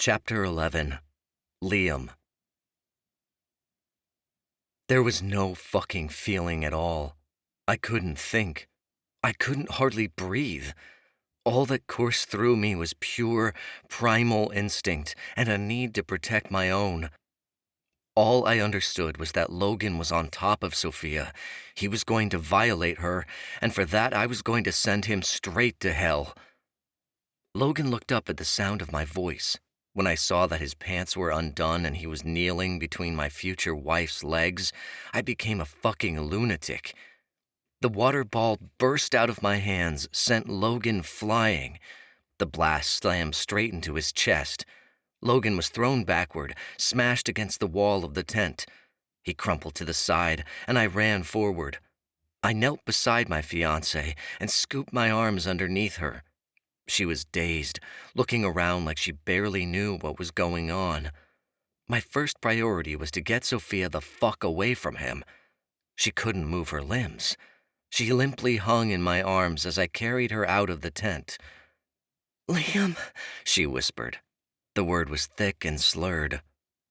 Chapter 11. Liam. There was no fucking feeling at all. I couldn't think. I couldn't hardly breathe. All that coursed through me was pure, primal instinct and a need to protect my own. All I understood was that Logan was on top of Sophia. He was going to violate her, and for that I was going to send him straight to hell. Logan looked up at the sound of my voice. When I saw that his pants were undone and he was kneeling between my future wife's legs, I became a fucking lunatic. The water ball burst out of my hands, sent Logan flying. The blast slammed straight into his chest. Logan was thrown backward, smashed against the wall of the tent. He crumpled to the side, and I ran forward. I knelt beside my fiancée and scooped my arms underneath her. She was dazed, looking around like she barely knew what was going on. My first priority was to get Sophia the fuck away from him. She couldn't move her limbs. She limply hung in my arms as I carried her out of the tent. "Liam," she whispered. The word was thick and slurred.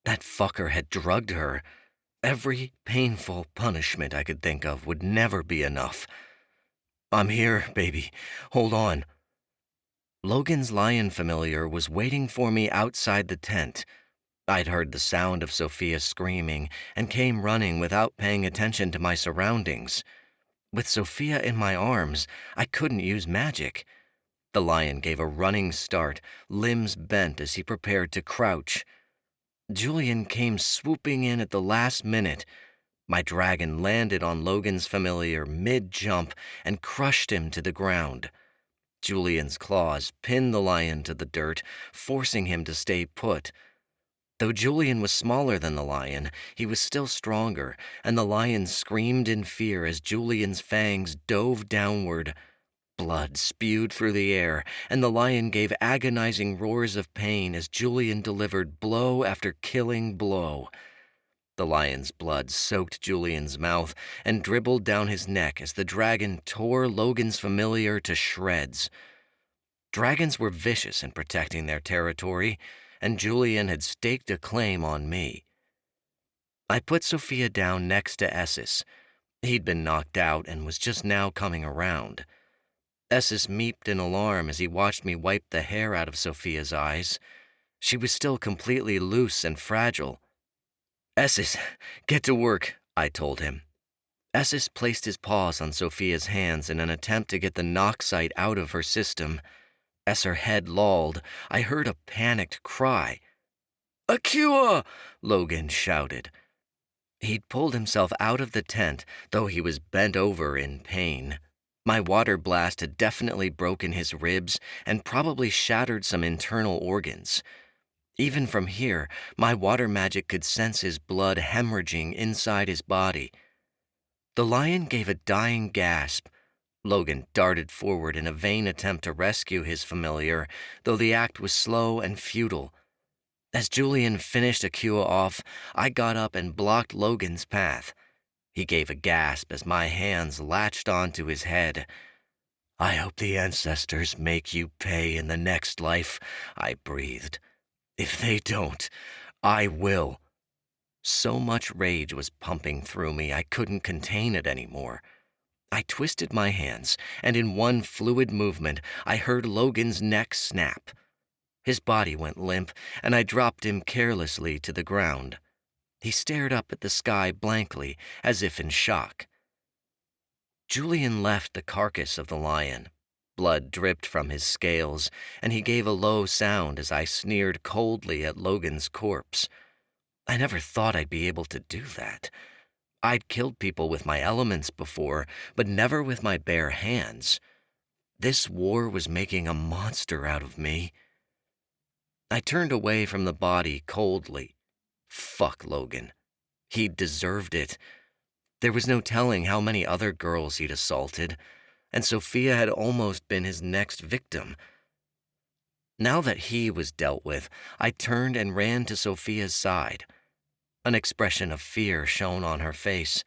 That fucker had drugged her. Every painful punishment I could think of would never be enough. "I'm here, baby. Hold on." Logan's lion familiar was waiting for me outside the tent. I'd heard the sound of Sophia screaming and came running without paying attention to my surroundings. With Sophia in my arms, I couldn't use magic. The lion gave a running start, limbs bent as he prepared to crouch. Julian came swooping in at the last minute. My dragon landed on Logan's familiar mid-jump and crushed him to the ground. Julian's claws pinned the lion to the dirt, forcing him to stay put. Though Julian was smaller than the lion, he was still stronger, and the lion screamed in fear as Julian's fangs dove downward. Blood spewed through the air, and the lion gave agonizing roars of pain as Julian delivered blow after killing blow. The lion's blood soaked Julian's mouth and dribbled down his neck as the dragon tore Logan's familiar to shreds. Dragons were vicious in protecting their territory, and Julian had staked a claim on me. I put Sophia down next to Esses. He'd been knocked out and was just now coming around. Esses meeped in alarm as he watched me wipe the hair out of Sophia's eyes. She was still completely loose and fragile. "Esses, get to work," I told him. Esses placed his paws on Sophia's hands in an attempt to get the knock site out of her system. As her head lolled, I heard a panicked cry. "A cure!" Logan shouted. He'd pulled himself out of the tent, though he was bent over in pain. My water blast had definitely broken his ribs and probably shattered some internal organs. Even from here, my water magic could sense his blood hemorrhaging inside his body. The lion gave a dying gasp. Logan darted forward in a vain attempt to rescue his familiar, though the act was slow and futile. As Julian finished Akua off, I got up and blocked Logan's path. He gave a gasp as my hands latched onto his head. "I hope the ancestors make you pay in the next life," I breathed. "If they don't, I will." So much rage was pumping through me, I couldn't contain it anymore. I twisted my hands, and in one fluid movement, I heard Logan's neck snap. His body went limp, and I dropped him carelessly to the ground. He stared up at the sky blankly, as if in shock. Julian left the carcass of the lion. Blood dripped from his scales, and he gave a low sound as I sneered coldly at Logan's corpse. I never thought I'd be able to do that. I'd killed people with my elements before, but never with my bare hands. This war was making a monster out of me. I turned away from the body coldly. Fuck Logan. He'd deserved it. There was no telling how many other girls he'd assaulted, and Sophia had almost been his next victim. Now that he was dealt with, I turned and ran to Sophia's side. An expression of fear shone on her face.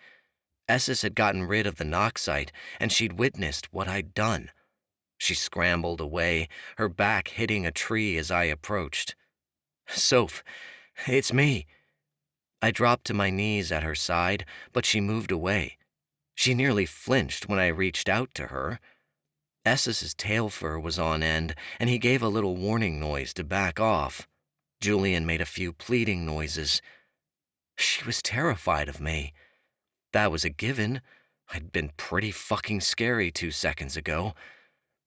Esses had gotten rid of the knock site, and she'd witnessed what I'd done. She scrambled away, her back hitting a tree as I approached. "Soph, it's me." I dropped to my knees at her side, but she moved away. She nearly flinched when I reached out to her. Ess's tail fur was on end, and he gave a little warning noise to back off. Julian made a few pleading noises. She was terrified of me. That was a given. I'd been pretty fucking scary 2 seconds ago.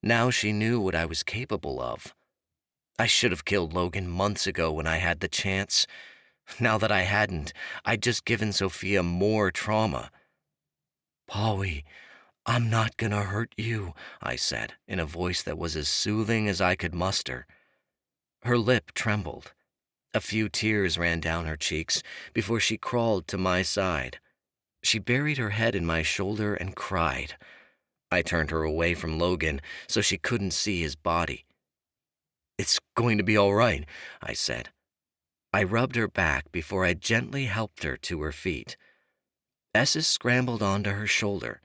Now she knew what I was capable of. I should have killed Logan months ago when I had the chance. Now that I hadn't, I'd just given Sophia more trauma. "Polly, I'm not gonna hurt you," I said, in a voice that was as soothing as I could muster. Her lip trembled. A few tears ran down her cheeks before she crawled to my side. She buried her head in my shoulder and cried. I turned her away from Logan so she couldn't see his body. "It's going to be all right," I said. I rubbed her back before I gently helped her to her feet. Esses scrambled onto her shoulder.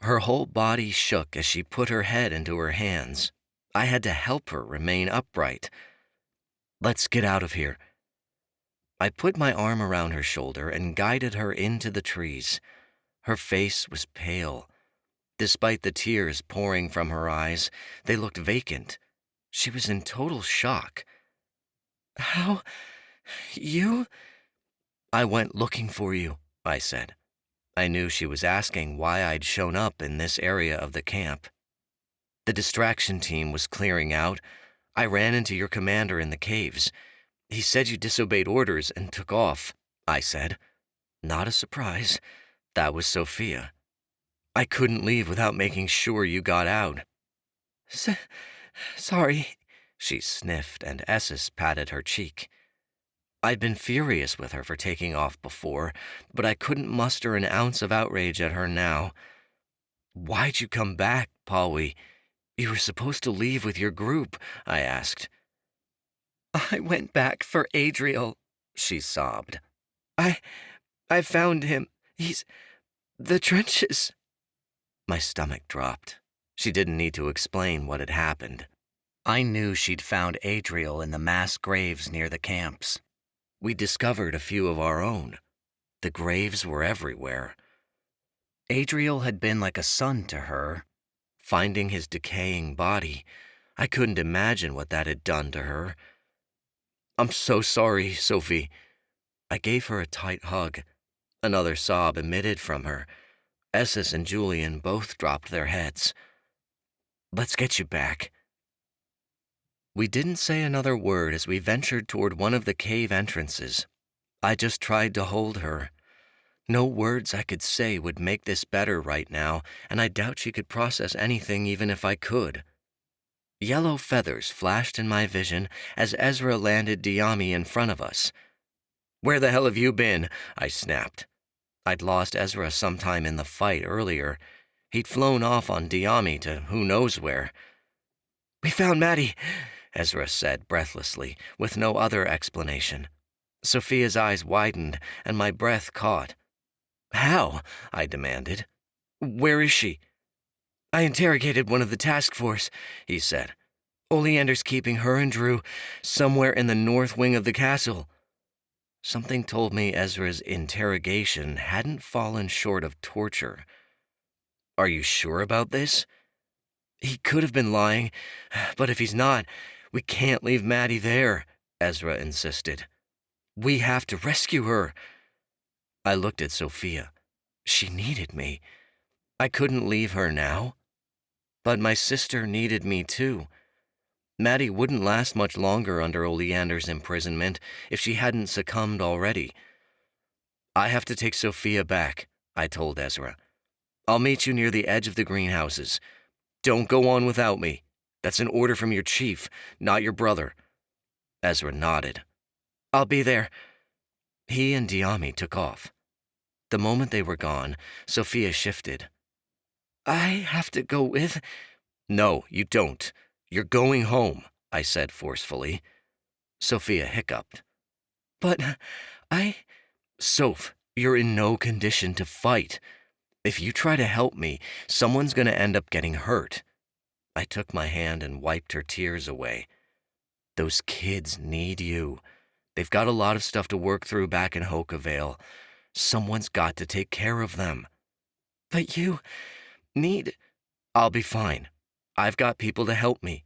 Her whole body shook as she put her head into her hands. I had to help her remain upright. "Let's get out of here." I put my arm around her shoulder and guided her into the trees. Her face was pale. Despite the tears pouring from her eyes, they looked vacant. She was in total shock. "How? You?" "I went looking for you," I said. I knew she was asking why I'd shown up in this area of the camp. "The distraction team was clearing out. I ran into your commander in the caves. He said you disobeyed orders and took off," I said. Not a surprise. That was Sophia. "I couldn't leave without making sure you got out." Sorry," she sniffed, and Esses patted her cheek. I'd been furious with her for taking off before, but I couldn't muster an ounce of outrage at her now. "Why'd you come back, Polly? You were supposed to leave with your group," I asked. "I went back for Adriel," she sobbed. I found him. He's the trenches." My stomach dropped. She didn't need to explain what had happened. I knew she'd found Adriel in the mass graves near the camps. We discovered a few of our own. The graves were everywhere. Adriel had been like a son to her. Finding his decaying body, I couldn't imagine what that had done to her. "I'm so sorry, Sophie." I gave her a tight hug. Another sob emitted from her. Esses and Julian both dropped their heads. "Let's get you back." We didn't say another word as we ventured toward one of the cave entrances. I just tried to hold her. No words I could say would make this better right now, and I doubt she could process anything even if I could. Yellow feathers flashed in my vision as Ezra landed Diami in front of us. "Where the hell have you been?" I snapped. I'd lost Ezra sometime in the fight earlier. He'd flown off on Diami to who knows where. "We found Maddie," Ezra said breathlessly, with no other explanation. Sophia's eyes widened, and my breath caught. "How?" I demanded. "Where is she?" "I interrogated one of the task force," he said. "Oleander's keeping her and Drew somewhere in the north wing of the castle." Something told me Ezra's interrogation hadn't fallen short of torture. "Are you sure about this?" "He could have been lying, but if he's not, we can't leave Maddie there," Ezra insisted. "We have to rescue her." I looked at Sophia. She needed me. I couldn't leave her now. But my sister needed me too. Maddie wouldn't last much longer under Oleander's imprisonment if she hadn't succumbed already. "I have to take Sophia back," I told Ezra. "I'll meet you near the edge of the greenhouses. Don't go on without me. That's an order from your chief, not your brother." Ezra nodded. "I'll be there." He and Diami took off. The moment they were gone, Sophia shifted. "I have to go with—" "No, you don't. You're going home," I said forcefully. Sophia hiccuped. "But Soph, you're in no condition to fight. If you try to help me, someone's going to end up getting hurt." I took my hand and wiped her tears away. Those kids need you. They've got a lot of stuff to work through back in Hokavale. Someone's got to take care of them. But you need... I'll be fine. I've got people to help me.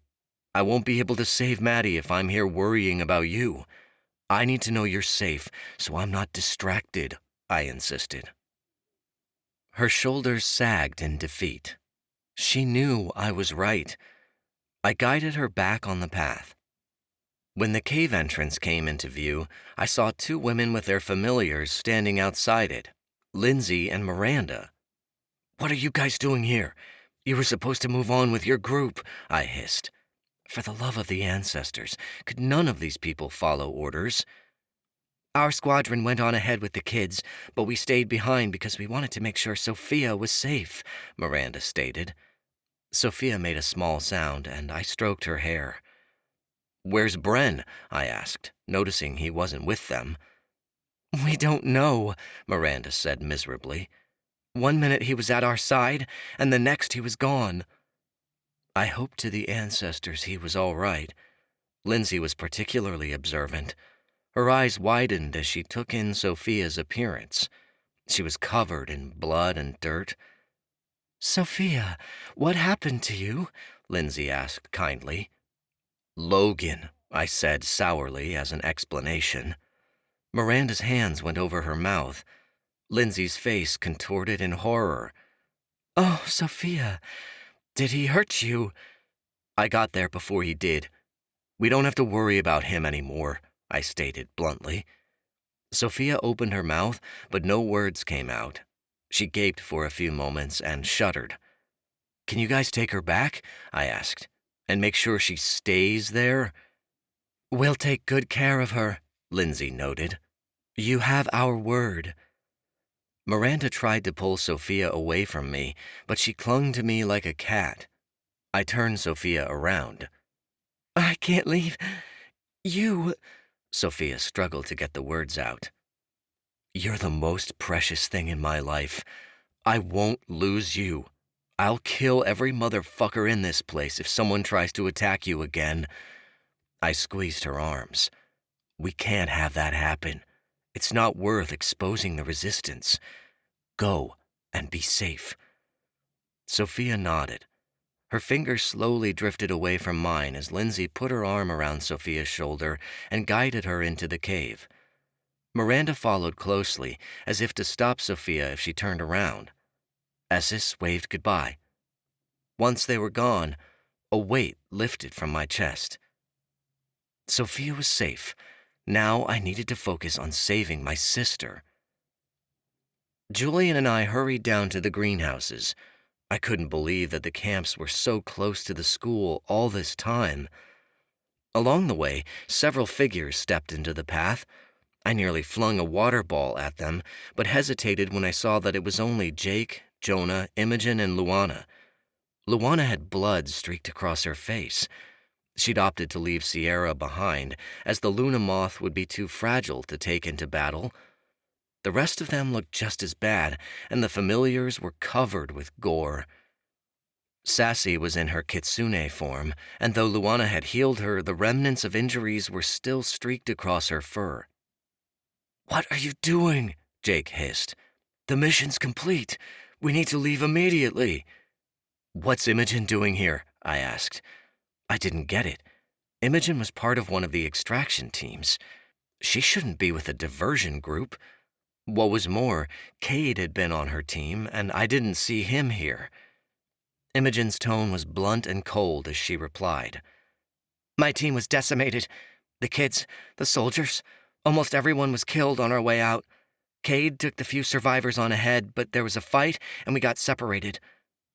I won't be able to save Maddie if I'm here worrying about you. I need to know you're safe, so I'm not distracted, I insisted. Her shoulders sagged in defeat. She knew I was right. I guided her back on the path. When the cave entrance came into view, I saw two women with their familiars standing outside it, Lindsay and Miranda. "What are you guys doing here? You were supposed to move on with your group," I hissed. For the love of the ancestors, could none of these people follow orders? Our squadron went on ahead with the kids, but we stayed behind because we wanted to make sure Sophia was safe, Miranda stated. Sophia made a small sound, and I stroked her hair. "Where's Bren?" I asked, noticing he wasn't with them. "We don't know," Miranda said miserably. "One minute he was at our side, and the next he was gone." I hoped to the ancestors he was all right. Lindsay was particularly observant. Her eyes widened as she took in Sophia's appearance. She was covered in blood and dirt. "Sophia, what happened to you?" Lindsay asked kindly. "Logan," I said sourly as an explanation. Miranda's hands went over her mouth. Lindsay's face contorted in horror. "Oh, Sophia, did he hurt you?" "I got there before he did. We don't have to worry about him anymore," I stated bluntly. Sophia opened her mouth, but no words came out. She gaped for a few moments and shuddered. "Can you guys take her back?" I asked. "And make sure she stays there?" "We'll take good care of her," Lindsay noted. "You have our word." Miranda tried to pull Sophia away from me, but she clung to me like a cat. I turned Sophia around. "I can't leave you," Sophia struggled to get the words out. "You're the most precious thing in my life. I won't lose you. I'll kill every motherfucker in this place if someone tries to attack you again." I squeezed her arms. "We can't have that happen. It's not worth exposing the resistance. Go and be safe." Sophia nodded. Her fingers slowly drifted away from mine as Lindsay put her arm around Sophia's shoulder and guided her into the cave. Miranda followed closely, as if to stop Sophia if she turned around. Essis waved goodbye. Once they were gone, a weight lifted from my chest. Sophia was safe. Now I needed to focus on saving my sister. Julian and I hurried down to the greenhouses. I couldn't believe that the camps were so close to the school all this time. Along the way, several figures stepped into the path. I nearly flung a water ball at them, but hesitated when I saw that it was only Jake, Jonah, Imogen, and Luana. Luana had blood streaked across her face. She'd opted to leave Sierra behind, as the Luna moth would be too fragile to take into battle. The rest of them looked just as bad, and the familiars were covered with gore. Sassy was in her kitsune form, and though Luana had healed her, the remnants of injuries were still streaked across her fur. "What are you doing?" Jake hissed. "The mission's complete. We need to leave immediately." "What's Imogen doing here?" I asked. I didn't get it. Imogen was part of one of the extraction teams. She shouldn't be with a diversion group. What was more, Cade had been on her team, and I didn't see him here. Imogen's tone was blunt and cold as she replied. "My team was decimated. The kids, the soldiers, almost everyone was killed on our way out. Cade took the few survivors on ahead, but there was a fight, and we got separated.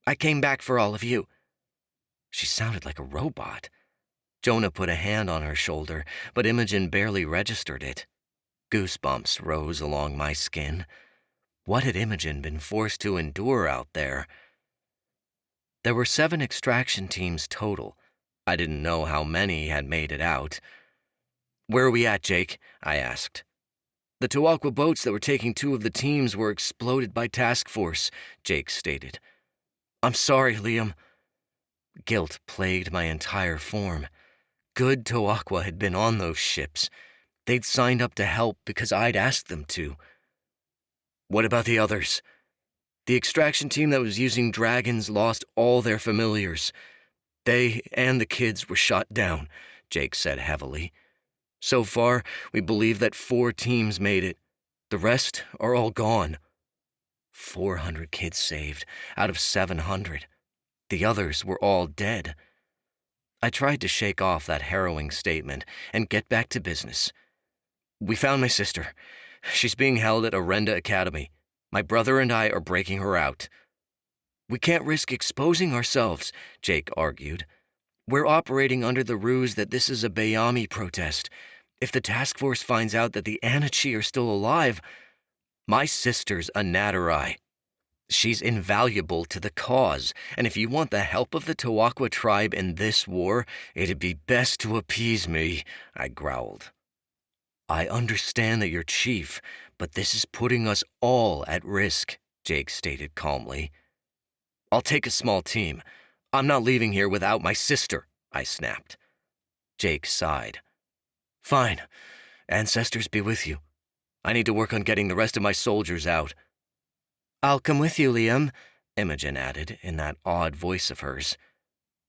I came back for all of you." She sounded like a robot. Jonah put a hand on her shoulder, but Imogen barely registered it. Goosebumps rose along my skin. What had Imogen been forced to endure out there? There were 7 extraction teams total. I didn't know how many had made it out. "Where are we at, Jake?" I asked. "The Tawakwa boats that were taking 2 of the teams were exploded by task force," Jake stated. "I'm sorry, Liam." Guilt plagued my entire form. Good Tawakwa had been on those ships. They'd signed up to help because I'd asked them to. What about the others? The extraction team that was using dragons lost all their familiars. They and the kids were shot down, Jake said heavily. So far, we believe that 4 teams made it. The rest are all gone. 400 kids saved out of 700. The others were all dead. I tried to shake off that harrowing statement and get back to business. We found my sister. She's being held at Arenda Academy. My brother and I are breaking her out. We can't risk exposing ourselves, Jake argued. We're operating under the ruse that this is a Bayami protest. If the task force finds out that the Anachi are still alive, my sister's a Natarai. She's invaluable to the cause, and if you want the help of the Tawakwa tribe in this war, it'd be best to appease me, I growled. I understand that you're chief, but this is putting us all at risk, Jake stated calmly. I'll take a small team. I'm not leaving here without my sister, I snapped. Jake sighed. Fine. Ancestors be with you. I need to work on getting the rest of my soldiers out. I'll come with you, Liam, Imogen added in that odd voice of hers.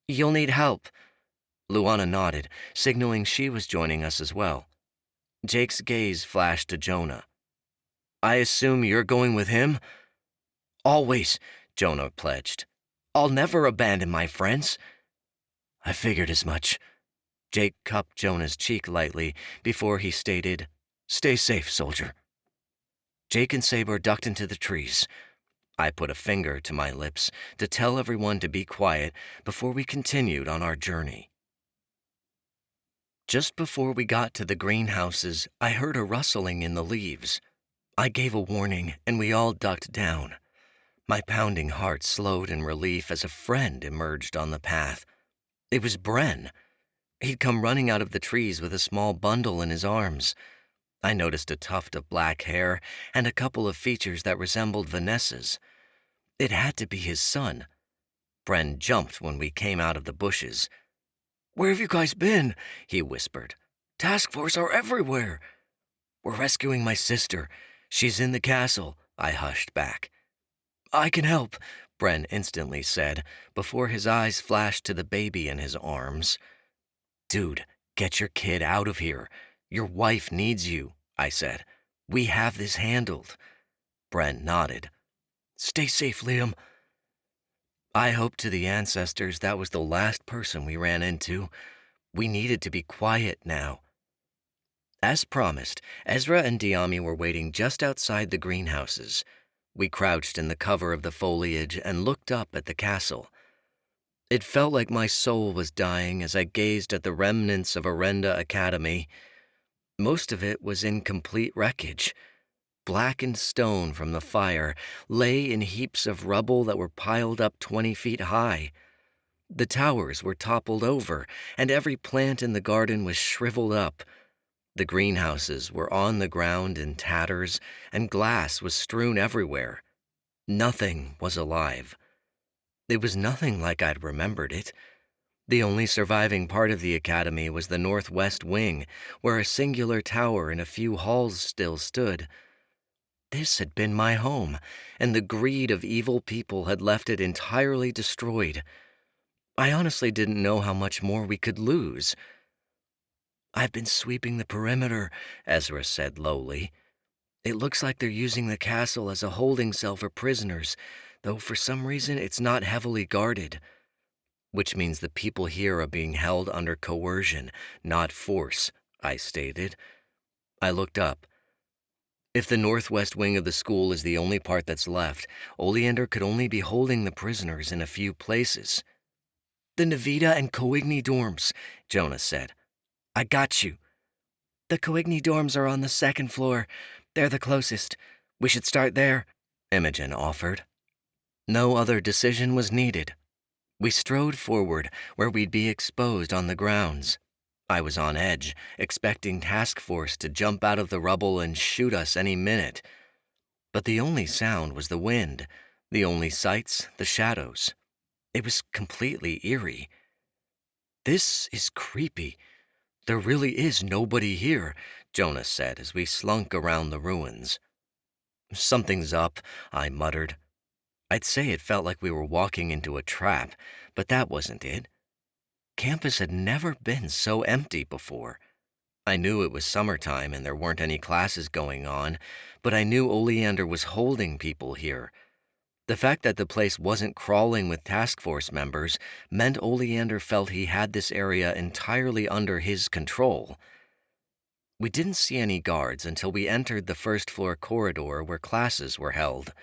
You'll need help. Luana nodded, signaling she was joining us as well. Jake's gaze flashed to Jonah. I assume you're going with him? Always, Jonah pledged. I'll never abandon my friends. I figured as much. Jake cupped Jonah's cheek lightly before he stated, Stay safe, soldier. Jake and Saber ducked into the trees. I put a finger to my lips to tell everyone to be quiet before we continued on our journey. Just before we got to the greenhouses, I heard a rustling in the leaves. I gave a warning, and we all ducked down. My pounding heart slowed in relief as a friend emerged on the path. It was Bren. He'd come running out of the trees with a small bundle in his arms. I noticed a tuft of black hair and a couple of features that resembled Vanessa's. It had to be his son. Bren jumped when we came out of the bushes. Where have you guys been? He whispered. Task force are everywhere. We're rescuing my sister. She's in the castle, I hushed back. I can help, Bren instantly said, before his eyes flashed to the baby in his arms. Dude, get your kid out of here. Your wife needs you, I said. We have this handled. Bren nodded. Stay safe, Liam. I hoped to the ancestors that was the last person we ran into. We needed to be quiet now. As promised, Ezra and Diami were waiting just outside the greenhouses. We crouched in the cover of the foliage and looked up at the castle. It felt like my soul was dying as I gazed at the remnants of Arenda Academy. Most of it was in complete wreckage. Blackened stone from the fire lay in heaps of rubble that were piled up 20 feet high. The towers were toppled over, and every plant in the garden was shriveled up. The greenhouses were on the ground in tatters, and glass was strewn everywhere. Nothing was alive. It was nothing like I'd remembered it. The only surviving part of the academy was the northwest wing, where a singular tower and a few halls still stood. This had been my home, and the greed of evil people had left it entirely destroyed. I honestly didn't know how much more we could lose. I've been sweeping the perimeter, Ezra said lowly. It looks like they're using the castle as a holding cell for prisoners, though for some reason it's not heavily guarded. Which means the people here are being held under coercion, not force, I stated. I looked up. If the northwest wing of the school is the only part that's left, Oleander could only be holding the prisoners in a few places. The Navita and Coigny dorms, Jonah said. I got you. The Coigny dorms are on the 2nd floor. They're the closest. We should start there, Imogen offered. No other decision was needed. We strode forward, where we'd be exposed on the grounds. I was on edge, expecting task force to jump out of the rubble and shoot us any minute. But the only sound was the wind, the only sights, the shadows. It was completely eerie. This is creepy, There really is nobody here, Jonas said as we slunk around the ruins. Something's up, I muttered. I'd say it felt like we were walking into a trap, but that wasn't it. Campus had never been so empty before. I knew it was summertime and there weren't any classes going on, but I knew Oleander was holding people here. The fact that the place wasn't crawling with task force members meant Oleander felt he had this area entirely under his control. We didn't see any guards until we entered the first-floor corridor where classes were held.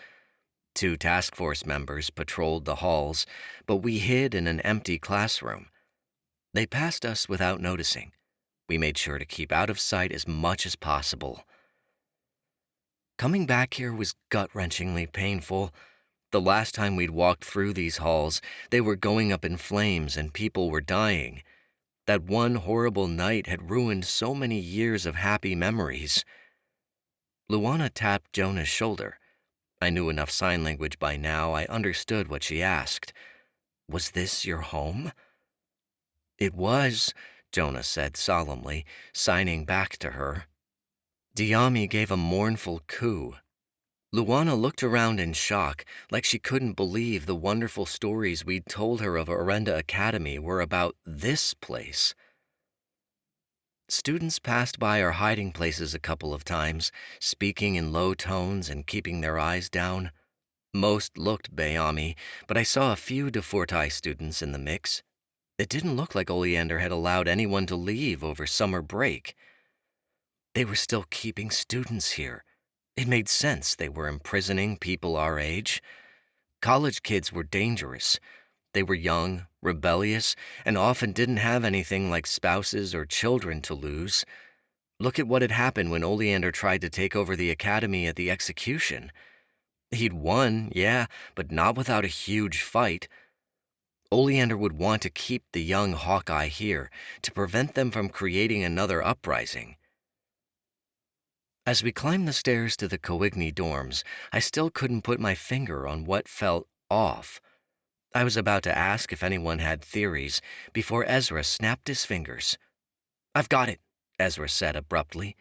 2 task force members patrolled the halls, but we hid in an empty classroom. They passed us without noticing. We made sure to keep out of sight as much as possible. Coming back here was gut-wrenchingly painful. The last time we'd walked through these halls, they were going up in flames and people were dying. That one horrible night had ruined so many years of happy memories. Luana tapped Jonah's shoulder. I knew enough sign language by now. I understood what she asked. Was this your home? It was, Jonah said solemnly, signing back to her. Diami gave a mournful coo. Luana looked around in shock, like she couldn't believe the wonderful stories we'd told her of Orenda Academy were about this place. Students passed by our hiding places a couple of times, speaking in low tones and keeping their eyes down. Most looked Bayami, but I saw a few De Forti students in the mix. It didn't look like Oleander had allowed anyone to leave over summer break. They were still keeping students here. It made sense they were imprisoning people our age. College kids were dangerous. They were young, rebellious, and often didn't have anything like spouses or children to lose. Look at what had happened when Oleander tried to take over the academy at the execution. He'd won, yeah, but not without a huge fight. Oleander would want to keep the young Hawkeye here to prevent them from creating another uprising. As we climbed the stairs to the Coigny dorms, I still couldn't put my finger on what felt off. I was about to ask if anyone had theories before Ezra snapped his fingers. "I've got it," Ezra said abruptly.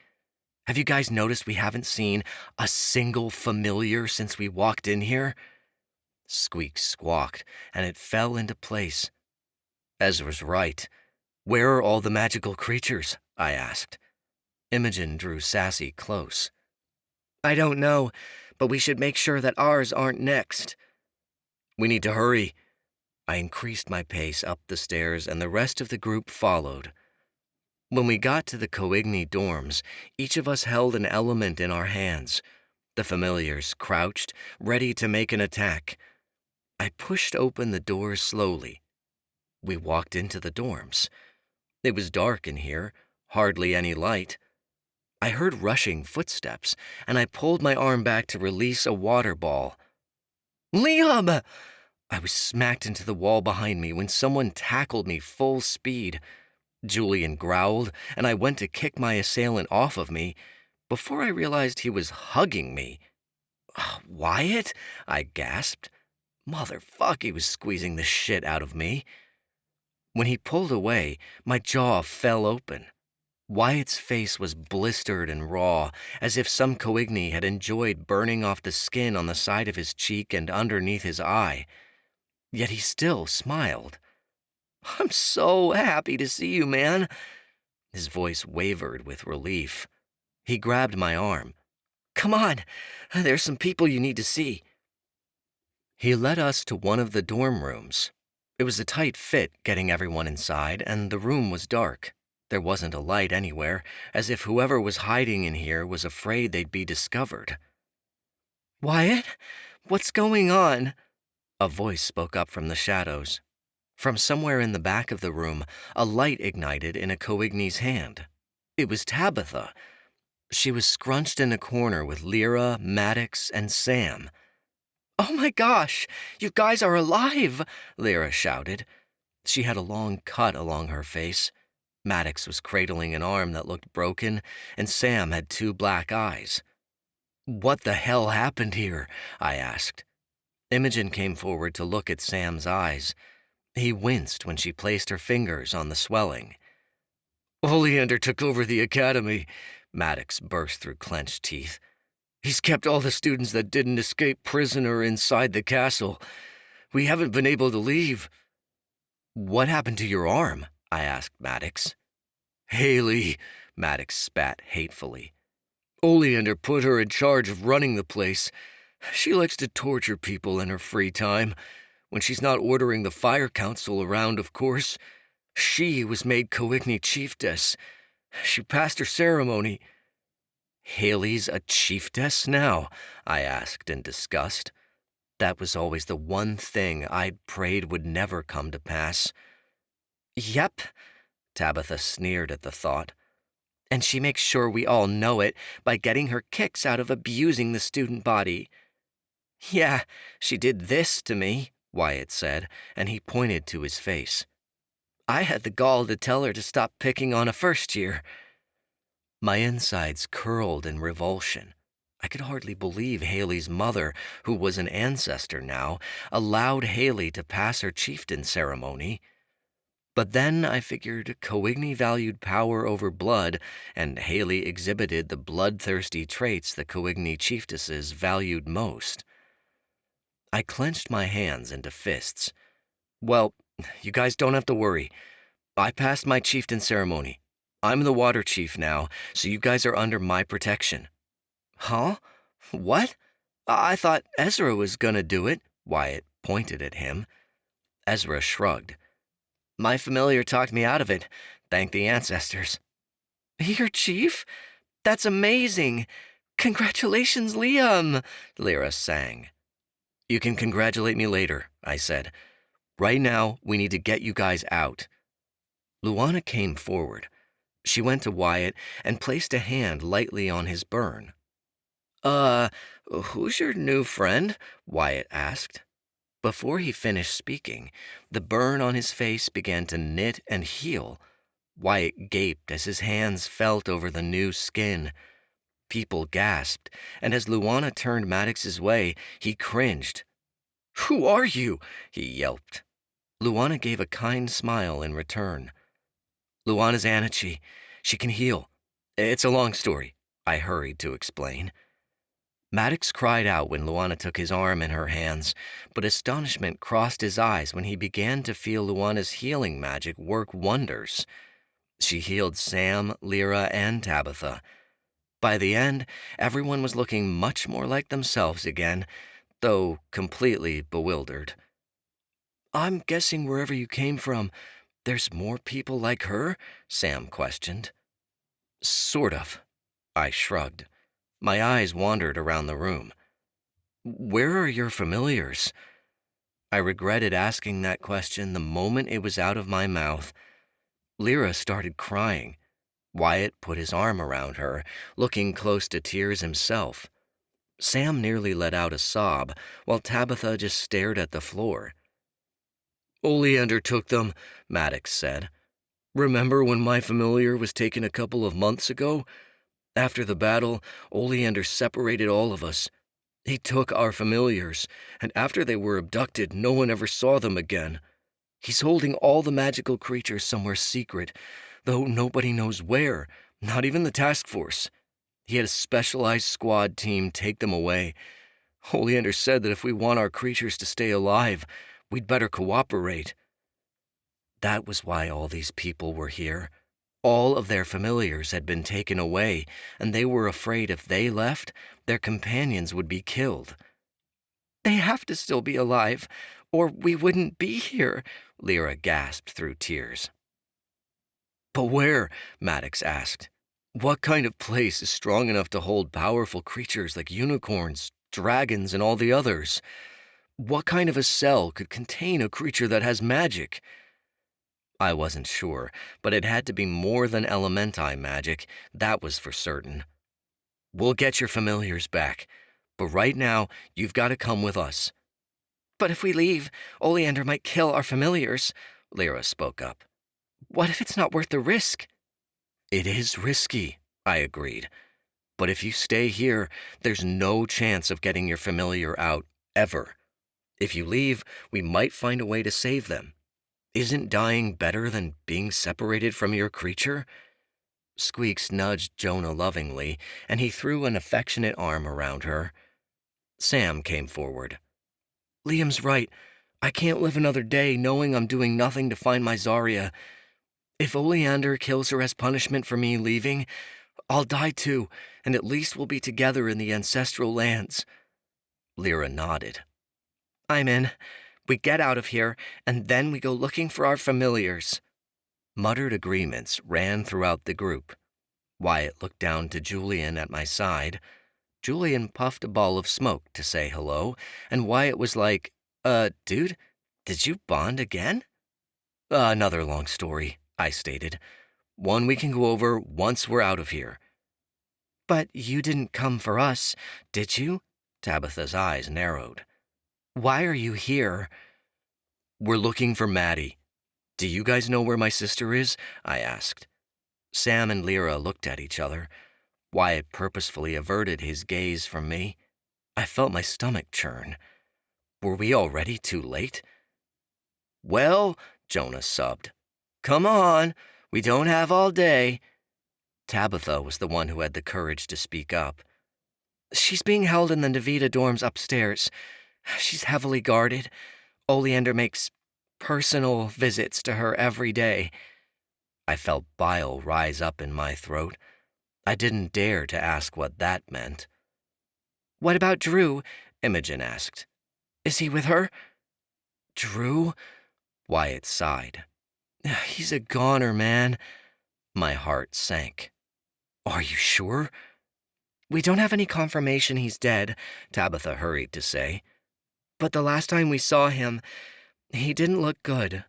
"Have you guys noticed we haven't seen a single familiar since we walked in here?" Squeak squawked, and it fell into place. Ezra's right. "Where are all the magical creatures?" I asked. Imogen drew Sassy close. "I don't know, but we should make sure that ours aren't next." "We need to hurry." I increased my pace up the stairs, and the rest of the group followed. When we got to the Coigny dorms, each of us held an element in our hands. The familiars crouched, ready to make an attack. I pushed open the doors slowly. We walked into the dorms. It was dark in here, hardly any light. I heard rushing footsteps, and I pulled my arm back to release a water ball. "Liam!" I was smacked into the wall behind me when someone tackled me full speed. Julian growled, and I went to kick my assailant off of me before I realized he was hugging me. "Wyatt?" I gasped. Motherfuck, he was squeezing the shit out of me. When he pulled away, my jaw fell open. Wyatt's face was blistered and raw, as if some Coigny had enjoyed burning off the skin on the side of his cheek and underneath his eye. Yet he still smiled. "I'm so happy to see you, man." His voice wavered with relief. He grabbed my arm. "Come on, there's some people you need to see." He led us to one of the dorm rooms. It was a tight fit getting everyone inside, and the room was dark. There wasn't a light anywhere, as if whoever was hiding in here was afraid they'd be discovered. "Wyatt, what's going on?" A voice spoke up from the shadows. From somewhere in the back of the room, a light ignited in a Coigny's hand. It was Tabitha. She was scrunched in a corner with Lyra, Maddox, and Sam. "Oh my gosh, you guys are alive!" Lyra shouted. She had a long cut along her face. Maddox was cradling an arm that looked broken, and Sam had 2 black eyes. "What the hell happened here?" I asked. Imogen came forward to look at Sam's eyes. He winced when she placed her fingers on the swelling. Oleander took over the academy, Maddox burst through clenched teeth. He's kept all the students that didn't escape prisoner inside the castle. We haven't been able to leave. What happened to your arm? I asked Maddox. Haley, Maddox spat hatefully. Oleander put her in charge of running the place. She likes to torture people in her free time. When she's not ordering the fire council around, of course. She was made Coigny chiefess. She passed her ceremony. Haley's a chiefess now? I asked in disgust. That was always the one thing I'd prayed would never come to pass. Yep, Tabitha sneered at the thought. And she makes sure we all know it by getting her kicks out of abusing the student body. Yeah, she did this to me, Wyatt said, and he pointed to his face. I had the gall to tell her to stop picking on a first year. My insides curled in revulsion. I could hardly believe Haley's mother, who was an ancestor now, allowed Haley to pass her chieftain ceremony. But then I figured Coigny valued power over blood, and Haley exhibited the bloodthirsty traits the Coigny chieftesses valued most. I clenched my hands into fists. Well, you guys don't have to worry. I passed my chieftain ceremony. I'm the water chief now, so you guys are under my protection. Huh? What? I thought Ezra was gonna do it. Wyatt pointed at him. Ezra shrugged. My familiar talked me out of it. Thank the ancestors. Your chief? That's amazing. Congratulations, Liam, Lyra sang. You can congratulate me later, I said. Right now, we need to get you guys out. Luana came forward. She went to Wyatt and placed a hand lightly on his burn. Who's your new friend? Wyatt asked. Before he finished speaking, the burn on his face began to knit and heal. Wyatt gaped as his hands felt over the new skin. People gasped, and as Luana turned Maddox's way, he cringed. "Who are you?" he yelped. Luana gave a kind smile in return. "Luana's Anichi. She can heal. It's a long story," I hurried to explain. Maddox cried out when Luana took his arm in her hands, but astonishment crossed his eyes when he began to feel Luana's healing magic work wonders. She healed Sam, Lyra, and Tabitha. By the end, everyone was looking much more like themselves again, though completely bewildered. "I'm guessing wherever you came from, there's more people like her?" Sam questioned. "Sort of." I shrugged. My eyes wandered around the room. "Where are your familiars?" I regretted asking that question the moment it was out of my mouth. Lyra started crying. Wyatt put his arm around her, looking close to tears himself. Sam nearly let out a sob, while Tabitha just stared at the floor. "Oleander took them," Maddox said. "Remember when my familiar was taken a couple of months ago? After the battle, Oleander separated all of us. He took our familiars, and after they were abducted, no one ever saw them again. He's holding all the magical creatures somewhere secret, though nobody knows where, not even the task force. He had a specialized squad team take them away. Oleander said that if we want our creatures to stay alive, we'd better cooperate." That was why all these people were here. All of their familiars had been taken away, and they were afraid if they left, their companions would be killed. "They have to still be alive, or we wouldn't be here," Lyra gasped through tears. "But where?" Maddox asked. "What kind of place is strong enough to hold powerful creatures like unicorns, dragons, and all the others? What kind of a cell could contain a creature that has magic?" I wasn't sure, but it had to be more than elemental magic, that was for certain. "We'll get your familiars back, but right now, you've got to come with us." "But if we leave, Oleander might kill our familiars," Lyra spoke up. "What if it's not worth the risk?" "It is risky," I agreed. "But if you stay here, there's no chance of getting your familiar out, ever. If you leave, we might find a way to save them. Isn't dying better than being separated from your creature?" Squeaks nudged Jonah lovingly, and he threw an affectionate arm around her. Sam came forward. Liam's right. I can't live another day knowing I'm doing nothing to find my Zarya. If Oleander kills her as punishment for me leaving, I'll die too, and at least we'll be together in the ancestral lands. Lyra nodded. I'm in. We get out of here, and then we go looking for our familiars. Muttered agreements ran throughout the group. Wyatt looked down to Julian at my side. Julian puffed a ball of smoke to say hello, and Wyatt was like, dude, did you bond again? Another long story, I stated. One we can go over once we're out of here. But you didn't come for us, did you? Tabitha's eyes narrowed. Why are you here? We're looking for Maddie. Do you guys know where my sister is? I asked. Sam and Lyra looked at each other. Wyatt purposefully averted his gaze from me. I felt my stomach churn. Were we already too late? Well, Jonah subbed. Come on, we don't have all day. Tabitha was the one who had the courage to speak up. She's being held in the Navita dorms upstairs. She's heavily guarded. Oleander makes personal visits to her every day. I felt bile rise up in my throat. I didn't dare to ask what that meant. What about Drew? Imogen asked. Is he with her? Drew? Wyatt sighed. He's a goner, man. My heart sank. Are you sure? We don't have any confirmation he's dead, Tabitha hurried to say. But the last time we saw him, he didn't look good.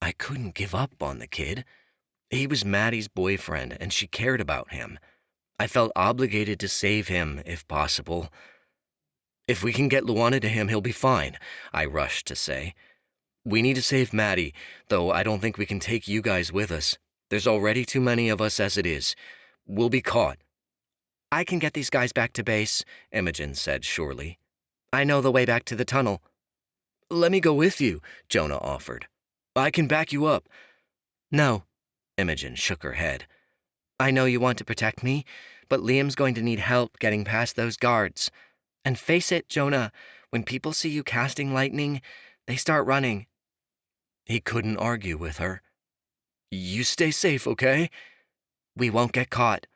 I couldn't give up on the kid. He was Maddie's boyfriend, and she cared about him. I felt obligated to save him, if possible. If we can get Luana to him, he'll be fine, I rushed to say. We need to save Maddie, though I don't think we can take you guys with us. There's already too many of us as it is. We'll be caught. I can get these guys back to base, Imogen said surely. I know the way back to the tunnel. Let me go with you, Jonah offered. I can back you up. No, Imogen shook her head. I know you want to protect me, but Liam's going to need help getting past those guards. And face it, Jonah, when people see you casting lightning, they start running. He couldn't argue with her. You stay safe, okay? We won't get caught.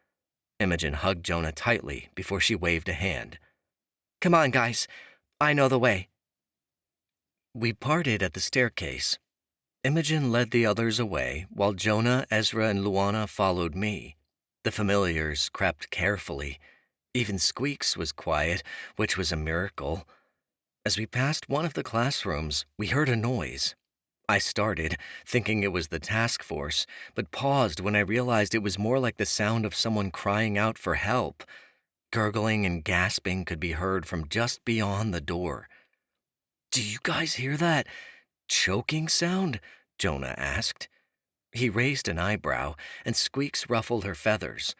Imogen hugged Jonah tightly before she waved a hand. Come on, guys. I know the way. We parted at the staircase. Imogen led the others away, while Jonah, Ezra, and Luana followed me. The familiars crept carefully. Even Squeaks was quiet, which was a miracle. As we passed one of the classrooms, we heard a noise. I started, thinking it was the task force, but paused when I realized it was more like the sound of someone crying out for help. Gurgling and gasping could be heard from just beyond the door. Do you guys hear that choking sound? Jonah asked. He raised an eyebrow, and Squeaks ruffled her feathers.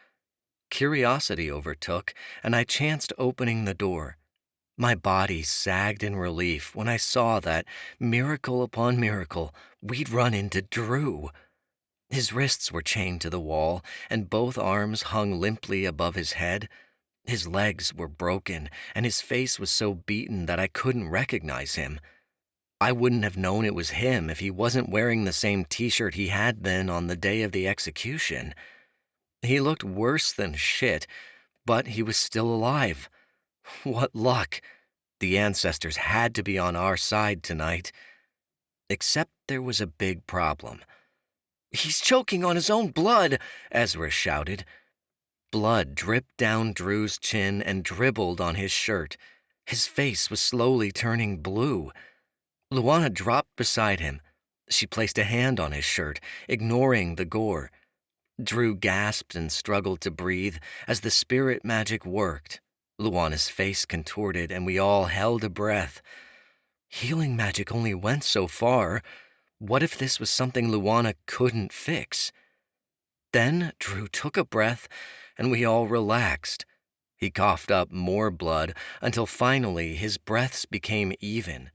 Curiosity overtook, and I chanced opening the door. My body sagged in relief when I saw that, miracle upon miracle, we'd run into Drew. His wrists were chained to the wall, and both arms hung limply above his head. His legs were broken, and his face was so beaten that I couldn't recognize him. I wouldn't have known it was him if he wasn't wearing the same t-shirt he had been on the day of the execution. He looked worse than shit, but he was still alive. What luck! The ancestors had to be on our side tonight. Except there was a big problem. He's choking on his own blood, Ezra shouted. Blood dripped down Drew's chin and dribbled on his shirt. His face was slowly turning blue. Luana dropped beside him. She placed a hand on his shirt, ignoring the gore. Drew gasped and struggled to breathe as the spirit magic worked. Luana's face contorted, and we all held a breath. Healing magic only went so far. What if this was something Luana couldn't fix? Then Drew took a breath, and we all relaxed. He coughed up more blood until finally his breaths became even.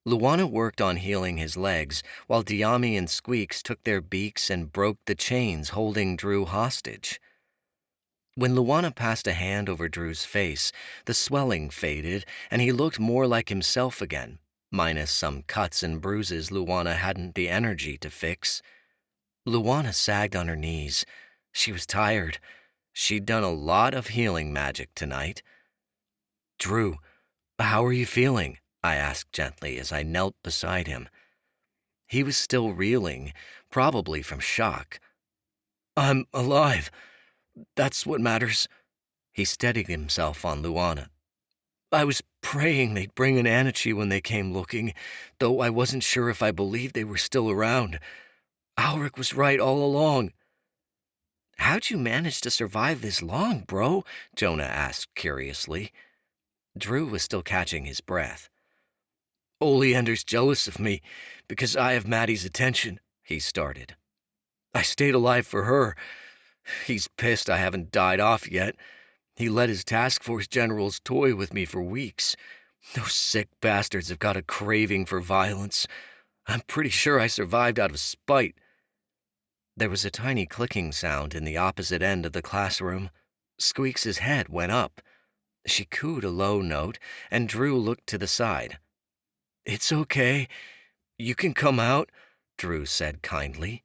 Luana worked on healing his legs, while Diami and Squeaks took their beaks and broke the chains holding Drew hostage. When Luana passed a hand over Drew's face, the swelling faded, and he looked more like himself again, minus some cuts and bruises Luana hadn't the energy to fix. Luana sagged on her knees. She was tired. She'd done a lot of healing magic tonight. "Drew, how are you feeling?" I asked gently as I knelt beside him. He was still reeling, probably from shock. "I'm alive. That's what matters." He steadied himself on Luana. "I was praying they'd bring an Anichi when they came looking, though I wasn't sure if I believed they were still around. Alric was right all along." "How'd you manage to survive this long, bro?" Jonah asked curiously. Drew was still catching his breath. "Oleander's jealous of me because I have Maddie's attention," he started. "I stayed alive for her. He's pissed I haven't died off yet. He let his task force generals toy with me for weeks. Those sick bastards have got a craving for violence. I'm pretty sure I survived out of spite." There was a tiny clicking sound in the opposite end of the classroom. Squeaks's head went up. She cooed a low note, and Drew looked to the side. "It's okay. You can come out," Drew said kindly.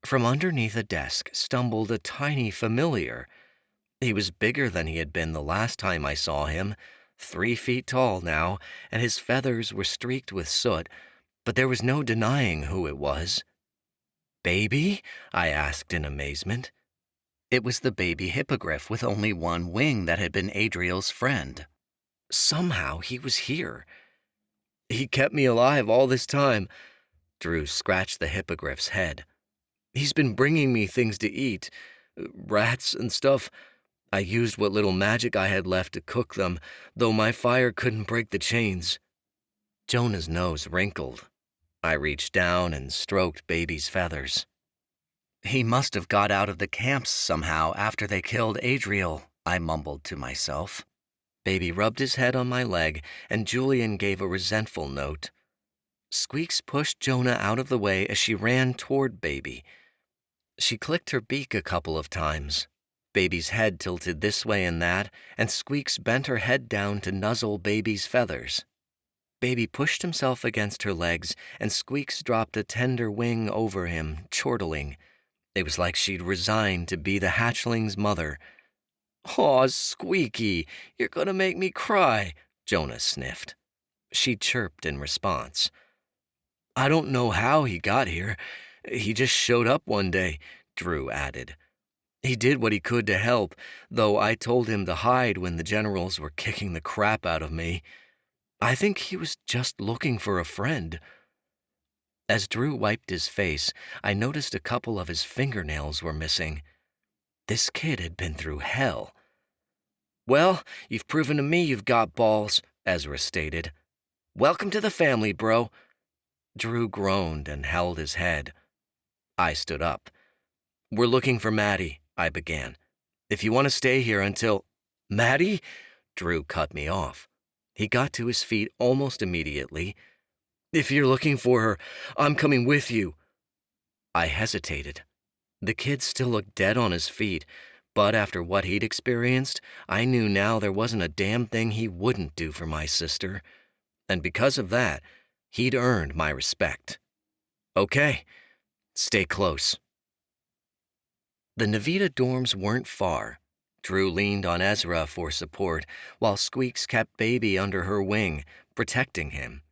From underneath a desk stumbled a tiny familiar. He was bigger than he had been the last time I saw him, 3 feet tall now, and his feathers were streaked with soot, but there was no denying who it was. "Baby?" I asked in amazement. It was the baby hippogriff with only one wing that had been Adriel's friend. Somehow he was here. "He kept me alive all this time." Drew scratched the hippogriff's head. "He's been bringing me things to eat, rats and stuff. I used what little magic I had left to cook them, though my fire couldn't break the chains." Jonah's nose wrinkled. I reached down and stroked Baby's feathers. "He must have got out of the camps somehow after they killed Adriel," I mumbled to myself. Baby rubbed his head on my leg, and Julian gave a resentful note. Squeaks pushed Jonah out of the way as she ran toward Baby. She clicked her beak a couple of times. Baby's head tilted this way and that, and Squeaks bent her head down to nuzzle Baby's feathers. Baby pushed himself against her legs, and Squeaks dropped a tender wing over him, chortling. It was like she'd resigned to be the hatchling's mother. "Aw, Squeaky, you're gonna make me cry," Jonah sniffed. She chirped in response. "I don't know how he got here. He just showed up one day," Drew added. "He did what he could to help, though I told him to hide when the generals were kicking the crap out of me. I think he was just looking for a friend." As Drew wiped his face, I noticed a couple of his fingernails were missing. This kid had been through hell. "Well, you've proven to me you've got balls," Ezra stated. "Welcome to the family, bro." Drew groaned and held his head. I stood up. "We're looking for Maddie," I began. "If you want to stay here until—" "Maddie?" Drew cut me off. He got to his feet almost immediately. "If you're looking for her, I'm coming with you." I hesitated. The kid still looked dead on his feet, but after what he'd experienced, I knew now there wasn't a damn thing he wouldn't do for my sister. And because of that, he'd earned my respect. "Okay, stay close." The Navita dorms weren't far. Drew leaned on Ezra for support, while Squeaks kept Baby under her wing, protecting him.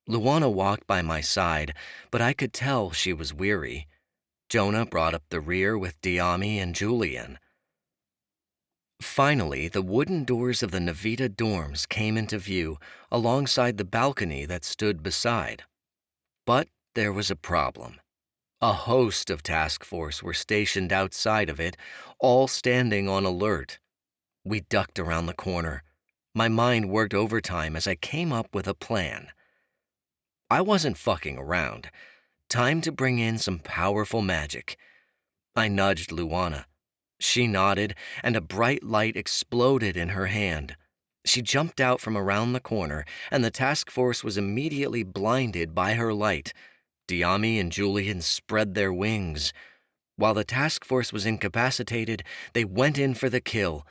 Luana walked by my side, but I could tell she was weary. Jonah brought up the rear with Diami and Julian. Finally, the wooden doors of the Navita dorms came into view alongside the balcony that stood beside. But there was a problem. A host of task force were stationed outside of it, all standing on alert. We ducked around the corner. My mind worked overtime as I came up with a plan. I wasn't fucking around. Time to bring in some powerful magic. I nudged Luana. She nodded, and a bright light exploded in her hand. She jumped out from around the corner, and the task force was immediately blinded by her light. Diami and Julian spread their wings. While the task force was incapacitated, they went in for the kill.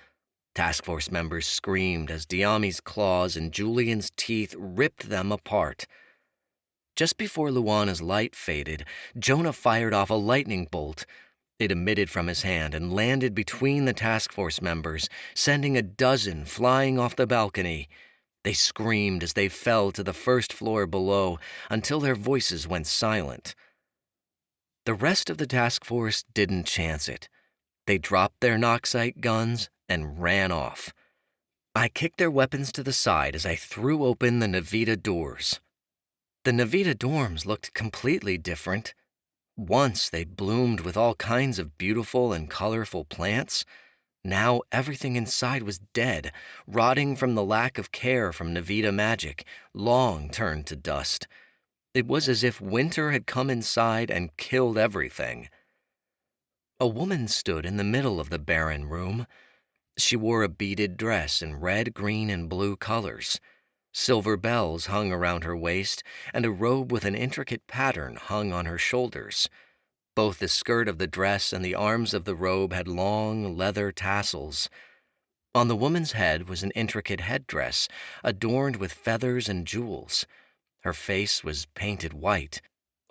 Task force members screamed as Diami's claws and Julian's teeth ripped them apart. Just before Luana's light faded, Jonah fired off a lightning bolt. It emitted from his hand and landed between the task force members, sending a dozen flying off the balcony. They screamed as they fell to the first floor below until their voices went silent. The rest of the task force didn't chance it. They dropped their Noxite guns and ran off. I kicked their weapons to the side as I threw open the Navita doors. The Navita dorms looked completely different. Once they bloomed with all kinds of beautiful and colorful plants. Now everything inside was dead, rotting from the lack of care from Navita magic, long turned to dust. It was as if winter had come inside and killed everything. A woman stood in the middle of the barren room. She wore a beaded dress in red, green, and blue colors. Silver bells hung around her waist, and a robe with an intricate pattern hung on her shoulders. Both the skirt of the dress and the arms of the robe had long, leather tassels. On the woman's head was an intricate headdress, adorned with feathers and jewels. Her face was painted white.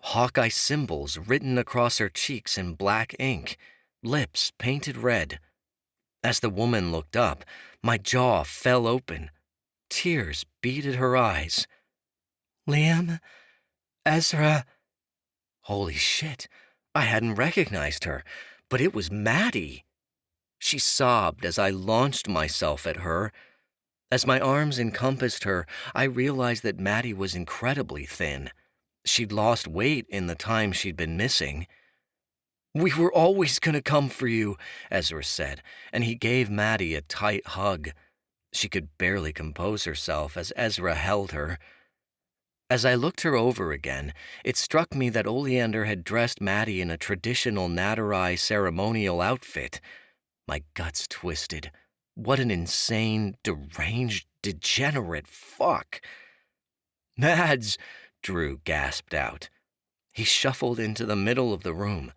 Hawkeye symbols written across her cheeks in black ink, lips painted red. As the woman looked up, my jaw fell open. Tears beaded her eyes. "Liam? Ezra?" Holy shit, I hadn't recognized her, but it was Maddie. She sobbed as I launched myself at her. As my arms encompassed her, I realized that Maddie was incredibly thin. She'd lost weight in the time she'd been missing. "We were always going to come for you," Ezra said, and he gave Maddie a tight hug. She could barely compose herself as Ezra held her. As I looked her over again, it struck me that Oleander had dressed Maddie in a traditional Natterai ceremonial outfit. My guts twisted. What an insane, deranged, degenerate fuck. "Mads!" Drew gasped out. He shuffled into the middle of the room.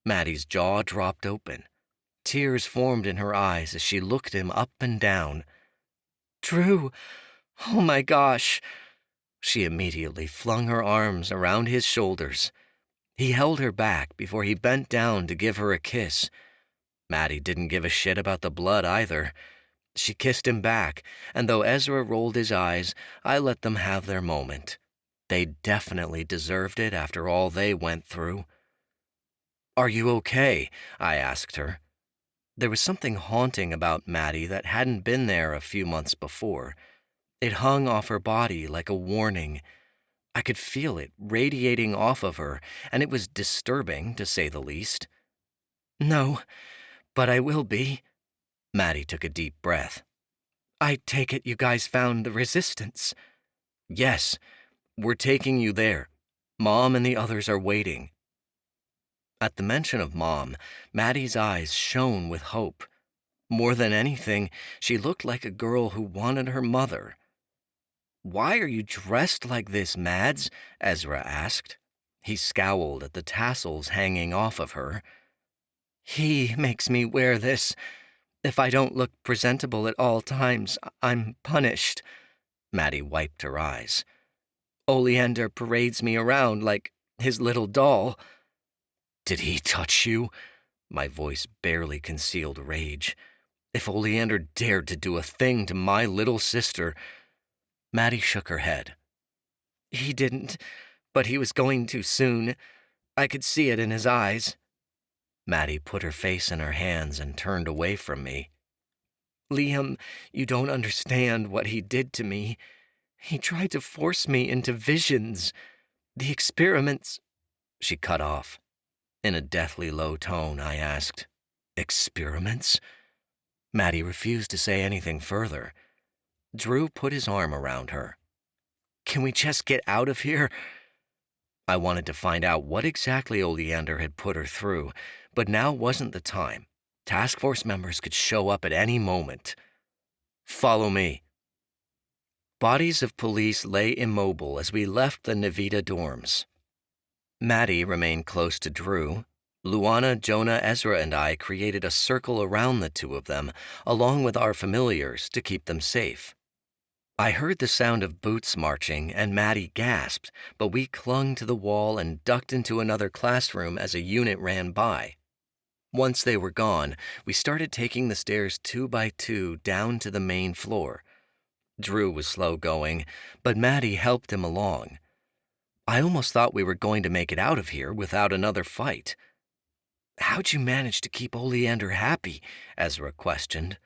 Maddie's jaw dropped open. Tears formed in her eyes as she looked him up and down. "Drew! Oh my gosh!" She immediately flung her arms around his shoulders. He held her back before he bent down to give her a kiss. Maddie didn't give a shit about the blood either. She kissed him back, and though Ezra rolled his eyes, I let them have their moment. They definitely deserved it after all they went through. "Are you okay?" I asked her. There was something haunting about Maddie that hadn't been there a few months before. It hung off her body like a warning. I could feel it radiating off of her, and it was disturbing, to say the least. "No, but I will be." Maddie took a deep breath. "I take it you guys found the resistance." "Yes, we're taking you there. Mom and the others are waiting." At the mention of Mom, Maddie's eyes shone with hope. More than anything, she looked like a girl who wanted her mother. "Why are you dressed like this, Mads?" Ezra asked. He scowled at the tassels hanging off of her. "He makes me wear this. If I don't look presentable at all times, I'm punished." Maddie wiped her eyes. "Oleander parades me around like his little doll." "Did he touch you?" My voice barely concealed rage. If Oleander dared to do a thing to my little sister... Maddie shook her head. "He didn't, but he was going to soon. I could see it in his eyes." Maddie put her face in her hands and turned away from me. "Liam, you don't understand what he did to me. He tried to force me into visions. The experiments—" She cut off. In a deathly low tone, I asked, "Experiments?" Maddie refused to say anything further. Drew put his arm around her. "Can we just get out of here?" I wanted to find out what exactly Oleander had put her through, but now wasn't the time. Task Force members could show up at any moment. "Follow me," Bodies of police lay immobile as we left the Navita dorms. Maddie remained close to Drew. Luana, Jonah, Ezra, and I created a circle around the two of them, along with our familiars, to keep them safe. I heard the sound of boots marching, and Maddie gasped, but we clung to the wall and ducked into another classroom as a unit ran by. Once they were gone, we started taking the stairs 2 by 2 down to the main floor. Drew was slow going, but Maddie helped him along. I almost thought we were going to make it out of here without another fight. "How'd you manage to keep Oleander happy?" Ezra questioned.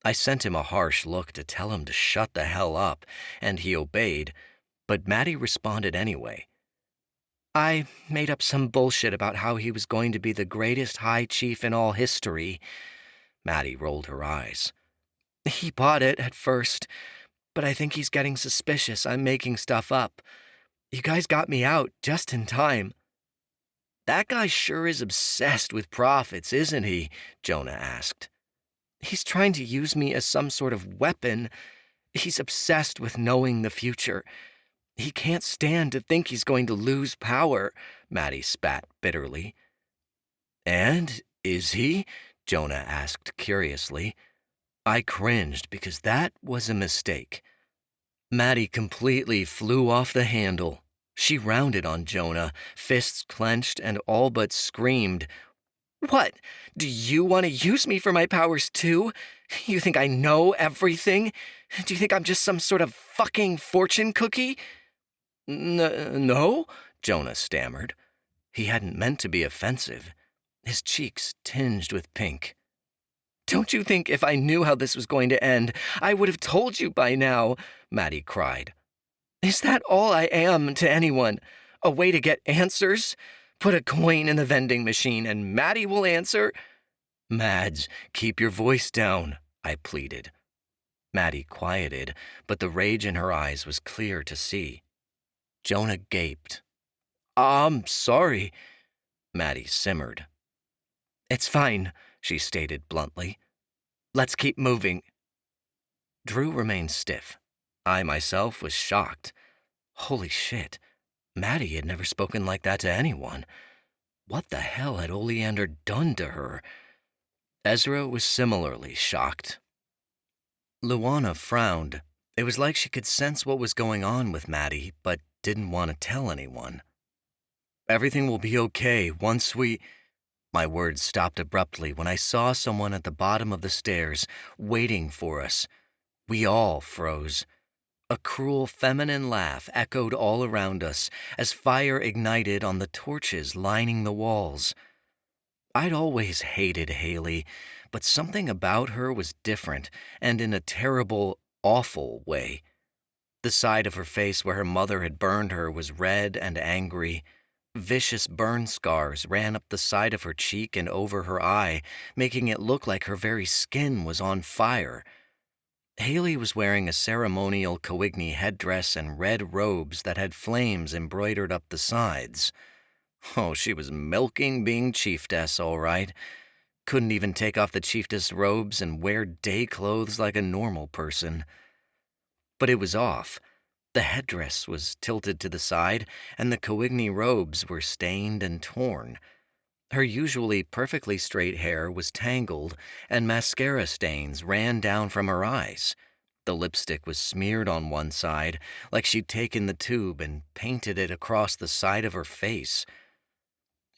I sent him a harsh look to tell him to shut the hell up, and he obeyed, but Maddie responded anyway. "I made up some bullshit about how he was going to be the greatest high chief in all history." Maddie rolled her eyes. "He bought it at first, but I think he's getting suspicious I'm making stuff up. You guys got me out just in time." "That guy sure is obsessed with profits, isn't he?" Jonah asked. "He's trying to use me as some sort of weapon. He's obsessed with knowing the future. He can't stand to think he's going to lose power," Maddie spat bitterly. "And is he?" Jonah asked curiously. I cringed because that was a mistake. Maddie completely flew off the handle. She rounded on Jonah, fists clenched, and all but screamed, "What? Do you want to use me for my powers too? You think I know everything? Do you think I'm just some sort of fucking fortune cookie?" No, Jonah stammered. He hadn't meant to be offensive. His cheeks tinged with pink. "Don't you think if I knew how this was going to end, I would have told you by now?" Maddie cried. "Is that all I am to anyone? A way to get answers? Put a coin in the vending machine and Maddie will answer?" "Mads, keep your voice down," I pleaded. Maddie quieted, but the rage in her eyes was clear to see. Jonah gaped. "I'm sorry." Maddie simmered. "It's fine," she stated bluntly. "Let's keep moving." Drew remained stiff. I myself was shocked. Holy shit, Maddie had never spoken like that to anyone. What the hell had Oleander done to her? Ezra was similarly shocked. Luana frowned. It was like she could sense what was going on with Maddie, but didn't want to tell anyone. "Everything will be okay once we—" My words stopped abruptly when I saw someone at the bottom of the stairs, waiting for us. We all froze. A cruel feminine laugh echoed all around us as fire ignited on the torches lining the walls. I'd always hated Haley, but something about her was different, and in a terrible, awful way. The side of her face where her mother had burned her was red and angry. Vicious burn scars ran up the side of her cheek and over her eye, making it look like her very skin was on fire. Haley was wearing a ceremonial Coigny headdress and red robes that had flames embroidered up the sides. Oh, she was milking being chiefess, all right. Couldn't even take off the chiefess robes and wear day clothes like a normal person. But it was off. The headdress was tilted to the side, and the Coigny robes were stained and torn. Her usually perfectly straight hair was tangled, and mascara stains ran down from her eyes. The lipstick was smeared on one side, like she'd taken the tube and painted it across the side of her face.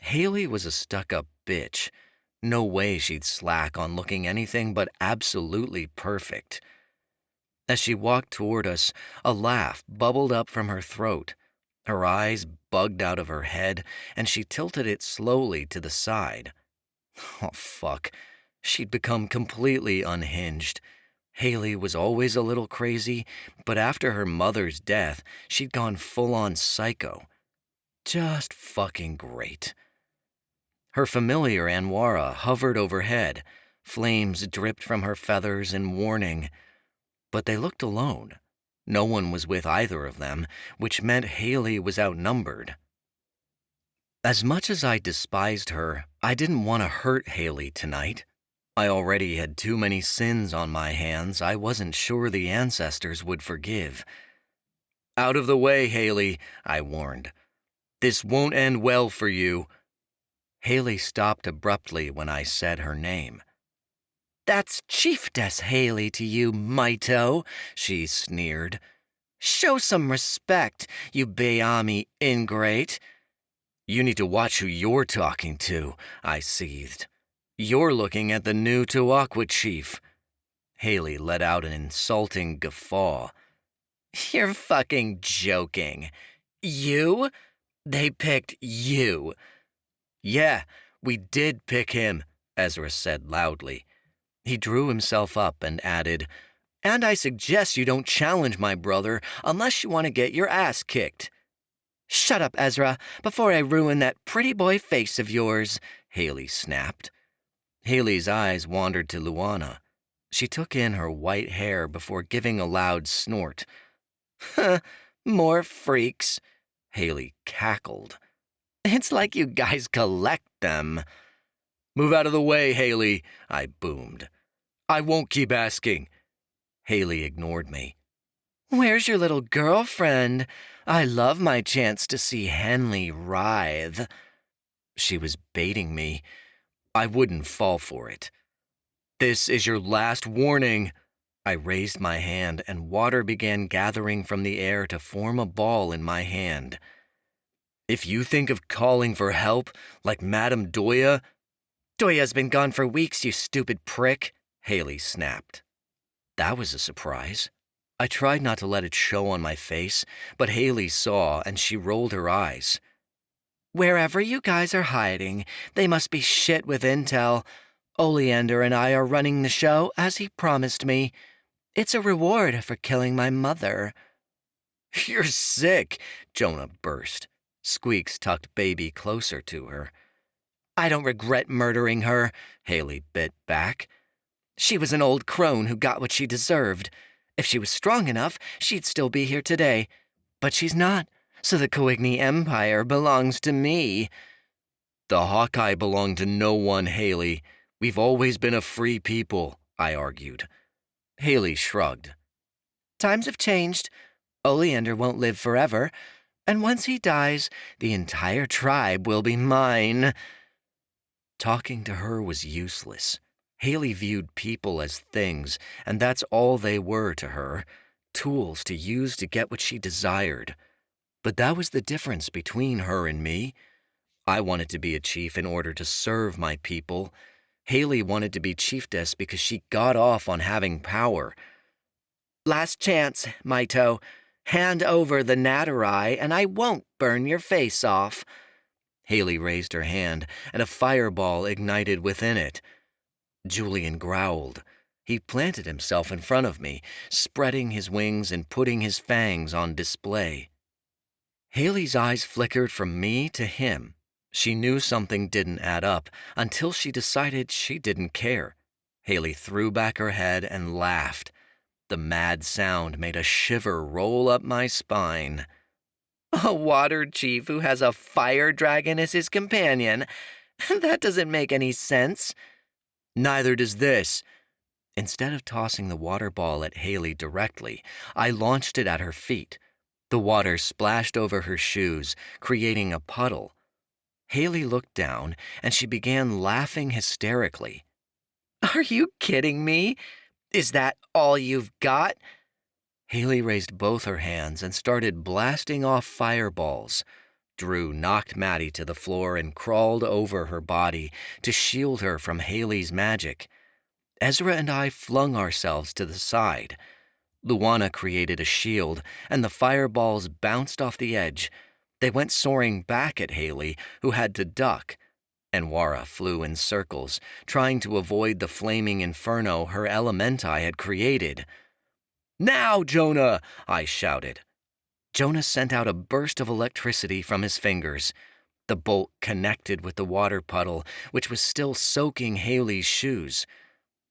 Haley was a stuck-up bitch. No way she'd slack on looking anything but absolutely perfect. As she walked toward us, a laugh bubbled up from her throat. Her eyes bugged out of her head, and she tilted it slowly to the side. Oh, fuck. She'd become completely unhinged. Haley was always a little crazy, but after her mother's death, she'd gone full-on psycho. Just fucking great. Her familiar Anwara hovered overhead. Flames dripped from her feathers in warning. But they looked alone. No one was with either of them, which meant Haley was outnumbered. As much as I despised her, I didn't want to hurt Haley tonight. I already had too many sins on my hands. I wasn't sure the ancestors would forgive. Out of the way, Haley, I warned. This won't end well for you. Haley stopped abruptly when I said her name. That's Chiefess Haley to you, Mito, she sneered. Show some respect, you Bayami ingrate. You need to watch who you're talking to, I seethed. You're looking at the new Tuakwa chief. Haley let out an insulting guffaw. You're fucking joking. You? They picked you. Yeah, we did pick him, Ezra said loudly. He drew himself up and added, and I suggest you don't challenge my brother unless you want to get your ass kicked. Shut up, Ezra, before I ruin that pretty boy face of yours, Haley snapped. Haley's eyes wandered to Luana. She took in her white hair before giving a loud snort. Huh, more freaks, Haley cackled. It's like you guys collect them. Move out of the way, Haley, I boomed. I won't keep asking. Haley ignored me. Where's your little girlfriend? I love my chance to see Henley writhe. She was baiting me. I wouldn't fall for it. This is your last warning. I raised my hand and water began gathering from the air to form a ball in my hand. If you think of calling for help, like Madame Doya— Doya's been gone for weeks, you stupid prick, Haley snapped. That was a surprise. I tried not to let it show on my face, but Haley saw and she rolled her eyes. Wherever you guys are hiding, they must be shit with intel. Oleander and I are running the show as he promised me. It's a reward for killing my mother. You're sick, Jonah burst. Squeaks tucked baby closer to her. I don't regret murdering her, Haley bit back. She was an old crone who got what she deserved. If she was strong enough, she'd still be here today. But she's not, so the Coigny Empire belongs to me. The Hawkeye belonged to no one, Haley. We've always been a free people, I argued. Haley shrugged. Times have changed. Oleander won't live forever, and once he dies, the entire tribe will be mine. Talking to her was useless. Haley viewed people as things, and that's all they were to her, tools to use to get what she desired. But that was the difference between her and me. I wanted to be a chief in order to serve my people. Haley wanted to be chiefess because she got off on having power. Last chance, Mito. Hand over the Natterai, and I won't burn your face off. Haley raised her hand, and a fireball ignited within it. Julian growled. He planted himself in front of me, spreading his wings and putting his fangs on display. Haley's eyes flickered from me to him. She knew something didn't add up until she decided she didn't care. Haley threw back her head and laughed. The mad sound made a shiver roll up my spine. A water chief who has a fire dragon as his companion? That doesn't make any sense. Neither does this. Instead of tossing the water ball at Haley directly, I launched it at her feet. The water splashed over her shoes, creating a puddle. Haley looked down, and she began laughing hysterically. Are you kidding me? Is that all you've got? Haley raised both her hands and started blasting off fireballs. Drew knocked Maddie to the floor and crawled over her body to shield her from Haley's magic. Ezra and I flung ourselves to the side. Luana created a shield, and the fireballs bounced off the edge. They went soaring back at Haley, who had to duck. Enwara flew in circles, trying to avoid the flaming inferno her elementai had created. Now, Jonah! I shouted. Jonah sent out a burst of electricity from his fingers. The bolt connected with the water puddle, which was still soaking Haley's shoes.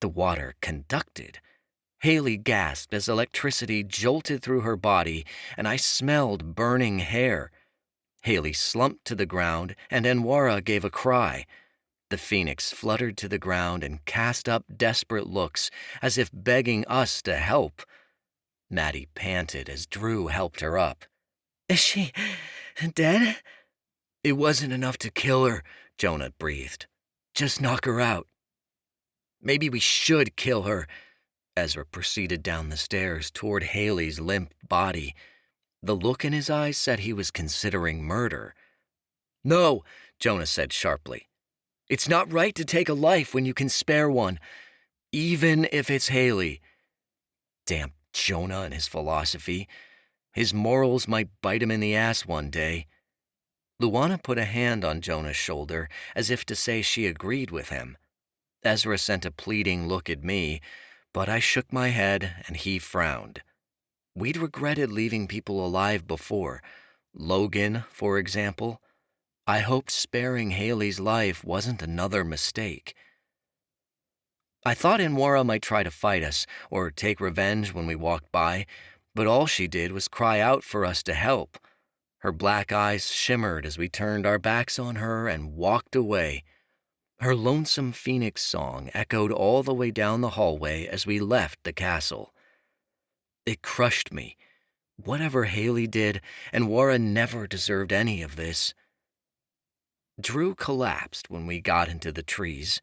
The water conducted. Haley gasped as electricity jolted through her body, and I smelled burning hair. Haley slumped to the ground, and Enwara gave a cry. The phoenix fluttered to the ground and cast up desperate looks as if begging us to help. Maddie panted as Drew helped her up. Is she dead? It wasn't enough to kill her, Jonah breathed. Just knock her out. Maybe we should kill her. Ezra proceeded down the stairs toward Haley's limp body. The look in his eyes said he was considering murder. No, Jonah said sharply. It's not right to take a life when you can spare one, even if it's Haley. Damn Jonah and his philosophy. His morals might bite him in the ass one day. Luana put a hand on Jonah's shoulder as if to say she agreed with him. Ezra sent a pleading look at me, but I shook my head and he frowned. We'd regretted leaving people alive before. Logan, for example. I hoped sparing Haley's life wasn't another mistake. I thought Inwara might try to fight us or take revenge when we walked by, but all she did was cry out for us to help. Her black eyes shimmered as we turned our backs on her and walked away. Her lonesome phoenix song echoed all the way down the hallway as we left the castle. It crushed me. Whatever Haley did, Inwara never deserved any of this. Drew collapsed when we got into the trees.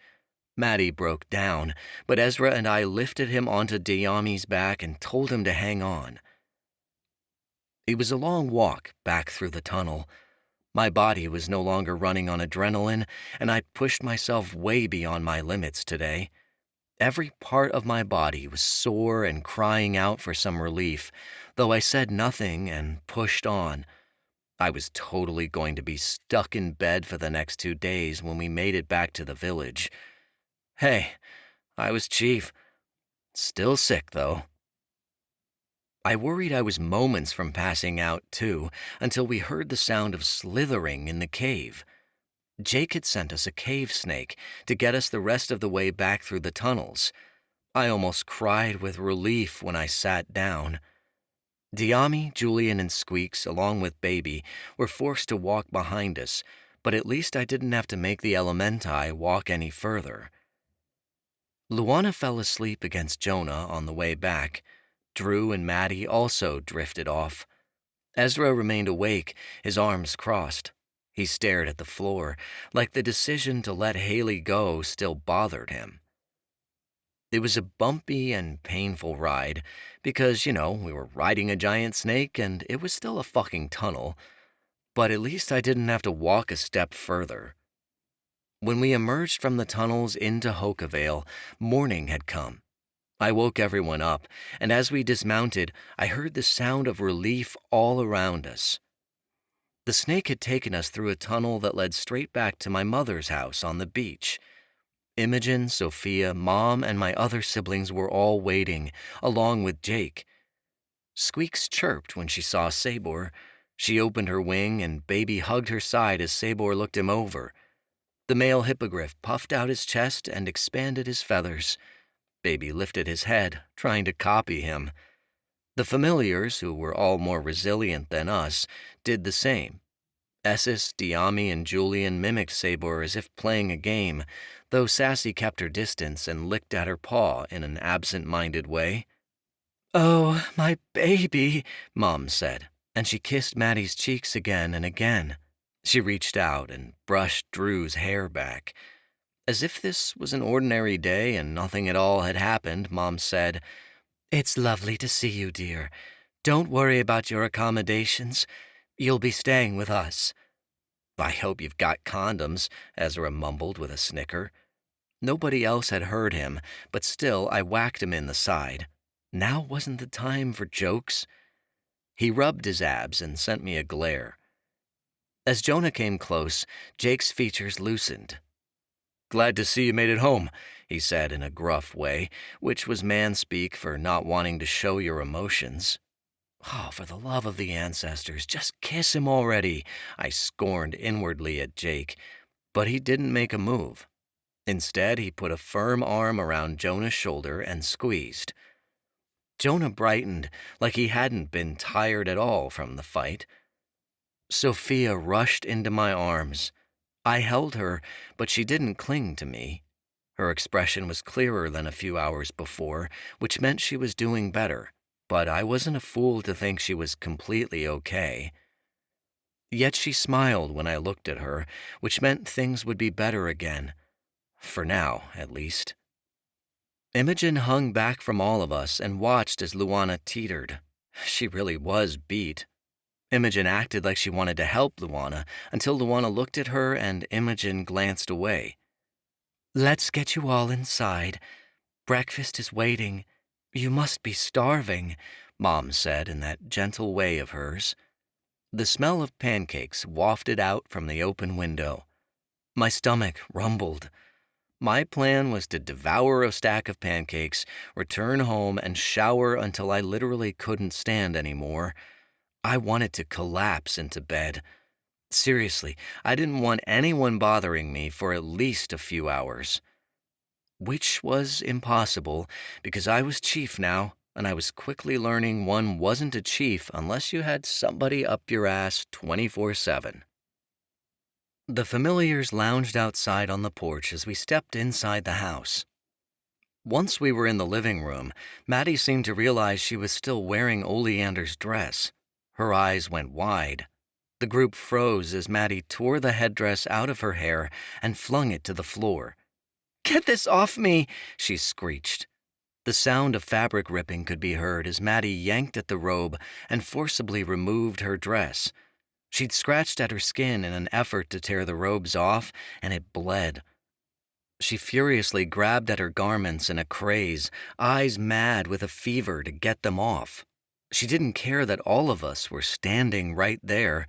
Maddie broke down, but Ezra and I lifted him onto Dayami's back and told him to hang on. It was a long walk back through the tunnel. My body was no longer running on adrenaline, and I pushed myself way beyond my limits today. Every part of my body was sore and crying out for some relief, though I said nothing and pushed on. I was totally going to be stuck in bed for the next 2 days when we made it back to the village. Hey, I was chief. Still sick, though. I worried I was moments from passing out, too, until we heard the sound of slithering in the cave. Jake had sent us a cave snake to get us the rest of the way back through the tunnels. I almost cried with relief when I sat down. Diami, Julian, and Squeaks, along with Baby, were forced to walk behind us, but at least I didn't have to make the Elementi walk any further. Luana fell asleep against Jonah on the way back. Drew and Maddie also drifted off. Ezra remained awake, his arms crossed. He stared at the floor, like the decision to let Haley go still bothered him. It was a bumpy and painful ride because, we were riding a giant snake and it was still a fucking tunnel, but at least I didn't have to walk a step further. When we emerged from the tunnels into Hokavale, morning had come. I woke everyone up, and as we dismounted, I heard the sound of relief all around us. The snake had taken us through a tunnel that led straight back to my mother's house on the beach. Imogen, Sophia, Mom, and my other siblings were all waiting, along with Jake. Squeaks chirped when she saw Sabor. She opened her wing, and Baby hugged her side as Sabor looked him over. The male hippogriff puffed out his chest and expanded his feathers. Baby lifted his head, trying to copy him. The familiars, who were all more resilient than us, did the same. Essis, Diami, and Julian mimicked Sabor as if playing a game, though Sassy kept her distance and licked at her paw in an absent-minded way. "Oh, my baby," Mom said, and she kissed Maddie's cheeks again and again. She reached out and brushed Drew's hair back. As if this was an ordinary day and nothing at all had happened, Mom said, "It's lovely to see you, dear. Don't worry about your accommodations. You'll be staying with us." "I hope you've got condoms," Ezra mumbled with a snicker. Nobody else had heard him, but still I whacked him in the side. Now wasn't the time for jokes. He rubbed his abs and sent me a glare. As Jonah came close, Jake's features loosened. "Glad to see you made it home," he said in a gruff way, which was man-speak for not wanting to show your emotions. "Oh, for the love of the ancestors, just kiss him already," I scorned inwardly at Jake, but he didn't make a move. Instead, he put a firm arm around Jonah's shoulder and squeezed. Jonah brightened like he hadn't been tired at all from the fight. Sophia rushed into my arms. I held her, but she didn't cling to me. Her expression was clearer than a few hours before, which meant she was doing better, but I wasn't a fool to think she was completely okay. Yet she smiled when I looked at her, which meant things would be better again. For now, at least. Imogen hung back from all of us and watched as Luana teetered. She really was beat. Imogen acted like she wanted to help Luana until Luana looked at her and Imogen glanced away. "Let's get you all inside. Breakfast is waiting. You must be starving," Mom said in that gentle way of hers. The smell of pancakes wafted out from the open window. My stomach rumbled. My plan was to devour a stack of pancakes, return home, and shower until I literally couldn't stand anymore. I wanted to collapse into bed. Seriously, I didn't want anyone bothering me for at least a few hours. Which was impossible, because I was chief now, and I was quickly learning one wasn't a chief unless you had somebody up your ass 24/7. The familiars lounged outside on the porch as we stepped inside the house. Once we were in the living room, Maddie seemed to realize she was still wearing Oleander's dress. Her eyes went wide. The group froze as Maddie tore the headdress out of her hair and flung it to the floor. "Get this off me!" she screeched. The sound of fabric ripping could be heard as Maddie yanked at the robe and forcibly removed her dress. She'd scratched at her skin in an effort to tear the robes off, and it bled. She furiously grabbed at her garments in a craze, eyes mad with a fever to get them off. She didn't care that all of us were standing right there.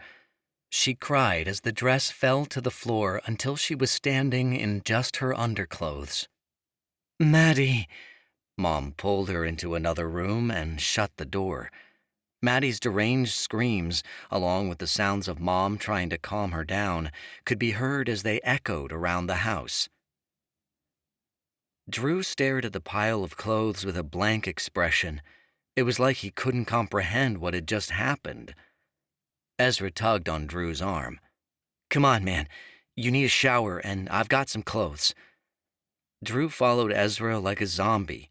She cried as the dress fell to the floor until she was standing in just her underclothes. "Maddie!" Mom pulled her into another room and shut the door. Maddie's deranged screams, along with the sounds of Mom trying to calm her down, could be heard as they echoed around the house. Drew stared at the pile of clothes with a blank expression. It was like he couldn't comprehend what had just happened. Ezra tugged on Drew's arm. "Come on, man. You need a shower, and I've got some clothes." Drew followed Ezra like a zombie.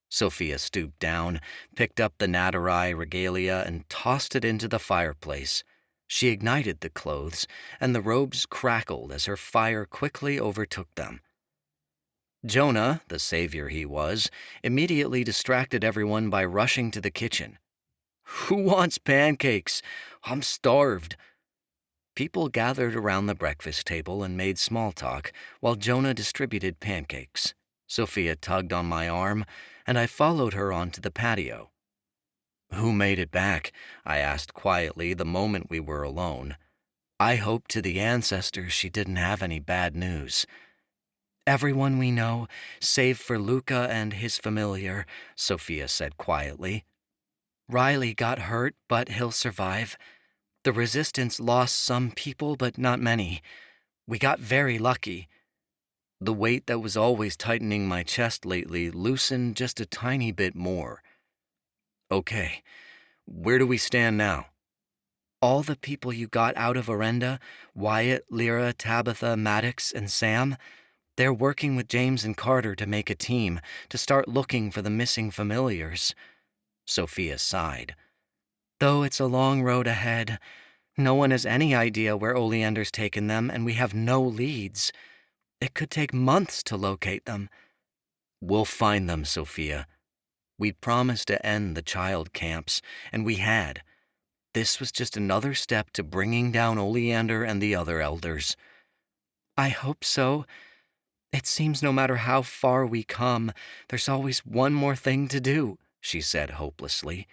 Sophia stooped down, picked up the Natterai regalia, and tossed it into the fireplace. She ignited the clothes, and the robes crackled as her fire quickly overtook them. Jonah, the savior he was, immediately distracted everyone by rushing to the kitchen. "Who wants pancakes? I'm starved." People gathered around the breakfast table and made small talk while Jonah distributed pancakes. Sophia tugged on my arm, and I followed her onto the patio. "Who made it back?" I asked quietly the moment we were alone. I hoped to the ancestors she didn't have any bad news. "Everyone we know, save for Luca and his familiar," Sophia said quietly. "Riley got hurt, but he'll survive. The resistance lost some people, but not many. We got very lucky." The weight that was always tightening my chest lately loosened just a tiny bit more. "Okay, where do we stand now?" "All the people you got out of Orenda, Wyatt, Lyra, Tabitha, Maddox, and Sam, they're working with James and Carter to make a team to start looking for the missing familiars." Sophia sighed. "Though it's a long road ahead. No one has any idea where Oleander's taken them, and we have no leads. It could take months to locate them." "We'll find them, Sophia. We'd promised to end the child camps, and we had. This was just another step to bringing down Oleander and the other elders." "I hope so. It seems no matter how far we come, there's always one more thing to do," she said hopelessly.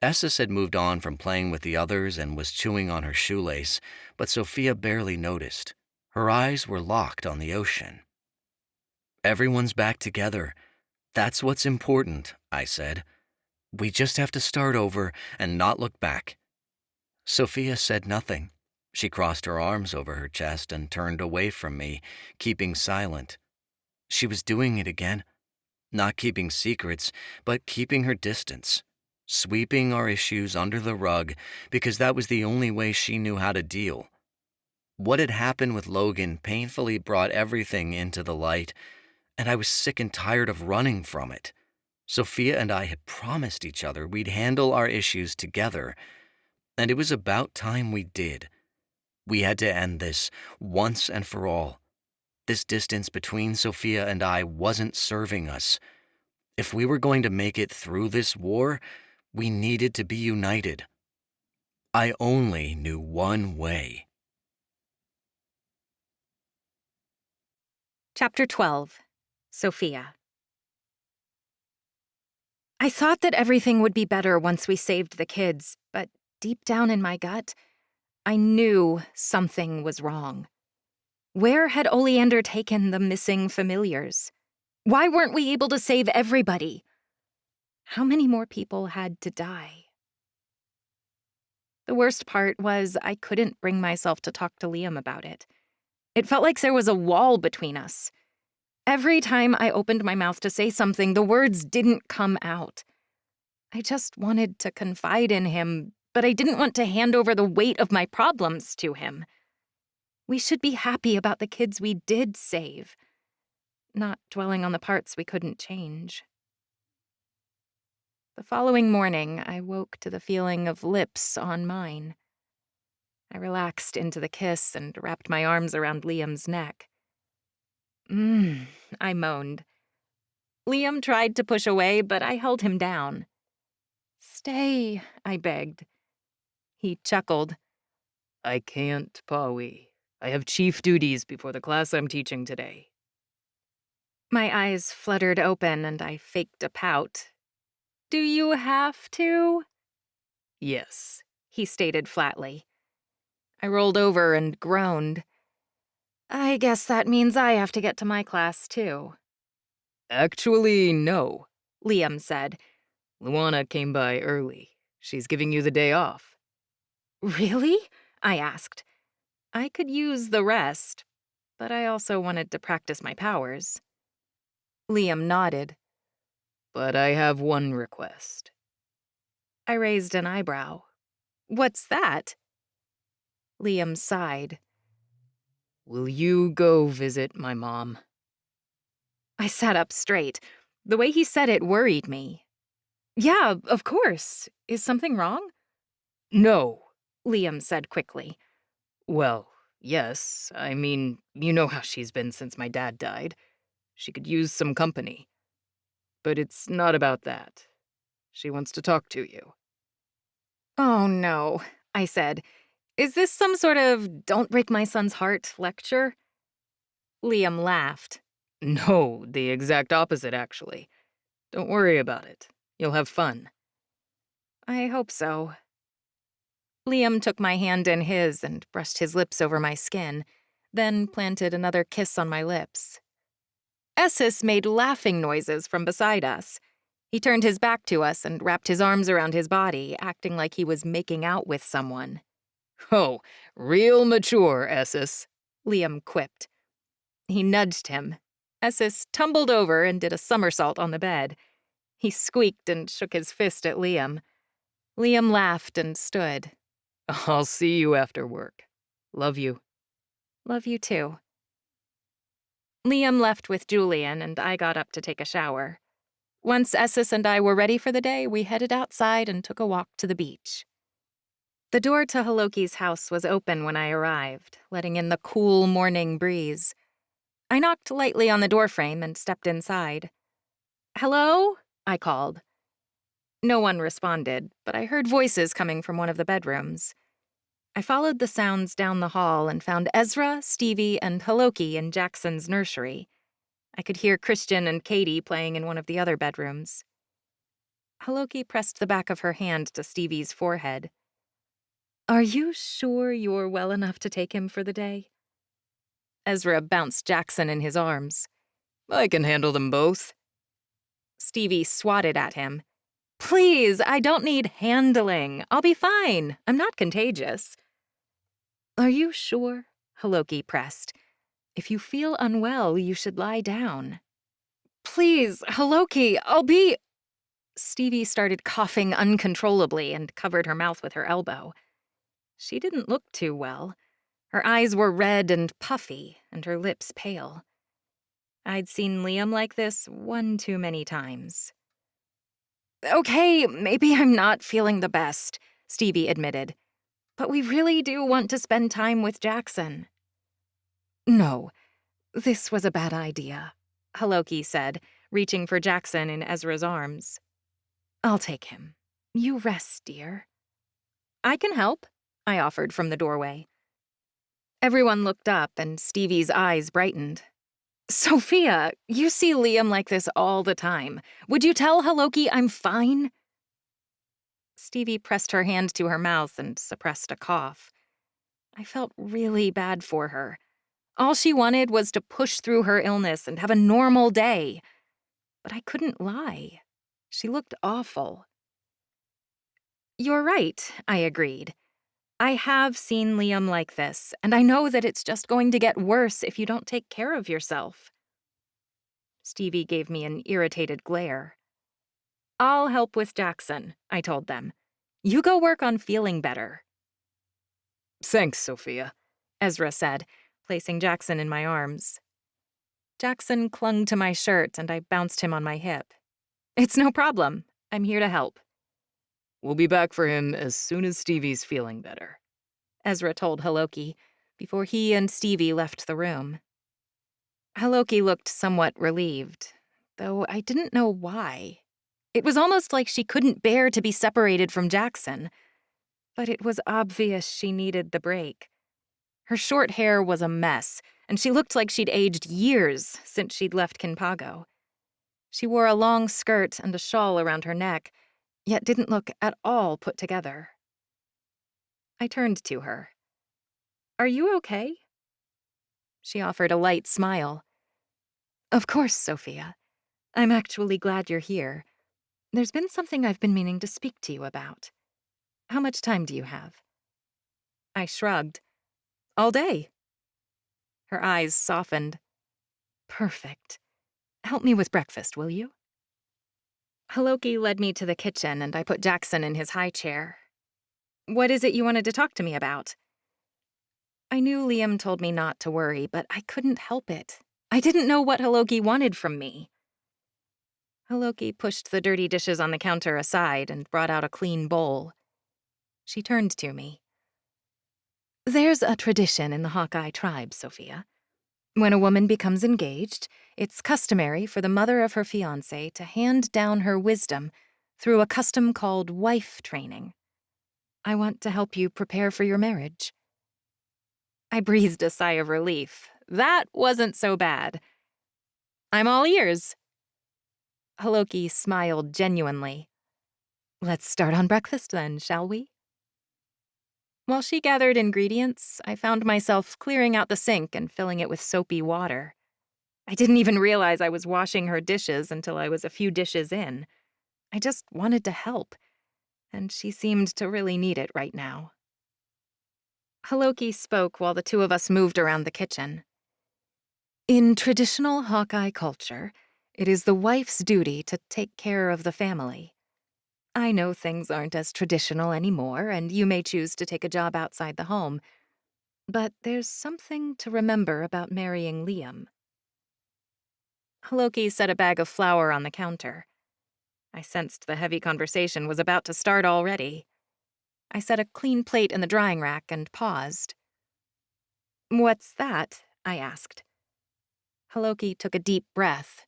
Esses had moved on from playing with the others and was chewing on her shoelace, but Sophia barely noticed. Her eyes were locked on the ocean. "Everyone's back together. That's what's important," I said. "We just have to start over and not look back." Sophia said nothing. She crossed her arms over her chest and turned away from me, keeping silent. She was doing it again. Not keeping secrets, but keeping her distance. Sweeping our issues under the rug because that was the only way she knew how to deal. What had happened with Logan painfully brought everything into the light, and I was sick and tired of running from it. Sophia and I had promised each other we'd handle our issues together, and it was about time we did. We had to end this once and for all. This distance between Sophia and I wasn't serving us. If we were going to make it through this war, we needed to be united. I only knew one way. Chapter 12. Sophia. I thought that everything would be better once we saved the kids, but deep down in my gut, I knew something was wrong. Where had Oleander taken the missing familiars? Why weren't we able to save everybody? How many more people had to die? The worst part was I couldn't bring myself to talk to Liam about it. It felt like there was a wall between us. Every time I opened my mouth to say something, the words didn't come out. I just wanted to confide in him, but I didn't want to hand over the weight of my problems to him. We should be happy about the kids we did save, not dwelling on the parts we couldn't change. The following morning, I woke to the feeling of lips on mine. I relaxed into the kiss and wrapped my arms around Liam's neck. I moaned. Liam tried to push away, but I held him down. Stay, I begged. He chuckled. I can't, Pawi. I have chief duties before the class I'm teaching today. My eyes fluttered open and I faked a pout. Do you have to? Yes, He stated flatly. I rolled over and groaned. I guess that means I have to get to my class, too. actually, no. Liam said. Luana came by early. She's giving you the day off. Really? I asked. I could use the rest, but I also wanted to practice my powers. Liam nodded. But I have one request. I raised an eyebrow. What's that? Liam sighed. Will you go visit my mom? I sat up straight. The way he said it worried me. Yeah, of course. Is something wrong? No. Liam said quickly. Well, yes. I mean, you know how she's been since my dad died. She could use some company. But it's not about that. She wants to talk to you. Oh, no, I said. Is this some sort of don't break my son's heart lecture? Liam laughed. No, the exact opposite, actually. Don't worry about it. You'll have fun. I hope so. Liam took my hand in his and brushed his lips over my skin, then planted another kiss on my lips. Esses made laughing noises from beside us. He turned his back to us and wrapped his arms around his body, acting like he was making out with someone. Oh, real mature, Esses, Liam quipped. He nudged him. Esses tumbled over and did a somersault on the bed. He squeaked and shook his fist at Liam. Liam laughed and stood. I'll see you after work. Love you. Love you too. Liam left with Julian, and I got up to take a shower. Once Esses and I were ready for the day, we headed outside and took a walk to the beach. The door to Haloki's house was open when I arrived, letting in the cool morning breeze. I knocked lightly on the doorframe and stepped inside. Hello? I called. No one responded, but I heard voices coming from one of the bedrooms. I followed the sounds down the hall and found Ezra, Stevie, and Haloki in Jackson's nursery. I could hear Christian and Katie playing in one of the other bedrooms. Haloki pressed the back of her hand to Stevie's forehead. Are you sure you're well enough to take him for the day? Ezra bounced Jackson in his arms. I can handle them both. Stevie swatted at him. Please, I don't need handling. I'll be fine. I'm not contagious. Are you sure? Haloki pressed. If you feel unwell, you should lie down. Please, Haloki, I'll be... Stevie started coughing uncontrollably and covered her mouth with her elbow. She didn't look too well. Her eyes were red and puffy, and her lips pale. I'd seen Liam like this one too many times. Okay, maybe I'm not feeling the best, Stevie admitted. But we really do want to spend time with Jackson. No, this was a bad idea, Haloki said, reaching for Jackson in Ezra's arms. I'll take him. You rest, dear. I can help, I offered from the doorway. Everyone looked up and Stevie's eyes brightened. Sophia, you see Liam like this all the time. Would you tell Haloki I'm fine? Stevie pressed her hand to her mouth and suppressed a cough. I felt really bad for her. All she wanted was to push through her illness and have a normal day. But I couldn't lie. She looked awful. You're right, I agreed. I have seen Liam like this, and I know that it's just going to get worse if you don't take care of yourself. Stevie gave me an irritated glare. I'll help with Jackson, I told them. You go work on feeling better. Thanks, Sophia, Ezra said, placing Jackson in my arms. Jackson clung to my shirt and I bounced him on my hip. It's no problem. I'm here to help. We'll be back for him as soon as Stevie's feeling better, Ezra told Haloki before he and Stevie left the room. Haloki looked somewhat relieved, though I didn't know why. It was almost like she couldn't bear to be separated from Jackson, but it was obvious she needed the break. Her short hair was a mess, and she looked like she'd aged years since she'd left Kinpago. She wore a long skirt and a shawl around her neck, yet didn't look at all put together. I turned to her. Are you okay? She offered a light smile. Of course, Sophia. I'm actually glad you're here. There's been something I've been meaning to speak to you about. How much time do you have? I shrugged. All day. Her eyes softened. Perfect. Help me with breakfast, will you? Haloki led me to the kitchen and I put Jackson in his high chair. What is it you wanted to talk to me about? I knew Liam told me not to worry, but I couldn't help it. I didn't know what Haloki wanted from me. Haloki pushed the dirty dishes on the counter aside and brought out a clean bowl. She turned to me. There's a tradition in the Hawkeye tribe, Sophia. When a woman becomes engaged, it's customary for the mother of her fiancé to hand down her wisdom through a custom called wife training. I want to help you prepare for your marriage. I breathed a sigh of relief. That wasn't so bad. I'm all ears. Haloki smiled genuinely. Let's start on breakfast then, shall we? While she gathered ingredients, I found myself clearing out the sink and filling it with soapy water. I didn't even realize I was washing her dishes until I was a few dishes in. I just wanted to help, and she seemed to really need it right now. Haloki spoke while the two of us moved around the kitchen. In traditional Hawkeye culture, it is the wife's duty to take care of the family. I know things aren't as traditional anymore, and you may choose to take a job outside the home. But there's something to remember about marrying Liam. Haloki set a bag of flour on the counter. I sensed the heavy conversation was about to start already. I set a clean plate in the drying rack and paused. What's that? I asked. Haloki took a deep breath.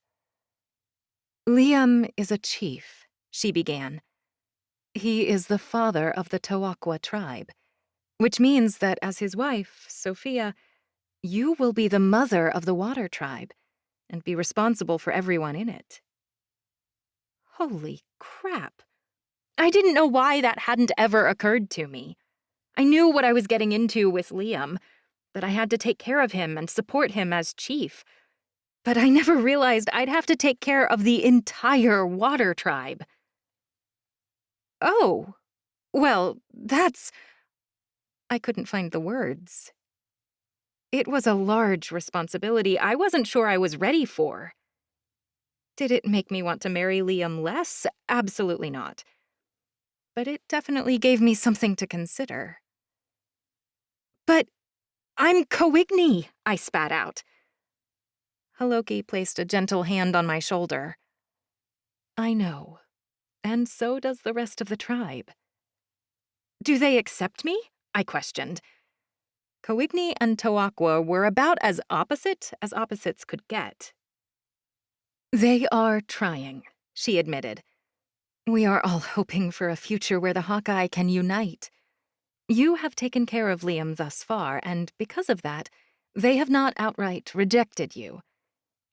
Liam is a chief, she began. He is the father of the Tawakwa tribe, which means that as his wife, Sophia, you will be the mother of the water tribe and be responsible for everyone in it. Holy crap. I didn't know why that hadn't ever occurred to me. I knew what I was getting into with Liam, that I had to take care of him and support him as chief. But I never realized I'd have to take care of the entire water tribe. Oh, well, that's... I couldn't find the words. It was a large responsibility I wasn't sure I was ready for. Did it make me want to marry Liam less? Absolutely not. But it definitely gave me something to consider. But I'm Coigny, I spat out. Haloki placed a gentle hand on my shoulder. I know, and so does the rest of the tribe. Do they accept me? I questioned. Coigny and Toaqua were about as opposites could get. They are trying, she admitted. We are all hoping for a future where the Hawkeye can unite. You have taken care of Liam thus far, and because of that, they have not outright rejected you.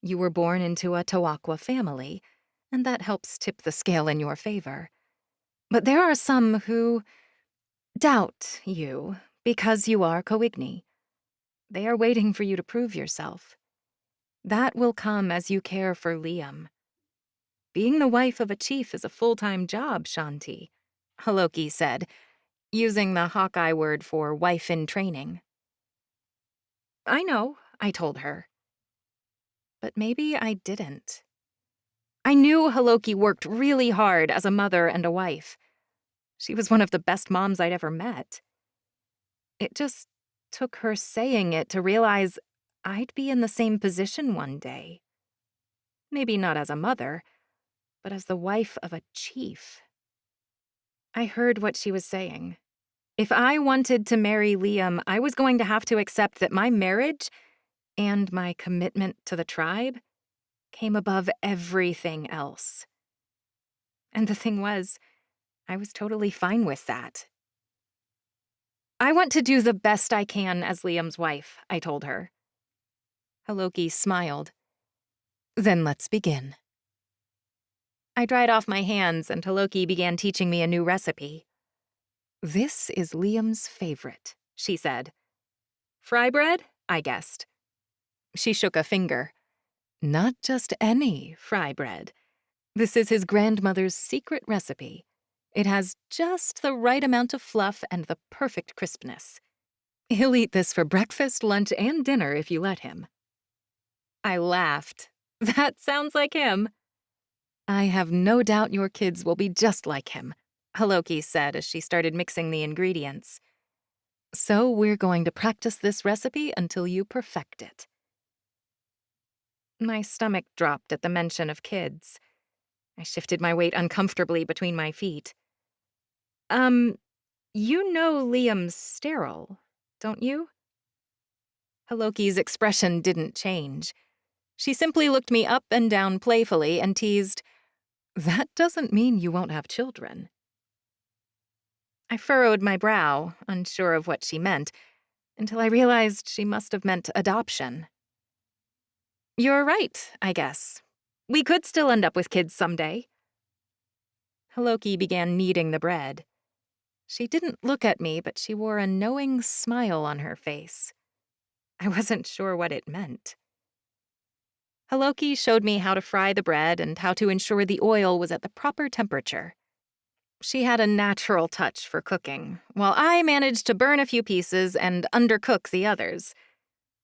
You were born into a Toaqua family, and that helps tip the scale in your favor. But there are some who doubt you because you are Coigny. They are waiting for you to prove yourself. That will come as you care for Liam. Being the wife of a chief is a full-time job, Shanti, Haloki said, using the Hawkeye word for wife in training. I know, I told her. But maybe I didn't. I knew Haloki worked really hard as a mother and a wife. She was one of the best moms I'd ever met. It just took her saying it to realize I'd be in the same position one day. Maybe not as a mother, but as the wife of a chief. I heard what she was saying. If I wanted to marry Liam, I was going to have to accept that my marriage and my commitment to the tribe came above everything else. And the thing was, I was totally fine with that. I want to do the best I can as Liam's wife, I told her. Haloki smiled. Then let's begin. I dried off my hands and Haloki began teaching me a new recipe. This is Liam's favorite, she said. Fry bread? I guessed. She shook a finger. Not just any fry bread. This is his grandmother's secret recipe. It has just the right amount of fluff and the perfect crispness. He'll eat this for breakfast, lunch, and dinner if you let him. I laughed. That sounds like him. I have no doubt your kids will be just like him, Haloki said as she started mixing the ingredients. So we're going to practice this recipe until you perfect it. My stomach dropped at the mention of kids. I shifted my weight uncomfortably between my feet. You know Liam's sterile, don't you? Haloki's expression didn't change. She simply looked me up and down playfully and teased, That doesn't mean you won't have children. I furrowed my brow, unsure of what she meant, until I realized she must have meant adoption. You're right, I guess. We could still end up with kids someday. Haloki began kneading the bread. She didn't look at me, but she wore a knowing smile on her face. I wasn't sure what it meant. Haloki showed me how to fry the bread and how to ensure the oil was at the proper temperature. She had a natural touch for cooking, while I managed to burn a few pieces and undercook the others.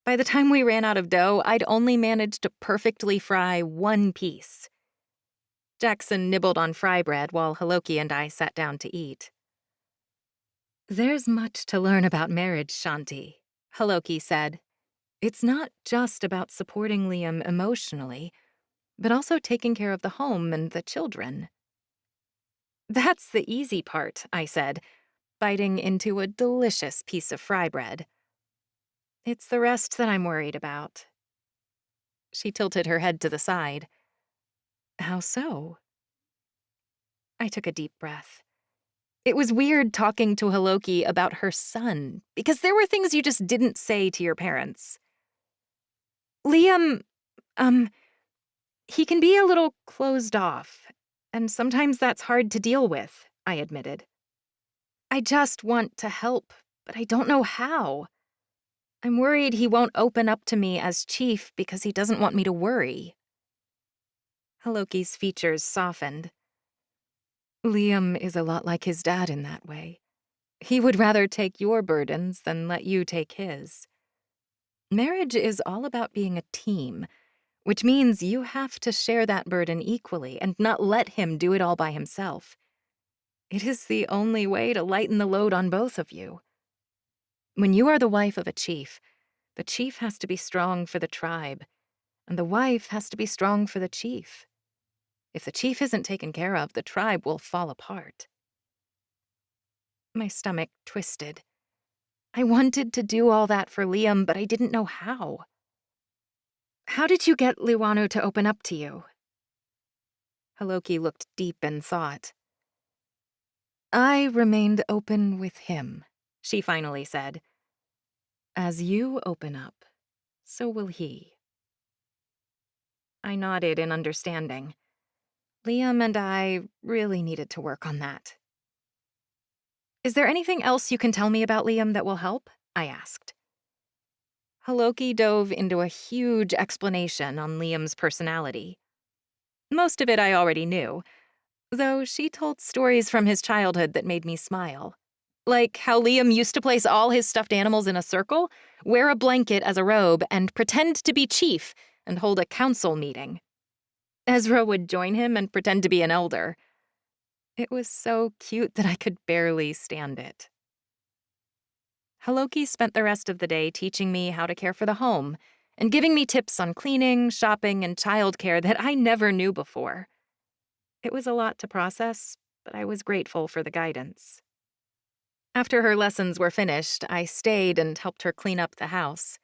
By the time we ran out of dough, I'd only managed to perfectly fry one piece. Jackson nibbled on fry bread while Haloki and I sat down to eat. There's much to learn about marriage, Shanti, Haloki said. It's not just about supporting Liam emotionally, but also taking care of the home and the children. That's the easy part, I said, biting into a delicious piece of fry bread. It's the rest that I'm worried about. She tilted her head to the side. How so? I took a deep breath. It was weird talking to Haloki about her son, because there were things you just didn't say to your parents. Liam, he can be a little closed off, and sometimes that's hard to deal with, I admitted. I just want to help, but I don't know how. I'm worried he won't open up to me as chief because he doesn't want me to worry. Haloki's features softened. Liam is a lot like his dad in that way. He would rather take your burdens than let you take his. Marriage is all about being a team, which means you have to share that burden equally and not let him do it all by himself. It is the only way to lighten the load on both of you. When you are the wife of a chief, The chief has to be strong for the tribe, and the wife has to be strong for the chief. If the chief isn't taken care of, the tribe will fall apart. My stomach twisted. I wanted to do all that for Liam, but I didn't know how. How did you get Liwanu to open up to you? Haloki looked deep in thought. I remained open with him, she finally said. As you open up, so will he. I nodded in understanding. Liam and I really needed to work on that. Is there anything else you can tell me about Liam that will help? I asked. Haloki dove into a huge explanation on Liam's personality. Most of it I already knew, though she told stories from his childhood that made me smile. Like how Liam used to place all his stuffed animals in a circle, wear a blanket as a robe, and pretend to be chief and hold a council meeting. Ezra would join him and pretend to be an elder. It was so cute that I could barely stand it. Haloki spent the rest of the day teaching me how to care for the home and giving me tips on cleaning, shopping, and childcare that I never knew before. It was a lot to process, but I was grateful for the guidance. After her lessons were finished, I stayed and helped her clean up the house.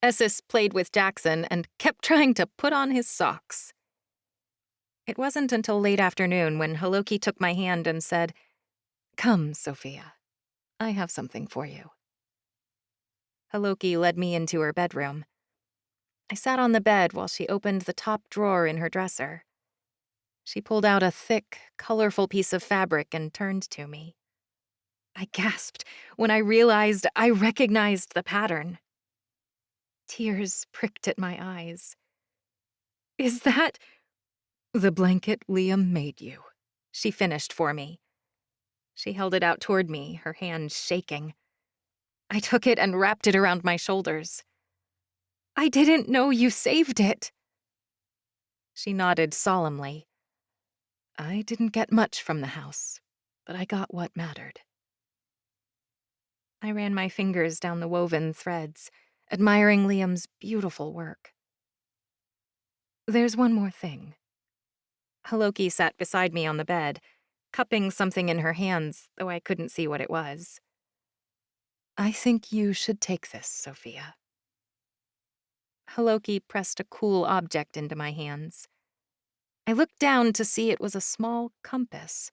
Essis played with Jackson and kept trying to put on his socks. It wasn't until late afternoon when Haloki took my hand and said, "Come, Sophia. I have something for you." Haloki led me into her bedroom. I sat on the bed while she opened the top drawer in her dresser. She pulled out a thick, colorful piece of fabric and turned to me. I gasped when I realized I recognized the pattern. Tears pricked at my eyes. "Is that the blanket Liam made you?" she finished for me. She held it out toward me, her hand shaking. I took it and wrapped it around my shoulders. "I didn't know you saved it." She nodded solemnly. I didn't get much from the house, but I got what mattered. I ran my fingers down the woven threads, admiring Liam's beautiful work. "There's one more thing." Haloki sat beside me on the bed, cupping something in her hands, though I couldn't see what it was. "I think you should take this, Sophia." Haloki pressed a cool object into my hands. I looked down to see it was a small compass,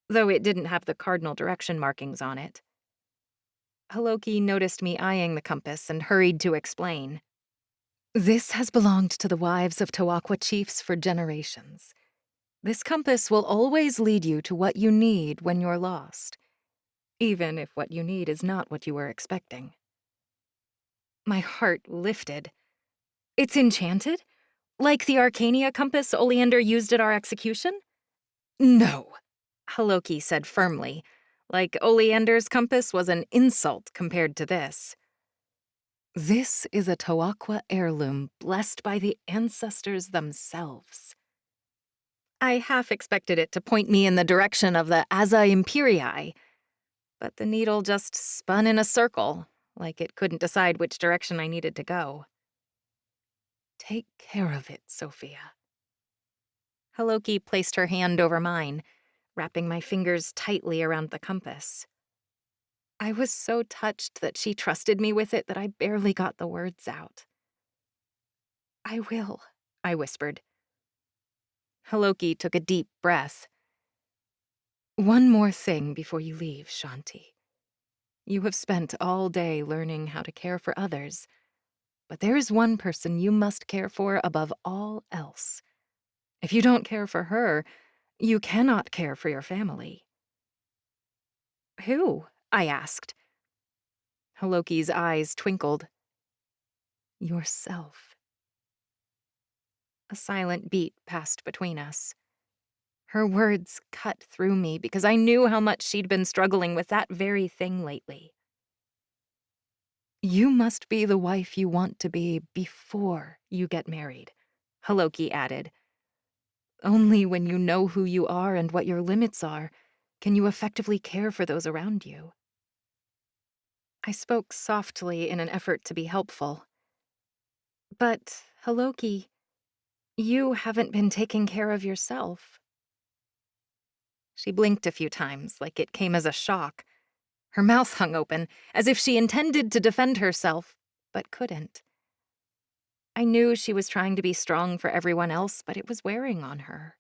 though it didn't have the cardinal direction markings on it. Haloki noticed me eyeing the compass and hurried to explain. "This has belonged to the wives of Tawakwa chiefs for generations. This compass will always lead you to what you need when you're lost, even if what you need is not what you were expecting." My heart lifted. "It's enchanted? Like the Arcania compass Oleander used at our execution?" "No," Haloki said firmly, like Oleander's compass was an insult compared to this. "This is a Tawakwa heirloom blessed by the ancestors themselves." I half expected it to point me in the direction of the Asa Imperii, but the needle just spun in a circle, like it couldn't decide which direction I needed to go. "Take care of it, Sophia." Haloki placed her hand over mine, wrapping my fingers tightly around the compass. I was so touched that she trusted me with it that I barely got the words out. "I will," I whispered. Haloki took a deep breath. "One more thing before you leave, Shanti. You have spent all day learning how to care for others, but there is one person you must care for above all else. If you don't care for her, you cannot care for your family." "Who?" I asked. Haloki's eyes twinkled. "Yourself." A silent beat passed between us. Her words cut through me because I knew how much she'd been struggling with that very thing lately. "You must be the wife you want to be before you get married," Haloki added. "Only when you know who you are and what your limits are can you effectively care for those around you." I spoke softly in an effort to be helpful. But, Haloki, you haven't been taking care of yourself. She blinked a few times, like it came as a shock. Her mouth hung open, as if she intended to defend herself, but couldn't. I knew she was trying to be strong for everyone else, but it was wearing on her.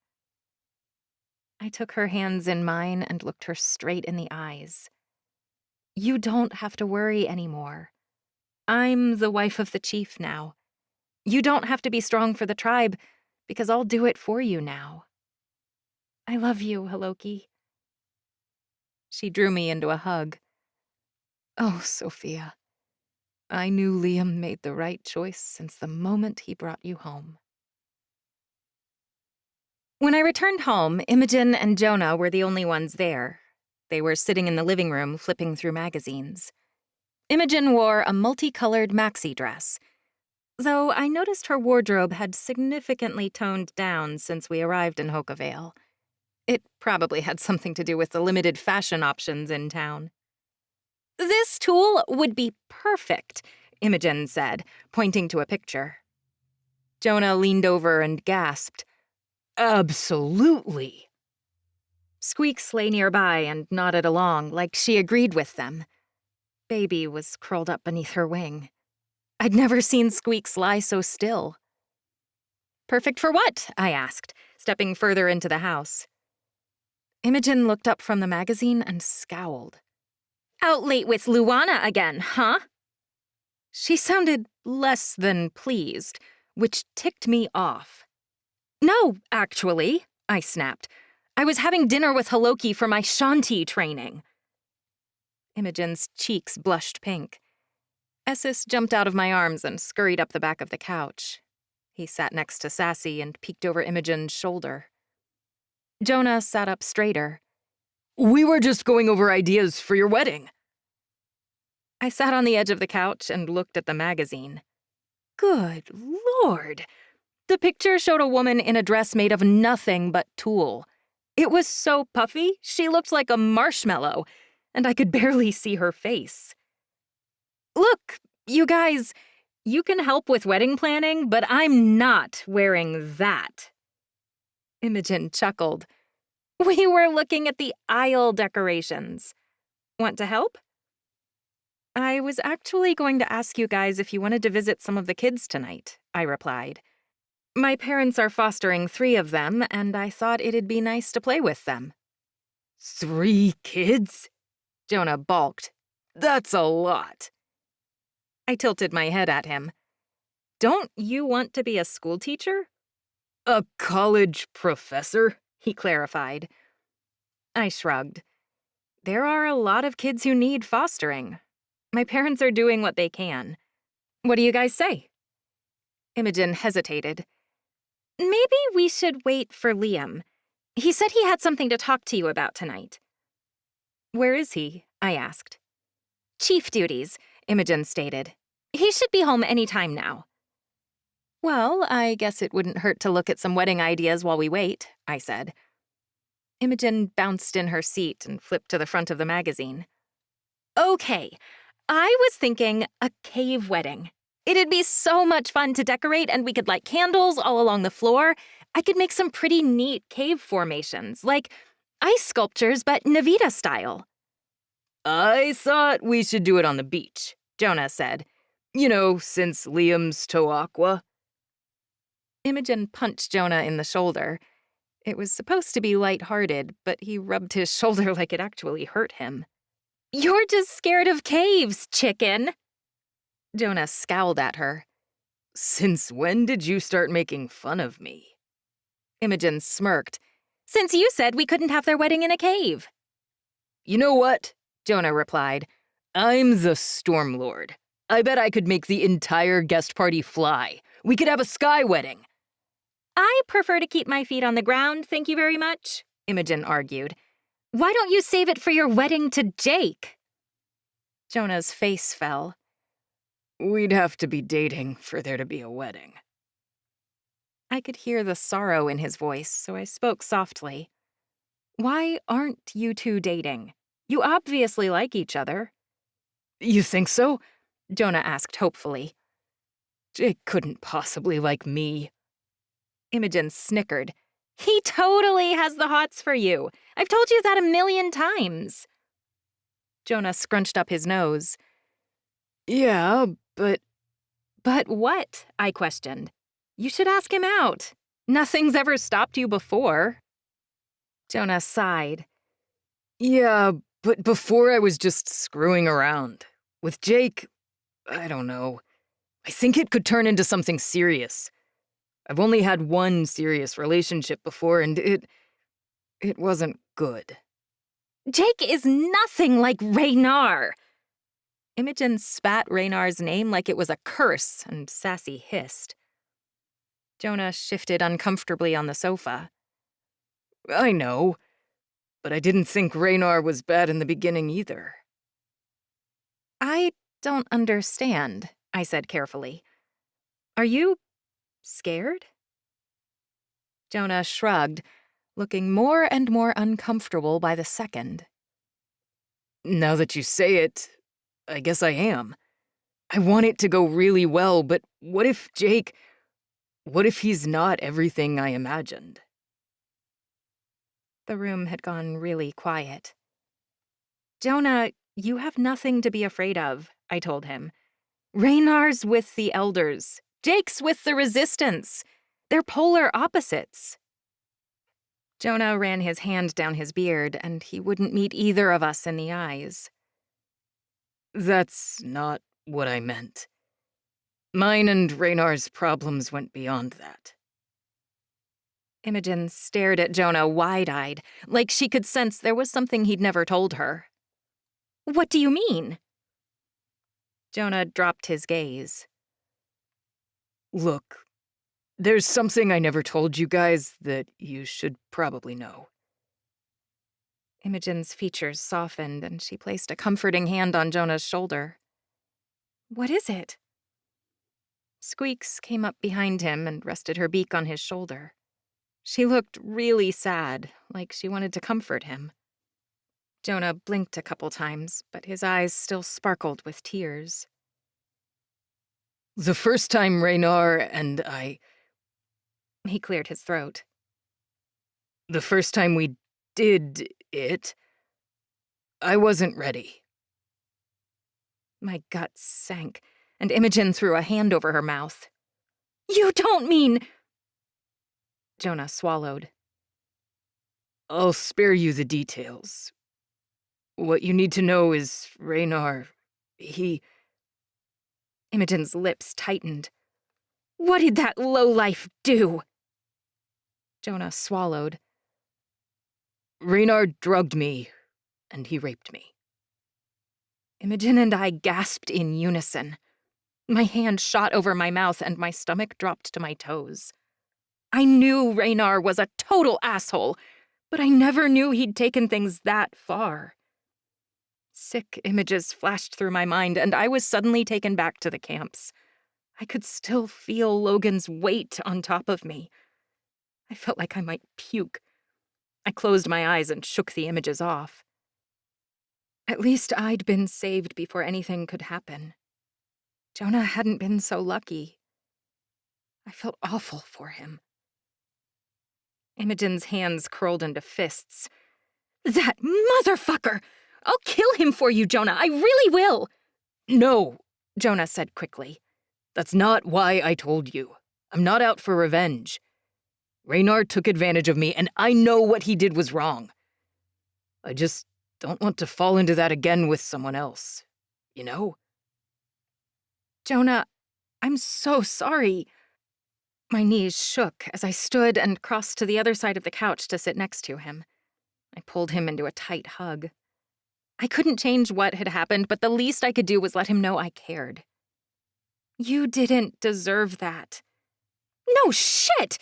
I took her hands in mine and looked her straight in the eyes. You don't have to worry anymore. I'm the wife of the chief now. You don't have to be strong for the tribe, because I'll do it for you now. I love you, Haloki. She drew me into a hug. Oh, Sophia. I knew Liam made the right choice since the moment he brought you home. When I returned home, Imogen and Jonah were the only ones there. They were sitting in the living room flipping through magazines. Imogen wore a multicolored maxi dress, though I noticed her wardrobe had significantly toned down since we arrived in Hokavale. It probably had something to do with the limited fashion options in town. This tulle would be perfect, Imogen said, pointing to a picture. Jonah leaned over and gasped. Absolutely. Squeaks lay nearby and nodded along like she agreed with them. Baby was curled up beneath her wing. I'd never seen Squeaks lie so still. Perfect for what? I asked, stepping further into the house. Imogen looked up from the magazine and scowled. Out late with Luana again, huh? She sounded less than pleased, which ticked me off. No, actually, I snapped. I was having dinner with Haloki for my Shanti training. Imogen's cheeks blushed pink. Essis jumped out of my arms and scurried up the back of the couch. He sat next to Sassy and peeked over Imogen's shoulder. Jonah sat up straighter. We were just going over ideas for your wedding. I sat on the edge of the couch and looked at the magazine. Good Lord! The picture showed a woman in a dress made of nothing but tulle. It was so puffy, she looked like a marshmallow, and I could barely see her face. Look, you guys, you can help with wedding planning, but I'm not wearing that. Imogen chuckled. We were looking at the aisle decorations. Want to help? I was actually going to ask you guys if you wanted to visit some of the kids tonight, I replied. My parents are fostering 3 of them, and I thought it'd be nice to play with them. 3 kids? Jonah balked. That's a lot. I tilted my head at him. Don't you want to be a school teacher? A college professor, he clarified. I shrugged. There are a lot of kids who need fostering. My parents are doing what they can. What do you guys say? Imogen hesitated. Maybe we should wait for Liam. He said he had something to talk to you about tonight. Where is he? I asked. Chief duties, Imogen stated. He should be home any time now. Well, I guess it wouldn't hurt to look at some wedding ideas while we wait, I said. Imogen bounced in her seat and flipped to the front of the magazine. Okay, I was thinking a cave wedding. It'd be so much fun to decorate, and we could light candles all along the floor. I could make some pretty neat cave formations, like ice sculptures, but Navita style. I thought we should do it on the beach, Jonah said. You know, since Liam's Toaqua. Imogen punched Jonah in the shoulder. It was supposed to be light-hearted, but he rubbed his shoulder like it actually hurt him. You're just scared of caves, chicken. Jonah scowled at her. Since when did you start making fun of me? Imogen smirked. Since you said we couldn't have their wedding in a cave. You know what? Jonah replied. I'm the Storm Lord. I bet I could make the entire guest party fly. We could have a sky wedding. I prefer to keep my feet on the ground, thank you very much, Imogen argued. Why don't you save it for your wedding to Jake? Jonah's face fell. We'd have to be dating for there to be a wedding. I could hear the sorrow in his voice, so I spoke softly. Why aren't you two dating? You obviously like each other. You think so? Jonah asked hopefully. Jake couldn't possibly like me. Imogen snickered. He totally has the hots for you. I've told you that 1,000,000 times. Jonah scrunched up his nose. Yeah, but... But what? I questioned. You should ask him out. Nothing's ever stopped you before. Jonah sighed. Yeah, but before I was just screwing around. With Jake, I don't know. I think it could turn into something serious. I've only had one serious relationship before, and it wasn't good. Jake is nothing like Raynar. Imogen spat Raynar's name like it was a curse, and Sassy hissed. Jonah shifted uncomfortably on the sofa. I know, but I didn't think Raynar was bad in the beginning either. I don't understand, I said carefully. Are you scared? Jonah shrugged, looking more and more uncomfortable by the second. Now that you say it, I guess I am. I want it to go really well, but what if he's not everything I imagined? The room had gone really quiet. Jonah, you have nothing to be afraid of, I told him. Raynar's with the elders. Jake's with the resistance. They're polar opposites. Jonah ran his hand down his beard, and he wouldn't meet either of us in the eyes. That's not what I meant. Mine and Raynar's problems went beyond that. Imogen stared at Jonah wide-eyed, like she could sense there was something he'd never told her. What do you mean? Jonah dropped his gaze. Look, there's something I never told you guys that you should probably know. Imogen's features softened, and she placed a comforting hand on Jonah's shoulder. What is it? Squeaks came up behind him and rested her beak on his shoulder. She looked really sad, like she wanted to comfort him. Jonah blinked a couple times, but his eyes still sparkled with tears. The first time Raynar and I... He cleared his throat. The first time we did it, I wasn't ready. My gut sank, and Imogen threw a hand over her mouth. You don't mean... Jonah swallowed. I'll spare you the details. What you need to know is Raynar, he... Imogen's lips tightened. What did that lowlife do? Jonah swallowed. Raynar drugged me, and he raped me. Imogen and I gasped in unison. My hand shot over my mouth, and my stomach dropped to my toes. I knew Raynar was a total asshole, but I never knew he'd taken things that far. Sick images flashed through my mind, and I was suddenly taken back to the camps. I could still feel Logan's weight on top of me. I felt like I might puke. I closed my eyes and shook the images off. At least I'd been saved before anything could happen. Jonah hadn't been so lucky. I felt awful for him. Imogen's hands curled into fists. That motherfucker! I'll kill him for you, Jonah. I really will. No, Jonah said quickly. That's not why I told you. I'm not out for revenge. Raynar took advantage of me, and I know what he did was wrong. I just don't want to fall into that again with someone else. You know? Jonah, I'm so sorry. My knees shook as I stood and crossed to the other side of the couch to sit next to him. I pulled him into a tight hug. I couldn't change what had happened, but the least I could do was let him know I cared. You didn't deserve that. No shit!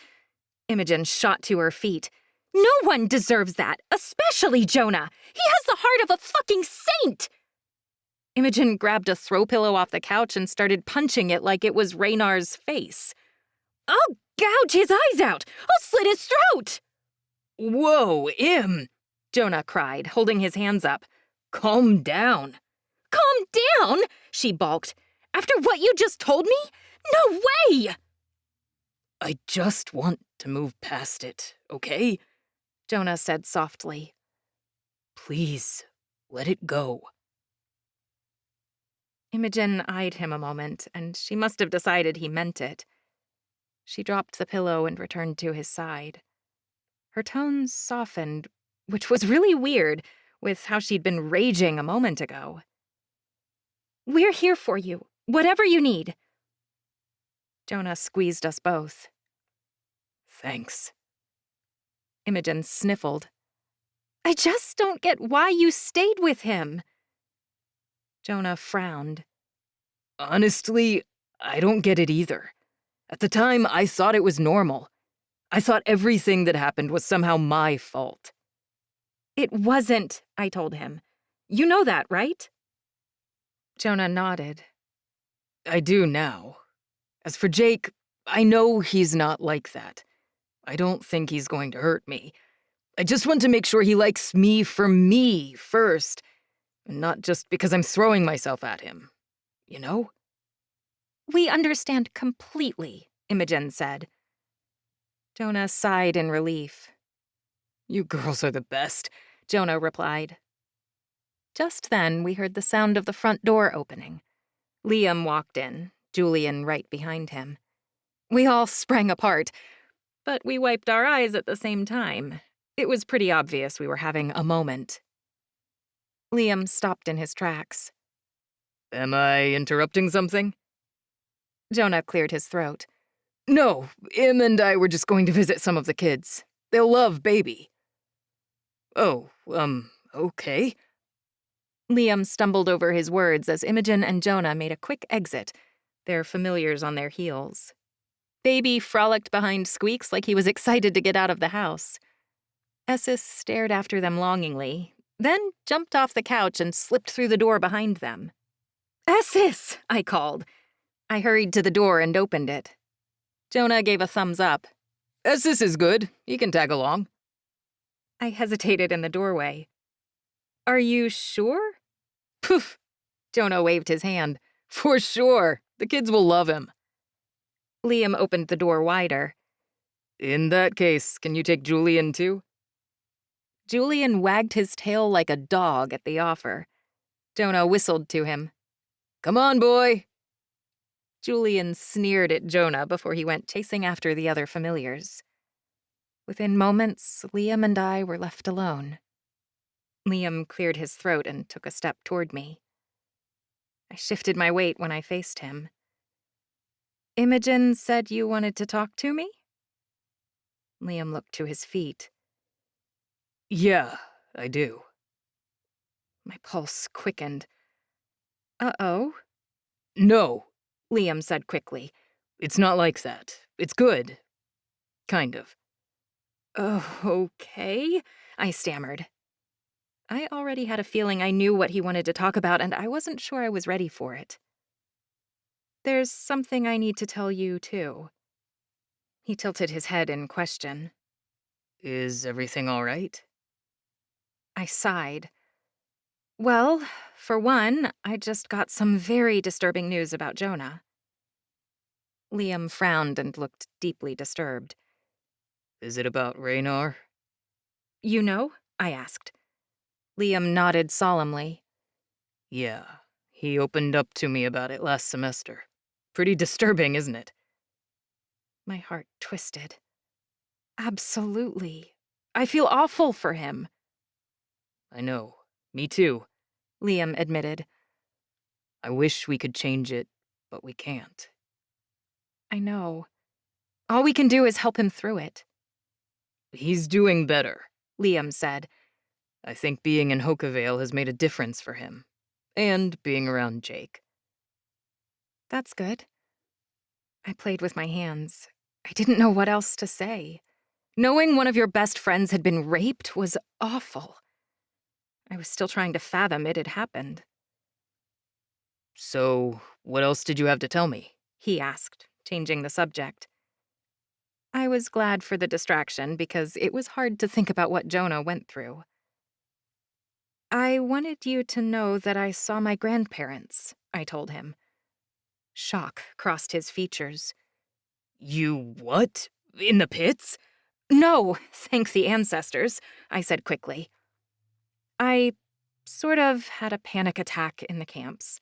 Imogen shot to her feet. No one deserves that, especially Jonah. He has the heart of a fucking saint! Imogen grabbed a throw pillow off the couch and started punching it like it was Raynar's face. I'll gouge his eyes out! I'll slit his throat! Whoa, Im! Jonah cried, holding his hands up. Calm down. calm down, she balked. After what you just told me? No way! I just want to move past it, okay? Jonah said softly. Please, let it go. Imogen eyed him a moment, and she must have decided he meant it. She dropped the pillow and returned to his side. Her tones softened, which was really weird, with how she'd been raging a moment ago. We're here for you, whatever you need. Jonah squeezed us both. Thanks. Imogen sniffled. I just don't get why you stayed with him. Jonah frowned. Honestly, I don't get it either. At the time, I thought it was normal. I thought everything that happened was somehow my fault. It wasn't, I told him. You know that, right? Jonah nodded. I do now. As for Jake, I know he's not like that. I don't think he's going to hurt me. I just want to make sure he likes me for me first, and not just because I'm throwing myself at him. You know? We understand completely, Imogen said. Jonah sighed in relief. You girls are the best, Jonah replied. Just then, we heard the sound of the front door opening. Liam walked in, Julian right behind him. We all sprang apart, but we wiped our eyes at the same time. It was pretty obvious we were having a moment. Liam stopped in his tracks. Am I interrupting something? Jonah cleared his throat. No, Im and I were just going to visit some of the kids. They'll love Baby. Oh, okay. Liam stumbled over his words as Imogen and Jonah made a quick exit, their familiars on their heels. Baby frolicked behind Squeaks like he was excited to get out of the house. Essis stared after them longingly, then jumped off the couch and slipped through the door behind them. Essis! I called. I hurried to the door and opened it. Jonah gave a thumbs up. Essis is good. He can tag along. I hesitated in the doorway. Are you sure? Poof! Jonah waved his hand. For sure. The kids will love him. Liam opened the door wider. In that case, can you take Julian too? Julian wagged his tail like a dog at the offer. Jonah whistled to him. Come on, boy. Julian sneered at Jonah before he went chasing after the other familiars. Within moments, Liam and I were left alone. Liam cleared his throat and took a step toward me. I shifted my weight when I faced him. Imogen said you wanted to talk to me? Liam looked to his feet. Yeah, I do. My pulse quickened. Uh-oh. No, Liam said quickly. it's not like that. It's good. Kind of. Oh, okay, I stammered. I already had a feeling I knew what he wanted to talk about, and I wasn't sure I was ready for it. There's something I need to tell you, too. He tilted his head in question. Is everything all right? I sighed. Well, for one, I just got some very disturbing news about Jonah. Liam frowned and looked deeply disturbed. Is it about Raynar? You know? I asked. Liam nodded solemnly. Yeah, he opened up to me about it last semester. Pretty disturbing, isn't it? My heart twisted. Absolutely. I feel awful for him. I know. Me too. Liam admitted. I wish we could change it, but we can't. I know. All we can do is help him through it. He's doing better, Liam said. I think being in Hokavale has made a difference for him. And being around Jake. That's good. I played with my hands. I didn't know what else to say. Knowing one of your best friends had been raped was awful. I was still trying to fathom it had happened. So, what else did you have to tell me? He asked, changing the subject. I was glad for the distraction because it was hard to think about what Jonah went through. I wanted you to know that I saw my grandparents, I told him. Shock crossed his features. You what? In the pits? No, thank the ancestors, I said quickly. I sort of had a panic attack in the camps.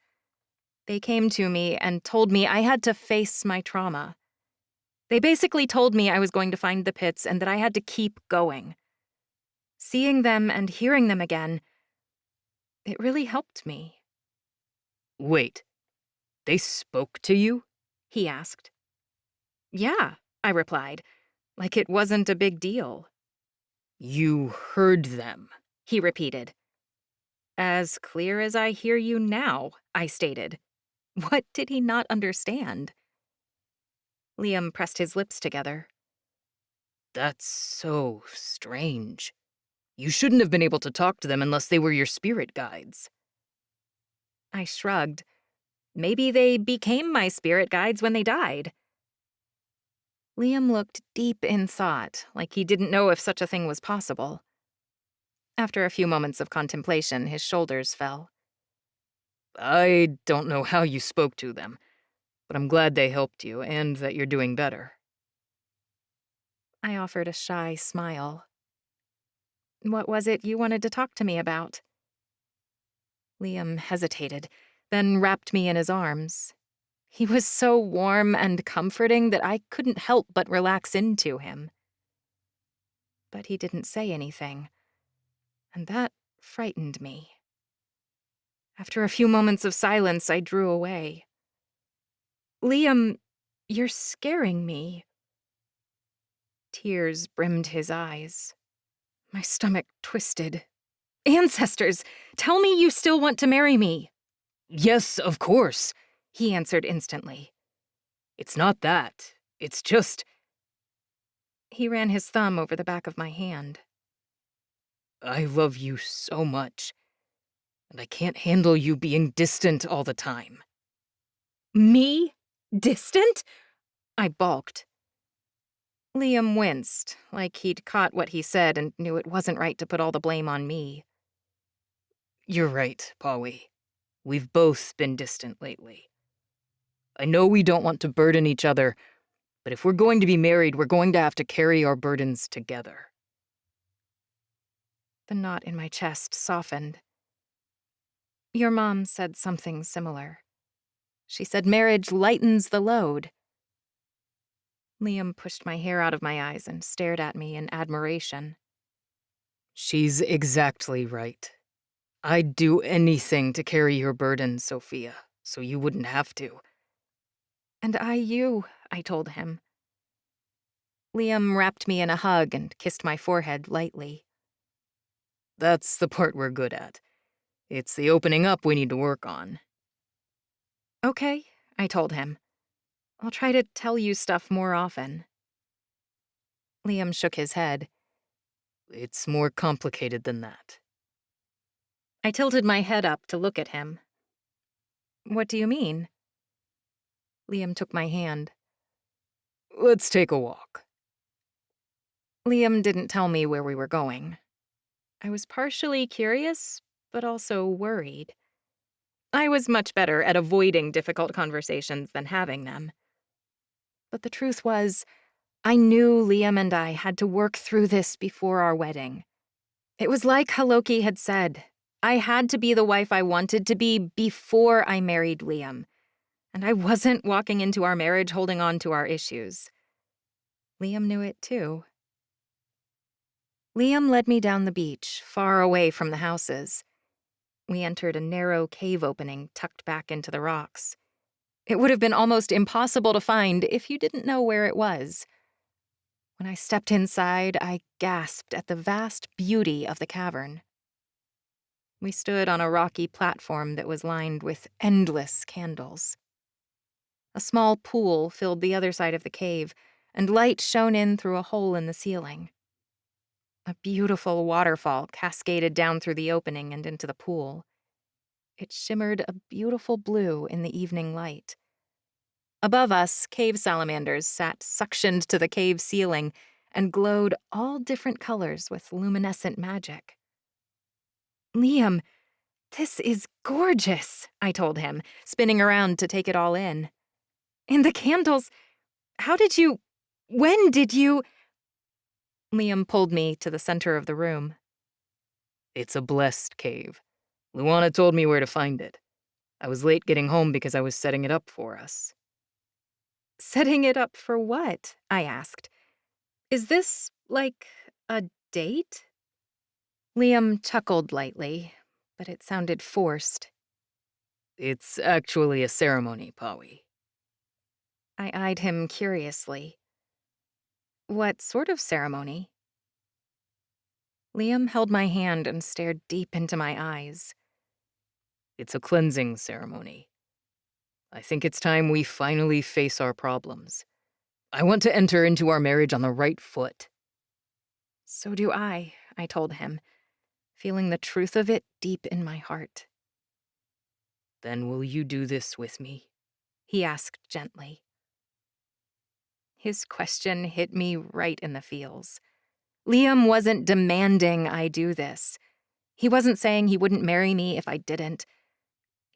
They came to me and told me I had to face my trauma. They basically told me I was going to find the pits and that I had to keep going. Seeing them and hearing them again, it really helped me. Wait, they spoke to you? He asked. Yeah, I replied, like it wasn't a big deal. You heard them, He repeated. As clear as I hear you now, I stated. What did he not understand? Liam pressed his lips together. That's so strange. You shouldn't have been able to talk to them unless they were your spirit guides. I shrugged. Maybe they became my spirit guides when they died. Liam looked deep in thought, like he didn't know if such a thing was possible. After a few moments of contemplation, his shoulders fell. I don't know how you spoke to them, but I'm glad they helped you and that you're doing better. I offered a shy smile. What was it you wanted to talk to me about? Liam hesitated, then wrapped me in his arms. He was so warm and comforting that I couldn't help but relax into him. But he didn't say anything, and that frightened me. After a few moments of silence, I drew away. Liam, you're scaring me. Tears brimmed his eyes. My stomach twisted. Ancestors, tell me you still want to marry me. Yes, of course, He answered instantly. it's not that. It's just, He ran his thumb over the back of my hand. I love you so much, and I can't handle you being distant all the time. Me? Distant? I balked. Liam winced, like he'd caught what he said and knew it wasn't right to put all the blame on me. You're right, Pawi. We've both been distant lately. I know we don't want to burden each other, but if we're going to be married, we're going to have to carry our burdens together. The knot in my chest softened. Your mom said something similar. She said marriage lightens the load. Liam pushed my hair out of my eyes and stared at me in admiration. She's exactly right. I'd do anything to carry your burden, Sophia, so you wouldn't have to. And you, I told him. Liam wrapped me in a hug and kissed my forehead lightly. That's the part we're good at. It's the opening up we need to work on. Okay, I told him. I'll try to tell you stuff more often. Liam shook his head. It's more complicated than that. I tilted my head up to look at him. What do you mean? Liam took my hand. Let's take a walk. Liam didn't tell me where we were going. I was partially curious, but also worried. I was much better at avoiding difficult conversations than having them. But the truth was, I knew Liam and I had to work through this before our wedding. It was like Haloki had said. I had to be the wife I wanted to be before I married Liam. And I wasn't walking into our marriage holding on to our issues. Liam knew it too. Liam led me down the beach, far away from the houses. We entered a narrow cave opening tucked back into the rocks. It would have been almost impossible to find if you didn't know where it was. When I stepped inside, I gasped at the vast beauty of the cavern. We stood on a rocky platform that was lined with endless candles. A small pool filled the other side of the cave, and light shone in through a hole in the ceiling. A beautiful waterfall cascaded down through the opening and into the pool. It shimmered a beautiful blue in the evening light. Above us, cave salamanders sat suctioned to the cave ceiling and glowed all different colors with luminescent magic. Liam, this is gorgeous, I told him, spinning around to take it all in. And the candles, when did you? Liam pulled me to the center of the room. It's a blessed cave. Luana told me where to find it. I was late getting home because I was setting it up for us. Setting it up for what? I asked. Is this, like, a date? Liam chuckled lightly, but it sounded forced. It's actually a ceremony, Pawi. I eyed him curiously. What sort of ceremony? Liam held my hand and stared deep into my eyes. It's a cleansing ceremony. I think it's time we finally face our problems. I want to enter into our marriage on the right foot. So do I told him, feeling the truth of it deep in my heart. Then will you do this with me? He asked gently. His question hit me right in the feels. Liam wasn't demanding I do this. He wasn't saying he wouldn't marry me if I didn't.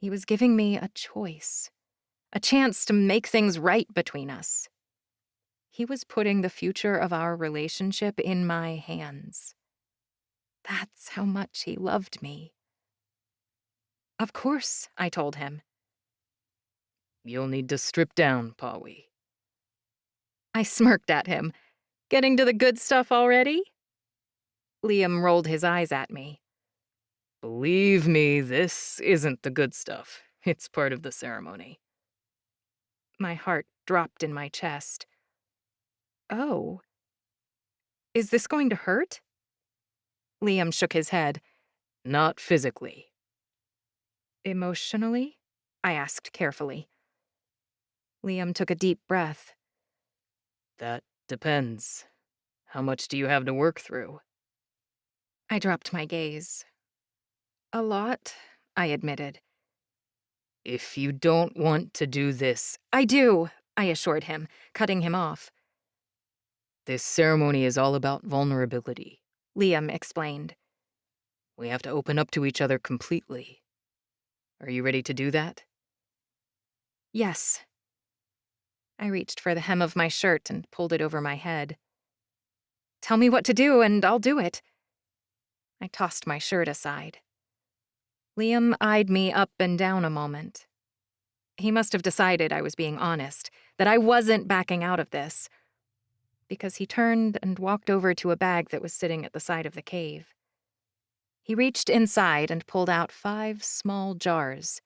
He was giving me a choice, a chance to make things right between us. He was putting the future of our relationship in my hands. That's how much he loved me. Of course, I told him. You'll need to strip down, Pawi. I smirked at him. Getting to the good stuff already? Liam rolled his eyes at me. Believe me, this isn't the good stuff. It's part of the ceremony. My heart dropped in my chest. Oh. Is this going to hurt? Liam shook his head. Not physically. Emotionally? I asked carefully. Liam took a deep breath. That depends. How much do you have to work through? I dropped my gaze. A lot, I admitted. If you don't want to do this, I do, I assured him, cutting him off. This ceremony is all about vulnerability, Liam explained. We have to open up to each other completely. Are you ready to do that? Yes. I reached for the hem of my shirt and pulled it over my head. Tell me what to do and I'll do it. I tossed my shirt aside. Liam eyed me up and down a moment. He must have decided I was being honest, that I wasn't backing out of this, because he turned and walked over to a bag that was sitting at the side of the cave. He reached inside and pulled out 5 small jars.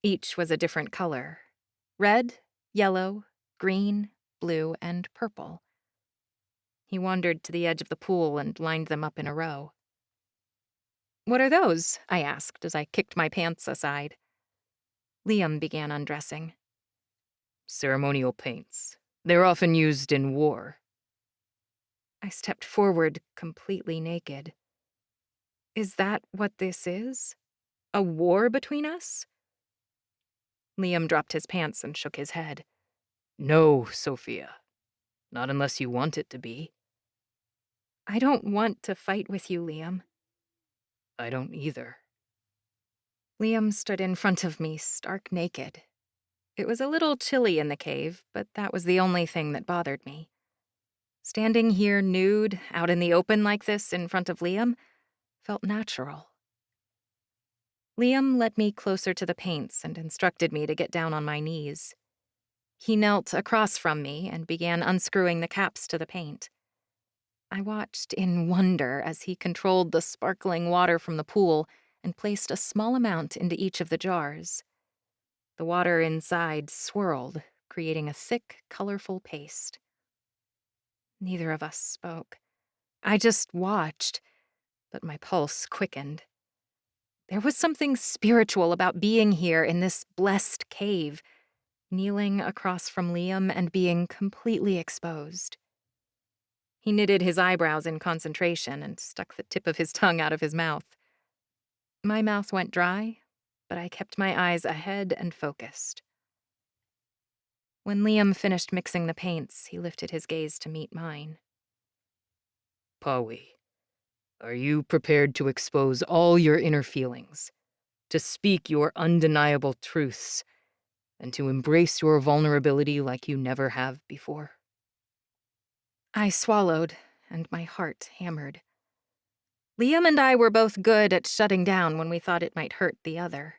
Each was a different color: red, yellow, green, blue, and purple. He wandered to the edge of the pool and lined them up in a row. What are those? I asked as I kicked my pants aside. Liam began undressing. Ceremonial paints. They're often used in war. I stepped forward, completely naked. Is that what this is? A war between us? Liam dropped his pants and shook his head. No, Sophia. Not unless you want it to be. I don't want to fight with you, Liam. I don't either. Liam stood in front of me, stark naked. It was a little chilly in the cave, but that was the only thing that bothered me. Standing here nude, out in the open like this in front of Liam, felt natural. Liam led me closer to the paints and instructed me to get down on my knees. He knelt across from me and began unscrewing the caps to the paint. I watched in wonder as he controlled the sparkling water from the pool and placed a small amount into each of the jars. The water inside swirled, creating a thick, colorful paste. Neither of us spoke. I just watched, but my pulse quickened. There was something spiritual about being here in this blessed cave, kneeling across from Liam and being completely exposed. He knitted his eyebrows in concentration and stuck the tip of his tongue out of his mouth. My mouth went dry, but I kept my eyes ahead and focused. When Liam finished mixing the paints, he lifted his gaze to meet mine. Pawi, Are you prepared to expose all your inner feelings, to speak your undeniable truths, and to embrace your vulnerability like you never have before? I swallowed, and my heart hammered. Liam and I were both good at shutting down when we thought it might hurt the other.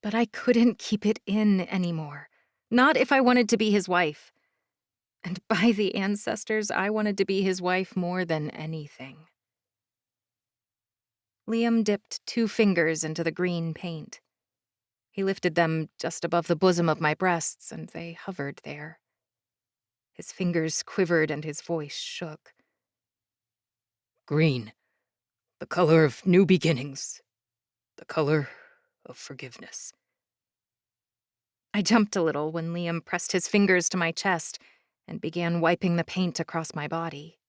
But I couldn't keep it in anymore. Not if I wanted to be his wife. And by the ancestors, I wanted to be his wife more than anything. Liam dipped 2 fingers into the green paint. He lifted them just above the bosom of my breasts, and they hovered there. His fingers quivered and his voice shook. Green, the color of new beginnings, the color of forgiveness. I jumped a little when Liam pressed his fingers to my chest and began wiping the paint across my body.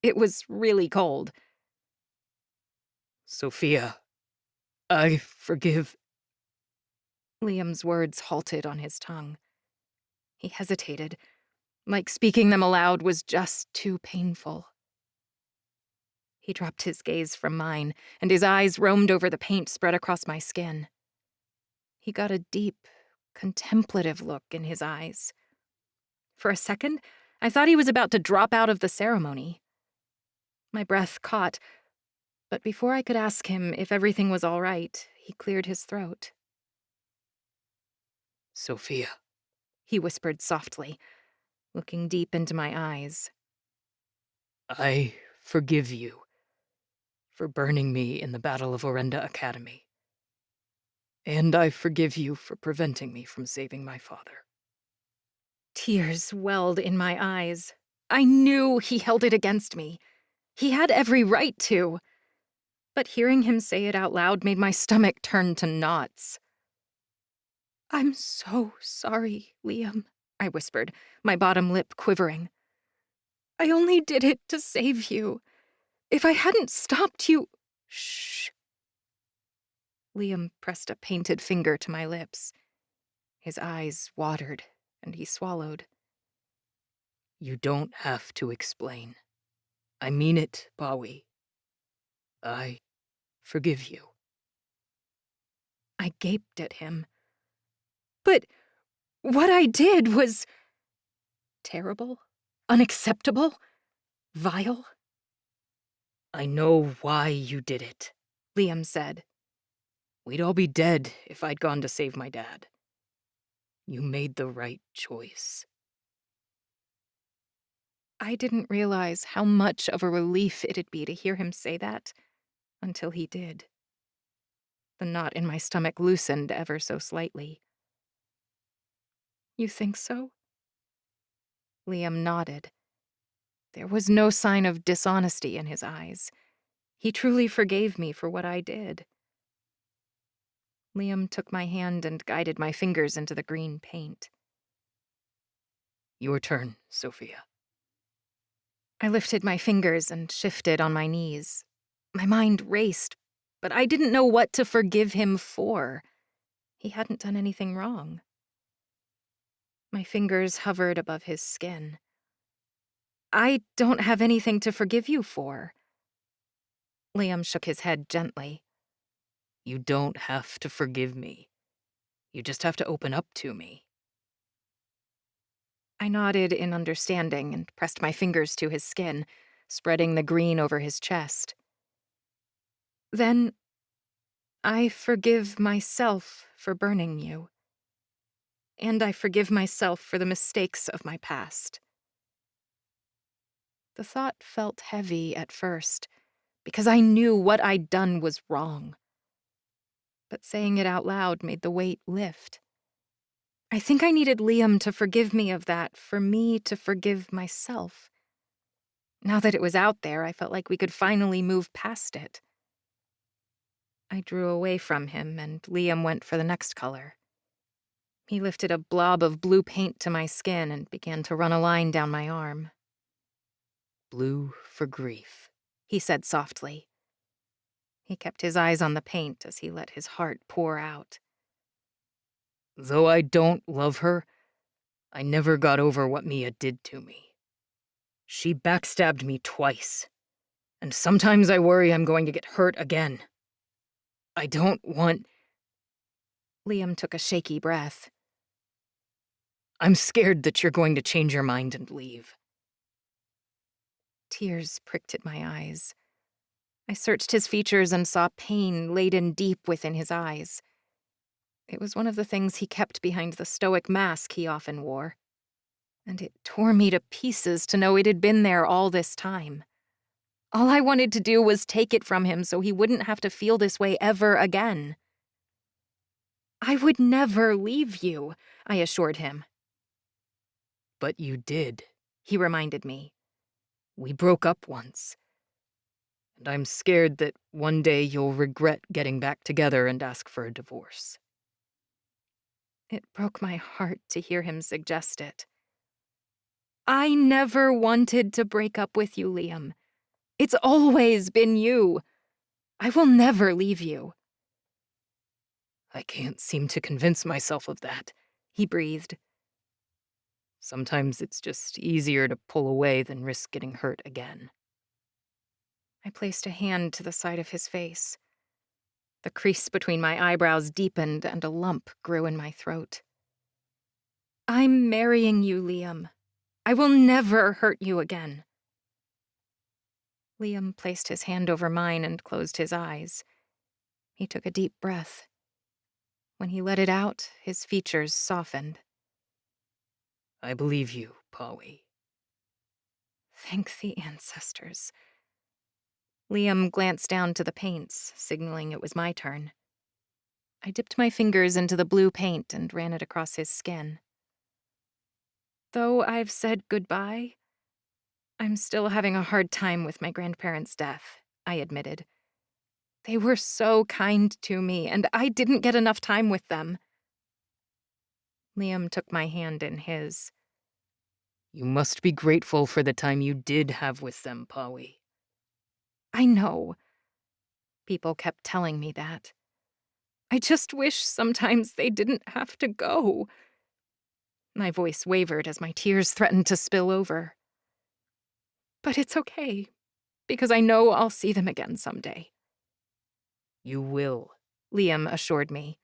It was really cold. Sophia, I forgive. Liam's words halted on his tongue. He hesitated, like speaking them aloud was just too painful. He dropped his gaze from mine, and his eyes roamed over the paint spread across my skin. He got a deep, contemplative look in his eyes. For a second, I thought he was about to drop out of the ceremony. My breath caught, but before I could ask him if everything was all right, he cleared his throat. Sophia, He whispered softly, looking deep into my eyes. I forgive you for burning me in the Battle of Orenda Academy. And I forgive you for preventing me from saving my father. Tears welled in my eyes. I knew he held it against me. He had every right to. But hearing him say it out loud made my stomach turn to knots. "I'm so sorry, Liam," I whispered, my bottom lip quivering. "I only did it to save you. If I hadn't stopped you—" "Shh." Liam pressed a painted finger to my lips. His eyes watered, and he swallowed. You don't have to explain. I mean it, Bawi. I forgive you. I gaped at him. But what I did was terrible, unacceptable, vile. I know why you did it, Liam said. We'd all be dead if I'd gone to save my dad. You made the right choice. I didn't realize how much of a relief it'd be to hear him say that until he did. The knot in my stomach loosened ever so slightly. You think so? Liam nodded. There was no sign of dishonesty in his eyes. He truly forgave me for what I did. Liam took my hand and guided my fingers into the green paint. Your turn, Sophia. I lifted my fingers and shifted on my knees. My mind raced, but I didn't know what to forgive him for. He hadn't done anything wrong. My fingers hovered above his skin. I don't have anything to forgive you for. Liam shook his head gently. You don't have to forgive me. You just have to open up to me. I nodded in understanding and pressed my fingers to his skin, spreading the green over his chest. Then I forgive myself for burning you. And I forgive myself for the mistakes of my past. The thought felt heavy at first, because I knew what I'd done was wrong. But saying it out loud made the weight lift. I think I needed Liam to forgive me of that for me to forgive myself. Now that it was out there, I felt like we could finally move past it. I drew away from him, and Liam went for the next color. He lifted a blob of blue paint to my skin and began to run a line down my arm. Blue for grief, he said softly. He kept his eyes on the paint as he let his heart pour out. Though I don't love her, I never got over what Mia did to me. She backstabbed me twice, And sometimes I worry I'm going to get hurt again. I don't want... Liam took a shaky breath. I'm scared that you're going to change your mind and leave. Tears pricked at my eyes. I searched his features and saw pain laden deep within his eyes. It was one of the things he kept behind the stoic mask he often wore. And it tore me to pieces to know it had been there all this time. All I wanted to do was take it from him so he wouldn't have to feel this way ever again. I would never leave you, I assured him. But you did, He reminded me. We broke up once. And I'm scared that one day you'll regret getting back together and ask for a divorce. It broke my heart to hear him suggest it. I never wanted to break up with you, Liam. It's always been you. I will never leave you. I can't seem to convince myself of that, He breathed. Sometimes it's just easier to pull away than risk getting hurt again. I placed a hand to the side of his face. The crease between my eyebrows deepened and a lump grew in my throat. I'm marrying you, Liam. I will never hurt you again. Liam placed his hand over mine and closed his eyes. He took a deep breath. When he let it out, his features softened. I believe you, Pawi. Thank the ancestors. Liam glanced down to the paints, signaling it was my turn. I dipped my fingers into the blue paint and ran it across his skin. Though I've said goodbye, I'm still having a hard time with my grandparents' death, I admitted. They were so kind to me, and I didn't get enough time with them. Liam took my hand in his. You must be grateful for the time you did have with them, Pawi. I know. People kept telling me that. I just wish sometimes they didn't have to go. My voice wavered as my tears threatened to spill over. But it's okay, because I know I'll see them again someday. You will, Liam assured me.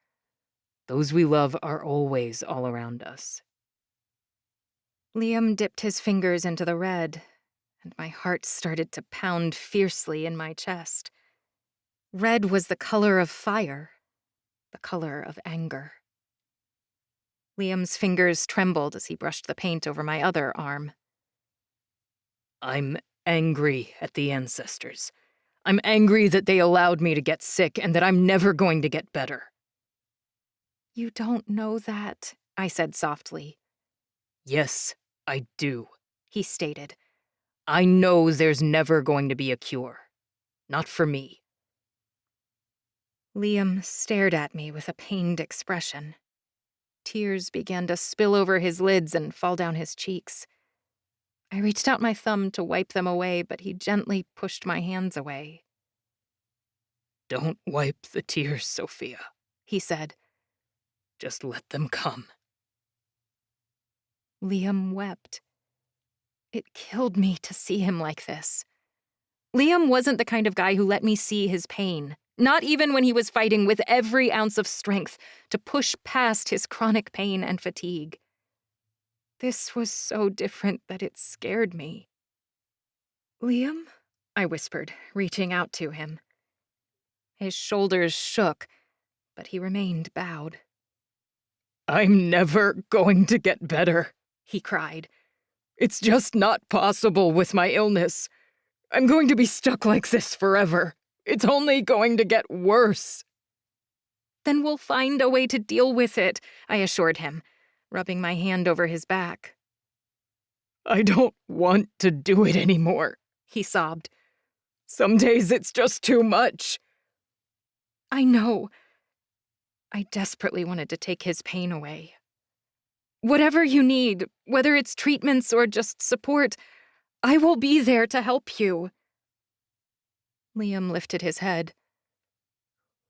Those we love are always all around us. Liam dipped his fingers into the red, and my heart started to pound fiercely in my chest. Red was the color of fire, the color of anger. Liam's fingers trembled as he brushed the paint over my other arm. I'm angry at the ancestors. I'm angry that they allowed me to get sick and that I'm never going to get better. You don't know that, I said softly. Yes, I do, He stated. I know there's never going to be a cure. Not for me. Liam stared at me with a pained expression. Tears began to spill over his lids and fall down his cheeks. I reached out my thumb to wipe them away, but he gently pushed my hands away. Don't wipe the tears, Sophia, He said. Just let them come. Liam wept. It killed me to see him like this. Liam wasn't the kind of guy who let me see his pain, not even when he was fighting with every ounce of strength to push past his chronic pain and fatigue. This was so different that it scared me. Liam? I whispered, reaching out to him. His shoulders shook, but he remained bowed. I'm never going to get better, He cried. It's just not possible with my illness. I'm going to be stuck like this forever. It's only going to get worse. Then we'll find a way to deal with it, I assured him, rubbing my hand over his back. I don't want to do it anymore, He sobbed. Some days it's just too much. I know. I desperately wanted to take his pain away. Whatever you need, whether it's treatments or just support, I will be there to help you. Liam lifted his head.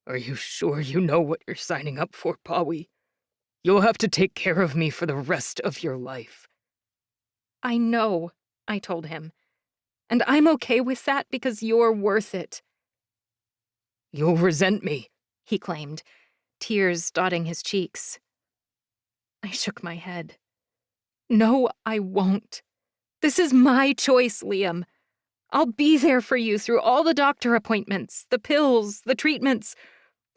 Are you sure you know what you're signing up for, Pawi? You'll have to take care of me for the rest of your life. I know, I told him. And I'm okay with that because you're worth it. You'll resent me, He claimed, tears dotting his cheeks. I shook my head. No, I won't. This is my choice, Liam. I'll be there for you through all the doctor appointments, the pills, the treatments.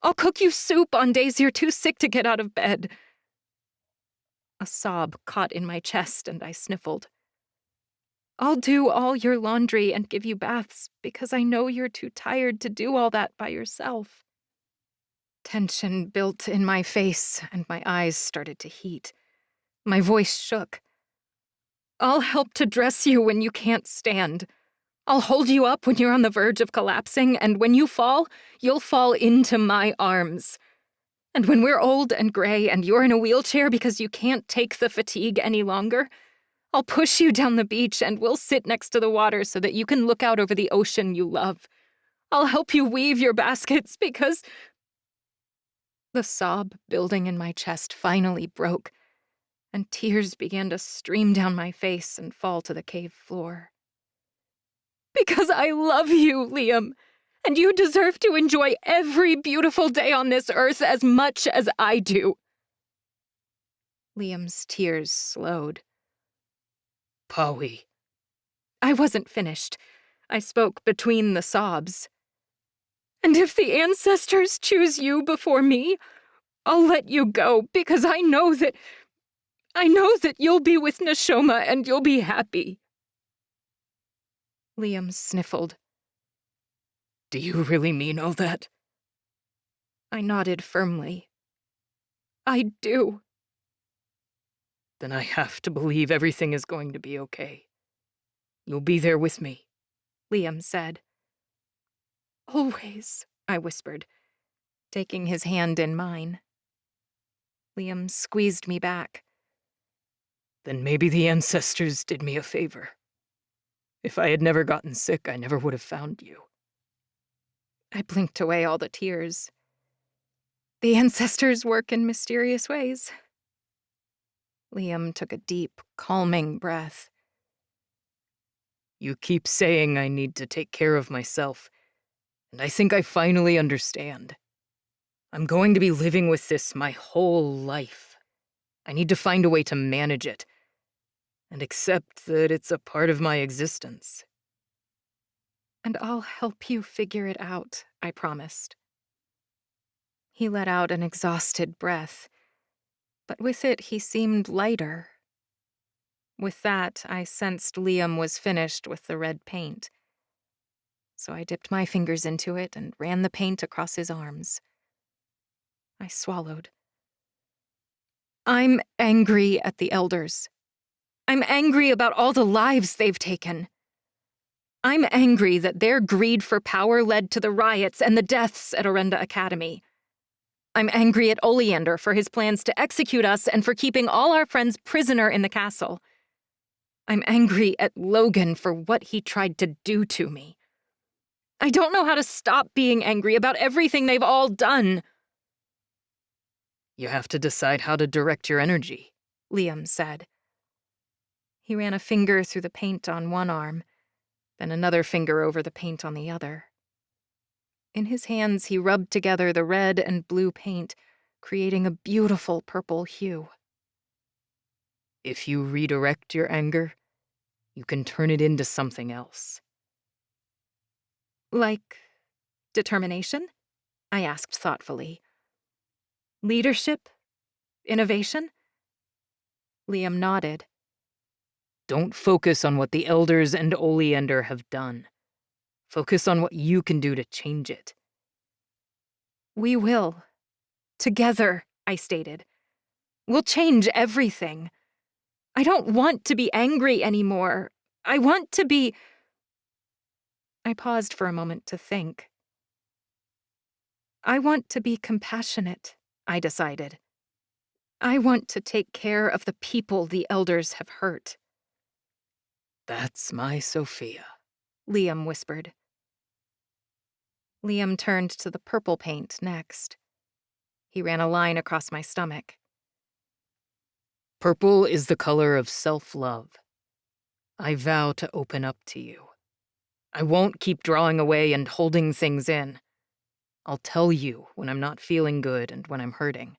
I'll cook you soup on days you're too sick to get out of bed. A sob caught in my chest and I sniffled. I'll do all your laundry and give you baths because I know you're too tired to do all that by yourself. Tension built in my face and my eyes started to heat. My voice shook. I'll help to dress you when you can't stand. I'll hold you up when you're on the verge of collapsing, and when you fall, you'll fall into my arms. And when we're old and gray and you're in a wheelchair because you can't take the fatigue any longer, I'll push you down the beach and we'll sit next to the water so that you can look out over the ocean you love. I'll help you weave your baskets because... The sob building in my chest finally broke, and tears began to stream down my face and fall to the cave floor. Because I love you, Liam, and you deserve to enjoy every beautiful day on this earth as much as I do. Liam's tears slowed. Pawi. I wasn't finished. I spoke between the sobs. And if the ancestors choose you before me, I'll let you go because I know that you'll be with Neshoma and you'll be happy. Liam sniffled. Do you really mean all that? I nodded firmly. I do. Then I have to believe everything is going to be okay. You'll be there with me, Liam said. Always, I whispered, taking his hand in mine. Liam squeezed me back. Then maybe the ancestors did me a favor. If I had never gotten sick, I never would have found you. I blinked away all the tears. The ancestors work in mysterious ways. Liam took a deep, calming breath. You keep saying I need to take care of myself, and I think I finally understand. I'm going to be living with this my whole life. I need to find a way to manage it, and accept that it's a part of my existence. And I'll help you figure it out, I promised. He let out an exhausted breath, but with it he seemed lighter. With that, I sensed Liam was finished with the red paint. So I dipped my fingers into it and ran the paint across his arms. I swallowed. I'm angry at the elders. I'm angry about all the lives they've taken. I'm angry that their greed for power led to the riots and the deaths at Orenda Academy. I'm angry at Oleander for his plans to execute us and for keeping all our friends prisoner in the castle. I'm angry at Logan for what he tried to do to me. I don't know how to stop being angry about everything they've all done. You have to decide how to direct your energy, Liam said. He ran a finger through the paint on one arm, then another finger over the paint on the other. In his hands, he rubbed together the red and blue paint, creating a beautiful purple hue. If you redirect your anger, you can turn it into something else. Like determination? I asked thoughtfully. Leadership? Innovation? Liam nodded. Don't focus on what the elders and Oleander have done. Focus on what you can do to change it. We will. Together, I stated. We'll change everything. I don't want to be angry anymore. I want to be... I paused for a moment to think. I want to be compassionate, I decided. I want to take care of the people the elders have hurt. That's my Sophia, Liam whispered. Liam turned to the purple paint next. He ran a line across my stomach. Purple is the color of self-love. I vow to open up to you. I won't keep drawing away and holding things in. I'll tell you when I'm not feeling good and when I'm hurting.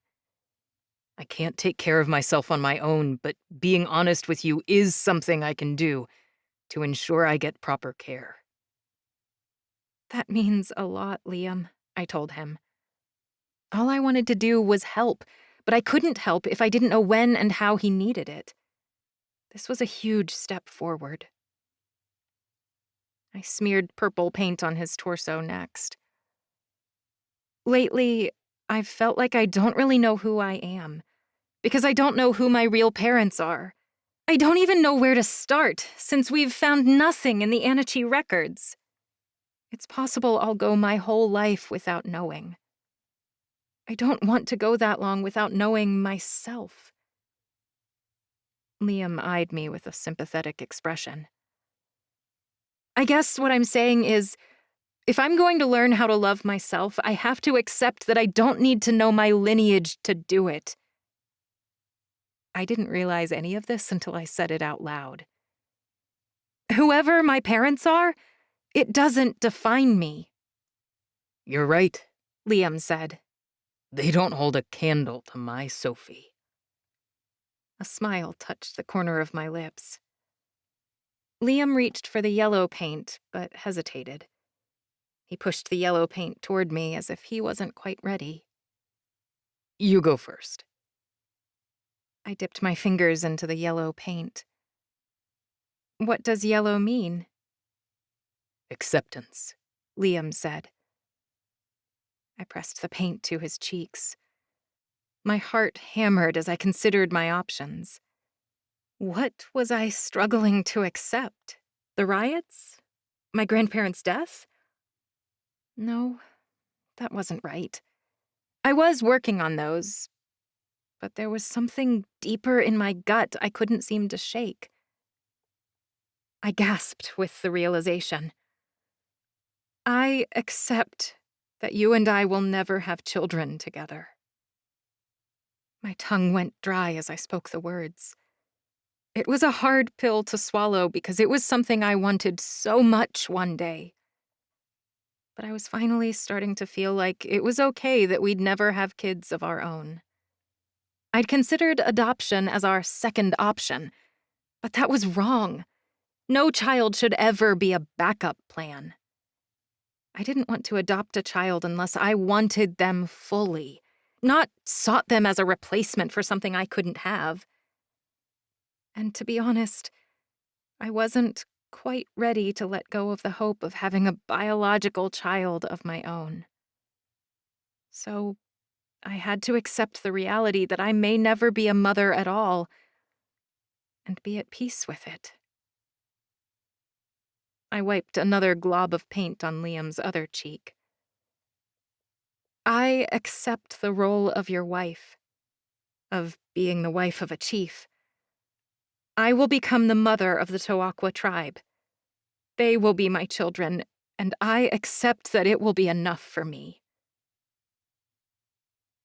I can't take care of myself on my own, but being honest with you is something I can do to ensure I get proper care. That means a lot, Liam, I told him. All I wanted to do was help, but I couldn't help if I didn't know when and how he needed it. This was a huge step forward. I smeared purple paint on his torso next. Lately, I've felt like I don't really know who I am, because I don't know who my real parents are. I don't even know where to start, since we've found nothing in the Anichi records. It's possible I'll go my whole life without knowing. I don't want to go that long without knowing myself. Liam eyed me with a sympathetic expression. I guess what I'm saying is, if I'm going to learn how to love myself, I have to accept that I don't need to know my lineage to do it. I didn't realize any of this until I said it out loud. Whoever my parents are, it doesn't define me. You're right, Liam said. They don't hold a candle to my Sophie. A smile touched the corner of my lips. Liam reached for the yellow paint, but hesitated. He pushed the yellow paint toward me as if he wasn't quite ready. You go first. I dipped my fingers into the yellow paint. What does yellow mean? Acceptance, Liam said. I pressed the paint to his cheeks. My heart hammered as I considered my options. What was I struggling to accept? The riots? My grandparents' death? No, that wasn't right. I was working on those, but there was something deeper in my gut I couldn't seem to shake. I gasped with the realization. I accept that you and I will never have children together. My tongue went dry as I spoke the words. It was a hard pill to swallow because it was something I wanted so much one day. But I was finally starting to feel like it was okay that we'd never have kids of our own. I'd considered adoption as our second option, but that was wrong. No child should ever be a backup plan. I didn't want to adopt a child unless I wanted them fully, not sought them as a replacement for something I couldn't have. And to be honest, I wasn't quite ready to let go of the hope of having a biological child of my own. So I had to accept the reality that I may never be a mother at all, and be at peace with it. I wiped another glob of paint on Liam's other cheek. I accept the role of your wife, of being the wife of a chief. I will become the mother of the Tawakwa tribe. They will be my children, and I accept that it will be enough for me.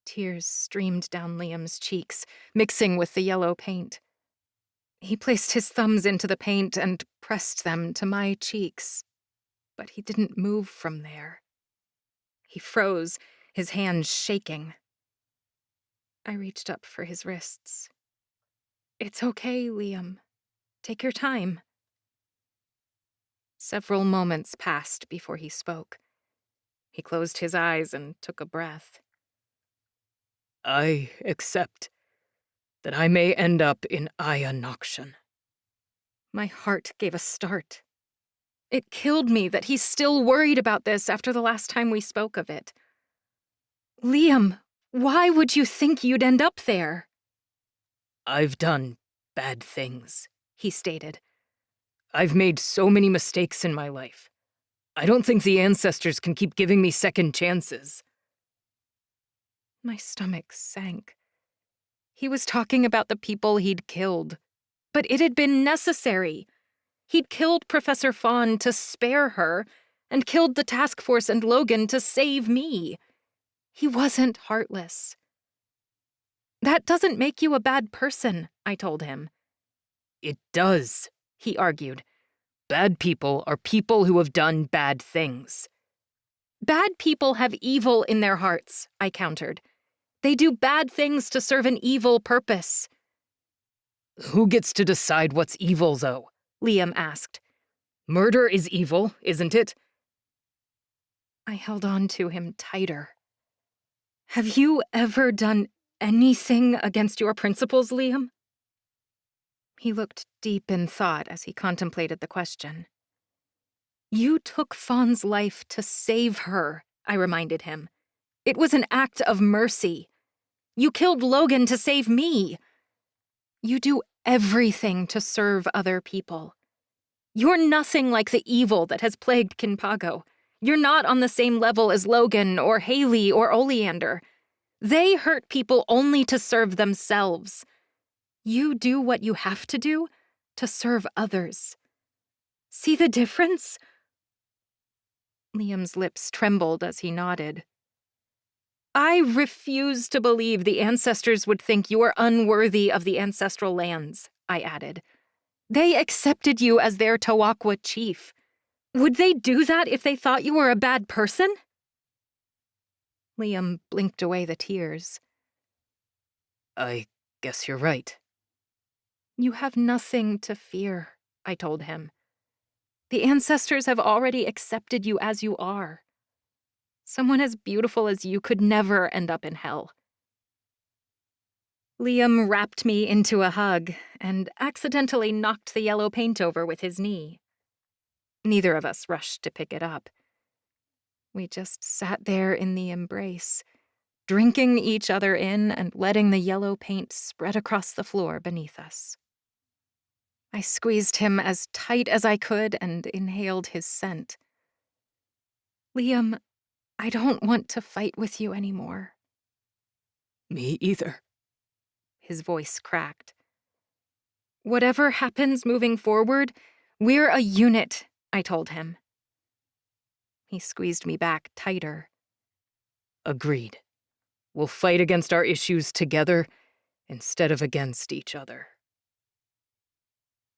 Tears streamed down Liam's cheeks, mixing with the yellow paint. He placed his thumbs into the paint and pressed them to my cheeks, but he didn't move from there. He froze, his hands shaking. I reached up for his wrists. It's okay, Liam. Take your time. Several moments passed before he spoke. He closed his eyes and took a breath. I accept that I may end up in Aya Nokshan. My heart gave a start. It killed me that he's still worried about this after the last time we spoke of it. Liam, why would you think you'd end up there? I've done bad things, he stated. I've made so many mistakes in my life. I don't think the ancestors can keep giving me second chances. My stomach sank. He was talking about the people he'd killed. But it had been necessary. He'd killed Professor Fawn to spare her, and killed the task force and Logan to save me. He wasn't heartless. That doesn't make you a bad person, I told him. It does, he argued. Bad people are people who have done bad things. Bad people have evil in their hearts, I countered. They do bad things to serve an evil purpose. Who gets to decide what's evil, though? Liam asked. Murder is evil, isn't it? I held on to him tighter. Have you ever done anything against your principles, Liam? He looked deep in thought as he contemplated the question. You took Fawn's life to save her, I reminded him. It was an act of mercy. You killed Logan to save me. You do everything to serve other people. You're nothing like the evil that has plagued Kinpago. You're not on the same level as Logan or Haley or Oleander. They hurt people only to serve themselves. You do what you have to do to serve others. See the difference? Liam's lips trembled as he nodded. I refuse to believe the ancestors would think you are unworthy of the ancestral lands, I added. They accepted you as their Tawakwa chief. Would they do that if they thought you were a bad person? Liam blinked away the tears. I guess you're right. You have nothing to fear, I told him. The ancestors have already accepted you as you are. Someone as beautiful as you could never end up in hell. Liam wrapped me into a hug and accidentally knocked the yellow paint over with his knee. Neither of us rushed to pick it up. We just sat there in the embrace, drinking each other in and letting the yellow paint spread across the floor beneath us. I squeezed him as tight as I could and inhaled his scent. Liam, I don't want to fight with you anymore. Me either. His voice cracked. Whatever happens moving forward, we're a unit, I told him. He squeezed me back tighter. Agreed. We'll fight against our issues together instead of against each other.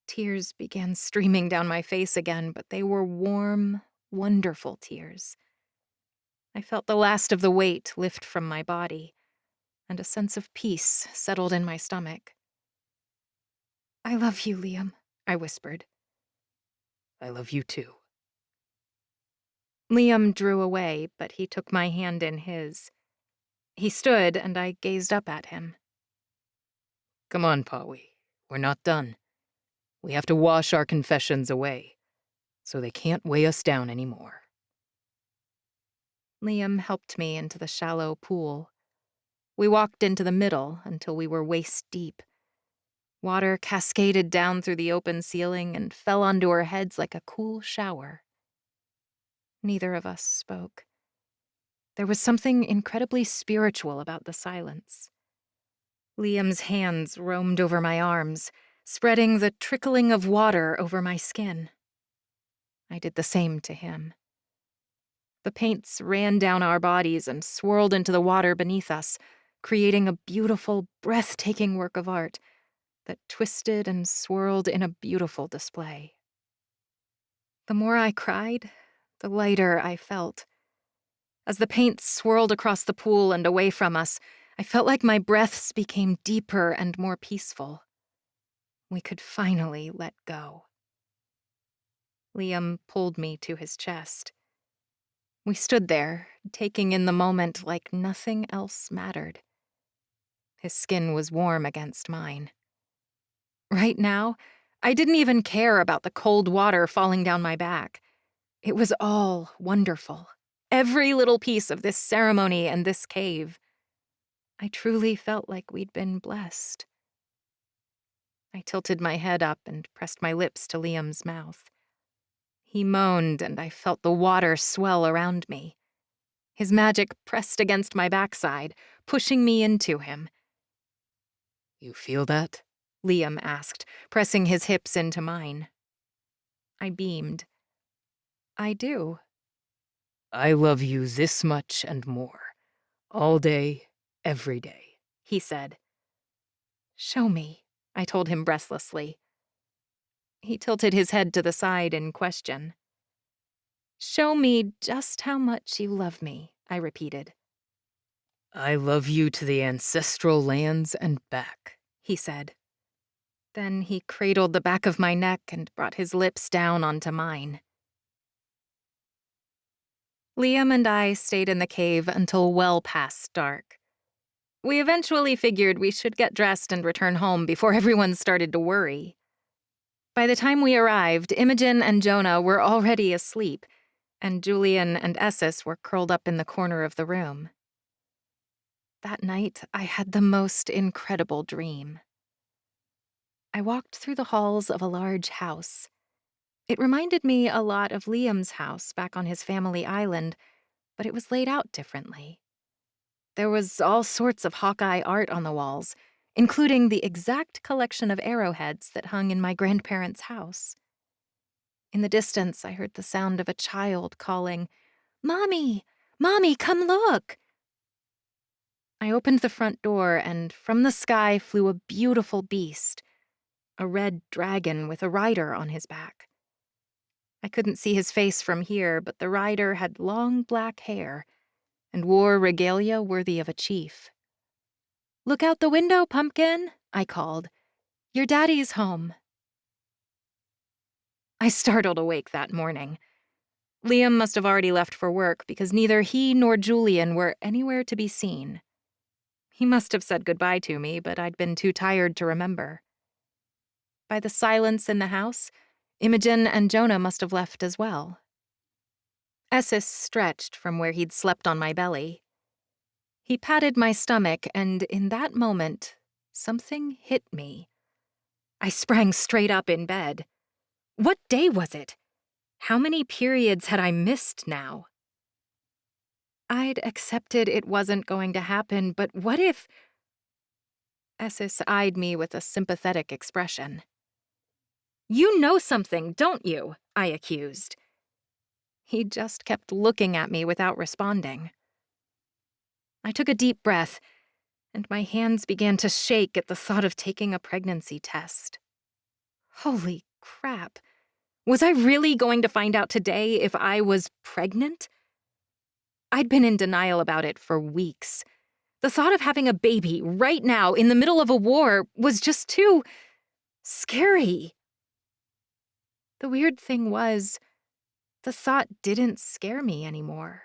Tears began streaming down my face again, but they were warm, wonderful tears. I felt the last of the weight lift from my body, and a sense of peace settled in my stomach. I love you, Liam, I whispered. I love you too. Liam drew away, but he took my hand in his. He stood, and I gazed up at him. Come on, Pawi. We're not done. We have to wash our confessions away, so they can't weigh us down anymore. Liam helped me into the shallow pool. We walked into the middle until we were waist deep. Water cascaded down through the open ceiling and fell onto our heads like a cool shower. Neither of us spoke. There was something incredibly spiritual about the silence. Liam's hands roamed over my arms, spreading the trickling of water over my skin. I did the same to him. The paints ran down our bodies and swirled into the water beneath us, creating a beautiful, breathtaking work of art that twisted and swirled in a beautiful display. The more I cried, the lighter I felt. As the paint swirled across the pool and away from us, I felt like my breaths became deeper and more peaceful. We could finally let go. Liam pulled me to his chest. We stood there, taking in the moment like nothing else mattered. His skin was warm against mine. Right now, I didn't even care about the cold water falling down my back. It was all wonderful. Every little piece of this ceremony and this cave. I truly felt like we'd been blessed. I tilted my head up and pressed my lips to Liam's mouth. He moaned, and I felt the water swell around me. His magic pressed against my backside, pushing me into him. You feel that? Liam asked, pressing his hips into mine. I beamed. I do. I love you this much and more. All day, every day, he said. Show me, I told him breathlessly. He tilted his head to the side in question. "Show me just how much you love me," I repeated. I love you to the ancestral lands and back, he said. Then he cradled the back of my neck and brought his lips down onto mine. Liam and I stayed in the cave until well past dark. We eventually figured we should get dressed and return home before everyone started to worry. By the time we arrived, Imogen and Jonah were already asleep, and Julian and Esses were curled up in the corner of the room. That night, I had the most incredible dream. I walked through the halls of a large house. It reminded me a lot of Liam's house back on his family island, but it was laid out differently. There was all sorts of Hawkeye art on the walls, including the exact collection of arrowheads that hung in my grandparents' house. In the distance, I heard the sound of a child calling, "Mommy! Mommy, come look!" I opened the front door, and from the sky flew a beautiful beast, a red dragon with a rider on his back. I couldn't see his face from here, but the rider had long black hair and wore regalia worthy of a chief. "Look out the window, Pumpkin," I called. "Your daddy's home." I startled awake that morning. Liam must have already left for work because neither he nor Julian were anywhere to be seen. He must have said goodbye to me, but I'd been too tired to remember. By the silence in the house, Imogen and Jonah must have left as well. Esses stretched from where he'd slept on my belly. He patted my stomach, and in that moment, something hit me. I sprang straight up in bed. What day was it? How many periods had I missed now? I'd accepted it wasn't going to happen, but what if... Esses eyed me with a sympathetic expression. "You know something, don't you?" I accused. He just kept looking at me without responding. I took a deep breath, and my hands began to shake at the thought of taking a pregnancy test. Holy crap. Was I really going to find out today if I was pregnant? I'd been in denial about it for weeks. The thought of having a baby right now in the middle of a war was just too scary. The weird thing was, the thought didn't scare me anymore.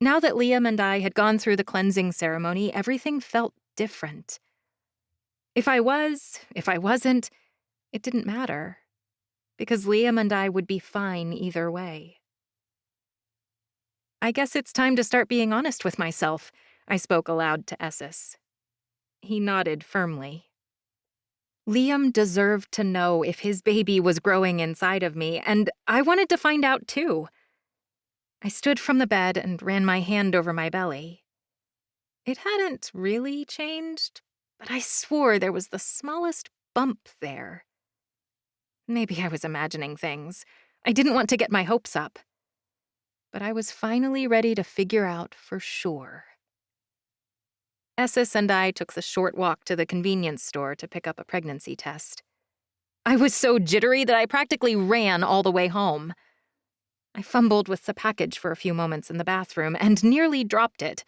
Now that Liam and I had gone through the cleansing ceremony, everything felt different. If I wasn't, it didn't matter, because Liam and I would be fine either way. "I guess it's time to start being honest with myself," I spoke aloud to Esses. He nodded firmly. Liam deserved to know if his baby was growing inside of me, and I wanted to find out too. I stood from the bed and ran my hand over my belly. It hadn't really changed, but I swore there was the smallest bump there. Maybe I was imagining things. I didn't want to get my hopes up. But I was finally ready to figure out for sure. Esses and I took the short walk to the convenience store to pick up a pregnancy test. I was so jittery that I practically ran all the way home. I fumbled with the package for a few moments in the bathroom and nearly dropped it.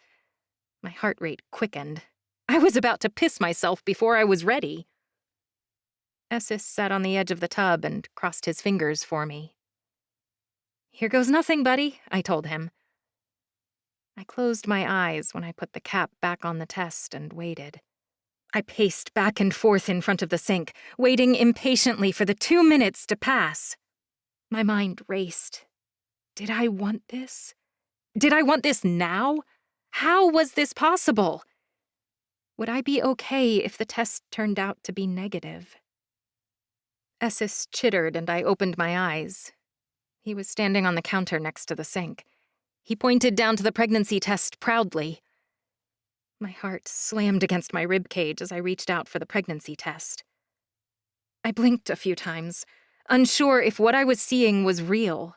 My heart rate quickened. I was about to piss myself before I was ready. Esses sat on the edge of the tub and crossed his fingers for me. "Here goes nothing, buddy," I told him. I closed my eyes when I put the cap back on the test and waited. I paced back and forth in front of the sink, waiting impatiently for the 2 minutes to pass. My mind raced. Did I want this? Did I want this now? How was this possible? Would I be okay if the test turned out to be negative? Esses chittered and I opened my eyes. He was standing on the counter next to the sink. He pointed down to the pregnancy test proudly. My heart slammed against my ribcage as I reached out for the pregnancy test. I blinked a few times, unsure if what I was seeing was real.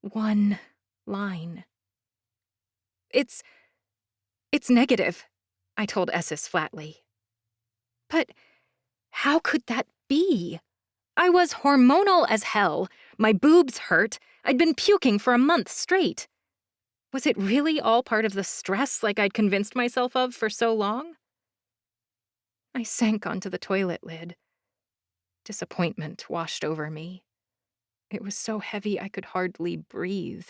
One line. It's negative," I told Esses flatly. "But how could that be? I was hormonal as hell. My boobs hurt. I'd been puking for a month straight. Was it really all part of the stress like I'd convinced myself of for so long? I sank onto the toilet lid. Disappointment washed over me. It was so heavy I could hardly breathe.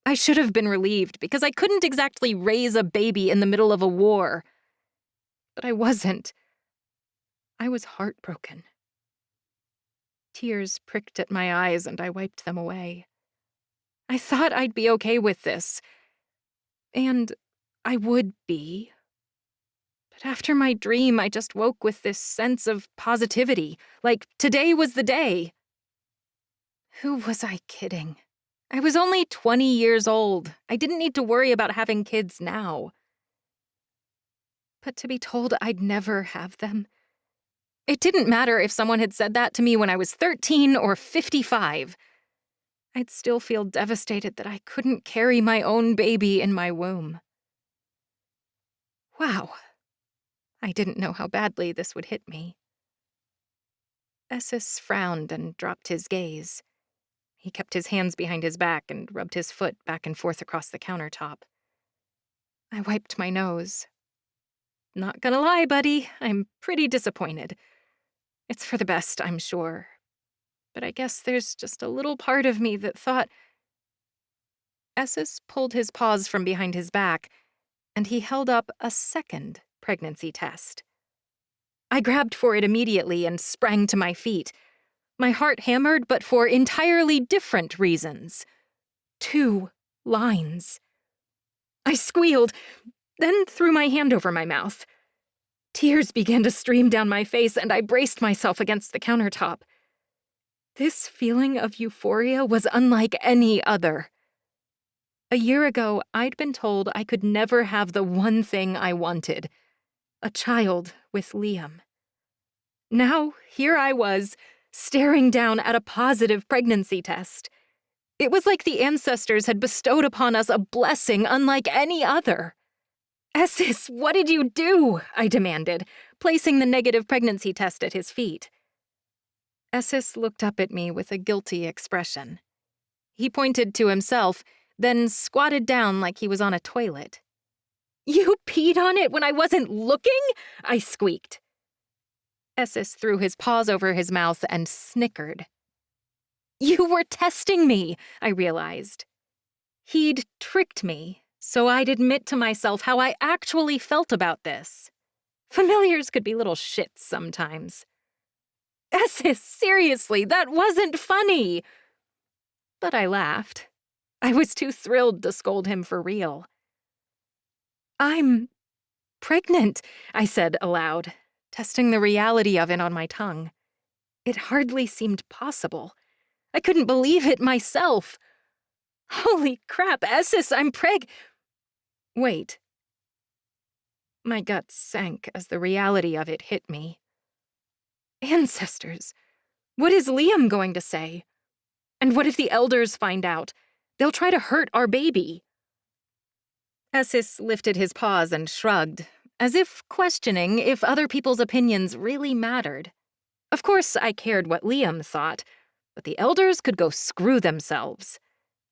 I should have been relieved because I couldn't exactly raise a baby in the middle of a war. But I wasn't. I was heartbroken. Tears pricked at my eyes and I wiped them away. I thought I'd be okay with this. And I would be. But after my dream, I just woke with this sense of positivity, like today was the day. Who was I kidding? I was only 20 years old. I didn't need to worry about having kids now. But to be told I'd never have them, it didn't matter if someone had said that to me when I was 13 or 55. I'd still feel devastated that I couldn't carry my own baby in my womb. Wow. I didn't know how badly this would hit me. Esses frowned and dropped his gaze. He kept his hands behind his back and rubbed his foot back and forth across the countertop. I wiped my nose. Not gonna lie, buddy, I'm pretty disappointed. It's for the best, I'm sure. But I guess there's just a little part of me that thought... Esses pulled his paws from behind his back, and he held up a second pregnancy test. I grabbed for it immediately and sprang to my feet. My heart hammered, but for entirely different reasons. 2 lines. I squealed, then threw my hand over my mouth. Tears began to stream down my face, and I braced myself against the countertop. This feeling of euphoria was unlike any other. A year ago, I'd been told I could never have the one thing I wanted, a child with Liam. Now, here I was, staring down at a positive pregnancy test. It was like the ancestors had bestowed upon us a blessing unlike any other. Esses, what did you do? I demanded, placing the negative pregnancy test at his feet. Esses looked up at me with a guilty expression. He pointed to himself, then squatted down like he was on a toilet. You peed on it when I wasn't looking? I squeaked. Esses threw his paws over his mouth and snickered. You were testing me, I realized. He'd tricked me, so I'd admit to myself how I actually felt about this. Familiars could be little shits sometimes. Esses, seriously, that wasn't funny. But I laughed. I was too thrilled to scold him for real. I'm pregnant, I said aloud, testing the reality of it on my tongue. It hardly seemed possible. I couldn't believe it myself. Holy crap, Esses, I'm Wait. My gut sank as the reality of it hit me. Ancestors, what is Liam going to say? And what if the elders find out? They'll try to hurt our baby. Esses lifted his paws and shrugged, as if questioning if other people's opinions really mattered. Of course, I cared what Liam thought, but the elders could go screw themselves.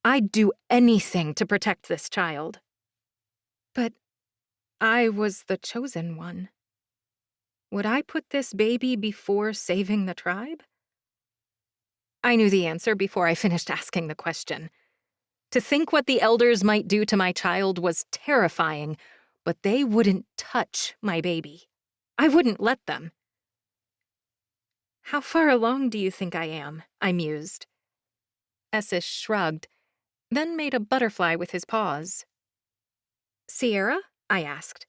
I'd do anything to protect this child. But I was the chosen one. Would I put this baby before saving the tribe? I knew the answer before I finished asking the question. To think what the elders might do to my child was terrifying, but they wouldn't touch my baby. I wouldn't let them. How far along do you think I am? I mused. Esses shrugged, then made a butterfly with his paws. Sierra? I asked.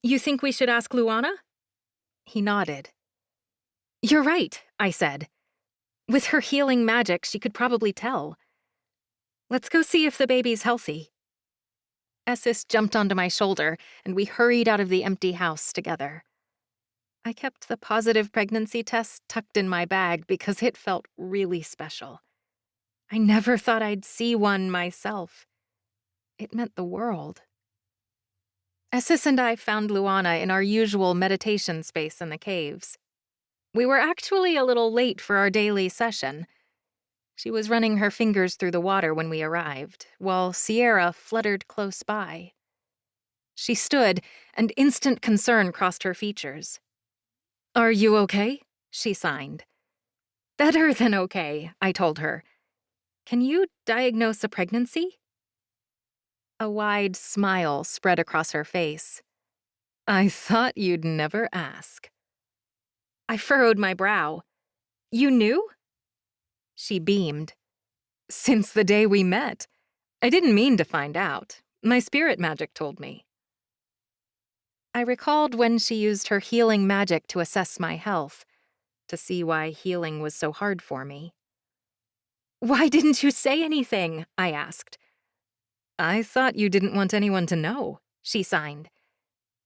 You think we should ask Luana? He nodded. You're right, I said. With her healing magic, she could probably tell. Let's go see if the baby's healthy. Esses jumped onto my shoulder, and we hurried out of the empty house together. I kept the positive pregnancy test tucked in my bag because it felt really special. I never thought I'd see one myself. It meant the world. Esses and I found Luana in our usual meditation space in the caves. We were actually a little late for our daily session. She was running her fingers through the water when we arrived, while Sierra fluttered close by. She stood, and instant concern crossed her features. "Are you okay?" she signed. "Better than okay," I told her. "Can you diagnose a pregnancy?" A wide smile spread across her face. "I thought you'd never ask." I furrowed my brow. "You knew?" She beamed. "Since the day we met. I didn't mean to find out. My spirit magic told me." I recalled when she used her healing magic to assess my health, to see why healing was so hard for me. "Why didn't you say anything?" I asked. "I thought you didn't want anyone to know," she signed.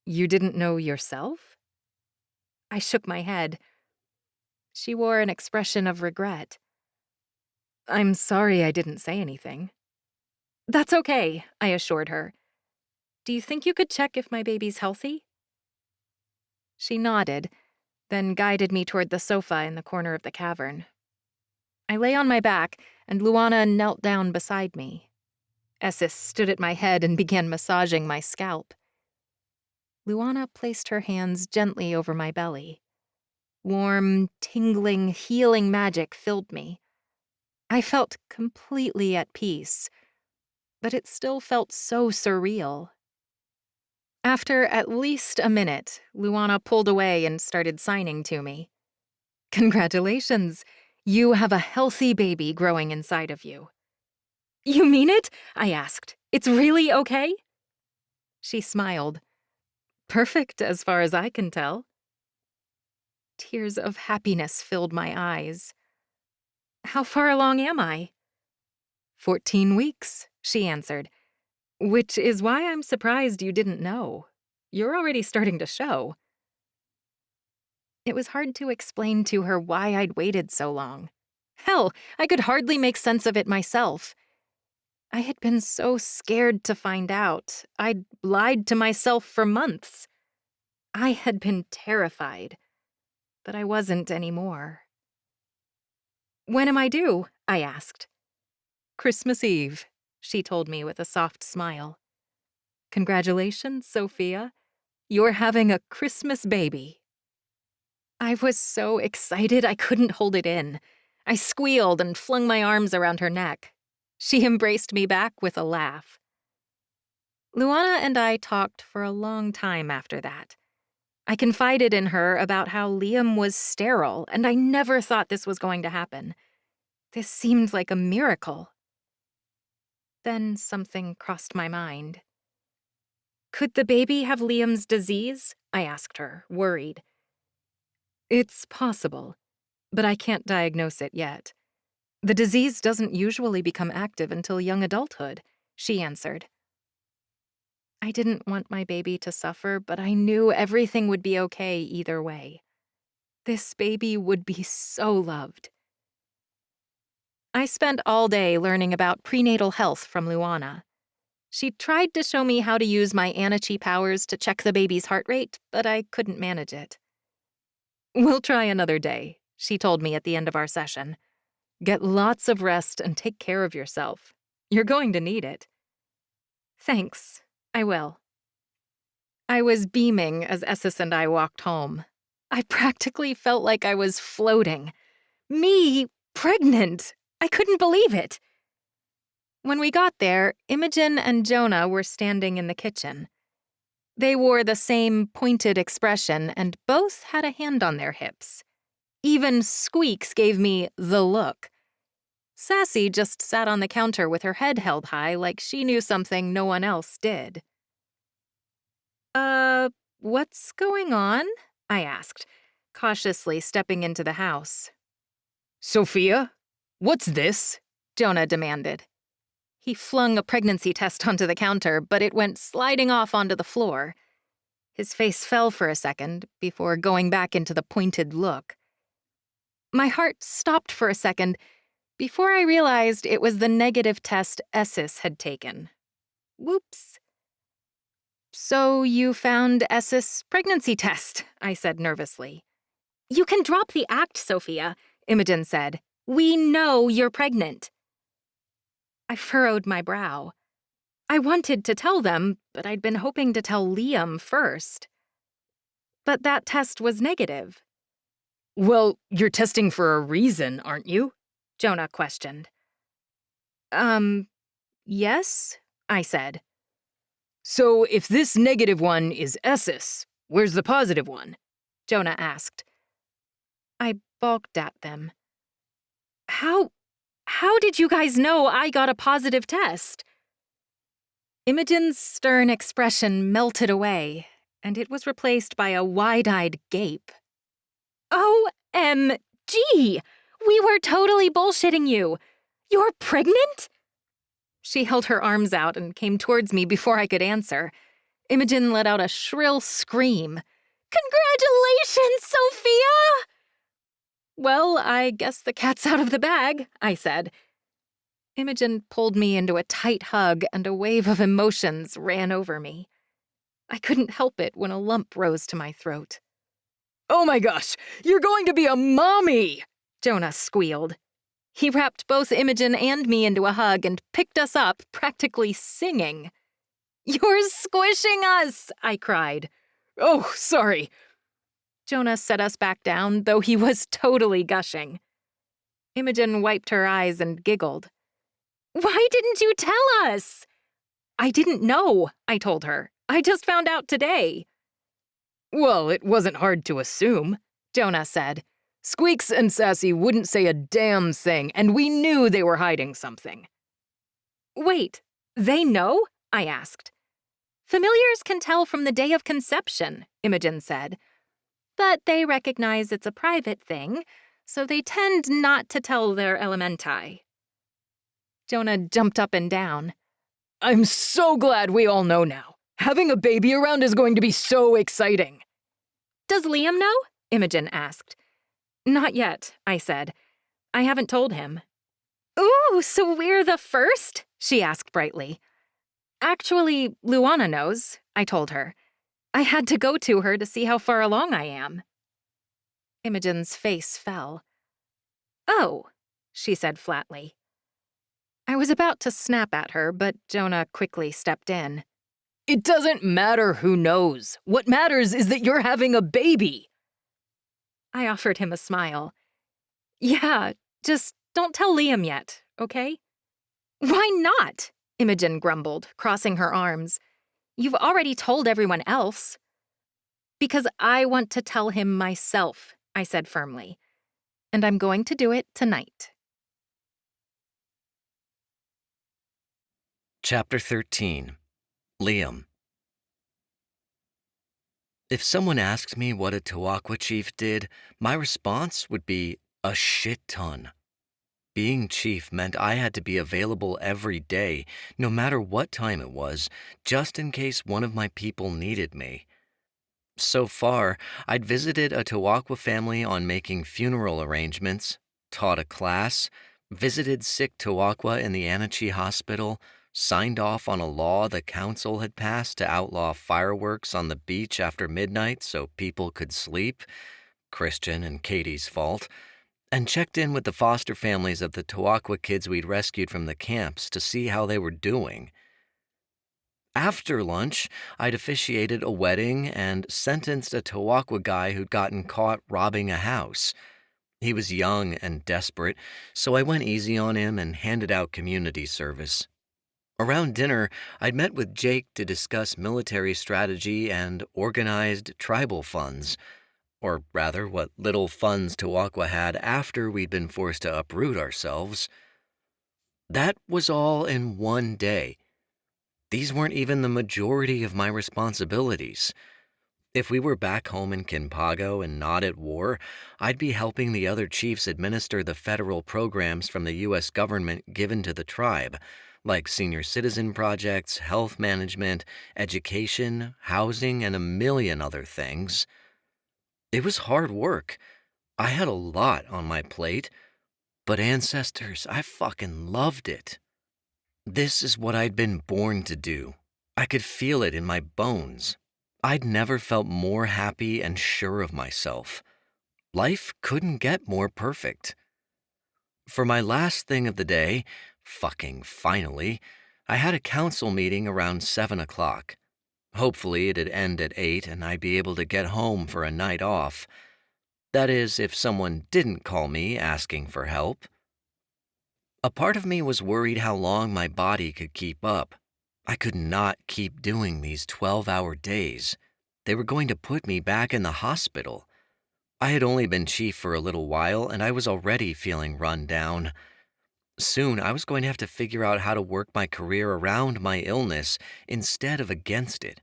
"You didn't know yourself?" I shook my head. She wore an expression of regret. "I'm sorry I didn't say anything." "That's okay," I assured her. "Do you think you could check if my baby's healthy?" She nodded, then guided me toward the sofa in the corner of the cavern. I lay on my back, and Luana knelt down beside me. Essis stood at my head and began massaging my scalp. Luana placed her hands gently over my belly. Warm, tingling, healing magic filled me. I felt completely at peace, but it still felt so surreal. After at least a minute, Luana pulled away and started signing to me. "Congratulations! You have a healthy baby growing inside of you." "You mean it?" I asked. "It's really okay?" She smiled. "Perfect as far as I can tell." Tears of happiness filled my eyes. "How far along am I?" 14 weeks, she answered, "which is why I'm surprised you didn't know. You're already starting to show." It was hard to explain to her why I'd waited so long. Hell, I could hardly make sense of it myself. I had been so scared to find out. I'd lied to myself for months. I had been terrified, but I wasn't anymore. "When am I due?" I asked. "Christmas Eve," she told me with a soft smile. "Congratulations, Sophia. You're having a Christmas baby." I was so excited I couldn't hold it in. I squealed and flung my arms around her neck. She embraced me back with a laugh. Luana and I talked for a long time after that. I confided in her about how Liam was sterile, and I never thought this was going to happen. This seemed like a miracle. Then something crossed my mind. "Could the baby have Liam's disease?" I asked her, worried. "It's possible, but I can't diagnose it yet. The disease doesn't usually become active until young adulthood," she answered. I didn't want my baby to suffer, but I knew everything would be okay either way. This baby would be so loved. I spent all day learning about prenatal health from Luana. She tried to show me how to use my Anachi powers to check the baby's heart rate, but I couldn't manage it. "We'll try another day," she told me at the end of our session. "Get lots of rest and take care of yourself. You're going to need it." "Thanks. I will." I was beaming as Essis and I walked home. I practically felt like I was floating. Me, pregnant! I couldn't believe it. When we got there, Imogen and Jonah were standing in the kitchen. They wore the same pointed expression and both had a hand on their hips. Even Squeaks gave me the look. Sassy just sat on the counter with her head held high like she knew something no one else did. What's going on?" I asked, cautiously stepping into the house. Sophia, what's this? Jonah demanded. He flung a pregnancy test onto the counter, but it went sliding off onto the floor. His face fell for a second before going back into the pointed look. My heart stopped for a second before I realized it was the negative test Essis had taken. Whoops. "So you found Essis' pregnancy test," I said nervously. You can drop the act, Sophia, Imogen said. We know you're pregnant. I furrowed my brow. I wanted to tell them, but I'd been hoping to tell Liam first. But that test was negative. Well, you're testing for a reason, aren't you? Jonah questioned. Yes, I said. So if this negative one is Essus, where's the positive one? Jonah asked. I balked at them. How did you guys know I got a positive test? Imogen's stern expression melted away, and it was replaced by a wide-eyed gape. OMG! We were totally bullshitting you! You're pregnant? She held her arms out and came towards me before I could answer. Imogen let out a shrill scream. Congratulations, Sophia! Well, I guess the cat's out of the bag, I said. Imogen pulled me into a tight hug, and a wave of emotions ran over me. I couldn't help it when a lump rose to my throat. Oh my gosh, you're going to be a mommy! Jonah squealed. He wrapped both Imogen and me into a hug and picked us up, practically singing. You're squishing us, I cried. Oh, sorry. Jonah set us back down, though he was totally gushing. Imogen wiped her eyes and giggled. Why didn't you tell us? I didn't know, I told her. I just found out today. Well, it wasn't hard to assume, Jonah said. Squeaks and Sassy wouldn't say a damn thing, and we knew they were hiding something. Wait, they know? I asked. Familiars can tell from the day of conception, Imogen said. But they recognize it's a private thing, so they tend not to tell their elementi. Jonah jumped up and down. I'm so glad we all know now. Having a baby around is going to be so exciting. Does Liam know? Imogen asked. Not yet, I said. I haven't told him. Ooh, so we're the first? She asked brightly. Actually, Luana knows, I told her. I had to go to her to see how far along I am. Imogen's face fell. Oh, she said flatly. I was about to snap at her, but Jonah quickly stepped in. It doesn't matter who knows. What matters is that you're having a baby. I offered him a smile. Yeah, just don't tell Liam yet, okay? Why not? Imogen grumbled, crossing her arms. You've already told everyone else. Because I want to tell him myself, I said firmly. And I'm going to do it tonight. Chapter 13. Liam. If someone asked me what a Tawakwa chief did, my response would be a shit ton. Being chief meant I had to be available every day, no matter what time it was, just in case one of my people needed me. So far, I'd visited a Tawakwa family on making funeral arrangements, taught a class, visited sick Tawakwa in the Anachi hospital, signed off on a law the council had passed to outlaw fireworks on the beach after midnight so people could sleep, Christian and Katie's fault, and checked in with the foster families of the Tawakwa kids we'd rescued from the camps to see how they were doing. After lunch, I'd officiated a wedding and sentenced a Tawakwa guy who'd gotten caught robbing a house. He was young and desperate, so I went easy on him and handed out community service. Around dinner, I'd met with Jake to discuss military strategy and organized tribal funds, or rather what little funds Tawakwa had after we'd been forced to uproot ourselves. That was all in one day. These weren't even the majority of my responsibilities. If we were back home in Kinpago and not at war, I'd be helping the other chiefs administer the federal programs from the U.S. government given to the tribe, like senior citizen projects, health management, education, housing, and a million other things. It was hard work. I had a lot on my plate, but ancestors, I fucking loved it. This is what I'd been born to do. I could feel it in my bones. I'd never felt more happy and sure of myself. Life couldn't get more perfect. For my last thing of the day, fucking finally, I had a council meeting around 7 o'clock. Hopefully it'd end at 8 and I'd be able to get home for a night off. That is, if someone didn't call me asking for help. A part of me was worried how long my body could keep up. I could not keep doing these 12-hour days. They were going to put me back in the hospital. I had only been chief for a little while, and I was already feeling run down. Soon, I was going to have to figure out how to work my career around my illness instead of against it.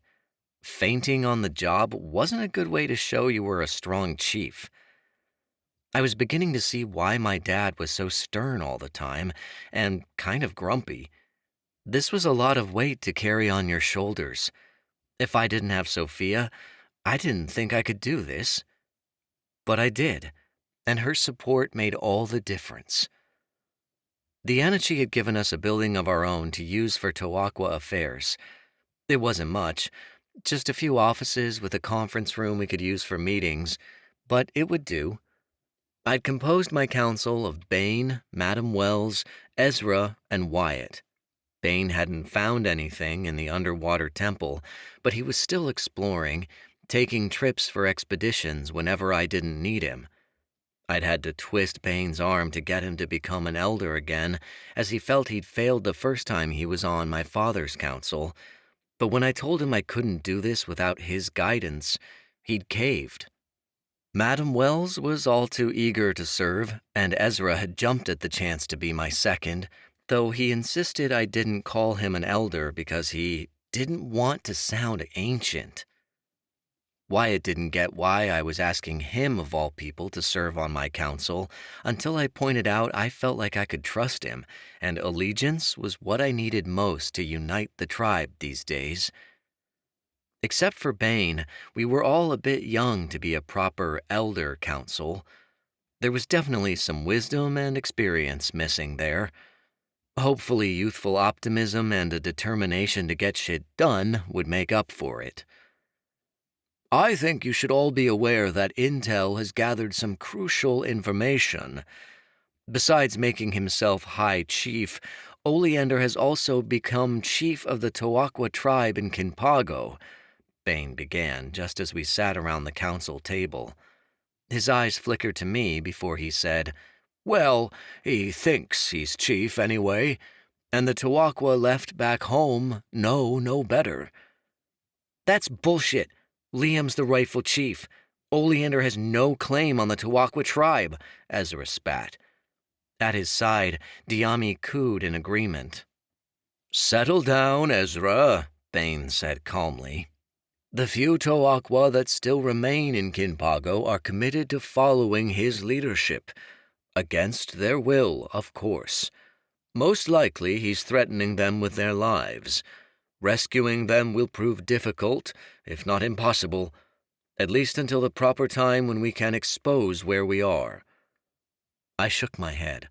Fainting on the job wasn't a good way to show you were a strong chief. I was beginning to see why my dad was so stern all the time and kind of grumpy. This was a lot of weight to carry on your shoulders. If I didn't have Sophia, I didn't think I could do this. But I did, and her support made all the difference. The Anichi had given us a building of our own to use for Tawakwa affairs. It wasn't much, just a few offices with a conference room we could use for meetings, but it would do. I'd composed my council of Bane, Madam Wells, Ezra, and Wyatt. Bane hadn't found anything in the underwater temple, but he was still exploring, taking trips for expeditions whenever I didn't need him. I'd had to twist Bane's arm to get him to become an elder again, as he felt he'd failed the first time he was on my father's council. But when I told him I couldn't do this without his guidance, he'd caved. Madam Wells was all too eager to serve, and Ezra had jumped at the chance to be my second, though he insisted I didn't call him an elder because he didn't want to sound ancient. Wyatt didn't get why I was asking him, of all people, to serve on my council until I pointed out I felt like I could trust him, and allegiance was what I needed most to unite the tribe these days. Except for Bane, we were all a bit young to be a proper elder council. There was definitely some wisdom and experience missing there. Hopefully youthful optimism and a determination to get shit done would make up for it. I think you should all be aware that Intel has gathered some crucial information. Besides making himself High Chief, Oleander has also become Chief of the Tawakwa tribe in Kinpago, Bane began just as we sat around the council table. His eyes flickered to me before he said, "Well, he thinks he's chief anyway, and the Tawakwa left back home know no better." "That's bullshit. Liam's the rightful chief. Oleander has no claim on the Tawakwa tribe," Ezra spat. At his side, Diami cooed in agreement. "Settle down, Ezra," Bane said calmly. "The few Tawakwa that still remain in Kinpago are committed to following his leadership. Against their will, of course. Most likely he's threatening them with their lives. Rescuing them will prove difficult, if not impossible, at least until the proper time when we can expose where we are." I shook my head.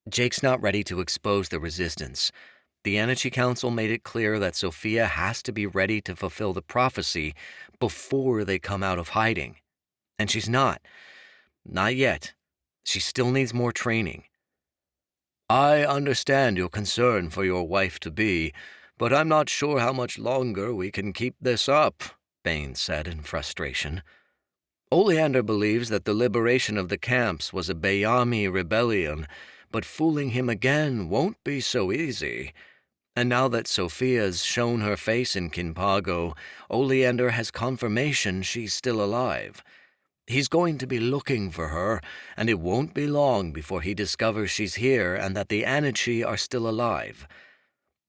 Jake's not ready to expose the resistance. The Anichi Council made it clear that Sophia has to be ready to fulfill the prophecy before they come out of hiding. And she's not. Not yet. She still needs more training. "I understand your concern for your wife-to-be, but I'm not sure how much longer we can keep this up," Bane said in frustration. "Oleander believes that the liberation of the camps was a Bayami rebellion, but fooling him again won't be so easy. And now that Sophia's shown her face in Kinpago, Oleander has confirmation she's still alive. He's going to be looking for her, and it won't be long before he discovers she's here and that the Anichi are still alive.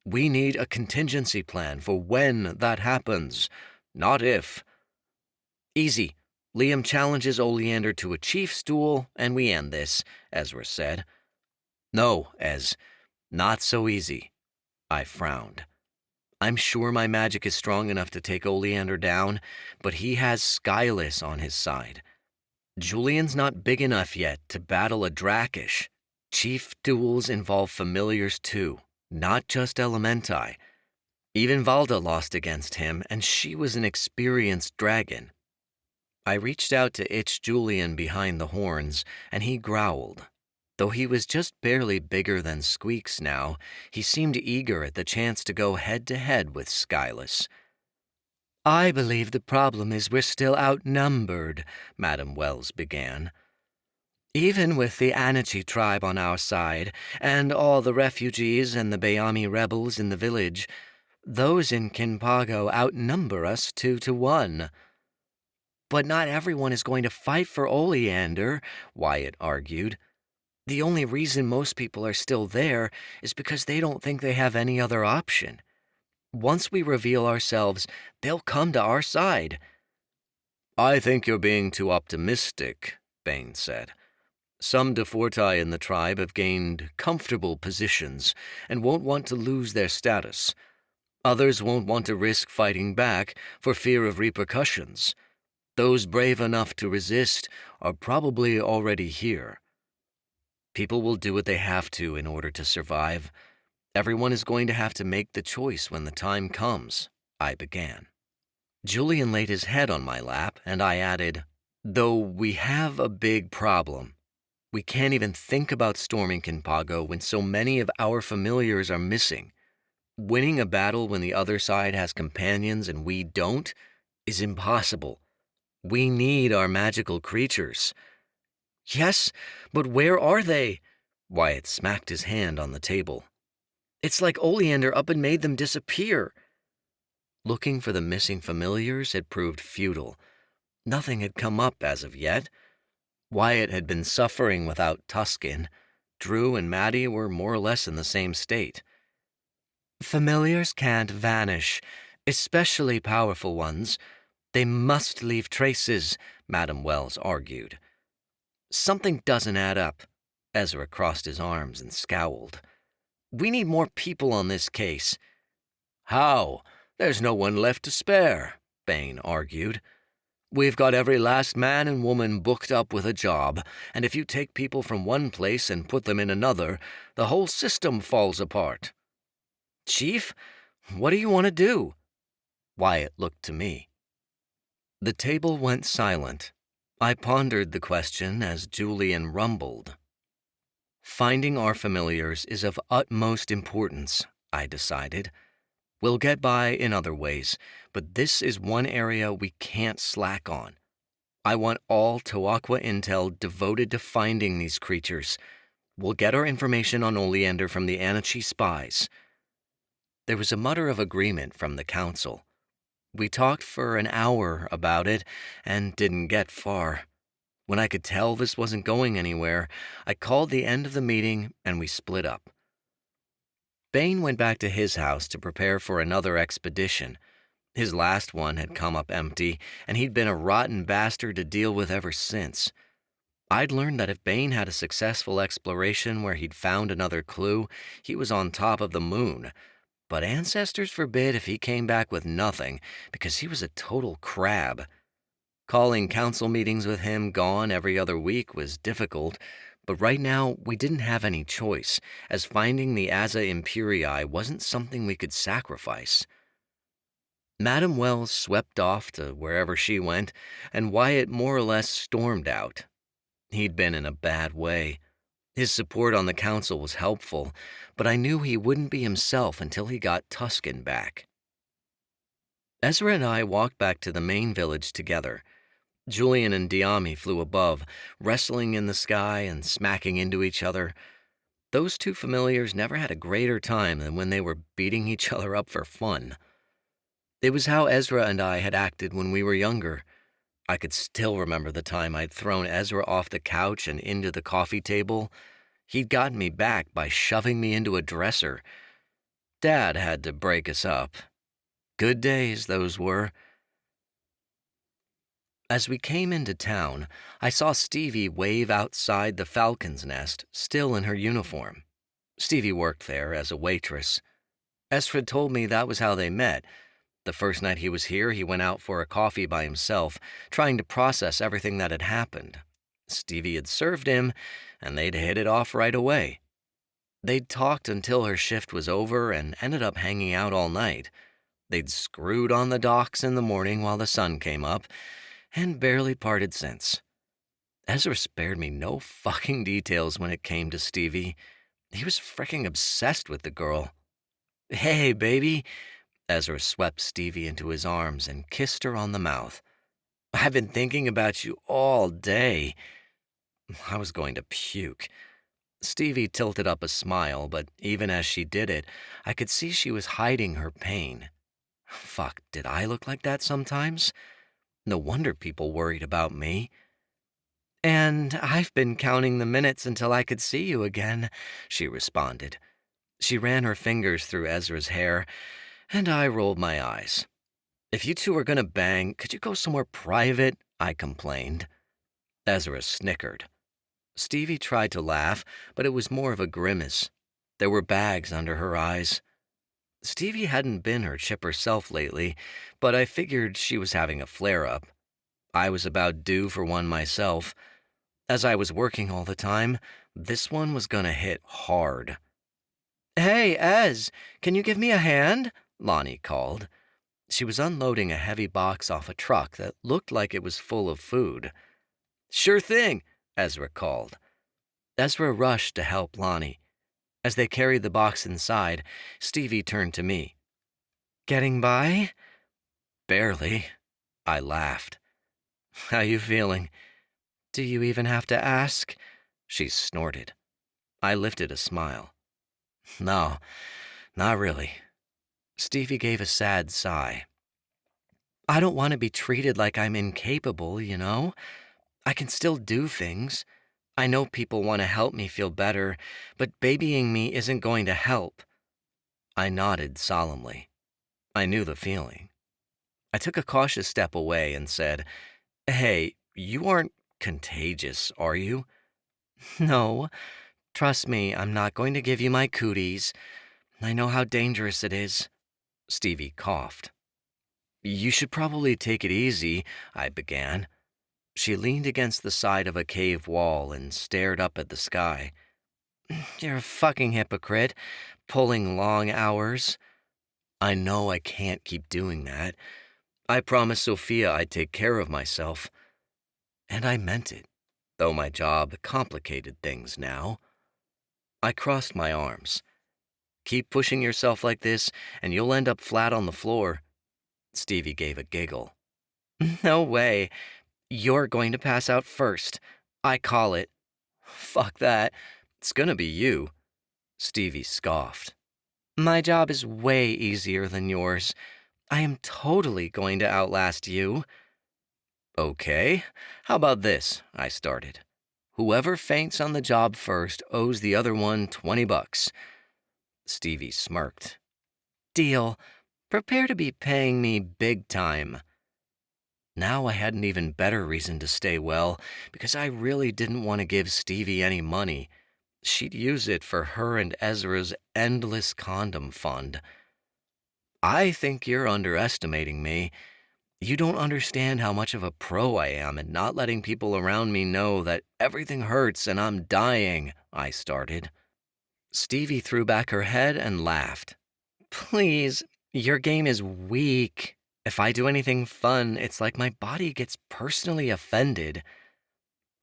We need a contingency plan for when that happens, not if." "Easy. Liam challenges Oleander to a chief's duel, and we end this," Ezra said. "No, Ez. Not so easy." I frowned. I'm sure my magic is strong enough to take Oleander down, but he has Skyless on his side. Julian's not big enough yet to battle a Drakish. Chief duels involve familiars too, not just Elementi. Even Valda lost against him, and she was an experienced dragon. I reached out to itch Julian behind the horns, and he growled. Though he was just barely bigger than Squeaks now, he seemed eager at the chance to go head-to-head with Skyless. "I believe the problem is we're still outnumbered," Madam Wells began. "Even with the Anachi tribe on our side, and all the refugees and the Bayami rebels in the village, those in Kinpago outnumber us 2-1. "But not everyone is going to fight for Oleander," Wyatt argued. "The only reason most people are still there is because they don't think they have any other option. Once we reveal ourselves, they'll come to our side." "I think you're being too optimistic," Bane said. "Some Defortai in the tribe have gained comfortable positions and won't want to lose their status. Others won't want to risk fighting back for fear of repercussions. Those brave enough to resist are probably already here. People will do what they have to in order to survive. Everyone is going to have to make the choice when the time comes," I began. Julian laid his head on my lap, and I added, "Though we have a big problem. We can't even think about storming Kinpago when so many of our familiars are missing. Winning a battle when the other side has companions and we don't is impossible. We need our magical creatures." "Yes, but where are they?" Wyatt smacked his hand on the table. "It's like Oleander up and made them disappear." Looking for the missing familiars had proved futile. Nothing had come up as of yet. Wyatt had been suffering without Tuscan. Drew and Maddie were more or less in the same state. "Familiars can't vanish, especially powerful ones. They must leave traces," Madam Wells argued. "Something doesn't add up." Ezra crossed his arms and scowled. "We need more people on this case." "How? There's no one left to spare," Bane argued. "We've got every last man and woman booked up with a job, and if you take people from one place and put them in another, the whole system falls apart." "Chief, what do you want to do?" Wyatt looked to me. The table went silent. I pondered the question as Julian rumbled. "Finding our familiars is of utmost importance," I decided. "We'll get by in other ways, but this is one area we can't slack on. I want all Tawakwa intel devoted to finding these creatures. We'll get our information on Oleander from the Anachi spies." There was a mutter of agreement from the council. We talked for an hour about it and didn't get far. When I could tell this wasn't going anywhere, I called the end of the meeting and we split up. Bane went back to his house to prepare for another expedition. His last one had come up empty, and he'd been a rotten bastard to deal with ever since. I'd learned that if Bane had a successful exploration where he'd found another clue, he was on top of the moon. But ancestors forbid if he came back with nothing, because he was a total crab. Calling council meetings with him gone every other week was difficult, but right now we didn't have any choice, as finding the Aza Imperii wasn't something we could sacrifice. Madam Wells swept off to wherever she went, and Wyatt more or less stormed out. He'd been in a bad way. His support on the council was helpful, but I knew he wouldn't be himself until he got Tuscan back. Ezra and I walked back to the main village together. Julian and Diami flew above, wrestling in the sky and smacking into each other. Those two familiars never had a greater time than when they were beating each other up for fun. It was how Ezra and I had acted when we were younger. I could still remember the time I'd thrown Ezra off the couch and into the coffee table. He'd gotten me back by shoving me into a dresser. Dad had to break us up. Good days, those were. As we came into town, I saw Stevie wave outside the Falcon's Nest, still in her uniform. Stevie worked there as a waitress. Esfred told me that was how they met. The first night he was here, he went out for a coffee by himself, trying to process everything that had happened. Stevie had served him, and they'd hit it off right away. They'd talked until her shift was over and ended up hanging out all night. They'd screwed on the docks in the morning while the sun came up, and barely parted since. Ezra spared me no fucking details when it came to Stevie. He was fricking obsessed with the girl. Hey, baby. Ezra swept Stevie into his arms and kissed her on the mouth. I've been thinking about you all day. I was going to puke. Stevie tilted up a smile, but even as she did it, I could see she was hiding her pain. Fuck, did I look like that sometimes? No wonder people worried about me. And I've been counting the minutes until I could see you again, she responded. She ran her fingers through Ezra's hair, and I rolled my eyes. If you two are gonna bang, could you go somewhere private? I complained. Ezra snickered. Stevie tried to laugh, but it was more of a grimace. There were bags under her eyes. Stevie hadn't been her chipper self lately, but I figured she was having a flare-up. I was about due for one myself. As I was working all the time, this one was gonna hit hard. Hey, Ez, can you give me a hand? Lonnie called. She was unloading a heavy box off a truck that looked like it was full of food. Sure thing, Ezra called. Ezra rushed to help Lonnie. As they carried the box inside, Stevie turned to me. Getting by? Barely. I laughed. How you feeling? Do you even have to ask? She snorted. I lifted a smile. No, not really. Stevie gave a sad sigh. I don't want to be treated like I'm incapable, you know? I can still do things. I know people want to help me feel better, but babying me isn't going to help. I nodded solemnly. I knew the feeling. I took a cautious step away and said, Hey, you aren't contagious, are you? No. Trust me, I'm not going to give you my cooties. I know how dangerous it is. Stevie coughed. You should probably take it easy, I began. She leaned against the side of a cave wall and stared up at the sky. You're a fucking hypocrite, pulling long hours. I know I can't keep doing that. I promised Sophia I'd take care of myself. And I meant it, though my job complicated things now. I crossed my arms. Keep pushing yourself like this, and you'll end up flat on the floor. Stevie gave a giggle. No way. You're going to pass out first. I call it. Fuck that. It's gonna be you. Stevie scoffed. My job is way easier than yours. I am totally going to outlast you. Okay. How about this? I started. Whoever faints on the job first owes the other one $20. Stevie smirked. Deal. Prepare to be paying me big time. Now I had an even better reason to stay well, because I really didn't want to give Stevie any money. She'd use it for her and Ezra's endless condom fund. I think you're underestimating me. You don't understand how much of a pro I am at not letting people around me know that everything hurts and I'm dying, I started. Stevie threw back her head and laughed. Please, your game is weak. If I do anything fun, it's like my body gets personally offended.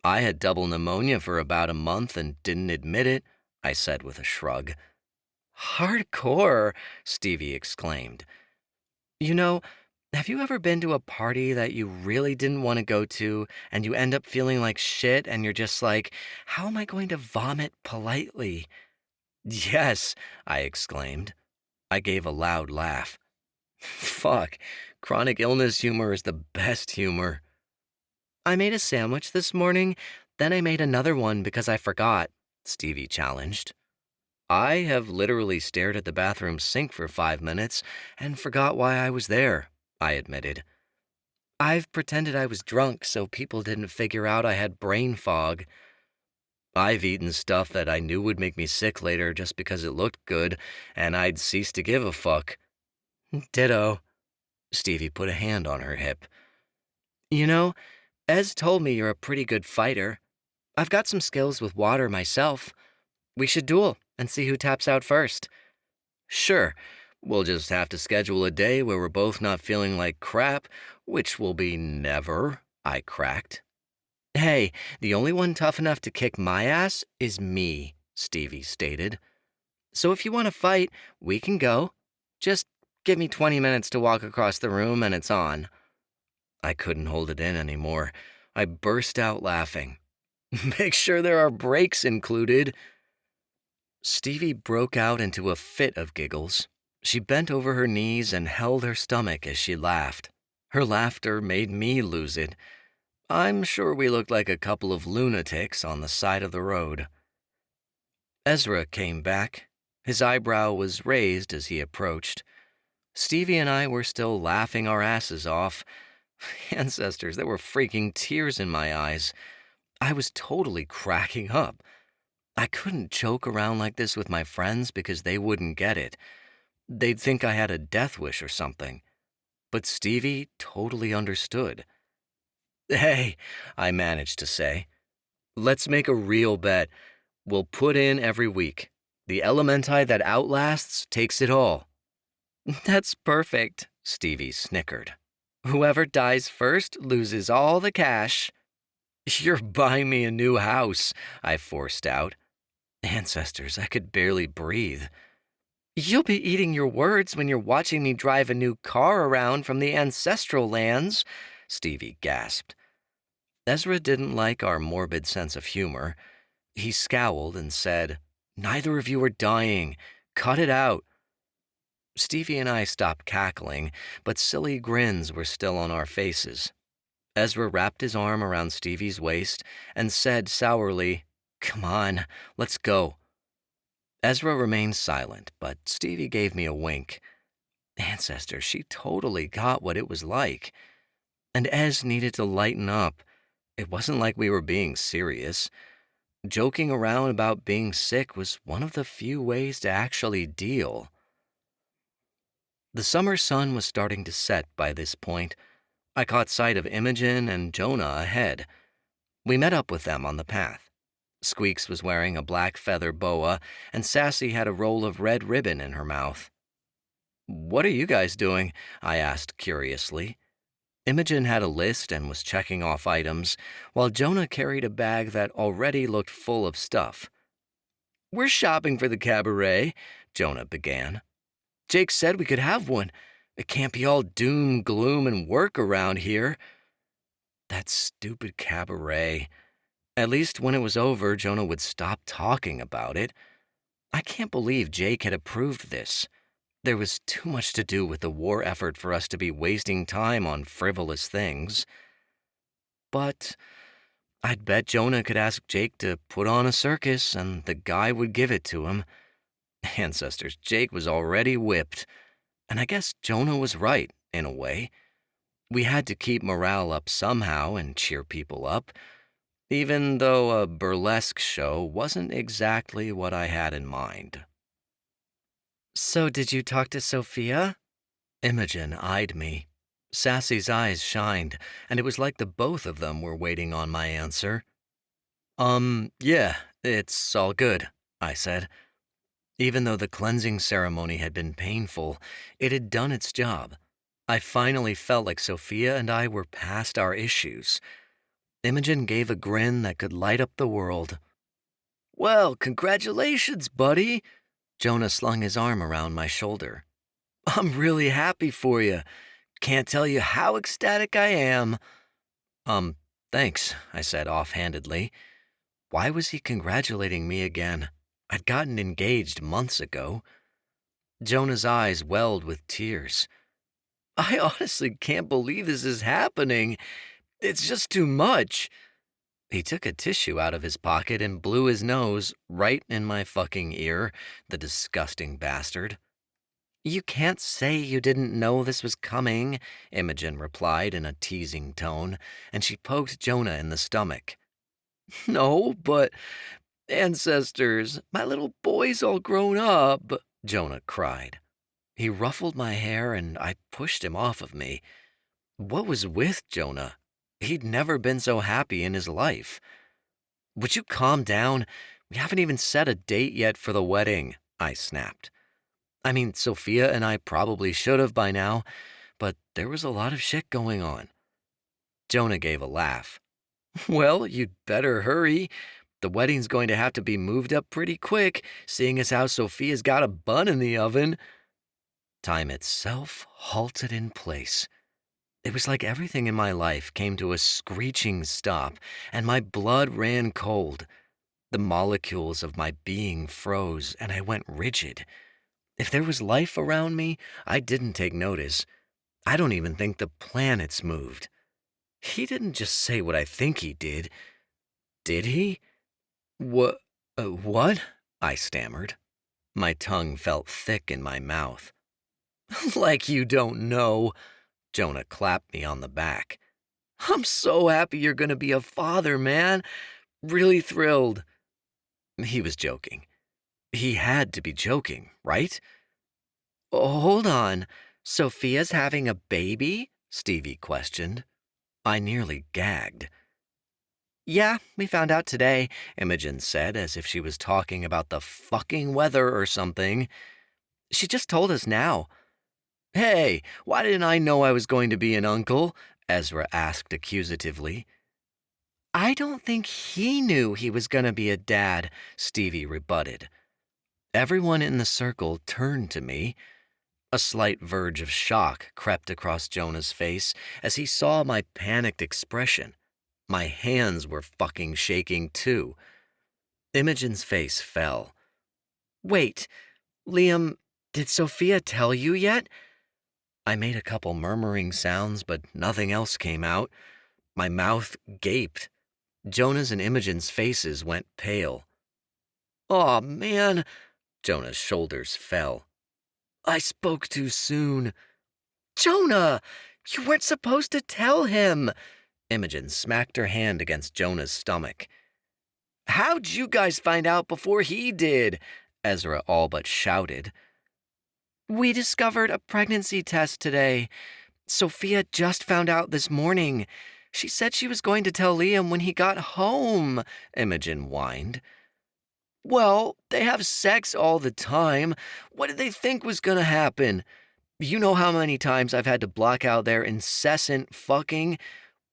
I had double pneumonia for about a month and didn't admit it, I said with a shrug. Hardcore, Stevie exclaimed. You know, have you ever been to a party that you really didn't want to go to and you end up feeling like shit and you're just like, how am I going to vomit politely? Yes, I exclaimed. I gave a loud laugh. Fuck, chronic illness humor is the best humor. I made a sandwich this morning, then I made another one because I forgot, Stevie challenged. I have literally stared at the bathroom sink for 5 minutes and forgot why I was there, I admitted. I've pretended I was drunk so people didn't figure out I had brain fog. I've eaten stuff that I knew would make me sick later just because it looked good, and I'd cease to give a fuck. Ditto. Stevie put a hand on her hip. You know, Ez told me you're a pretty good fighter. I've got some skills with water myself. We should duel and see who taps out first. Sure. We'll just have to schedule a day where we're both not feeling like crap, which will be never, I cracked. Hey, the only one tough enough to kick my ass is me, Stevie stated. So if you want to fight, we can go. Just give me 20 minutes to walk across the room and it's on. I couldn't hold it in anymore. I burst out laughing. Make sure there are breaks included. Stevie broke out into a fit of giggles. She bent over her knees and held her stomach as she laughed. Her laughter made me lose it. I'm sure we looked like a couple of lunatics on the side of the road. Ezra came back. His eyebrow was raised as he approached. Stevie and I were still laughing our asses off. Ancestors, there were freaking tears in my eyes. I was totally cracking up. I couldn't joke around like this with my friends because they wouldn't get it. They'd think I had a death wish or something. But Stevie totally understood. Hey, I managed to say. Let's make a real bet. We'll put in every week. The elementi that outlasts takes it all. That's perfect, Stevie snickered. Whoever dies first loses all the cash. You're buying me a new house, I forced out. Ancestors, I could barely breathe. You'll be eating your words when you're watching me drive a new car around from the ancestral lands, Stevie gasped. Ezra didn't like our morbid sense of humor. He scowled and said, Neither of you are dying. Cut it out. Stevie and I stopped cackling, but silly grins were still on our faces. Ezra wrapped his arm around Stevie's waist and said sourly, Come on, let's go. Ezra remained silent, but Stevie gave me a wink. Ancestor, she totally got what it was like. And Ez needed to lighten up. It wasn't like we were being serious. Joking around about being sick was one of the few ways to actually deal. The summer sun was starting to set by this point. I caught sight of Imogen and Jonah ahead. We met up with them on the path. Squeaks was wearing a black feather boa, and Sassy had a roll of red ribbon in her mouth. What are you guys doing? I asked curiously. Imogen had a list and was checking off items, while Jonah carried a bag that already looked full of stuff. We're shopping for the cabaret, Jonah began. Jake said we could have one. It can't be all doom, gloom, and work around here. That stupid cabaret. At least when it was over, Jonah would stop talking about it. I can't believe Jake had approved this. There was too much to do with the war effort for us to be wasting time on frivolous things. But I'd bet Jonah could ask Jake to put on a circus and the guy would give it to him. Ancestors, Jake was already whipped. And I guess Jonah was right, in a way. We had to keep morale up somehow and cheer people up, even though a burlesque show wasn't exactly what I had in mind. So did you talk to Sophia? Imogen eyed me. Sassy's eyes shined, and it was like the both of them were waiting on my answer. Yeah, it's all good, I said. Even though the cleansing ceremony had been painful, it had done its job. I finally felt like Sophia and I were past our issues. Imogen gave a grin that could light up the world. Well, congratulations, buddy. Jonah slung his arm around my shoulder. I'm really happy for you. Can't tell you how ecstatic I am. Thanks, I said offhandedly. Why was he congratulating me again? I'd gotten engaged months ago. Jonah's eyes welled with tears. I honestly can't believe this is happening. It's just too much. He took a tissue out of his pocket and blew his nose right in my fucking ear, the disgusting bastard. You can't say you didn't know this was coming, Imogen replied in a teasing tone, and she poked Jonah in the stomach. No, but ancestors, my little boy's all grown up, Jonah cried. He ruffled my hair and I pushed him off of me. What was with Jonah? He'd never been so happy in his life. Would you calm down? We haven't even set a date yet for the wedding, I snapped. I mean, Sophia and I probably should have by now, but there was a lot of shit going on. Jonah gave a laugh. Well, you'd better hurry. The wedding's going to have to be moved up pretty quick, seeing as how Sophia's got a bun in the oven. Time itself halted in place. It was like everything in my life came to a screeching stop, and my blood ran cold. The molecules of my being froze, and I went rigid. If there was life around me, I didn't take notice. I don't even think the planets moved. He didn't just say what I think he did. Did he? What? What? I stammered. My tongue felt thick in my mouth. Like you don't know. Jonah clapped me on the back. I'm so happy you're going to be a father, man. Really thrilled. He was joking. He had to be joking, right? Oh, hold on. Sophia's having a baby? Stevie questioned. I nearly gagged. Yeah, we found out today, Imogen said, as if she was talking about the fucking weather or something. She just told us now. Hey, why didn't I know I was going to be an uncle? Ezra asked accusatively. I don't think he knew he was going to be a dad, Stevie rebutted. Everyone in the circle turned to me. A slight verge of shock crept across Jonah's face as he saw my panicked expression. My hands were fucking shaking too. Imogen's face fell. Wait, Liam, did Sophia tell you yet? I made a couple murmuring sounds, but nothing else came out. My mouth gaped. Jonah's and Imogen's faces went pale. Aw, man, Jonah's shoulders fell. I spoke too soon. Jonah, you weren't supposed to tell him. Imogen smacked her hand against Jonah's stomach. How'd you guys find out before he did? Ezra all but shouted. We discovered a pregnancy test today. Sophia just found out this morning. She said she was going to tell Liam when he got home, Imogen whined. Well, they have sex all the time. What did they think was going to happen? You know how many times I've had to block out their incessant fucking?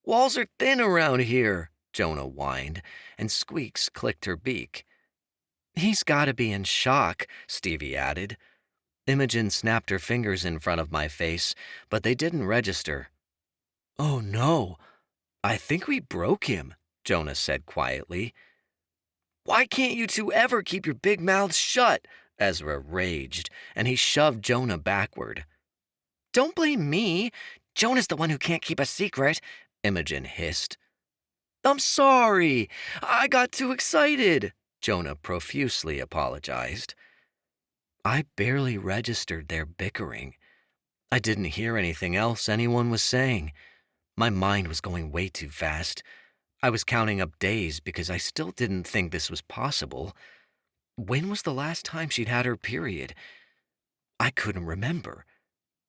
Walls are thin around here, Jonah whined, and Squeaks clicked her beak. He's got to be in shock, Stevie added. Imogen snapped her fingers in front of my face, but they didn't register. Oh no, I think we broke him, Jonah said quietly. Why can't you two ever keep your big mouths shut? Ezra raged, and he shoved Jonah backward. Don't blame me. Jonah's the one who can't keep a secret, Imogen hissed. I'm sorry. I got too excited, Jonah profusely apologized. I barely registered their bickering. I didn't hear anything else anyone was saying. My mind was going way too fast. I was counting up days because I still didn't think this was possible. When was the last time she'd had her period? I couldn't remember.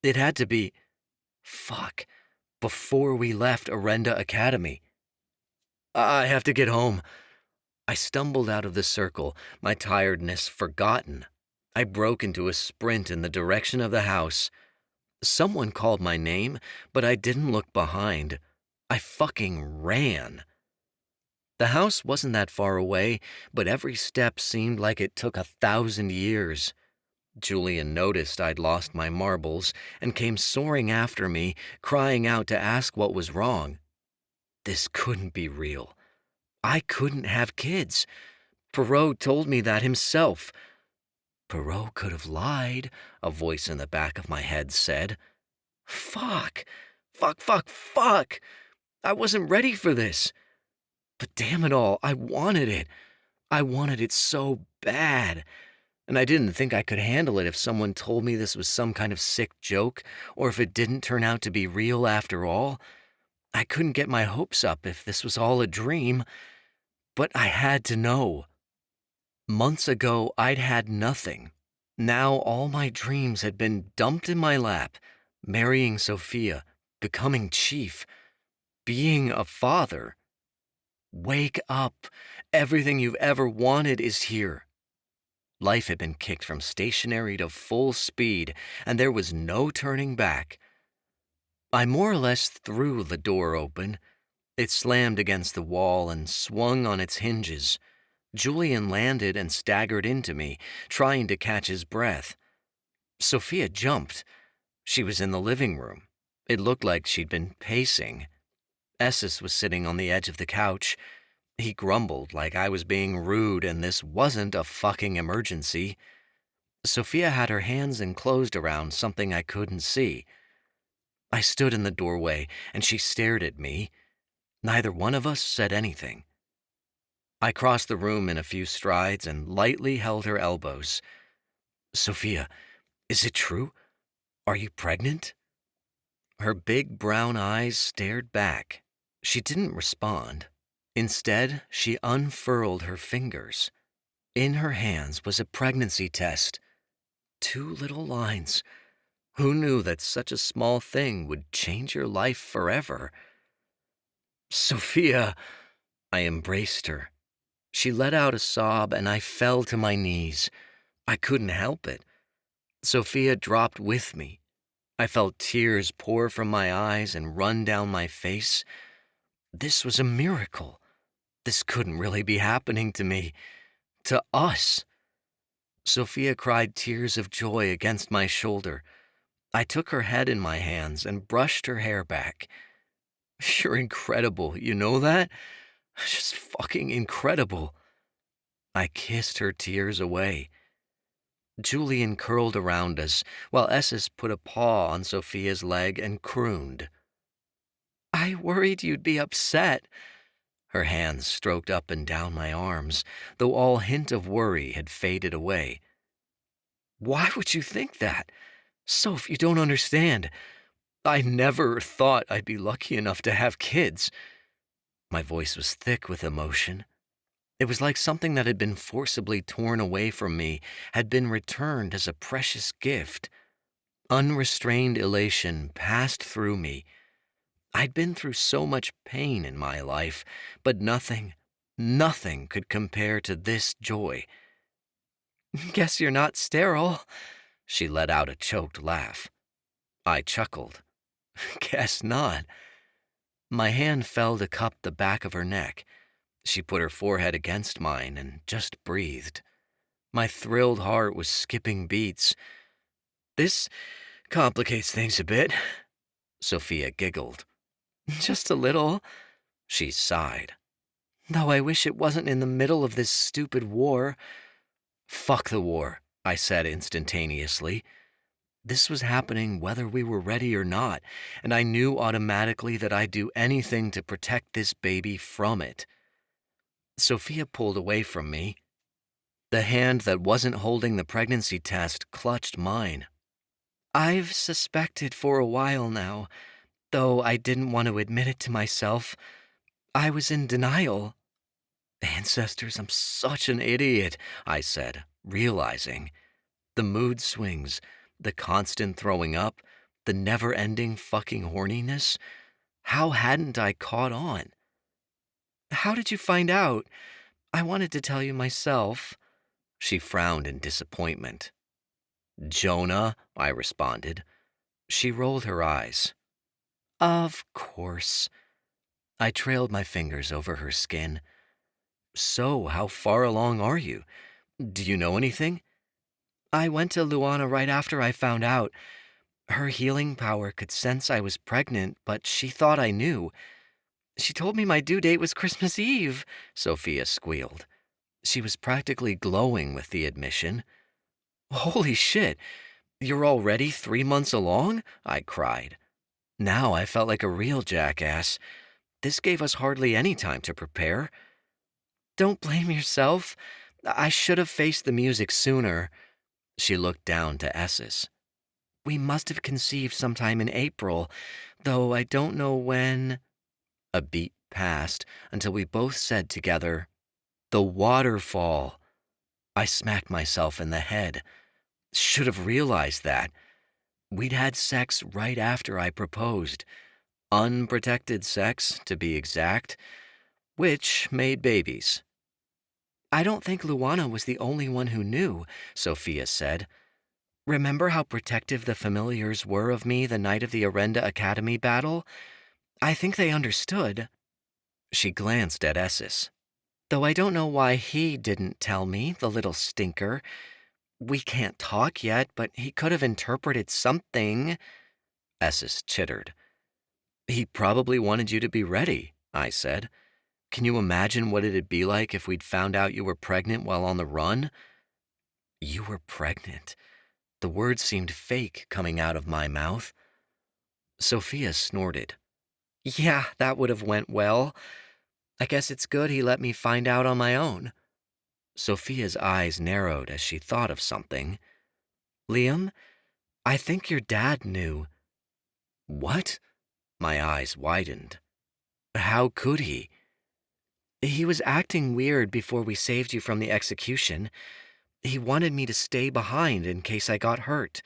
It had to be... Fuck. Before we left Arenda Academy. I have to get home. I stumbled out of the circle, my tiredness forgotten. I broke into a sprint in the direction of the house. Someone called my name, but I didn't look behind. I fucking ran. The house wasn't that far away, but every step seemed like it took 1,000 years. Julian noticed I'd lost my marbles and came soaring after me, crying out to ask what was wrong. This couldn't be real. I couldn't have kids. Perot told me that himself. Perot could have lied, a voice in the back of my head said. Fuck. I wasn't ready for this. But damn it all, I wanted it. I wanted it so bad. And I didn't think I could handle it if someone told me this was some kind of sick joke, or if it didn't turn out to be real after all. I couldn't get my hopes up if this was all a dream. But I had to know. Months ago, I'd had nothing. Now all my dreams had been dumped in my lap. Marrying Sophia, becoming chief, being a father. Wake up. Everything you've ever wanted is here. Life had been kicked from stationary to full speed, and there was no turning back. I more or less threw the door open. It slammed against the wall and swung on its hinges. Julian landed and staggered into me, trying to catch his breath. Sophia jumped. She was in the living room. It looked like she'd been pacing. Esses was sitting on the edge of the couch. He grumbled like I was being rude and this wasn't a fucking emergency. Sophia had her hands enclosed around something I couldn't see. I stood in the doorway and she stared at me. Neither one of us said anything. I crossed the room in a few strides and lightly held her elbows. Sophia, is it true? Are you pregnant? Her big brown eyes stared back. She didn't respond. Instead, she unfurled her fingers. In her hands was a pregnancy test. 2 little lines. Who knew that such a small thing would change your life forever? Sophia! I embraced her. She let out a sob and I fell to my knees. I couldn't help it. Sophia dropped with me. I felt tears pour from my eyes and run down my face. This was a miracle. This couldn't really be happening to me. To us. Sophia cried tears of joy against my shoulder. I took her head in my hands and brushed her hair back. You're incredible, you know that? Just fucking incredible. I kissed her tears away. Julian curled around us, while Esses put a paw on Sophia's leg and crooned. I worried you'd be upset. Her hands stroked up and down my arms, though all hint of worry had faded away. Why would you think that? Soph, you don't understand. I never thought I'd be lucky enough to have kids. My voice was thick with emotion. It was like something that had been forcibly torn away from me had been returned as a precious gift. Unrestrained elation passed through me. I'd been through so much pain in my life, but nothing could compare to this joy. Guess you're not sterile. She let out a choked laugh. I chuckled. Guess not. My hand fell to cup the back of her neck. She put her forehead against mine and just breathed. My thrilled heart was skipping beats. This complicates things a bit. Sophia giggled. Just a little. She sighed. Though I wish it wasn't in the middle of this stupid war. Fuck the war, I said instantaneously. This was happening whether we were ready or not, and I knew automatically that I'd do anything to protect this baby from it. Sophia pulled away from me. The hand that wasn't holding the pregnancy test clutched mine. I've suspected for a while now, though I didn't want to admit it to myself. I was in denial. Ancestors, I'm such an idiot, I said, realizing. The mood swings, the constant throwing up, the never-ending fucking horniness. How hadn't I caught on? How did you find out? I wanted to tell you myself. She frowned in disappointment. Jonah, I responded. She rolled her eyes. Of course. I trailed my fingers over her skin. So, how far along are you? Do you know anything? I went to Luana right after I found out. Her healing power could sense I was pregnant, but she thought I knew. She told me my due date was Christmas Eve, Sophia squealed. She was practically glowing with the admission. Holy shit, you're already 3 months along? I cried. Now I felt like a real jackass. This gave us hardly any time to prepare. Don't blame yourself. I should have faced the music sooner. She looked down to Esses. We must have conceived sometime in April, though I don't know when. A beat passed until we both said together, The waterfall. I smacked myself in the head. Should have realized that. We'd had sex right after I proposed. Unprotected sex, to be exact, which made babies. I don't think Luana was the only one who knew, Sophia said. Remember how protective the familiars were of me the night of the Arenda Academy battle? I think they understood. She glanced at Esses. Though I don't know why he didn't tell me, the little stinker. We can't talk yet, but he could have interpreted something. Esses chittered. He probably wanted you to be ready, I said. Can you imagine what it'd be like if we'd found out you were pregnant while on the run? You were pregnant. The words seemed fake coming out of my mouth. Sophia snorted. Yeah, that would have went well. I guess it's good he let me find out on my own. Sophia's eyes narrowed as she thought of something. Liam, I think your dad knew. What? My eyes widened. How could he? He was acting weird before we saved you from the execution. He wanted me to stay behind in case I got hurt.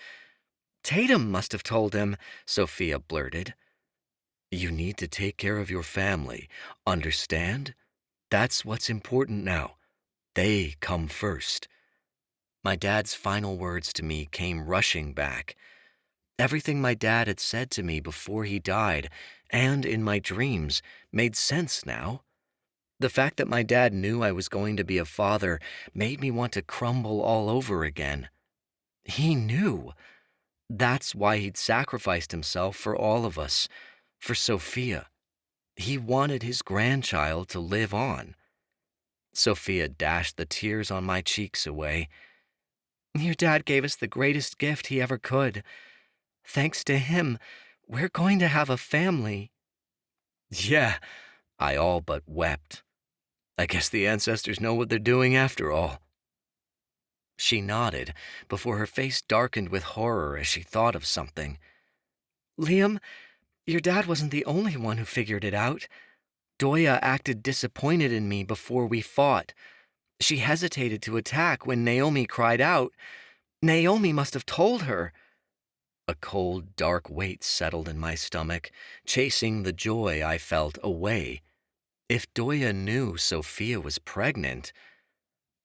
Tatum must have told him, Sophia blurted. You need to take care of your family, understand? That's what's important now. They come first. My dad's final words to me came rushing back. Everything my dad had said to me before he died, and in my dreams, made sense now. The fact that my dad knew I was going to be a father made me want to crumble all over again. He knew. That's why he'd sacrificed himself for all of us, for Sophia. He wanted his grandchild to live on. Sophia dashed the tears on my cheeks away. Your dad gave us the greatest gift he ever could. Thanks to him, we're going to have a family. Yeah, I all but wept. I guess the ancestors know what they're doing after all. She nodded before her face darkened with horror as she thought of something. Liam, your dad wasn't the only one who figured it out. Doya acted disappointed in me before we fought. She hesitated to attack when Naomi cried out. Naomi must have told her. A cold, dark weight settled in my stomach, chasing the joy I felt away. If Doya knew Sophia was pregnant...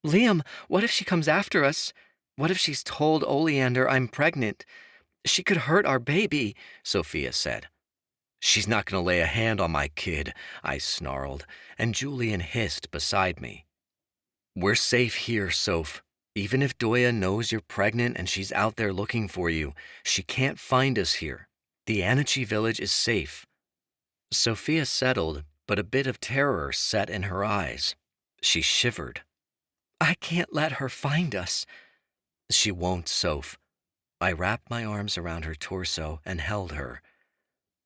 Liam, what if she comes after us? What if she's told Oleander I'm pregnant? She could hurt our baby, Sophia said. She's not going to lay a hand on my kid, I snarled, and Julian hissed beside me. We're safe here, Soph. Even if Doya knows you're pregnant and she's out there looking for you, she can't find us here. The Anichi village is safe. Sophia settled, but a bit of terror set in her eyes. She shivered. I can't let her find us. She won't, Soph. I wrapped my arms around her torso and held her.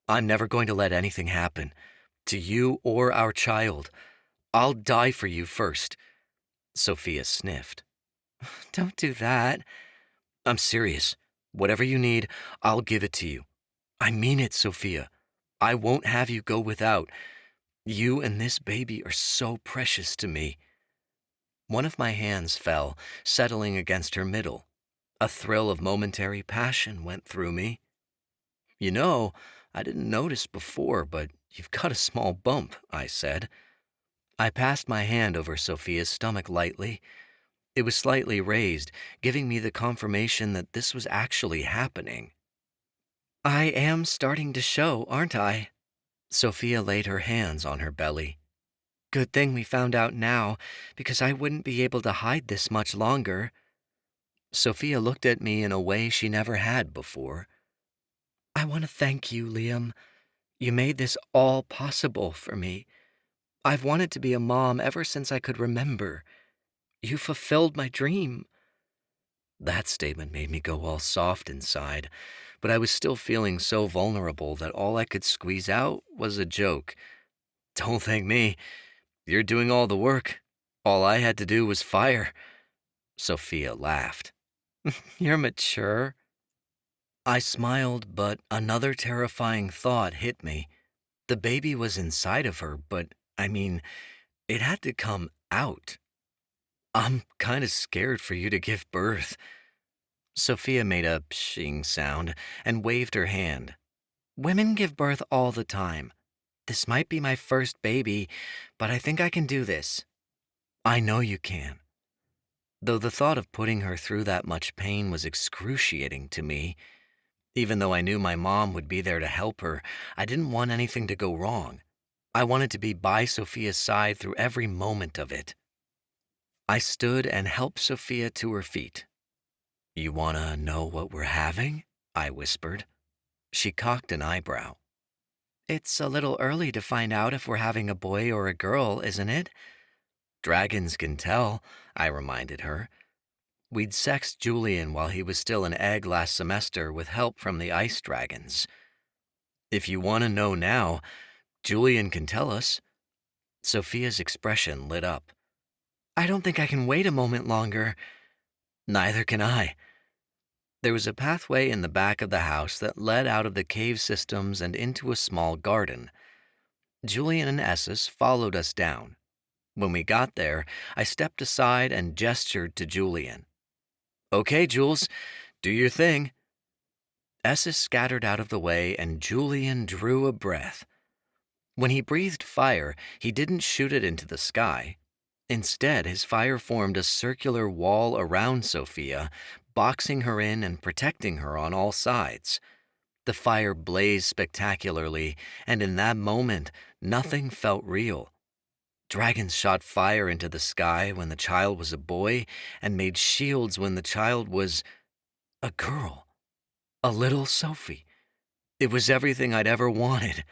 I'm never going to let anything happen, to you or our child. I'll die for you first. Sophia sniffed. Don't do that. I'm serious. Whatever you need, I'll give it to you. I mean it, Sophia. I won't have you go without. You and this baby are so precious to me. One of my hands fell, settling against her middle. A thrill of momentary passion went through me. You know, I didn't notice before, but you've got a small bump, I said. I passed my hand over Sophia's stomach lightly. It was slightly raised, giving me the confirmation that this was actually happening. I am starting to show, aren't I? Sophia laid her hands on her belly. Good thing we found out now, because I wouldn't be able to hide this much longer. Sophia looked at me in a way she never had before. I want to thank you, Liam. You made this all possible for me. I've wanted to be a mom ever since I could remember. You fulfilled my dream. That statement made me go all soft inside, but I was still feeling so vulnerable that all I could squeeze out was a joke. Don't thank me. You're doing all the work. All I had to do was fire. Sophia laughed. You're mature. I smiled, but another terrifying thought hit me. The baby was inside of her, but, it had to come out. I'm kind of scared for you to give birth. Sophia made a pshing sound and waved her hand. Women give birth all the time. This might be my first baby, but I think I can do this. I know you can. Though the thought of putting her through that much pain was excruciating to me, even though I knew my mom would be there to help her, I didn't want anything to go wrong. I wanted to be by Sophia's side through every moment of it. I stood and helped Sophia to her feet. "You want to know what we're having?" I whispered. She cocked an eyebrow. "It's a little early to find out if we're having a boy or a girl, isn't it?" "Dragons can tell," I reminded her. We'd sexed Julian while he was still an egg last semester with help from the ice dragons. "If you want to know now, Julian can tell us." Sophia's expression lit up. "I don't think I can wait a moment longer." "Neither can I." There was a pathway in the back of the house that led out of the cave systems and into a small garden. Julian and Esses followed us down. When we got there, I stepped aside and gestured to Julian. "Okay, Jules, do your thing." Esses scattered out of the way and Julian drew a breath. When he breathed fire, he didn't shoot it into the sky. Instead, his fire formed a circular wall around Sophia, boxing her in and protecting her on all sides. The fire blazed spectacularly, and in that moment, nothing felt real. Dragons shot fire into the sky when the child was a boy, and made shields when the child was a girl. A little Sophie. It was everything I'd ever wanted.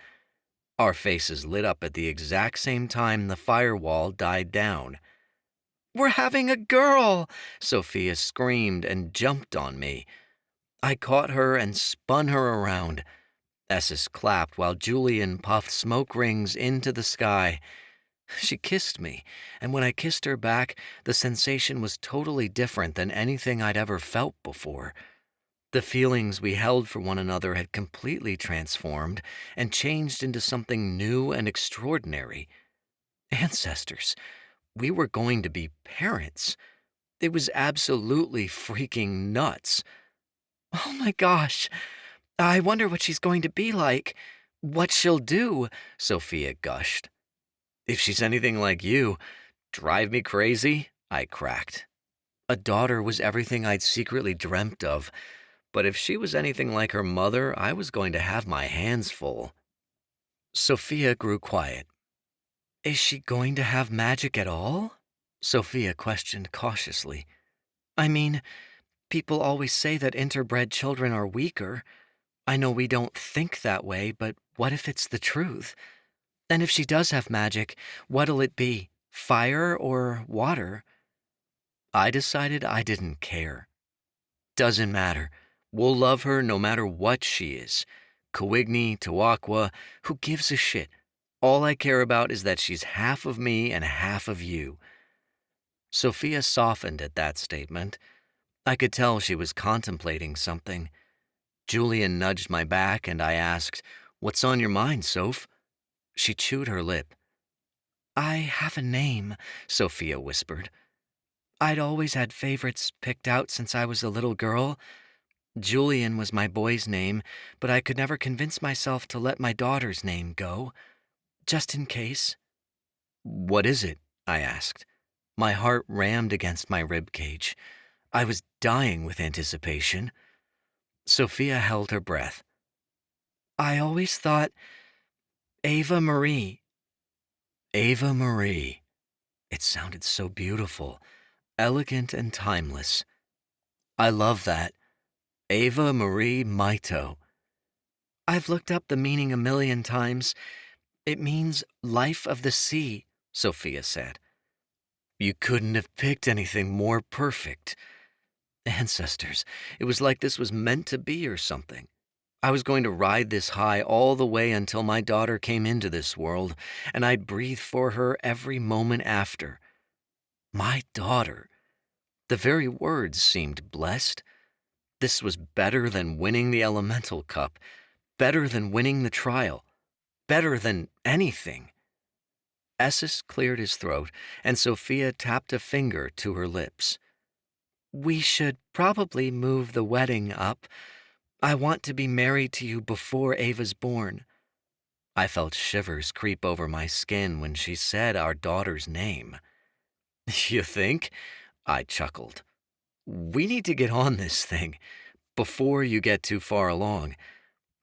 Our faces lit up at the exact same time the firewall died down. "We're having a girl!" Sophia screamed and jumped on me. I caught her and spun her around. Esses clapped while Julian puffed smoke rings into the sky. She kissed me, and when I kissed her back, the sensation was totally different than anything I'd ever felt before. The feelings we held for one another had completely transformed and changed into something new and extraordinary. Ancestors, we were going to be parents. It was absolutely freaking nuts. "Oh my gosh, I wonder what she's going to be like. What she'll do," Sophia gushed. "If she's anything like you, drive me crazy," I cracked. A daughter was everything I'd secretly dreamt of, but if she was anything like her mother, I was going to have my hands full. Sophia grew quiet. "Is she going to have magic at all?" Sophia questioned cautiously. "I mean, people always say that interbred children are weaker. I know we don't think that way, but what if it's the truth? And if she does have magic, what'll it be? Fire or water?" I decided I didn't care. "Doesn't matter. We'll love her no matter what she is. Coigni, Tawakwa, who gives a shit? All I care about is that she's half of me and half of you." Sophia softened at that statement. I could tell she was contemplating something. Julian nudged my back and I asked, "What's on your mind, Soph?" She chewed her lip. "I have a name," Sophia whispered. "I'd always had favorites picked out since I was a little girl. Julian was my boy's name, but I could never convince myself to let my daughter's name go. Just in case." "What is it?" I asked. My heart rammed against my rib cage. I was dying with anticipation. Sophia held her breath. "I always thought Ava Marie." Ava Marie. It sounded so beautiful, elegant and timeless. I love that. Ava Marie Maito. "I've looked up the meaning a million times. It means life of the sea," Sophia said. "You couldn't have picked anything more perfect." Ancestors, it was like this was meant to be or something. I was going to ride this high all the way until my daughter came into this world, and I'd breathe for her every moment after. My daughter. The very words seemed blessed. This was better than winning the Elemental Cup, better than winning the trial, better than anything. Esses cleared his throat, and Sophia tapped a finger to her lips. "We should probably move the wedding up. I want to be married to you before Ava's born." I felt shivers creep over my skin when she said our daughter's name. "You think?" I chuckled. "We need to get on this thing, before you get too far along.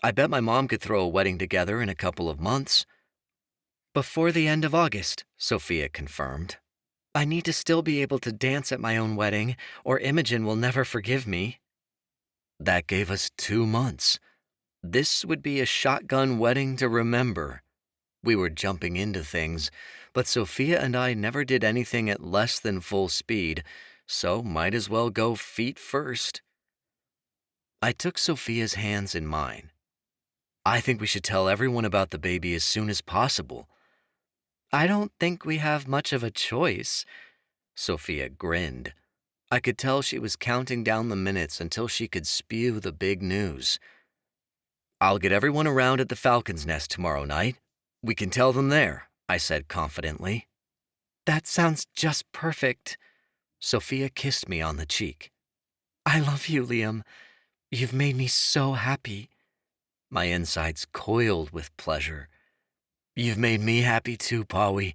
I bet my mom could throw a wedding together in a couple of months." Before the end of August, Sophia confirmed. I need to still be able to dance at my own wedding, or Imogen will never forgive me. That gave us 2 months. This would be a shotgun wedding to remember. We were jumping into things, but Sophia and I never did anything at less than full speed, so might as well go feet first. I took Sophia's hands in mine. I think we should tell everyone about the baby as soon as possible. I don't think we have much of a choice. Sophia grinned. I could tell she was counting down the minutes until she could spew the big news. I'll get everyone around at the Falcon's Nest tomorrow night. We can tell them there, I said confidently. That sounds just perfect. Sophia kissed me on the cheek. I love you, Liam. You've made me so happy. My insides coiled with pleasure. You've made me happy too, Pawi.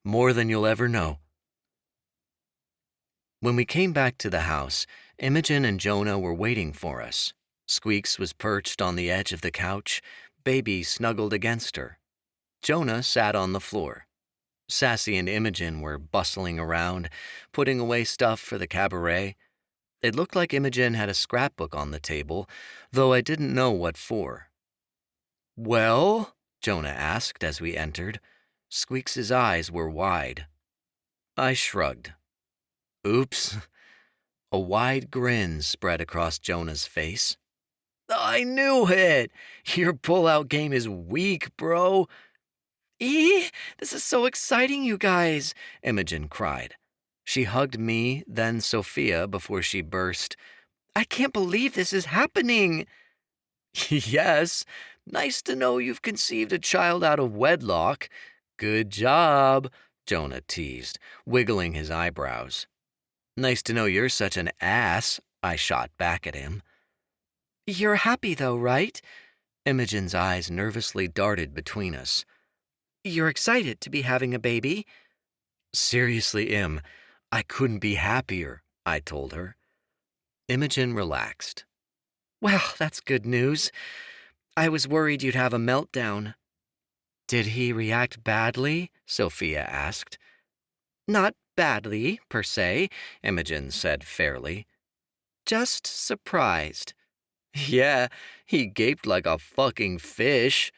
More than you'll ever know. When we came back to the house, Imogen and Jonah were waiting for us. Squeaks was perched on the edge of the couch, Baby snuggled against her. Jonah sat on the floor. Sassy and Imogen were bustling around, putting away stuff for the cabaret. It looked like Imogen had a scrapbook on the table, though I didn't know what for. "Well?" Jonah asked as we entered. Squeaks's eyes were wide. I shrugged. "Oops." A wide grin spread across Jonah's face. "I knew it! Your pull-out game is weak, bro." This is so exciting, you guys," Imogen cried. She hugged me, then Sophia, before she burst. I can't believe this is happening. "Yes, nice to know you've conceived a child out of wedlock. Good job," Jonah teased, wiggling his eyebrows. "Nice to know you're such an ass," I shot back at him. You're happy, though, right? Imogen's eyes nervously darted between us. You're excited to be having a baby? "Seriously, Im, I couldn't be happier," I told her. Imogen relaxed. Well, that's good news. I was worried you'd have a meltdown. "Did he react badly?" Sophia asked. Not badly, per se, Imogen said fairly. Just surprised. "Yeah, he gaped like a fucking fish."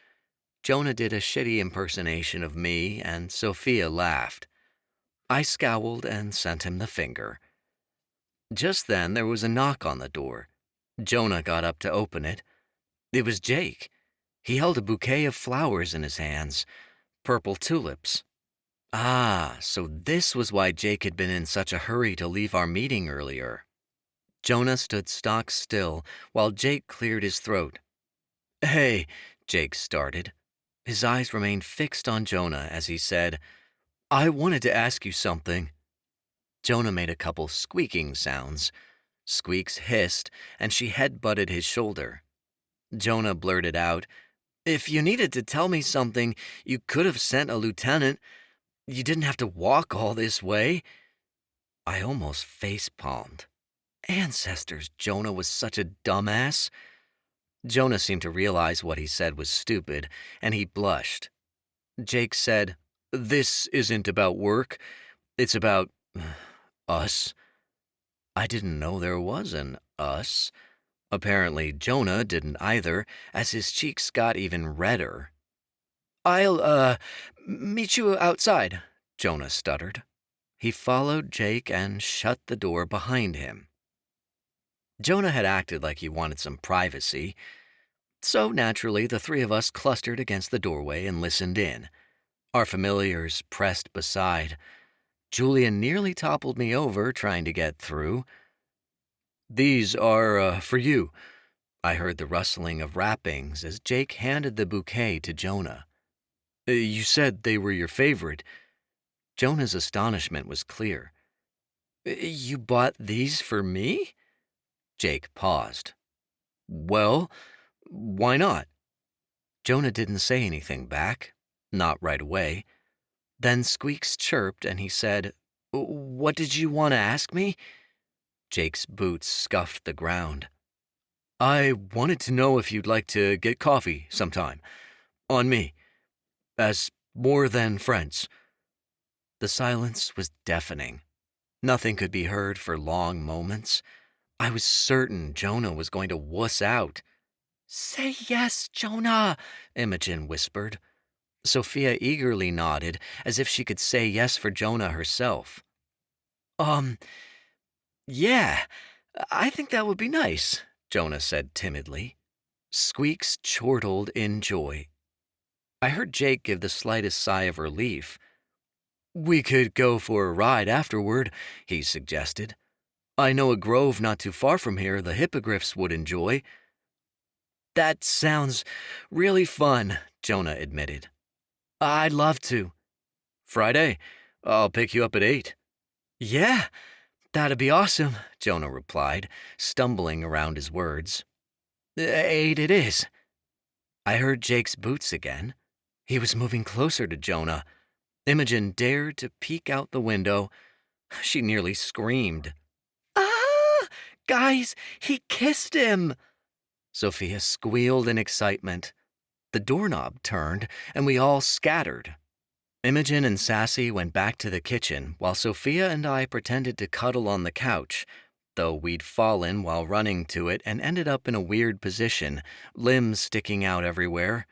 Jonah did a shitty impersonation of me, and Sophia laughed. I scowled and sent him the finger. Just then there was a knock on the door. Jonah got up to open it. It was Jake. He held a bouquet of flowers in his hands, purple tulips. Ah, so this was why Jake had been in such a hurry to leave our meeting earlier. Jonah stood stock still while Jake cleared his throat. "Hey," Jake started. His eyes remained fixed on Jonah as he said, "I wanted to ask you something." Jonah made a couple squeaking sounds. Squeaks hissed, and she head-butted his shoulder. Jonah blurted out, "If you needed to tell me something, you could have sent a lieutenant. You didn't have to walk all this way." I almost face-palmed. Ancestors, Jonah was such a dumbass. Jonah seemed to realize what he said was stupid, and he blushed. Jake said, "This isn't about work. It's about us." I didn't know there was an us. Apparently, Jonah didn't either, as his cheeks got even redder. "I'll, meet you outside," Jonah stuttered. He followed Jake and shut the door behind him. Jonah had acted like he wanted some privacy, so naturally the three of us clustered against the doorway and listened in. Our familiars pressed beside. Julian nearly toppled me over trying to get through. "These are, for you." I heard the rustling of wrappings as Jake handed the bouquet to Jonah. "You said they were your favorite." Jonah's astonishment was clear. "You bought these for me?" Jake paused. "Well, why not?" Jonah didn't say anything back, not right away. Then Squeaks chirped and he said, "What did you want to ask me?" Jake's boots scuffed the ground. "I wanted to know if you'd like to get coffee sometime. On me. As More than friends." The silence was deafening. Nothing could be heard for long moments. I was certain Jonah was going to wuss out. "Say yes, Jonah," Imogen whispered. Sophia eagerly nodded, as if she could say yes for Jonah herself. Yeah, I think that would be nice," Jonah said timidly. Squeaks chortled in joy. I heard Jake give the slightest sigh of relief. "We could go for a ride afterward," he suggested. "I know a grove not too far from here the hippogriffs would enjoy." "That sounds really fun," Jonah admitted. "I'd love to." "Friday, I'll pick you up at 8. "Yeah, that'd be awesome," Jonah replied, stumbling around his words. 8 it is." I heard Jake's boots again. He was moving closer to Jonah. Imogen dared to peek out the window. She nearly screamed. "Ah! Guys, he kissed him!" Sophia squealed in excitement. The doorknob turned, and we all scattered. Imogen and Sassy went back to the kitchen, while Sophia and I pretended to cuddle on the couch, though we'd fallen while running to it and ended up in a weird position, limbs sticking out everywhere.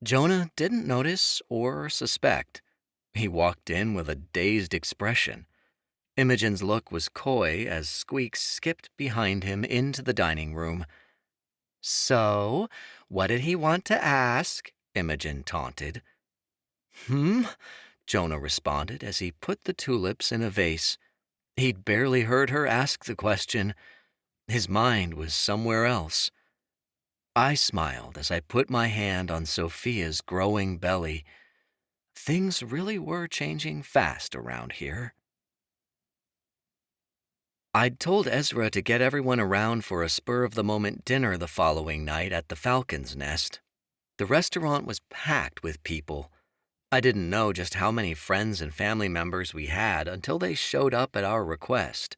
Jonah didn't notice or suspect. He walked in with a dazed expression. Imogen's look was coy as Squeaks skipped behind him into the dining room. "So, what did he want to ask?" Imogen taunted. Jonah responded as he put the tulips in a vase. He'd barely heard her ask the question. His mind was somewhere else. I smiled as I put my hand on Sophia's growing belly. Things really were changing fast around here. I'd told Ezra to get everyone around for a spur-of-the-moment dinner the following night at the Falcon's Nest. The restaurant was packed with people. I didn't know just how many friends and family members we had until they showed up at our request.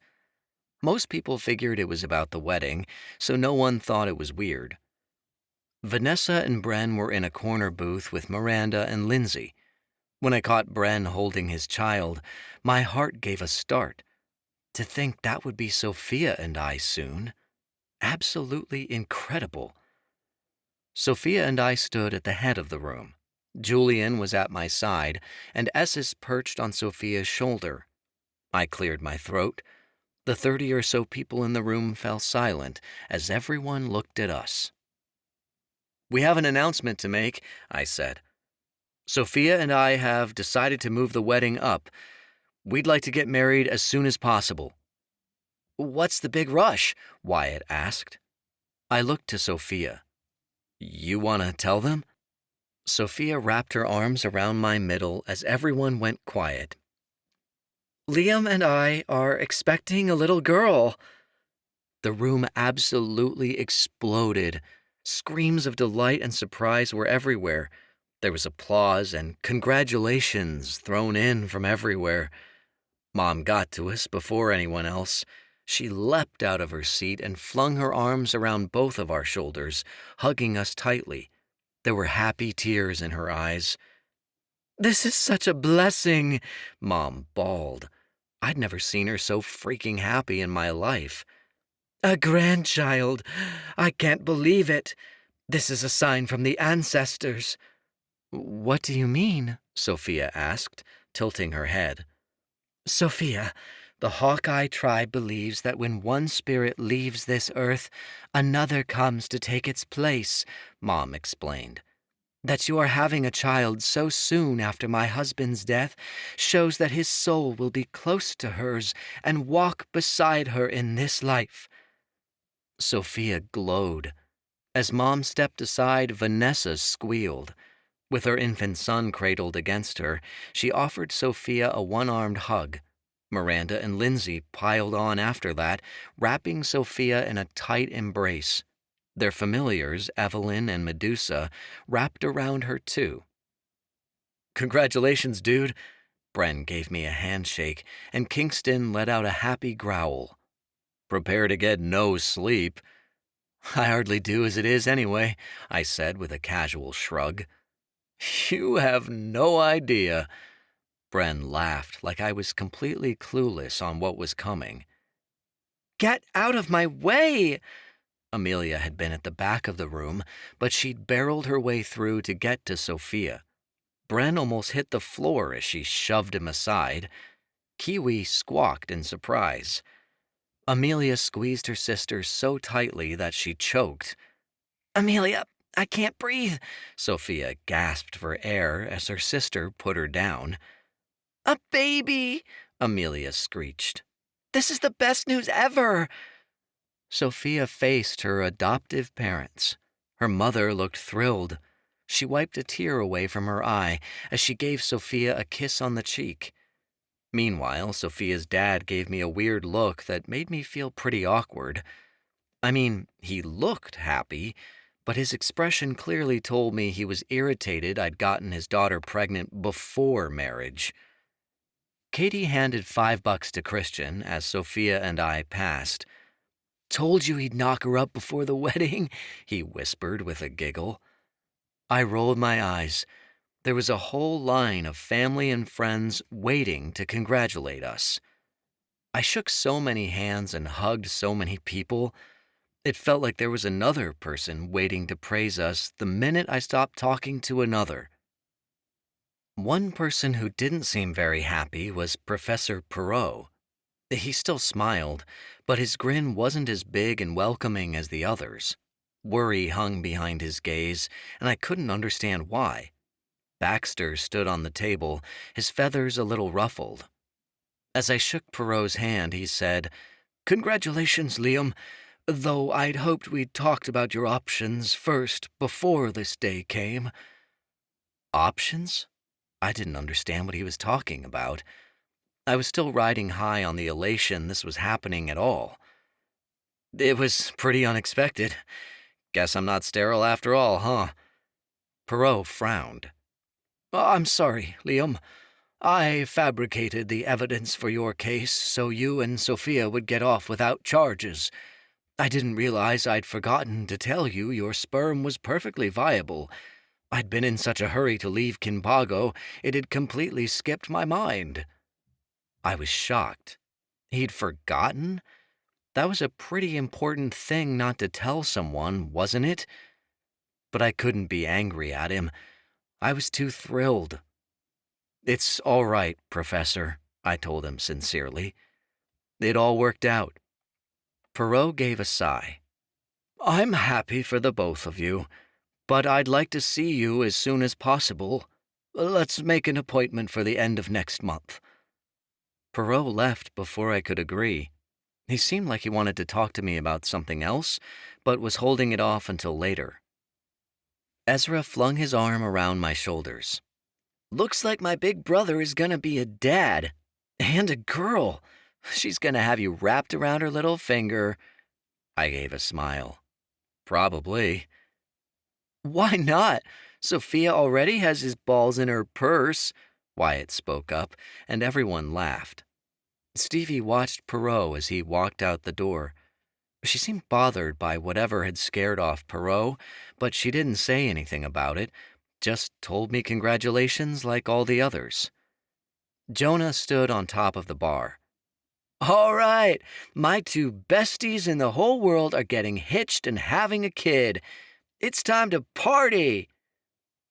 Most people figured it was about the wedding, so no one thought it was weird. Vanessa and Bren were in a corner booth with Miranda and Lindsay. When I caught Bren holding his child, my heart gave a start. To think that would be Sophia and I soon. Absolutely incredible. Sophia and I stood at the head of the room. Julian was at my side, and Esses perched on Sophia's shoulder. I cleared my throat. The 30 or so people in the room fell silent as everyone looked at us. "We have an announcement to make," I said. "Sophia and I have decided to move the wedding up. We'd like to get married as soon as possible." "What's the big rush?" Wyatt asked. I looked to Sophia. "You want to tell them?" Sophia wrapped her arms around my middle as everyone went quiet. "Liam and I are expecting a little girl." The room absolutely exploded. Screams of delight and surprise were everywhere. There was applause and congratulations thrown in from everywhere. Mom got to us before anyone else. She leapt out of her seat and flung her arms around both of our shoulders, hugging us tightly. There were happy tears in her eyes. "This is such a blessing," Mom bawled. I'd never seen her so freaking happy in my life. "A grandchild. I can't believe it. This is a sign from the ancestors." "What do you mean?" Sophia asked, tilting her head. "Sophia, the Hawkeye tribe believes that when one spirit leaves this earth, another comes to take its place," Mom explained. "That you are having a child so soon after my husband's death shows that his soul will be close to hers and walk beside her in this life." Sophia glowed. As Mom stepped aside, Vanessa squealed. With her infant son cradled against her, she offered Sophia a one-armed hug. Miranda and Lindsay piled on after that, wrapping Sophia in a tight embrace. Their familiars, Evelyn and Medusa, wrapped around her too. "Congratulations, dude." Bren gave me a handshake, and Kingston let out a happy growl. "Prepare to get no sleep." "I hardly do as it is anyway," I said with a casual shrug. You have no idea. Bren laughed like I was completely clueless on what was coming. Get out of my way! Amelia had been at the back of the room, but she'd barreled her way through to get to Sophia. Bren almost hit the floor as she shoved him aside. Kiwi squawked in surprise. Amelia squeezed her sister so tightly that she choked. Amelia, I can't breathe. Sophia gasped for air as her sister put her down. A baby! Amelia screeched. This is the best news ever! Sophia faced her adoptive parents. Her mother looked thrilled. She wiped a tear away from her eye as she gave Sophia a kiss on the cheek. Meanwhile, Sophia's dad gave me a weird look that made me feel pretty awkward. I mean, he looked happy, but his expression clearly told me he was irritated I'd gotten his daughter pregnant before marriage. Katie handed $5 to Christian as Sophia and I passed. Told you he'd knock her up before the wedding, he whispered with a giggle. I rolled my eyes. There was a whole line of family and friends waiting to congratulate us. I shook so many hands and hugged so many people. It felt like there was another person waiting to praise us the minute I stopped talking to another. One person who didn't seem very happy was Professor Perot. He still smiled, but his grin wasn't as big and welcoming as the others. Worry hung behind his gaze, and I couldn't understand why. Baxter stood on the table, his feathers a little ruffled. As I shook Perot's hand, he said, "Congratulations, Liam, though I'd hoped we'd talked about your options first before this day came." Options? I didn't understand what he was talking about. I was still riding high on the elation this was happening at all. It was pretty unexpected. Guess I'm not sterile after all, huh? Perot frowned. I'm sorry, Liam. I fabricated the evidence for your case so you and Sophia would get off without charges. I didn't realize I'd forgotten to tell you your sperm was perfectly viable. I'd been in such a hurry to leave Kinpago, it had completely skipped my mind. I was shocked. He'd forgotten? That was a pretty important thing not to tell someone, wasn't it? But I couldn't be angry at him. I was too thrilled. It's all right, Professor, I told him sincerely. It all worked out. Perot gave a sigh. I'm happy for the both of you, but I'd like to see you as soon as possible. Let's make an appointment for the end of next month. Perot left before I could agree. He seemed like he wanted to talk to me about something else, but was holding it off until later. Ezra flung his arm around my shoulders. Looks like my big brother is gonna be a dad. And a girl. She's gonna have you wrapped around her little finger. I gave a smile. Probably. Why not? Sophia already has his balls in her purse, Wyatt spoke up, and everyone laughed. Stevie watched Perot as he walked out the door. She seemed bothered by whatever had scared off Perot, but she didn't say anything about it, just told me congratulations like all the others. Jonah stood on top of the bar. All right, my two besties in the whole world are getting hitched and having a kid. It's time to party!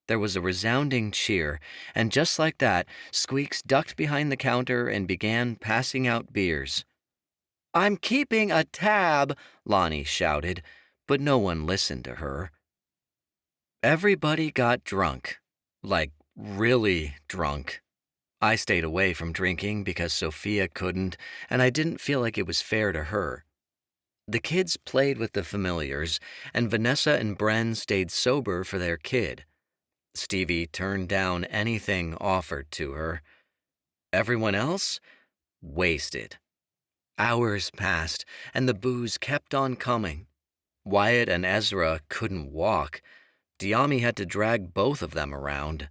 There was a resounding cheer, and just like that, Squeaks ducked behind the counter and began passing out beers. I'm keeping a tab, Lonnie shouted, but no one listened to her. Everybody got drunk. Like, really drunk. I stayed away from drinking because Sophia couldn't, and I didn't feel like it was fair to her. The kids played with the familiars, and Vanessa and Bren stayed sober for their kid. Stevie turned down anything offered to her. Everyone else? Wasted. Hours passed, and the booze kept on coming. Wyatt and Ezra couldn't walk. Diami had to drag both of them around.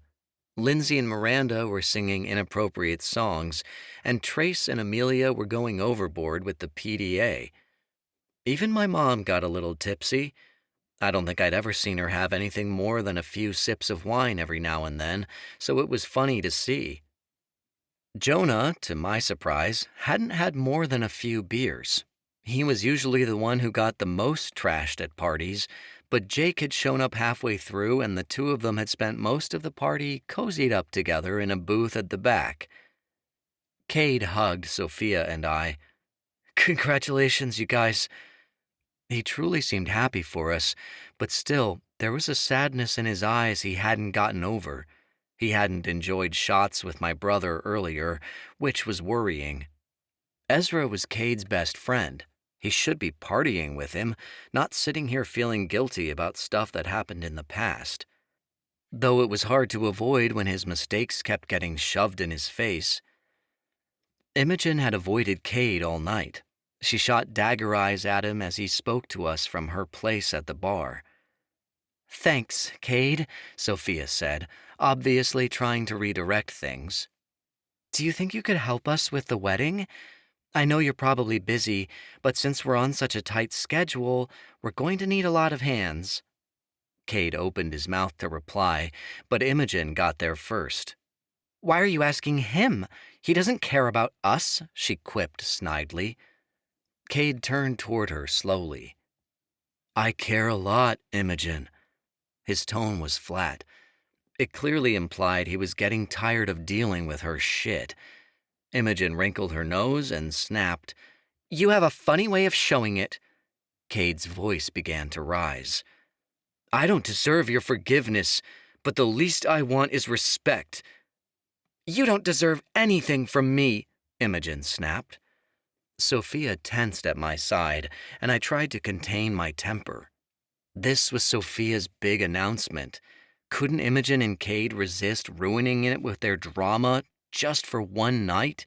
Lindsay and Miranda were singing inappropriate songs, and Trace and Amelia were going overboard with the PDA. Even my mom got a little tipsy. I don't think I'd ever seen her have anything more than a few sips of wine every now and then, so it was funny to see. Jonah, to my surprise, hadn't had more than a few beers. He was usually the one who got the most trashed at parties, but Jake had shown up halfway through and the two of them had spent most of the party cozied up together in a booth at the back. Cade hugged Sophia and I. "Congratulations, you guys." He truly seemed happy for us, but still, there was a sadness in his eyes he hadn't gotten over. He hadn't enjoyed shots with my brother earlier, which was worrying. Ezra was Cade's best friend. He should be partying with him, not sitting here feeling guilty about stuff that happened in the past. Though it was hard to avoid when his mistakes kept getting shoved in his face. Imogen had avoided Cade all night. She shot dagger eyes at him as he spoke to us from her place at the bar. "Thanks, Cade," Sophia said, obviously trying to redirect things. "Do you think you could help us with the wedding? I know you're probably busy, but since we're on such a tight schedule, we're going to need a lot of hands." Cade opened his mouth to reply, but Imogen got there first. "Why are you asking him? He doesn't care about us," she quipped snidely. Cade turned toward her slowly. "I care a lot, Imogen." His tone was flat. It clearly implied he was getting tired of dealing with her shit. Imogen wrinkled her nose and snapped, "You have a funny way of showing it." Cade's voice began to rise. "I don't deserve your forgiveness, but the least I want is respect." "You don't deserve anything from me," Imogen snapped. Sophia tensed at my side, and I tried to contain my temper. This was Sophia's big announcement. Couldn't Imogen and Cade resist ruining it with their drama just for one night?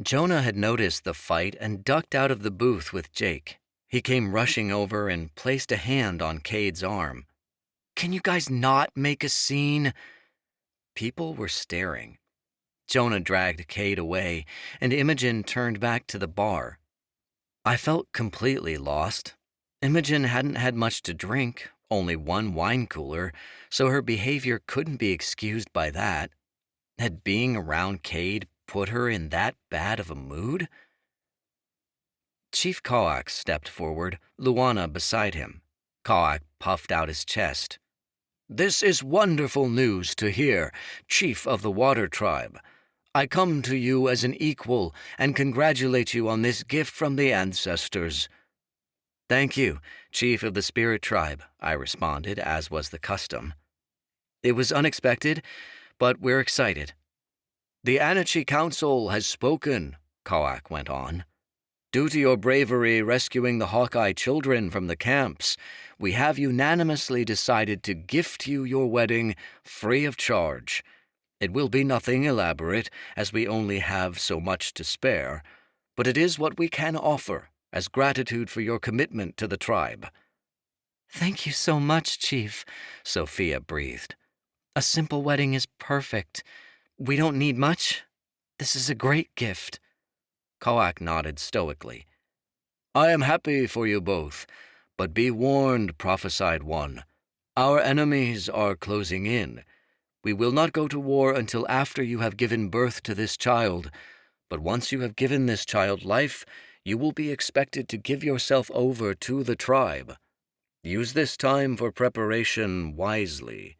Jonah had noticed the fight and ducked out of the booth with Jake. He came rushing over and placed a hand on Cade's arm. "Can you guys not make a scene?" People were staring. Jonah dragged Cade away, and Imogen turned back to the bar. I felt completely lost. Imogen hadn't had much to drink, only one wine cooler, so her behavior couldn't be excused by that. Had being around Cade put her in that bad of a mood? Chief Koak stepped forward, Luana beside him. Koak puffed out his chest. "This is wonderful news to hear, Chief of the Water Tribe. I come to you as an equal and congratulate you on this gift from the ancestors." "Thank you, Chief of the Spirit Tribe," I responded, as was the custom. "It was unexpected, but we're excited." "The Anachi Council has spoken," Koak went on. "Due to your bravery rescuing the Hawkeye children from the camps, we have unanimously decided to gift you your wedding free of charge. It will be nothing elaborate, as we only have so much to spare, but it is what we can offer as gratitude for your commitment to the tribe." "Thank you so much, Chief," Sophia breathed. "A simple wedding is perfect. We don't need much. This is a great gift." Koak nodded stoically. "I am happy for you both, but be warned, prophesied one. Our enemies are closing in. We will not go to war until after you have given birth to this child, but once you have given this child life, you will be expected to give yourself over to the tribe. Use this time for preparation wisely."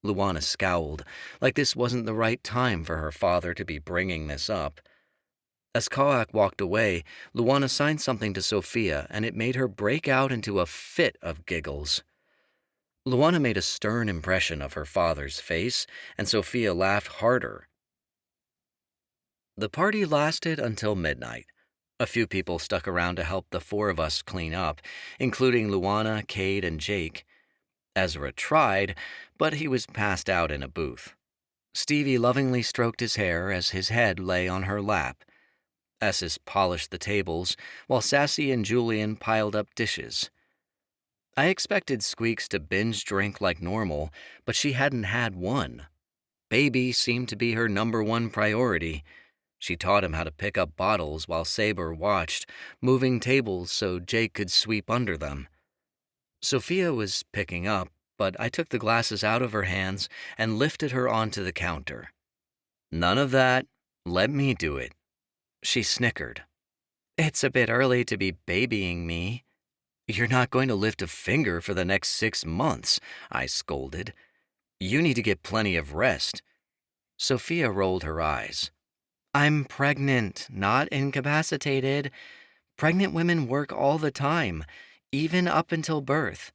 Luana scowled, like this wasn't the right time for her father to be bringing this up. As Koak walked away, Luana signed something to Sophia, and it made her break out into a fit of giggles. Luana made a stern impression of her father's face, and Sophia laughed harder. The party lasted until midnight. A few people stuck around to help the four of us clean up, including Luana, Cade, and Jake. Ezra tried, but he was passed out in a booth. Stevie lovingly stroked his hair as his head lay on her lap. Esses polished the tables, while Sassy and Julian piled up dishes. I expected Squeaks to binge drink like normal, but she hadn't had one. Baby seemed to be her #1 priority. She taught him how to pick up bottles while Saber watched, moving tables so Jake could sweep under them. Sophia was picking up, but I took the glasses out of her hands and lifted her onto the counter. None of that. Let me do it. She snickered. It's a bit early to be babying me. You're not going to lift a finger for the next 6 months, I scolded. You need to get plenty of rest. Sophia rolled her eyes. I'm pregnant, not incapacitated. Pregnant women work all the time, even up until birth.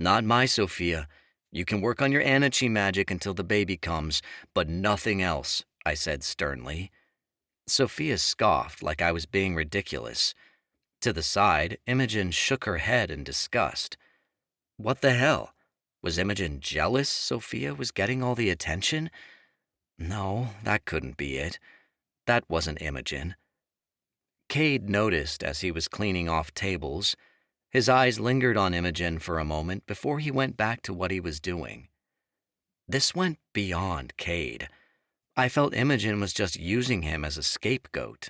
Not my Sophia. You can work on your Anachi magic until the baby comes, but nothing else, I said sternly. Sophia scoffed like I was being ridiculous. To the side, Imogen shook her head in disgust. What the hell? Was Imogen jealous Sophia was getting all the attention? No, that couldn't be it. That wasn't Imogen. Cade noticed as he was cleaning off tables. His eyes lingered on Imogen for a moment before he went back to what he was doing. This went beyond Cade. I felt Imogen was just using him as a scapegoat.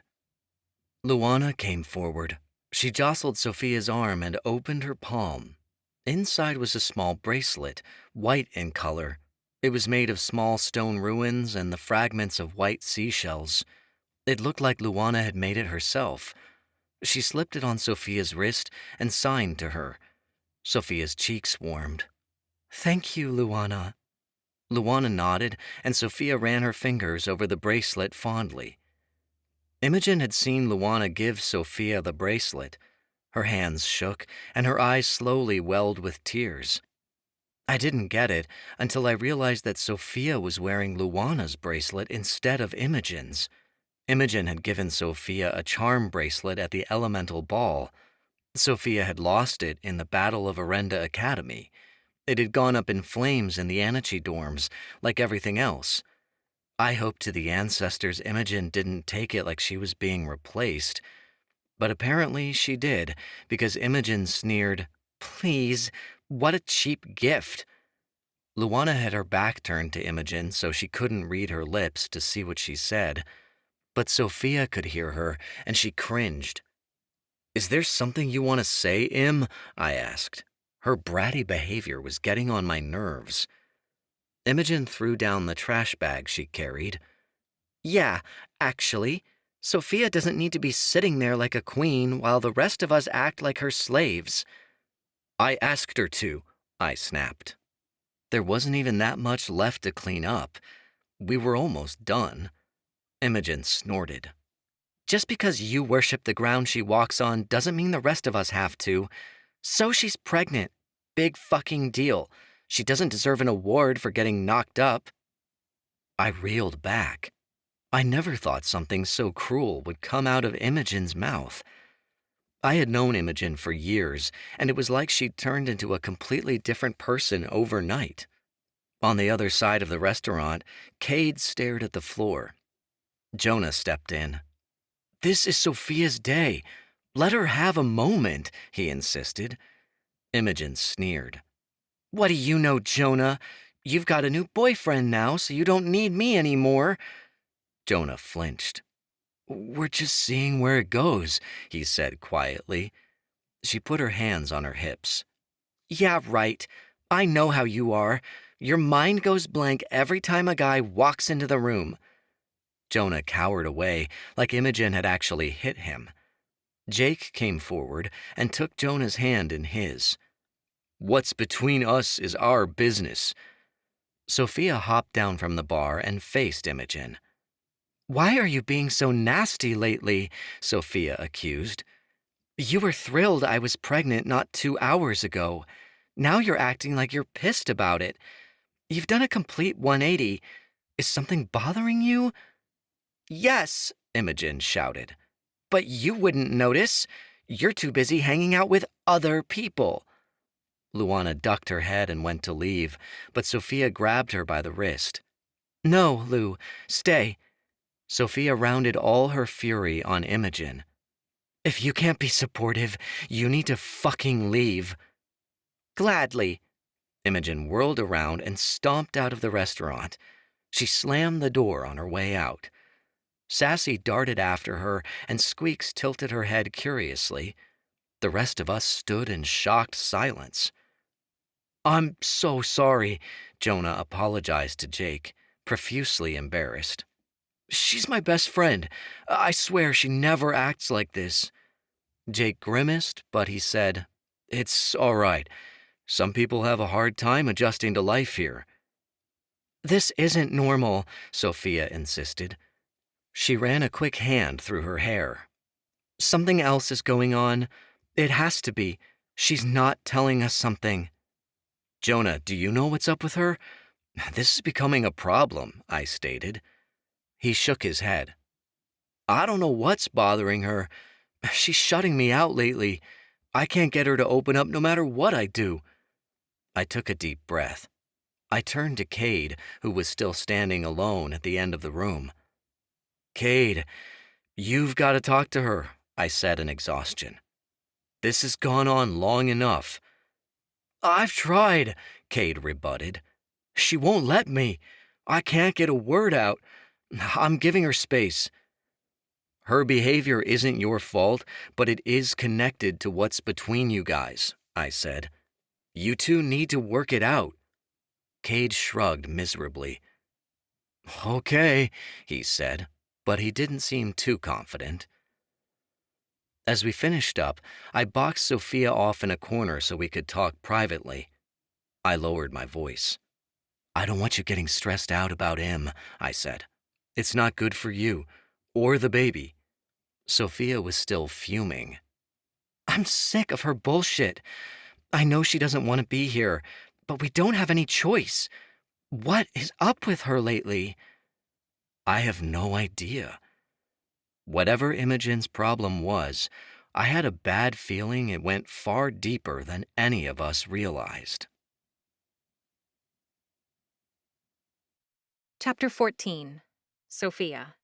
Luana came forward. She jostled Sophia's arm and opened her palm. Inside was a small bracelet, white in color. It was made of small stone ruins and the fragments of white seashells. It looked like Luana had made it herself. She slipped it on Sophia's wrist and signed to her. Sophia's cheeks warmed. Thank you, Luana. Luana nodded, and Sophia ran her fingers over the bracelet fondly. Imogen had seen Luana give Sophia the bracelet. Her hands shook, and her eyes slowly welled with tears. I didn't get it until I realized that Sophia was wearing Luana's bracelet instead of Imogen's. Imogen had given Sophia a charm bracelet at the elemental ball. Sophia had lost it in the Battle of Arenda Academy. It had gone up in flames in the Anachi dorms, like everything else. I hoped to the ancestors Imogen didn't take it like she was being replaced. But apparently she did, because Imogen sneered, Please, what a cheap gift. Luana had her back turned to Imogen so she couldn't read her lips to see what she said. But Sophia could hear her, and she cringed. Is there something you want to say, Im? I asked. Her bratty behavior was getting on my nerves. Imogen threw down the trash bag she carried. Yeah, actually, Sophia doesn't need to be sitting there like a queen while the rest of us act like her slaves. I asked her to, I snapped. There wasn't even that much left to clean up. We were almost done. Imogen snorted. Just because you worship the ground she walks on doesn't mean the rest of us have to. So she's pregnant. Big fucking deal. She doesn't deserve an award for getting knocked up. I reeled back. I never thought something so cruel would come out of Imogen's mouth. I had known Imogen for years, and it was like she'd turned into a completely different person overnight. On the other side of the restaurant, Cade stared at the floor. Jonah stepped in. This is Sophia's day. Let her have a moment, he insisted. Imogen sneered. What do you know, Jonah? You've got a new boyfriend now, so you don't need me anymore. Jonah flinched. We're just seeing where it goes, he said quietly. She put her hands on her hips. Yeah, right. I know how you are. Your mind goes blank every time a guy walks into the room. Jonah cowered away, like Imogen had actually hit him. Jake came forward and took Jonah's hand in his. What's between us is our business. Sophia hopped down from the bar and faced Imogen. Why are you being so nasty lately? Sophia accused. You were thrilled I was pregnant not 2 hours ago. Now you're acting like you're pissed about it. You've done a complete 180. Is something bothering you? Yes, Imogen shouted. But you wouldn't notice. You're too busy hanging out with other people. Luana ducked her head and went to leave, but Sophia grabbed her by the wrist. No, Lou, stay. Sophia rounded all her fury on Imogen. If you can't be supportive, you need to fucking leave. Gladly. Imogen whirled around and stomped out of the restaurant. She slammed the door on her way out. Sassy darted after her, and Squeaks tilted her head curiously. The rest of us stood in shocked silence. "I'm so sorry," Jonah apologized to Jake, profusely embarrassed. "She's my best friend. I swear she never acts like this." Jake grimaced, but he said, "It's all right. Some people have a hard time adjusting to life here." "This isn't normal," Sophia insisted. She ran a quick hand through her hair. "Something else is going on. It has to be. She's not telling us something." "Jonah, do you know what's up with her?" "This is becoming a problem," I stated. He shook his head. "I don't know what's bothering her. She's shutting me out lately. I can't get her to open up no matter what I do." I took a deep breath. I turned to Cade, who was still standing alone at the end of the room. "Cade, you've got to talk to her," I said in exhaustion. "This has gone on long enough." "I've tried," Cade rebutted. "She won't let me. I can't get a word out. I'm giving her space." "Her behavior isn't your fault, but it is connected to what's between you guys," I said. "You two need to work it out." Cade shrugged miserably. "Okay," he said, but he didn't seem too confident. As we finished up, I boxed Sophia off in a corner so we could talk privately. I lowered my voice. "I don't want you getting stressed out about him," I said. "It's not good for you, or the baby." Sophia was still fuming. "I'm sick of her bullshit. I know she doesn't want to be here, but we don't have any choice. What is up with her lately?" "I have no idea." Whatever Imogen's problem was, I had a bad feeling it went far deeper than any of us realized. Chapter 14. Sophia.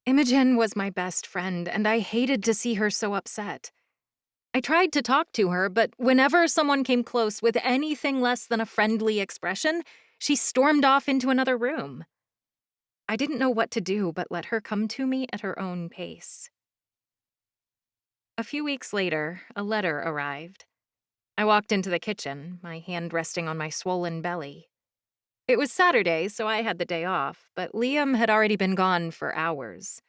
Imogen was my best friend, and I hated to see her so upset. I tried to talk to her, but whenever someone came close with anything less than a friendly expression, she stormed off into another room. I didn't know what to do but let her come to me at her own pace. A few weeks later, a letter arrived. I walked into the kitchen, my hand resting on my swollen belly. It was Saturday, so I had the day off, but Liam had already been gone for hours.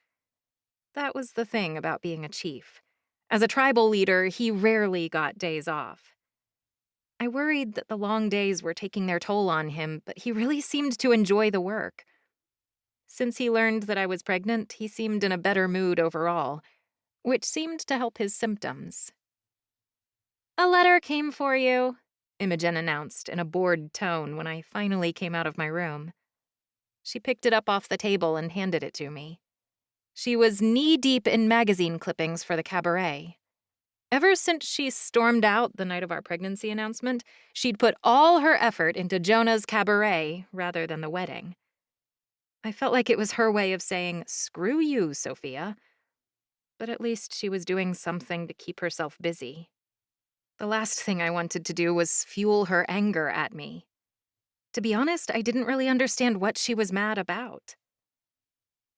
That was the thing about being a chief. As a tribal leader, he rarely got days off. I worried that the long days were taking their toll on him, but he really seemed to enjoy the work. Since he learned that I was pregnant, he seemed in a better mood overall, which seemed to help his symptoms. "A letter came for you," Imogen announced in a bored tone when I finally came out of my room. She picked it up off the table and handed it to me. She was knee-deep in magazine clippings for the cabaret. Ever since she stormed out the night of our pregnancy announcement, she'd put all her effort into Jonah's cabaret rather than the wedding. I felt like it was her way of saying, "Screw you, Sophia." But at least she was doing something to keep herself busy. The last thing I wanted to do was fuel her anger at me. To be honest, I didn't really understand what she was mad about.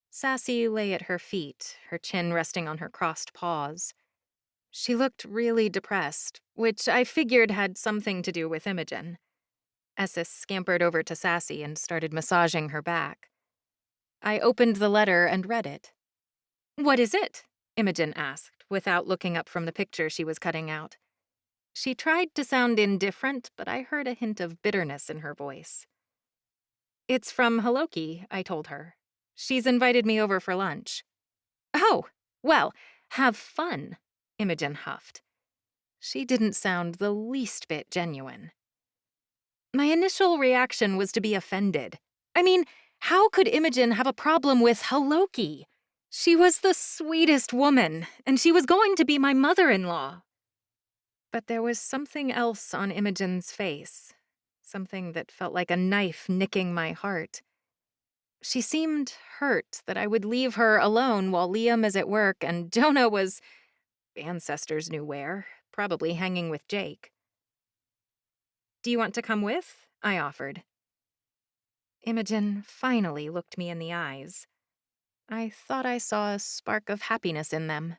Sassy lay at her feet, her chin resting on her crossed paws. She looked really depressed, which I figured had something to do with Imogen. Esses scampered over to Sassy and started massaging her back. I opened the letter and read it. "What is it?" Imogen asked, without looking up from the picture she was cutting out. She tried to sound indifferent, but I heard a hint of bitterness in her voice. "It's from Haloki," I told her. "She's invited me over for lunch." "Oh, well, have fun," Imogen huffed. She didn't sound the least bit genuine. My initial reaction was to be offended. I mean, how could Imogen have a problem with Haloki? She was the sweetest woman, and she was going to be my mother-in-law. But there was something else on Imogen's face, something that felt like a knife nicking my heart. She seemed hurt that I would leave her alone while Liam is at work and Jonah was, ancestors knew where, probably hanging with Jake. "Do you want to come with?" I offered. Imogen finally looked me in the eyes. I thought I saw a spark of happiness in them.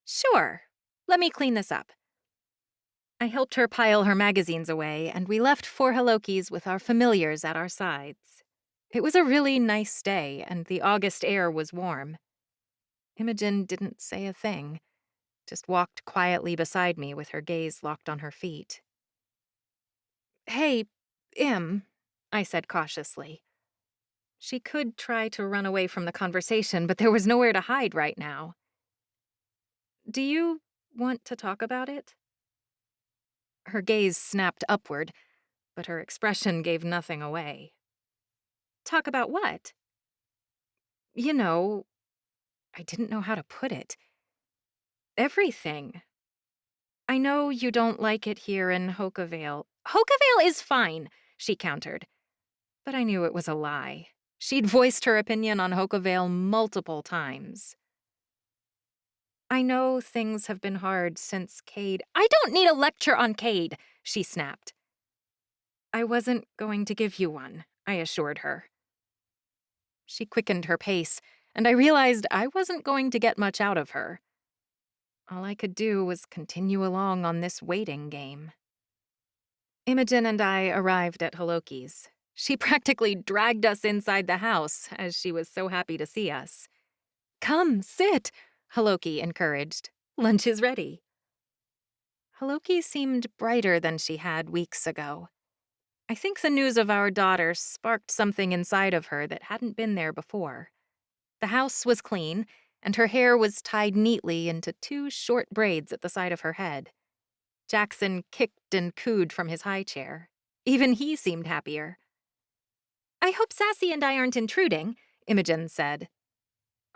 Sure. Let me clean this up. I helped her pile her magazines away, and we left for Halokis with our familiars at our sides. It was a really nice day, and the August air was warm. Imogen didn't say a thing, just walked quietly beside me with her gaze locked on her feet. Hey, Im, I said cautiously. She could try to run away from the conversation, but there was nowhere to hide right now. Do you want to talk about it? Her gaze snapped upward, but her expression gave nothing away. Talk about what? You know, I didn't know how to put it. Everything. I know you don't like it here in Hokavale. Hokavale is fine, she countered. But I knew it was a lie. She'd voiced her opinion on Hokavale multiple times. I know things have been hard since Cade— I don't need a lecture on Cade, she snapped. I wasn't going to give you one, I assured her. She quickened her pace, and I realized I wasn't going to get much out of her. All I could do was continue along on this waiting game. Imogen and I arrived at Haloki's. She practically dragged us inside the house, as she was so happy to see us. Come, sit, Haloki encouraged. Lunch is ready. Haloki seemed brighter than she had weeks ago. I think the news of our daughter sparked something inside of her that hadn't been there before. The house was clean, and her hair was tied neatly into 2 short braids at the side of her head. Jackson kicked and cooed from his high chair. Even he seemed happier. I hope Sassy and I aren't intruding, Imogen said.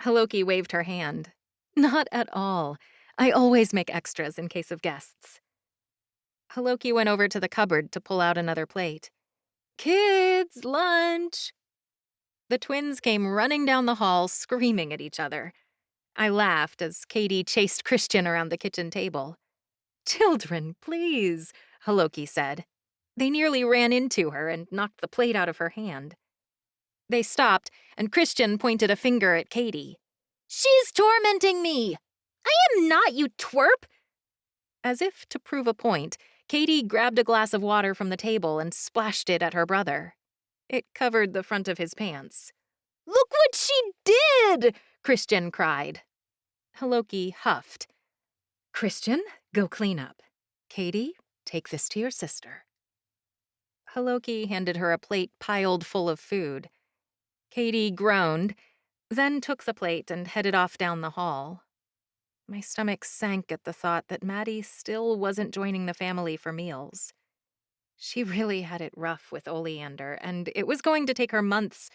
Haloki waved her hand. Not at all. I always make extras in case of guests. Haloki went over to the cupboard to pull out another plate. Kids, lunch! The twins came running down the hall, screaming at each other. I laughed as Katie chased Christian around the kitchen table. Children, please, Haloki said. They nearly ran into her and knocked the plate out of her hand. They stopped, and Christian pointed a finger at Katie. She's tormenting me! I am not, you twerp! As if to prove a point, Katie grabbed a glass of water from the table and splashed it at her brother. It covered the front of his pants. Look what she did! Christian cried. Haloki huffed. Christian, go clean up. Katie, take this to your sister. Haloki handed her a plate piled full of food. Katie groaned, then took the plate and headed off down the hall. My stomach sank at the thought that Maddie still wasn't joining the family for meals. She really had it rough with Oleander, and it was going to take her months,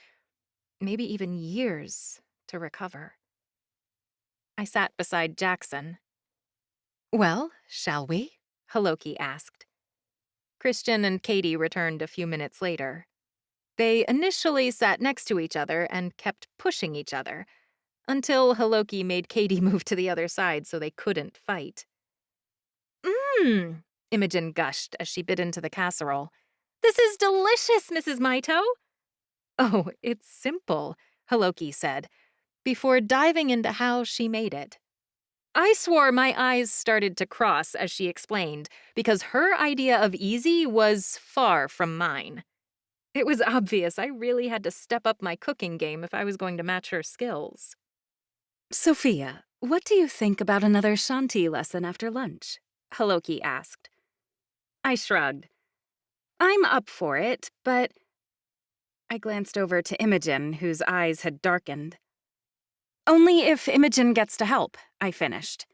maybe even years, to recover. I sat beside Jackson. Well, shall we? Haloki asked. Christian and Katie returned a few minutes later. They initially sat next to each other and kept pushing each other, until Haloki made Katie move to the other side so they couldn't fight. Imogen gushed as she bit into the casserole. This is delicious, Mrs. Maito. Oh, it's simple, Haloki said, before diving into how she made it. I swore my eyes started to cross as she explained, because her idea of easy was far from mine. It was obvious I really had to step up my cooking game if I was going to match her skills. Sophia, what do you think about another Shanti lesson after lunch? Haloki asked. I shrugged. I'm up for it, but... I glanced over to Imogen, whose eyes had darkened. Only if Imogen gets to help, I finished.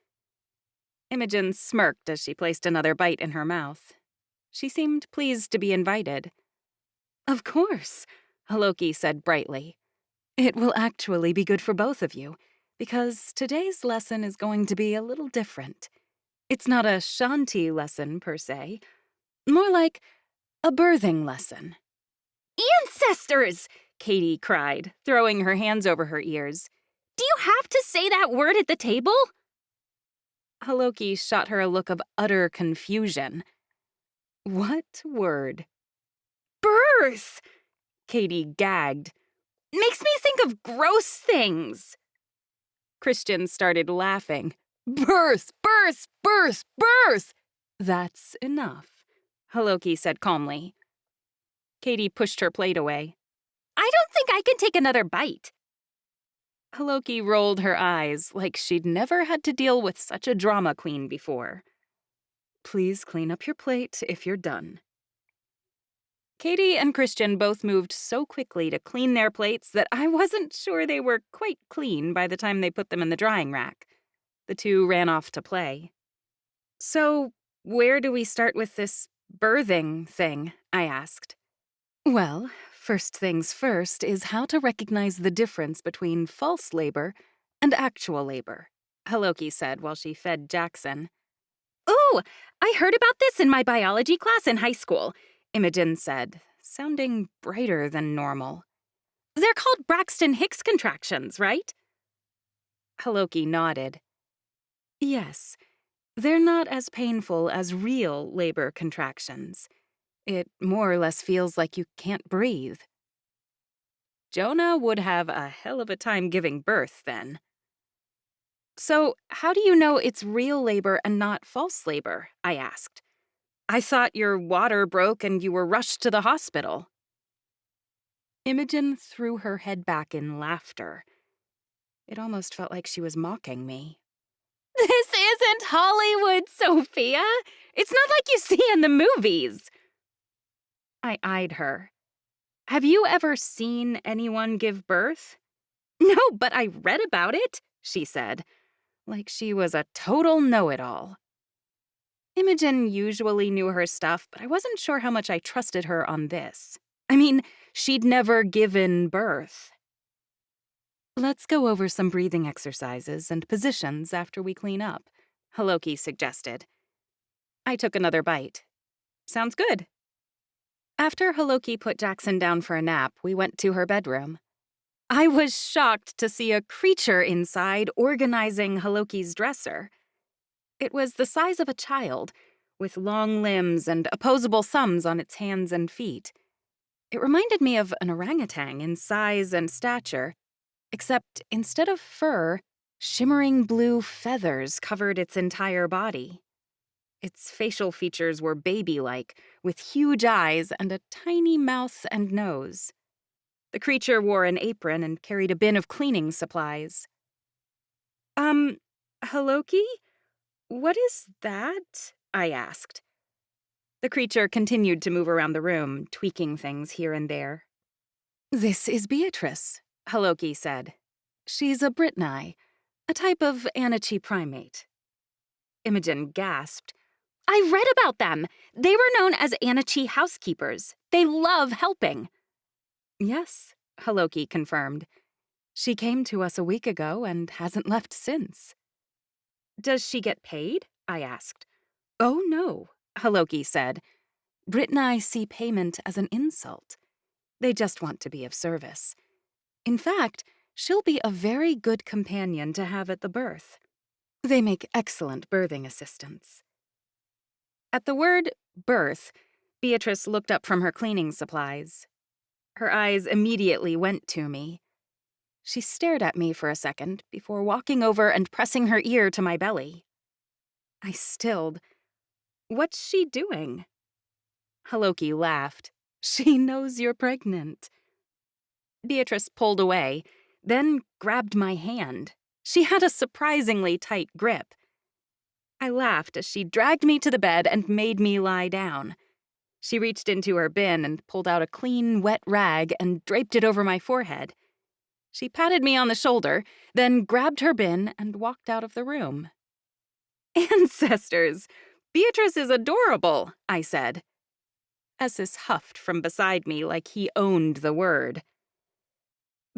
Imogen smirked as she placed another bite in her mouth. She seemed pleased to be invited. Of course, Haloki said brightly. It will actually be good for both of you, because today's lesson is going to be a little different. It's not a Shanti lesson, per se. More like a birthing lesson. Ancestors! Katie cried, throwing her hands over her ears. Do you have to say that word at the table? Haloki shot her a look of utter confusion. What word? Birth! Katie gagged. Makes me think of gross things. Christian started laughing. Birth, birth, birth, birth! That's enough, Haloki said calmly. Katie pushed her plate away. I don't think I can take another bite. Haloki rolled her eyes like she'd never had to deal with such a drama queen before. Please clean up your plate if you're done. Katie and Christian both moved so quickly to clean their plates that I wasn't sure they were quite clean by the time they put them in the drying rack. The two ran off to play. So, where do we start with this birthing thing? I asked. Well, first things first is how to recognize the difference between false labor and actual labor, Haloki said while she fed Jackson. Ooh, I heard about this in my biology class in high school, Imogen said, sounding brighter than normal. They're called Braxton Hicks contractions, right? Haloki nodded. Yes, they're not as painful as real labor contractions. It more or less feels like you can't breathe. Jonah would have a hell of a time giving birth then. So, how do you know it's real labor and not false labor? I asked. I thought your water broke and you were rushed to the hospital. Imogen threw her head back in laughter. It almost felt like she was mocking me. This isn't Hollywood, Sophia. It's not like you see in the movies. I eyed her. Have you ever seen anyone give birth? No, but I read about it, she said, like she was a total know-it-all. Imogen usually knew her stuff, but I wasn't sure how much I trusted her on this. I mean, she'd never given birth. Let's go over some breathing exercises and positions after we clean up, Haloki suggested. I took another bite. Sounds good. After Haloki put Jackson down for a nap, we went to her bedroom. I was shocked to see a creature inside organizing Haloki's dresser. It was the size of a child, with long limbs and opposable thumbs on its hands and feet. It reminded me of an orangutan in size and stature, except instead of fur, shimmering blue feathers covered its entire body. Its facial features were baby-like, with huge eyes and a tiny mouth and nose. The creature wore an apron and carried a bin of cleaning supplies. Haloki? What is that? I asked. The creature continued to move around the room, tweaking things here and there. This is Beatrice, Haloki said. She's a Britnai, a type of Anichi primate. Imogen gasped. I read about them. They were known as Anichi housekeepers. They love helping. Yes, Haloki confirmed. She came to us a week ago and hasn't left since. Does she get paid? I asked. Oh, no, Haloki said. Britnai see payment as an insult. They just want to be of service. In fact, she'll be a very good companion to have at the birth. They make excellent birthing assistants. At the word birth, Beatrice looked up from her cleaning supplies. Her eyes immediately went to me. She stared at me for a second before walking over and pressing her ear to my belly. I stilled. What's she doing? Haloki laughed. She knows you're pregnant. Beatrice pulled away, then grabbed my hand. She had a surprisingly tight grip. I laughed as she dragged me to the bed and made me lie down. She reached into her bin and pulled out a clean, wet rag and draped it over my forehead. She patted me on the shoulder, then grabbed her bin and walked out of the room. Ancestors! Beatrice is adorable, I said. Essis huffed from beside me like he owned the word.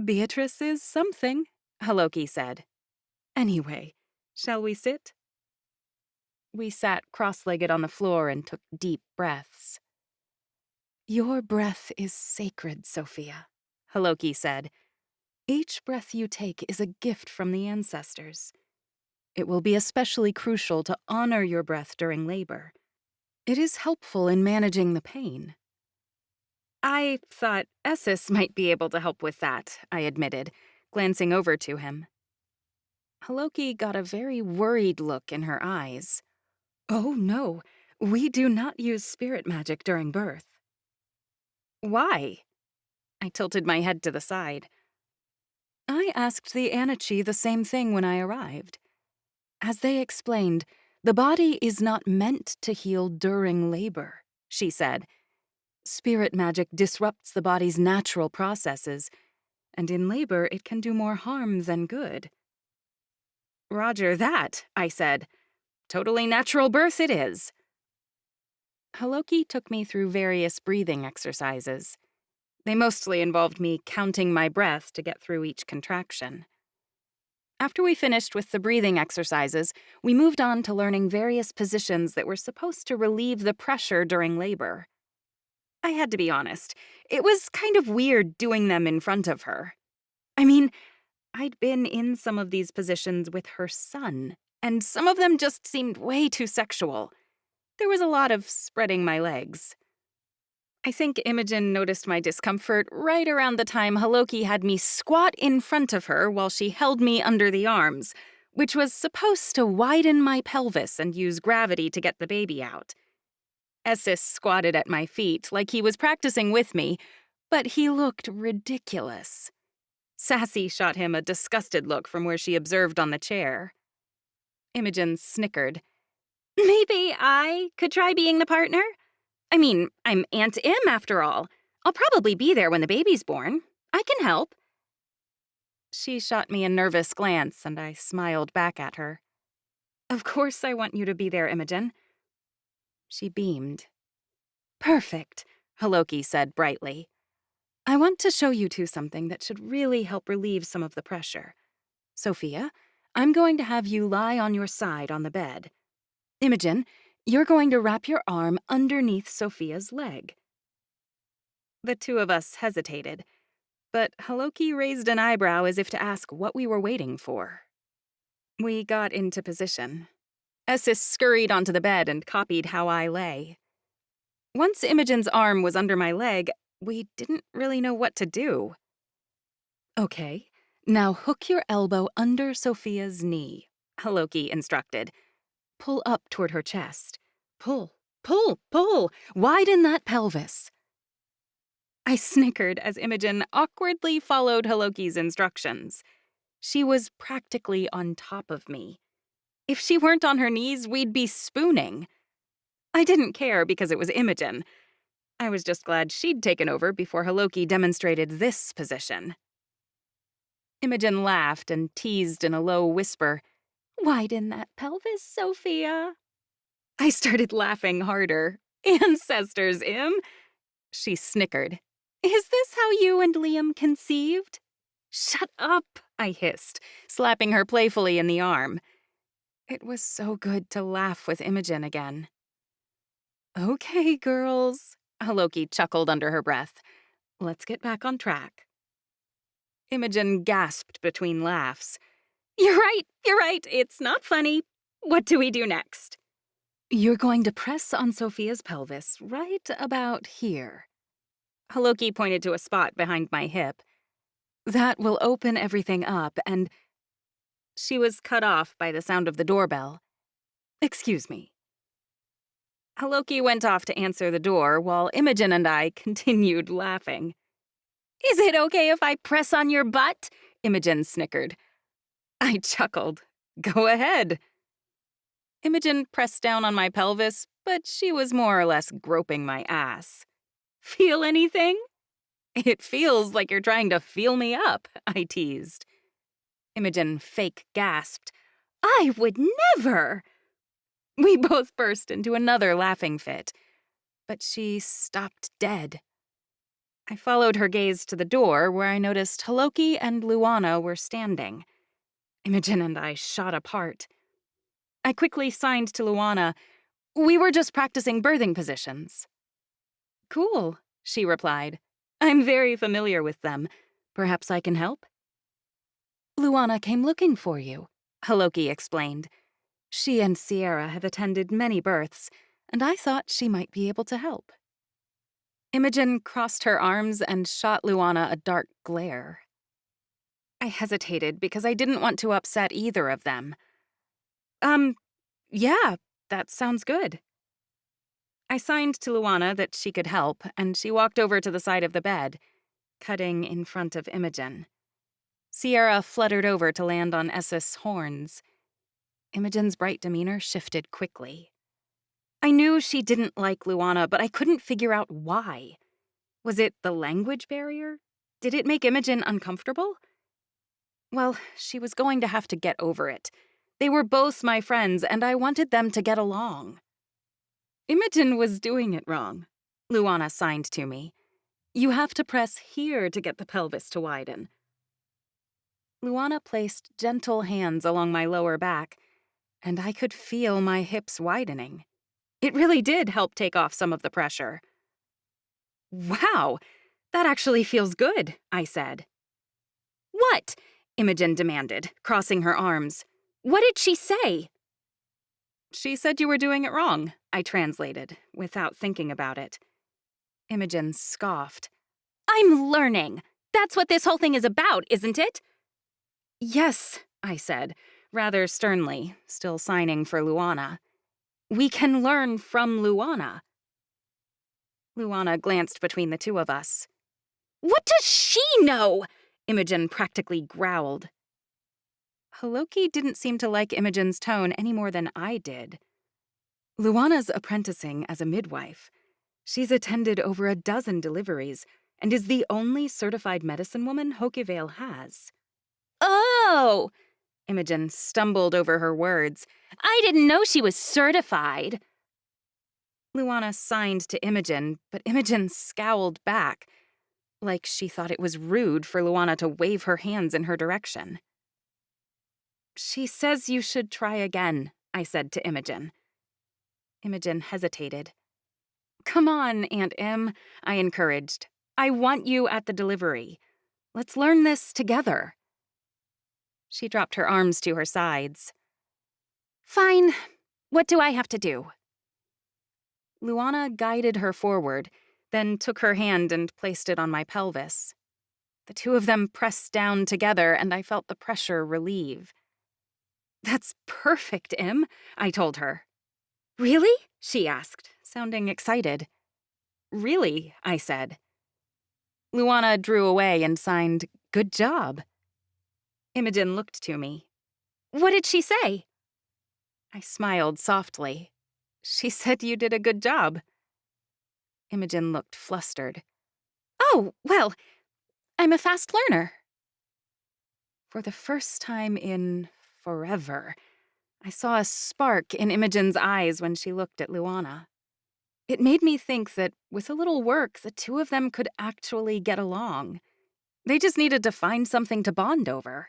Beatrice is something, Haloki said. Anyway, shall we sit? We sat cross-legged on the floor and took deep breaths. Your breath is sacred, Sophia, Haloki said. Each breath you take is a gift from the ancestors. It will be especially crucial to honor your breath during labor. It is helpful in managing the pain. I thought Essis might be able to help with that, I admitted, glancing over to him. Haloki got a very worried look in her eyes. Oh no, we do not use spirit magic during birth. Why? I tilted my head to the side. I asked the Anichi the same thing when I arrived. As they explained, the body is not meant to heal during labor, she said. Spirit magic disrupts the body's natural processes, and in labor it can do more harm than good. Roger that, I said. Totally natural birth it is. Haloki took me through various breathing exercises. They mostly involved me counting my breath to get through each contraction. After we finished with the breathing exercises, we moved on to learning various positions that were supposed to relieve the pressure during labor. I had to be honest, it was kind of weird doing them in front of her. I mean, I'd been in some of these positions with her son, and some of them just seemed way too sexual. There was a lot of spreading my legs. I think Imogen noticed my discomfort right around the time Haloki had me squat in front of her while she held me under the arms, which was supposed to widen my pelvis and use gravity to get the baby out. Essis squatted at my feet like he was practicing with me, but he looked ridiculous. Sassy shot him a disgusted look from where she observed on the chair. Imogen snickered. Maybe I could try being the partner? I mean, I'm Aunt Im after all. I'll probably be there when the baby's born. I can help. She shot me a nervous glance, and I smiled back at her. Of course I want you to be there, Imogen. She beamed. Perfect, Haloki said brightly. I want to show you two something that should really help relieve some of the pressure. Sophia, I'm going to have you lie on your side on the bed. Imogen, you're going to wrap your arm underneath Sophia's leg. The two of us hesitated, but Haloki raised an eyebrow as if to ask what we were waiting for. We got into position. Essis scurried onto the bed and copied how I lay. Once Imogen's arm was under my leg, we didn't really know what to do. Okay, now hook your elbow under Sophia's knee, Haloki instructed. Pull up toward her chest. Pull, pull, pull! Widen that pelvis. I snickered as Imogen awkwardly followed Haloki's instructions. She was practically on top of me. If she weren't on her knees, we'd be spooning. I didn't care because it was Imogen. I was just glad she'd taken over before Haloki demonstrated this position. Imogen laughed and teased in a low whisper, Widen that pelvis, Sophia. I started laughing harder. Ancestors, Im. She snickered. Is this how you and Liam conceived? Shut up, I hissed, slapping her playfully in the arm. It was so good to laugh with Imogen again. Okay, girls, Haloki chuckled under her breath. Let's get back on track. Imogen gasped between laughs. You're right, it's not funny. What do we do next? You're going to press on Sophia's pelvis right about here. Haloki pointed to a spot behind my hip. That will open everything up, and... She was cut off by the sound of the doorbell. Excuse me. Haloki went off to answer the door while Imogen and I continued laughing. Is it okay if I press on your butt? Imogen snickered. I chuckled. Go ahead. Imogen pressed down on my pelvis, but she was more or less groping my ass. Feel anything? It feels like you're trying to feel me up, I teased. Imogen fake gasped. I would never! We both burst into another laughing fit, but she stopped dead. I followed her gaze to the door, where I noticed Haloki and Luana were standing. Imogen and I shot apart. I quickly signed to Luana. We were just practicing birthing positions. Cool, she replied. I'm very familiar with them. Perhaps I can help? Luana came looking for you, Haloki explained. She and Sierra have attended many births, and I thought she might be able to help. Imogen crossed her arms and shot Luana a dark glare. I hesitated because I didn't want to upset either of them. Yeah, that sounds good. I signed to Luana that she could help, and she walked over to the side of the bed, cutting in front of Imogen. Sierra fluttered over to land on Essus' horns. Imogen's bright demeanor shifted quickly. I knew she didn't like Luana, but I couldn't figure out why. Was it the language barrier? Did it make Imogen uncomfortable? Well, she was going to have to get over it. They were both my friends, and I wanted them to get along. Imogen was doing it wrong. Luana signed to me. You have to press here to get the pelvis to widen. Luana placed gentle hands along my lower back, and I could feel my hips widening. It really did help take off some of the pressure. Wow, that actually feels good, I said. What? Imogen demanded, crossing her arms. What did she say? She said you were doing it wrong, I translated, without thinking about it. Imogen scoffed. I'm learning. That's what this whole thing is about, isn't it? Yes, I said, rather sternly, still signing for Luana. We can learn from Luana. Luana glanced between the two of us. What does she know? Imogen practically growled. Haloki didn't seem to like Imogen's tone any more than I did. Luana's apprenticing as a midwife. She's attended over a dozen deliveries and is the only certified medicine woman Hokivale has. Oh! Imogen stumbled over her words. I didn't know she was certified. Luana signed to Imogen, but Imogen scowled back, like she thought it was rude for Luana to wave her hands in her direction. She says you should try again, I said to Imogen. Imogen hesitated. Come on, Aunt Em, I encouraged. I want you at the delivery. Let's learn this together. She dropped her arms to her sides. Fine. What do I have to do? Luana guided her forward, then took her hand and placed it on my pelvis. The two of them pressed down together, and I felt the pressure relieve. That's perfect, Em, I told her. Really? She asked, sounding excited. Really, I said. Luana drew away and signed, Good job. Imogen looked to me. What did she say? I smiled softly. She said you did a good job. Imogen looked flustered. Oh, well, I'm a fast learner. For the first time in forever, I saw a spark in Imogen's eyes when she looked at Luana. It made me think that with a little work, the two of them could actually get along. They just needed to find something to bond over.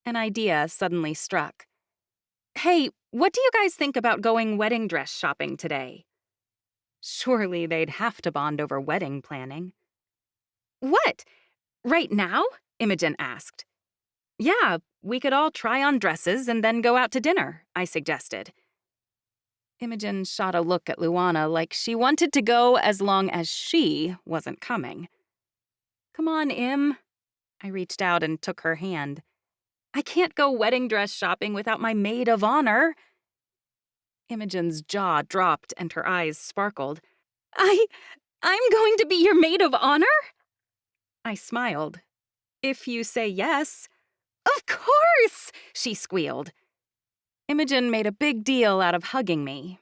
An idea suddenly struck. Hey, what do you guys think about going wedding dress shopping today? Surely they'd have to bond over wedding planning. What? Right now? Imogen asked. Yeah, we could all try on dresses and then go out to dinner, I suggested. Imogen shot a look at Luana like she wanted to go as long as she wasn't coming. Come on, Im. I reached out and took her hand. I can't go wedding dress shopping without my maid of honor. Imogen's jaw dropped and her eyes sparkled. I'm going to be your maid of honor? I smiled. If you say yes. Of course, she squealed. Imogen made a big deal out of hugging me,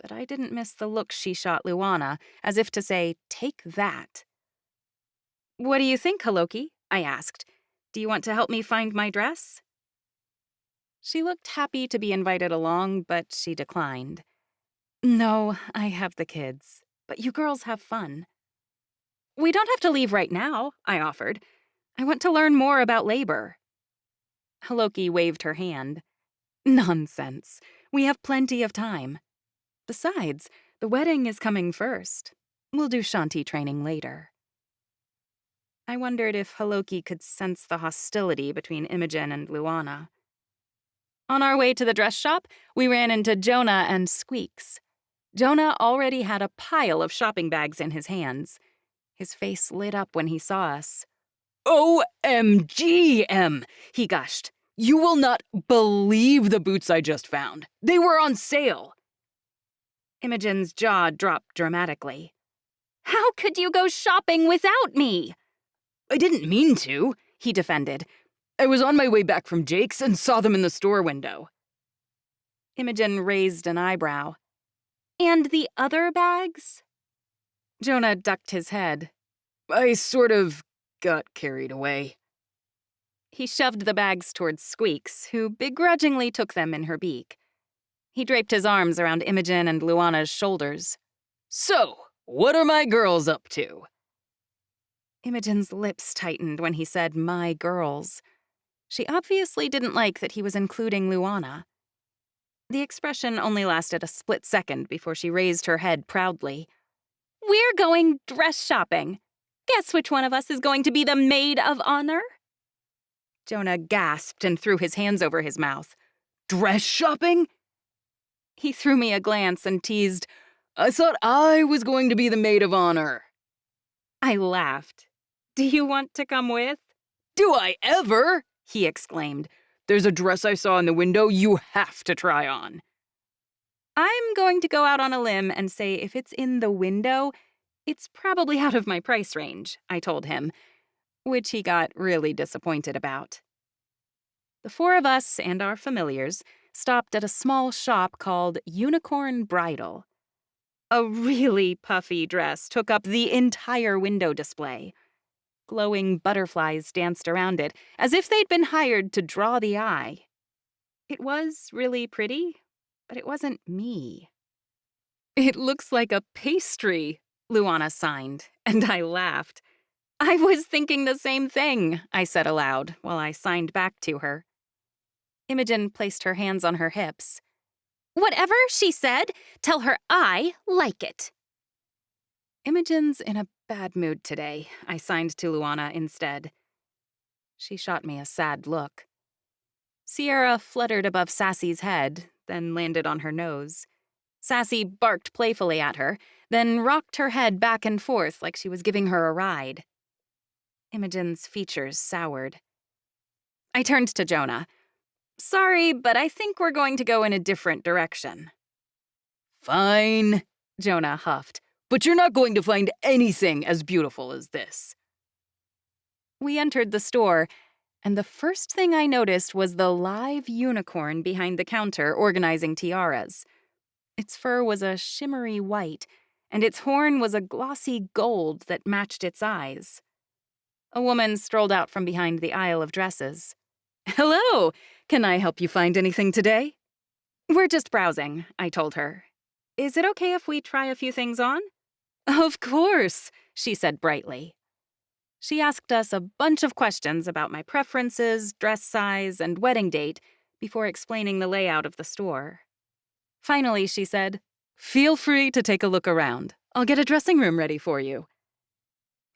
but I didn't miss the look she shot Luana, as if to say, take that. What do you think, Haloki? I asked. Do you want to help me find my dress? She looked happy to be invited along, but she declined. No, I have the kids, but you girls have fun. We don't have to leave right now, I offered. I want to learn more about labor. Haloki waved her hand. Nonsense. We have plenty of time. Besides, the wedding is coming first. We'll do shanty training later. I wondered if Haloki could sense the hostility between Imogen and Luana. On our way to the dress shop, we ran into Jonah and Squeaks. Jonah already had a pile of shopping bags in his hands. His face lit up when he saw us. OMG, Em, he gushed. You will not believe the boots I just found. They were on sale. Imogen's jaw dropped dramatically. How could you go shopping without me? I didn't mean to, he defended. I was on my way back from Jake's and saw them in the store window. Imogen raised an eyebrow. And the other bags? Jonah ducked his head. I sort of got carried away. He shoved the bags towards Squeaks, who begrudgingly took them in her beak. He draped his arms around Imogen and Luana's shoulders. So, what are my girls up to? Imogen's lips tightened when he said, "my girls." She obviously didn't like that he was including Luana. The expression only lasted a split second before she raised her head proudly. "We're going dress shopping. Guess which one of us is going to be the maid of honor?" Jonah gasped and threw his hands over his mouth. Dress shopping? He threw me a glance and teased, I thought I was going to be the maid of honor. I laughed. "Do you want to come with?" Do I ever? He exclaimed. There's a dress I saw in the window you have to try on. I'm going to go out on a limb and say if it's in the window, it's probably out of my price range, I told him, which he got really disappointed about. The four of us and our familiars stopped at a small shop called Unicorn Bridal. A really puffy dress took up the entire window display. Glowing butterflies danced around it, as if they'd been hired to draw the eye. It was really pretty, but it wasn't me. "It looks like a pastry," Luana signed, and I laughed. "I was thinking the same thing," I said aloud while I signed back to her. Imogen placed her hands on her hips. "Whatever she said, tell her I like it." Imogen's in a bad mood today, I signed to Luana instead. She shot me a sad look. Sierra fluttered above Sassy's head, then landed on her nose. Sassy barked playfully at her, then rocked her head back and forth like she was giving her a ride. Imogen's features soured. I turned to Jonah. "Sorry, but I think we're going to go in a different direction." Fine, Jonah huffed, but you're not going to find anything as beautiful as this. We entered the store, and the first thing I noticed was the live unicorn behind the counter organizing tiaras. Its fur was a shimmery white, and its horn was a glossy gold that matched its eyes. A woman strolled out from behind the aisle of dresses. "Hello! Can I help you find anything today?" "We're just browsing," I told her. "Is it okay if we try a few things on?" "Of course," she said brightly. She asked us a bunch of questions about my preferences, dress size, and wedding date before explaining the layout of the store. Finally, she said, "Feel free to take a look around. I'll get a dressing room ready for you."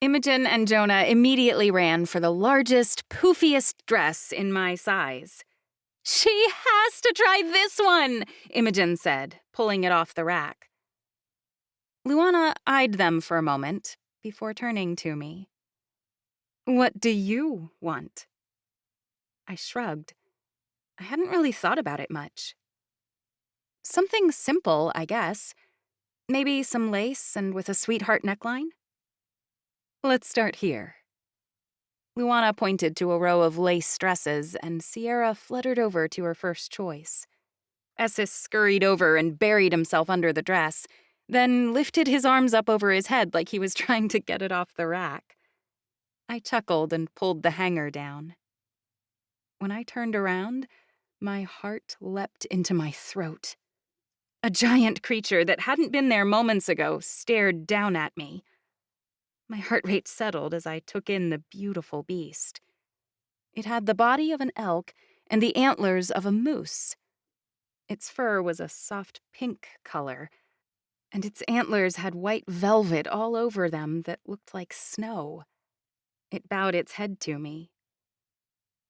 Imogen and Jonah immediately ran for the largest, poofiest dress in my size. "She has to try this one," Imogen said, pulling it off the rack. Luana eyed them for a moment before turning to me. "What do you want?" I shrugged. I hadn't really thought about it much. Something simple, I guess. Maybe some lace and with a sweetheart neckline? "Let's start here." Luana pointed to a row of lace dresses, and Sierra fluttered over to her first choice. Essis scurried over and buried himself under the dress, then lifted his arms up over his head like he was trying to get it off the rack. I chuckled and pulled the hanger down. When I turned around, my heart leapt into my throat. A giant creature that hadn't been there moments ago stared down at me. My heart rate settled as I took in the beautiful beast. It had the body of an elk and the antlers of a moose. Its fur was a soft pink color, and its antlers had white velvet all over them that looked like snow. It bowed its head to me.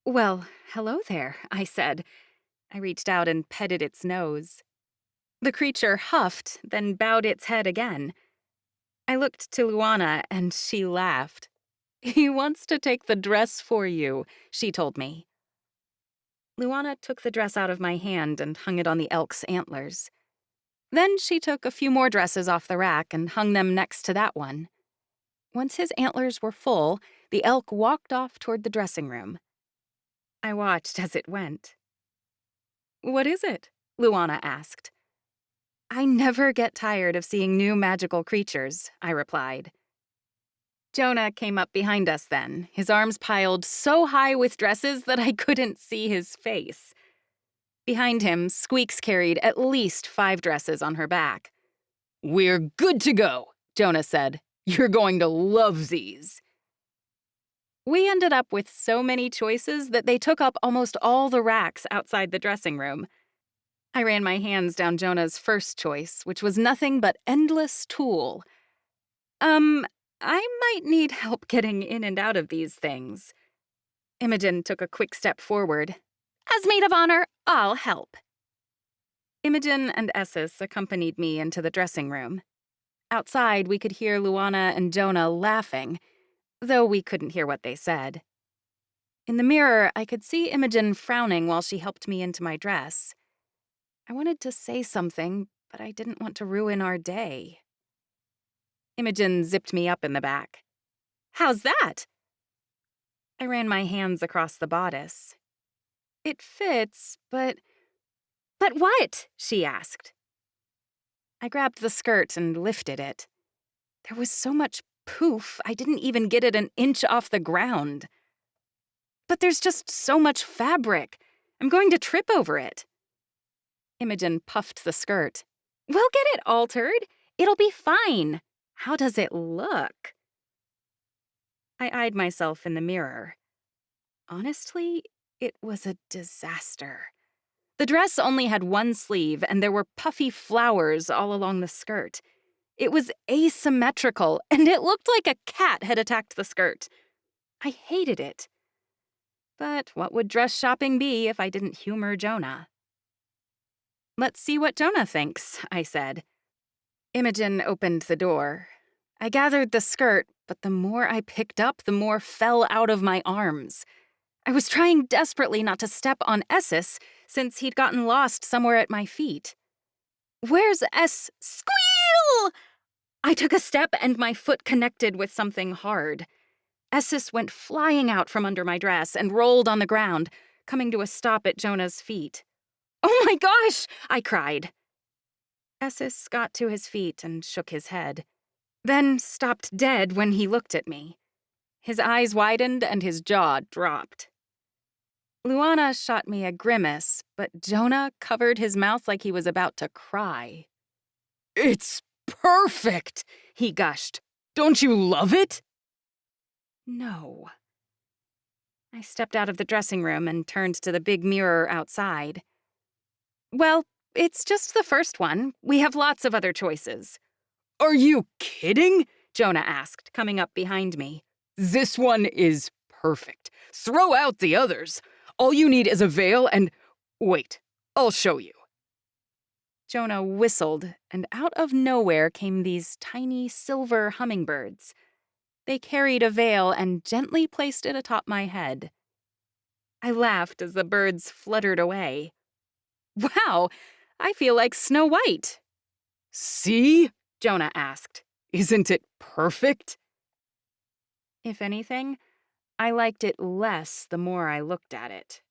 "Well, hello there," I said. I reached out and petted its nose. The creature huffed, then bowed its head again. I looked to Luana, and she laughed. He wants to take the dress for you, she told me. Luana took the dress out of my hand and hung it on the elk's antlers. Then she took a few more dresses off the rack and hung them next to that one. Once his antlers were full, the elk walked off toward the dressing room. I watched as it went. "What is it?" Luana asked. "I never get tired of seeing new magical creatures," I replied. Jonah came up behind us then, his arms piled so high with dresses that I couldn't see his face. Behind him, Squeaks carried at least 5 dresses on her back. "We're good to go," Jonah said. "You're going to love these." We ended up with so many choices that they took up almost all the racks outside the dressing room. I ran my hands down Jonah's first choice, which was nothing but endless tulle. I might need help getting in and out of these things. Imogen took a quick step forward. "As maid of honor, I'll help." Imogen and Esses accompanied me into the dressing room. Outside, we could hear Luana and Jonah laughing, though we couldn't hear what they said. In the mirror, I could see Imogen frowning while she helped me into my dress. I wanted to say something, but I didn't want to ruin our day. Imogen zipped me up in the back. "How's that?" I ran my hands across the bodice. "It fits, but..." "But what?" she asked. I grabbed the skirt and lifted it. There was so much poof, I didn't even get it an inch off the ground. "But there's just so much fabric. I'm going to trip over it." Imogen puffed the skirt. "We'll get it altered. It'll be fine. How does it look?" I eyed myself in the mirror. Honestly, it was a disaster. The dress only had one sleeve, and there were puffy flowers all along the skirt. It was asymmetrical, and it looked like a cat had attacked the skirt. I hated it. But what would dress shopping be if I didn't humor Jonah? "Let's see what Jonah thinks," I said. Imogen opened the door. I gathered the skirt, but the more I picked up, the more fell out of my arms. I was trying desperately not to step on Esses, since he'd gotten lost somewhere at my feet. "Where's Squeal!" I took a step and my foot connected with something hard. Esses went flying out from under my dress and rolled on the ground, coming to a stop at Jonah's feet. "Oh my gosh!" I cried. Esses got to his feet and shook his head, then stopped dead when he looked at me. His eyes widened and his jaw dropped. Luana shot me a grimace, but Jonah covered his mouth like he was about to cry. "It's perfect," he gushed. "Don't you love it?" No. I stepped out of the dressing room and turned to the big mirror outside. "Well, it's just the first one. We have lots of other choices." "Are you kidding?" Jonah asked, coming up behind me. "This one is perfect. Throw out the others. All you need is a veil and... Wait, I'll show you." Jonah whistled, and out of nowhere came these tiny silver hummingbirds. They carried a veil and gently placed it atop my head. I laughed as the birds fluttered away. "Wow, I feel like Snow White." "See?" Jonah asked. "Isn't it perfect?" If anything, I liked it less the more I looked at it.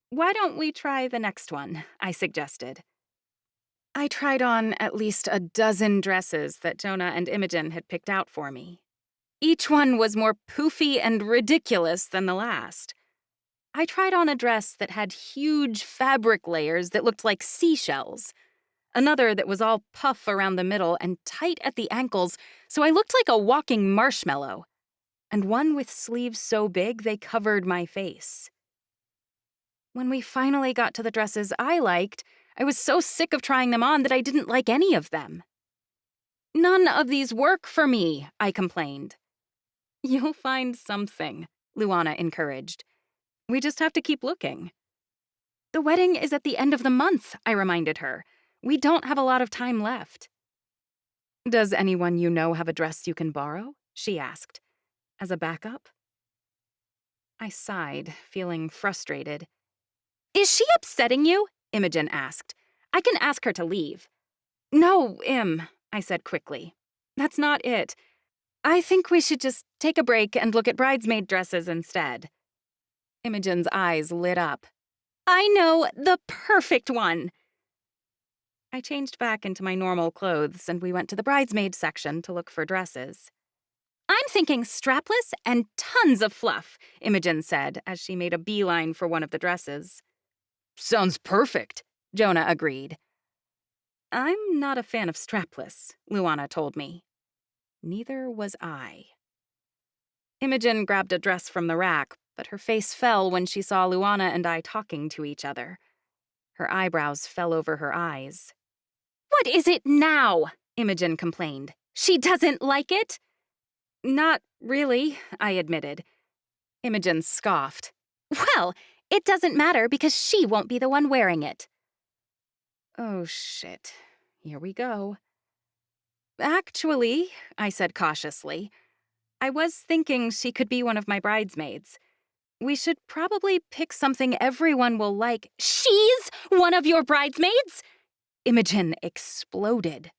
"Why don't we try the next one?" I suggested. I tried on at least a dozen dresses that Jonah and Imogen had picked out for me. Each one was more poofy and ridiculous than the last. I tried on a dress that had huge fabric layers that looked like seashells, another that was all puff around the middle and tight at the ankles, so I looked like a walking marshmallow, and one with sleeves so big they covered my face. When we finally got to the dresses I liked, I was so sick of trying them on that I didn't like any of them. "None of these work for me," I complained. "You'll find something," Luana encouraged. "We just have to keep looking." "The wedding is at the end of the month," I reminded her. "We don't have a lot of time left." "Does anyone you know have a dress you can borrow?" she asked. As a backup? I sighed, feeling frustrated. Is she upsetting you? Imogen asked. I can ask her to leave. No, I said quickly. That's not it. I think we should just take a break and look at bridesmaid dresses instead. Imogen's eyes lit up. I know, the perfect one! I changed back into my normal clothes and we went to the bridesmaid section to look for dresses. I'm thinking strapless and tons of fluff, Imogen said as she made a beeline for one of the dresses. Sounds perfect, Jonah agreed. I'm not a fan of strapless, Luana told me. Neither was I. Imogen grabbed a dress from the rack, but her face fell when she saw Luana and I talking to each other. Her eyebrows fell over her eyes. What is it now? Imogen complained. She doesn't like it? Not really, I admitted. Imogen scoffed. Well, it doesn't matter because she won't be the one wearing it. Oh, shit. Here we go. Actually, I said cautiously, I was thinking she could be one of my bridesmaids. We should probably pick something everyone will like. She's one of your bridesmaids? Imogen exploded.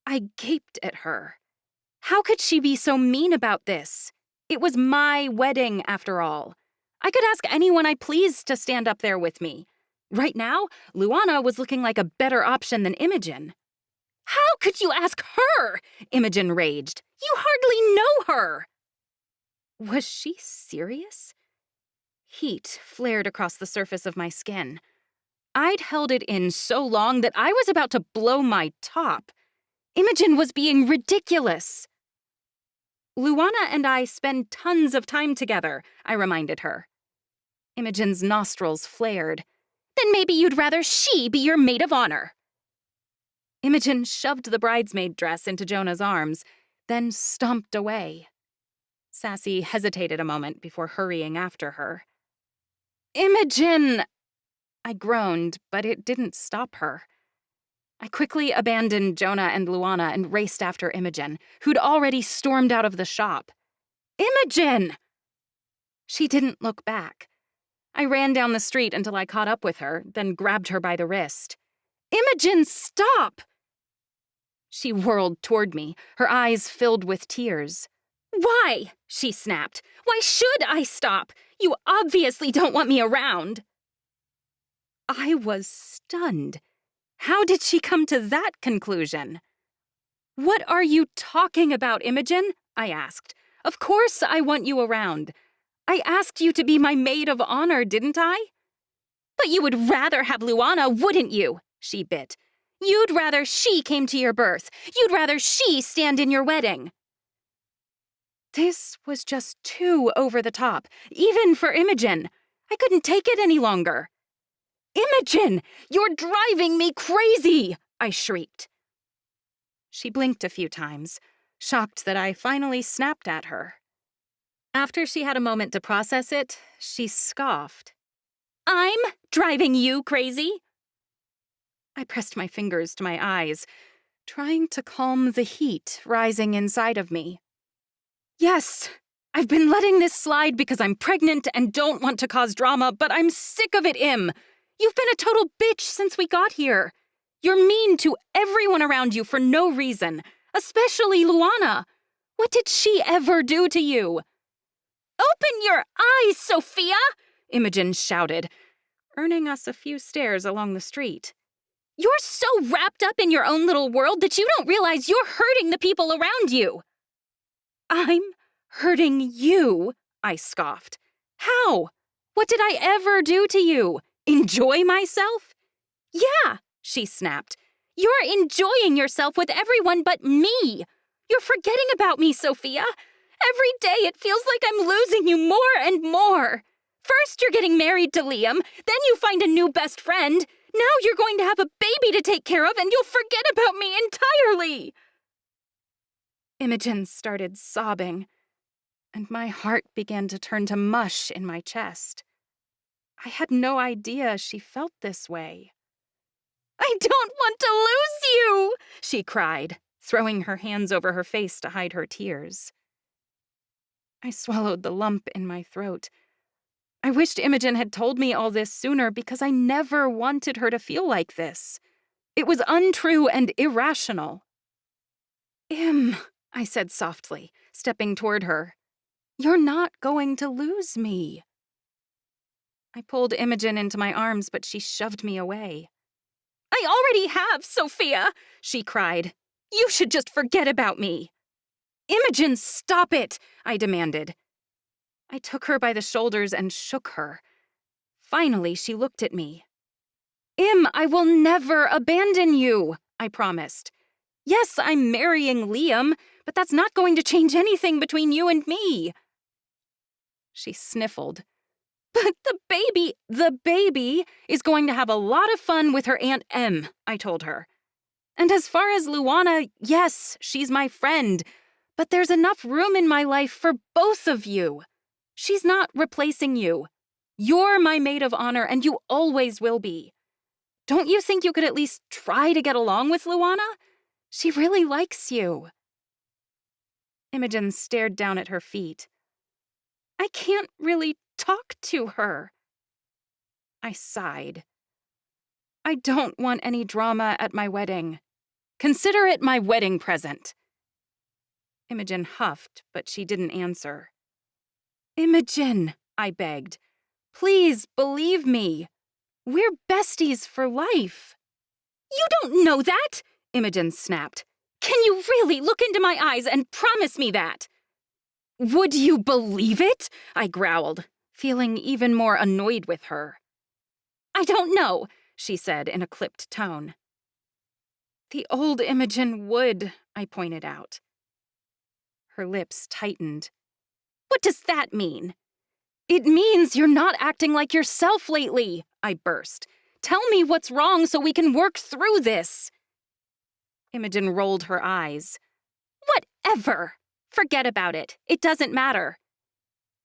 I gaped at her. How could she be so mean about this? It was my wedding, after all. I could ask anyone I pleased to stand up there with me. Right now, Luana was looking like a better option than Imogen. How could you ask her? Imogen raged. You hardly know her. Was she serious? Heat flared across the surface of my skin. I'd held it in so long that I was about to blow my top. Imogen was being ridiculous. Luana and I spend tons of time together, I reminded her. Imogen's nostrils flared. Then maybe you'd rather she be your maid of honor. Imogen shoved the bridesmaid dress into Jonah's arms, then stomped away. Sassy hesitated a moment before hurrying after her. Imogen! I groaned, but it didn't stop her. I quickly abandoned Jonah and Luana and raced after Imogen, who'd already stormed out of the shop. Imogen! She didn't look back. I ran down the street until I caught up with her, then grabbed her by the wrist. Imogen, stop! She whirled toward me, her eyes filled with tears. Why? She snapped. Why should I stop? You obviously don't want me around. I was stunned. How did she come to that conclusion? What are you talking about, Imogen? I asked. Of course I want you around. I asked you to be my maid of honor, didn't I? But you would rather have Luana, wouldn't you? She bit. You'd rather she came to your birth. You'd rather she stand in your wedding. This was just too over the top, even for Imogen. I couldn't take it any longer. Imogen, you're driving me crazy, I shrieked. She blinked a few times, shocked that I finally snapped at her. After she had a moment to process it, she scoffed. I'm driving you crazy? I pressed my fingers to my eyes, trying to calm the heat rising inside of me. Yes, I've been letting this slide because I'm pregnant and don't want to cause drama, but I'm sick of it, Im. You've been a total bitch since we got here. You're mean to everyone around you for no reason, especially Luana. What did she ever do to you? Open your eyes, Sophia! Imogen shouted, earning us a few stares along the street. You're so wrapped up in your own little world that you don't realize you're hurting the people around you. I'm hurting you, I scoffed. How? What did I ever do to you? Enjoy myself? Yeah, she snapped. You're enjoying yourself with everyone but me. You're forgetting about me, Sophia. Every day it feels like I'm losing you more and more. First you're getting married to Liam, then you find a new best friend. Now you're going to have a baby to take care of and you'll forget about me entirely. Imogen started sobbing, and my heart began to turn to mush in my chest. I had no idea she felt this way. I don't want to lose you, she cried, throwing her hands over her face to hide her tears. I swallowed the lump in my throat. I wished Imogen had told me all this sooner because I never wanted her to feel like this. It was untrue and irrational. "Im," I said softly, stepping toward her. "You're not going to lose me." I pulled Imogen into my arms, but she shoved me away. "I already have, Sophia," she cried. "You should just forget about me." "Imogen, stop it," I demanded. I took her by the shoulders and shook her. Finally, she looked at me. I will never abandon you," I promised. "Yes, I'm marrying Liam, but that's not going to change anything between you and me." She sniffled. "But the baby is going to have a lot of fun with her Aunt Em," I told her. "And as far as Luana, yes, she's my friend, but there's enough room in my life for both of you. She's not replacing you. You're my maid of honor, and you always will be. Don't you think you could at least try to get along with Luana? She really likes you." Imogen stared down at her feet. "I can't really talk to her." I sighed. "I don't want any drama at my wedding. Consider it my wedding present." Imogen huffed, but she didn't answer. "Imogen," I begged. "Please believe me. We're besties for life." "You don't know that," Imogen snapped. "Can you really look into my eyes and promise me that?" "Would you believe it?" I growled, feeling even more annoyed with her. "I don't know," she said in a clipped tone. "The old Imogen would," I pointed out. Her lips tightened. "What does that mean?" "It means you're not acting like yourself lately," I burst. "Tell me what's wrong so we can work through this." Imogen rolled her eyes. "Whatever! Forget about it. It doesn't matter."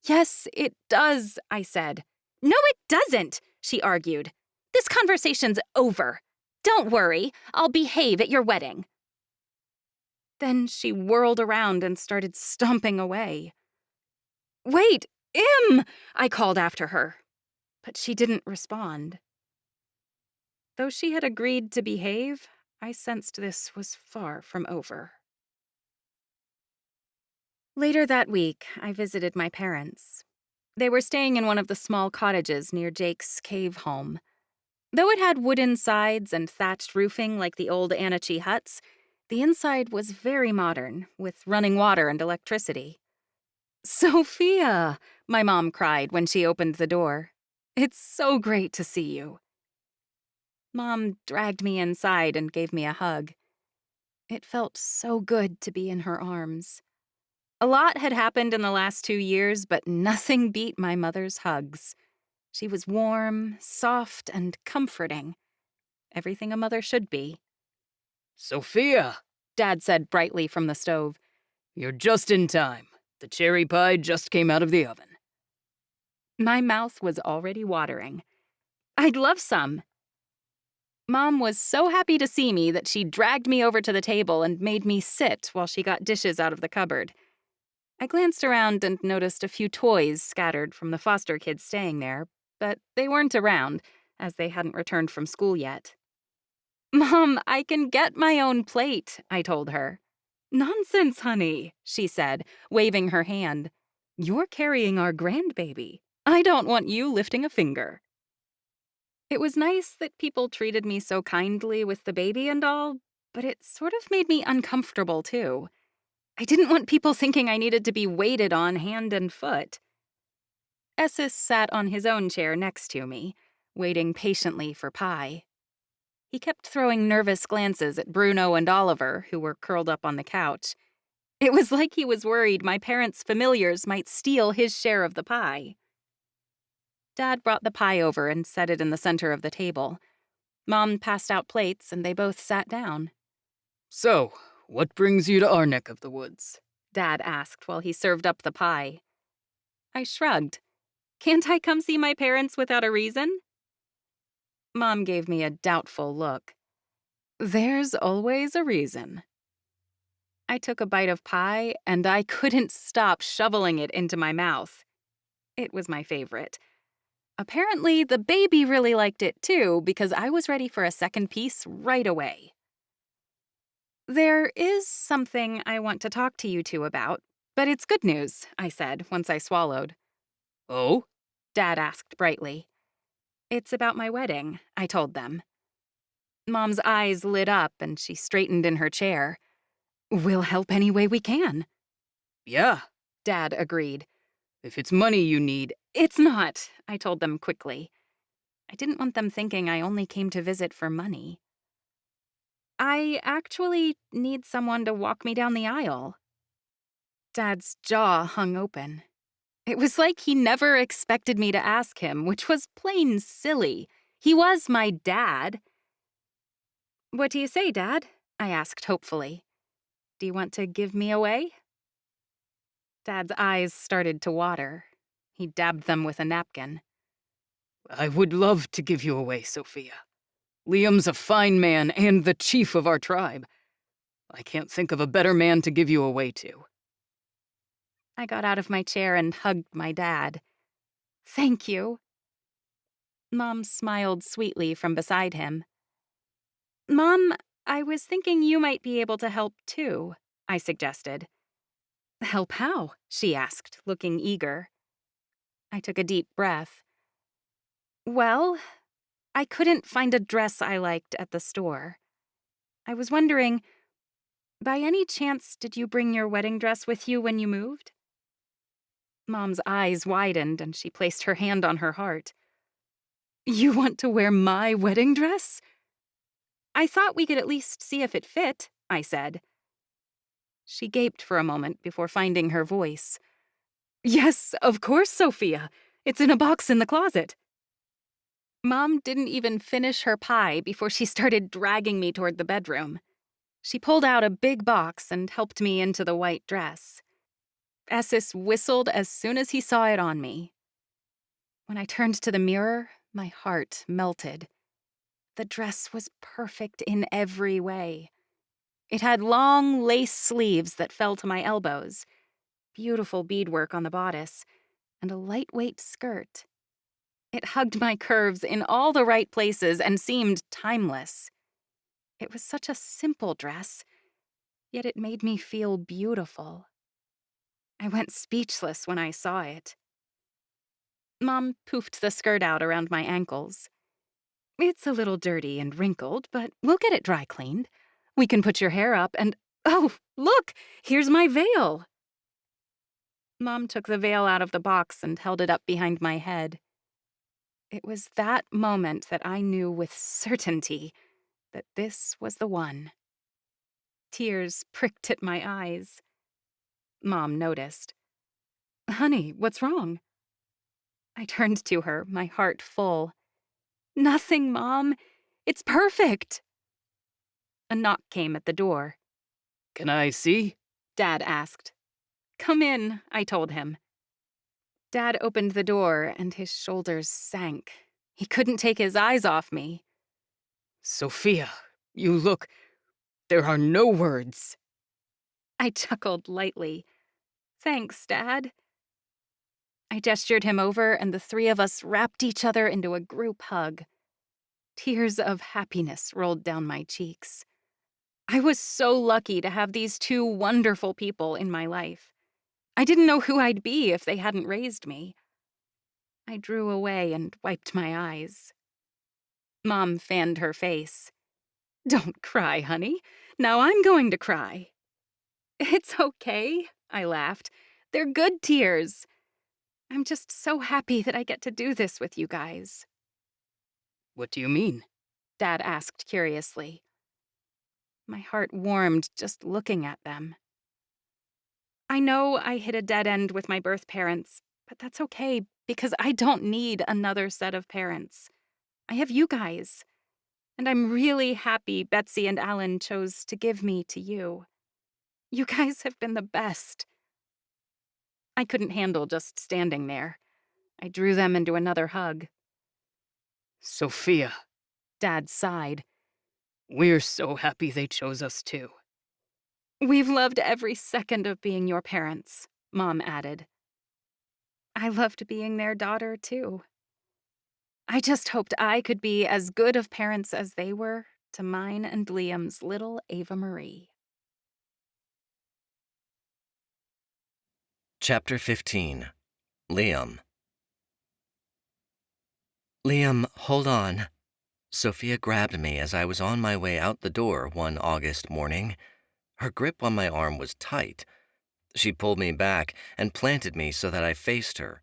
"Yes, it does," I said. "No, it doesn't," she argued. "This conversation's over. Don't worry, I'll behave at your wedding." Then she whirled around and started stomping away. "Wait, Im!" I called after her, but she didn't respond. Though she had agreed to behave, I sensed this was far from over. Later that week, I visited my parents. They were staying in one of the small cottages near Jake's cave home. Though it had wooden sides and thatched roofing like the old Anachi huts, the inside was very modern, with running water and electricity. "Sophia!" my mom cried when she opened the door. "It's so great to see you." Mom dragged me inside and gave me a hug. It felt so good to be in her arms. A lot had happened in the last 2 years, but nothing beat my mother's hugs. She was warm, soft, and comforting. Everything a mother should be. "Sophia," Dad said brightly from the stove. "you're just in time. The cherry pie just came out of the oven." My mouth was already watering. "I'd love some." Mom was so happy to see me that she dragged me over to the table and made me sit while she got dishes out of the cupboard. I glanced around and noticed a few toys scattered from the foster kids staying there, but they weren't around, as they hadn't returned from school yet. "Mom, I can get my own plate," I told her. "Nonsense, honey," she said, waving her hand. "You're carrying our grandbaby. I don't want you lifting a finger." It was nice that people treated me so kindly with the baby and all, but it sort of made me uncomfortable, too. I didn't want people thinking I needed to be waited on hand and foot. Esses sat on his own chair next to me, waiting patiently for pie. He kept throwing nervous glances at Bruno and Oliver, who were curled up on the couch. It was like he was worried my parents' familiars might steal his share of the pie. Dad brought the pie over and set it in the center of the table. Mom passed out plates, and they both sat down. "So, what brings you to our neck of the woods?" Dad asked while he served up the pie. I shrugged. "Can't I come see my parents without a reason?" Mom gave me a doubtful look. "There's always a reason." I took a bite of pie, and I couldn't stop shoveling it into my mouth. It was my favorite. Apparently, the baby really liked it too, because I was ready for a second piece right away. There is something I want to talk to you two about, but it's good news, I said once I swallowed. Oh? Dad asked brightly. It's about my wedding, I told them. Mom's eyes lit up and she straightened in her chair. We'll help any way we can. Yeah, Dad agreed. if it's money you need. It's not, I told them quickly. I didn't want them thinking I only came to visit for money. I actually need someone to walk me down the aisle. Dad's jaw hung open. It was like he never expected me to ask him, which was plain silly. He was my dad. What do you say, Dad? I asked hopefully. Do you want to give me away? Dad's eyes started to water. He dabbed them with a napkin. I would love to give you away, Sophia. Liam's a fine man and the chief of our tribe. I can't think of a better man to give you away to. I got out of my chair and hugged my dad. Thank you. Mom smiled sweetly from beside him. Mom, I was thinking you might be able to help too, I suggested. Help how? She asked, looking eager. I took a deep breath. Well, I couldn't find a dress I liked at the store. I was wondering, by any chance, did you bring your wedding dress with you when you moved? Mom's eyes widened and she placed her hand on her heart. You want to wear my wedding dress? I thought we could at least see if it fit, I said. She gaped for a moment before finding her voice. Yes, of course, Sophia. It's in a box in the closet. Mom didn't even finish her pie before she started dragging me toward the bedroom. She pulled out a big box and helped me into the white dress. Essis whistled as soon as he saw it on me. When I turned to the mirror, my heart melted. The dress was perfect in every way. It had long lace sleeves that fell to my elbows, beautiful beadwork on the bodice, and a lightweight skirt. It hugged my curves in all the right places and seemed timeless. It was such a simple dress, yet it made me feel beautiful. I went speechless when I saw it. Mom poofed the skirt out around my ankles. It's a little dirty and wrinkled, but we'll get it dry cleaned. We can put your hair up and— oh, look! Here's my veil! Mom took the veil out of the box and held it up behind my head. It was that moment that I knew with certainty that this was the one. Tears pricked at my eyes. Mom noticed. Honey, what's wrong? I turned to her, my heart full. Nothing, Mom. It's perfect. A knock came at the door. Can I see? Dad asked. Come in, I told him. Dad opened the door and his shoulders sank. He couldn't take his eyes off me. Sophia, you look. There are no words. I chuckled lightly. Thanks, Dad. I gestured him over and the three of us wrapped each other into a group hug. Tears of happiness rolled down my cheeks. I was so lucky to have these two wonderful people in my life. I didn't know who I'd be if they hadn't raised me. I drew away and wiped my eyes. Mom fanned her face. Don't cry, honey. Now I'm going to cry. It's okay, I laughed. They're good tears. I'm just so happy that I get to do this with you guys. What do you mean? Dad asked curiously. My heart warmed just looking at them. I know I hit a dead end with my birth parents, but that's okay because I don't need another set of parents. I have you guys, and I'm really happy Betsy and Alan chose to give me to you. You guys have been the best. I couldn't handle just standing there. I drew them into another hug. Sophia. Dad sighed. We're so happy they chose us too. We've loved every second of being your parents, Mom added. I loved being their daughter, too. I just hoped I could be as good of parents as they were to mine and Liam's little Ava Marie. Chapter 15. Liam. Liam, hold on. Sophia grabbed me as I was on my way out the door one August morning. Her grip on my arm was tight. She pulled me back and planted me so that I faced her.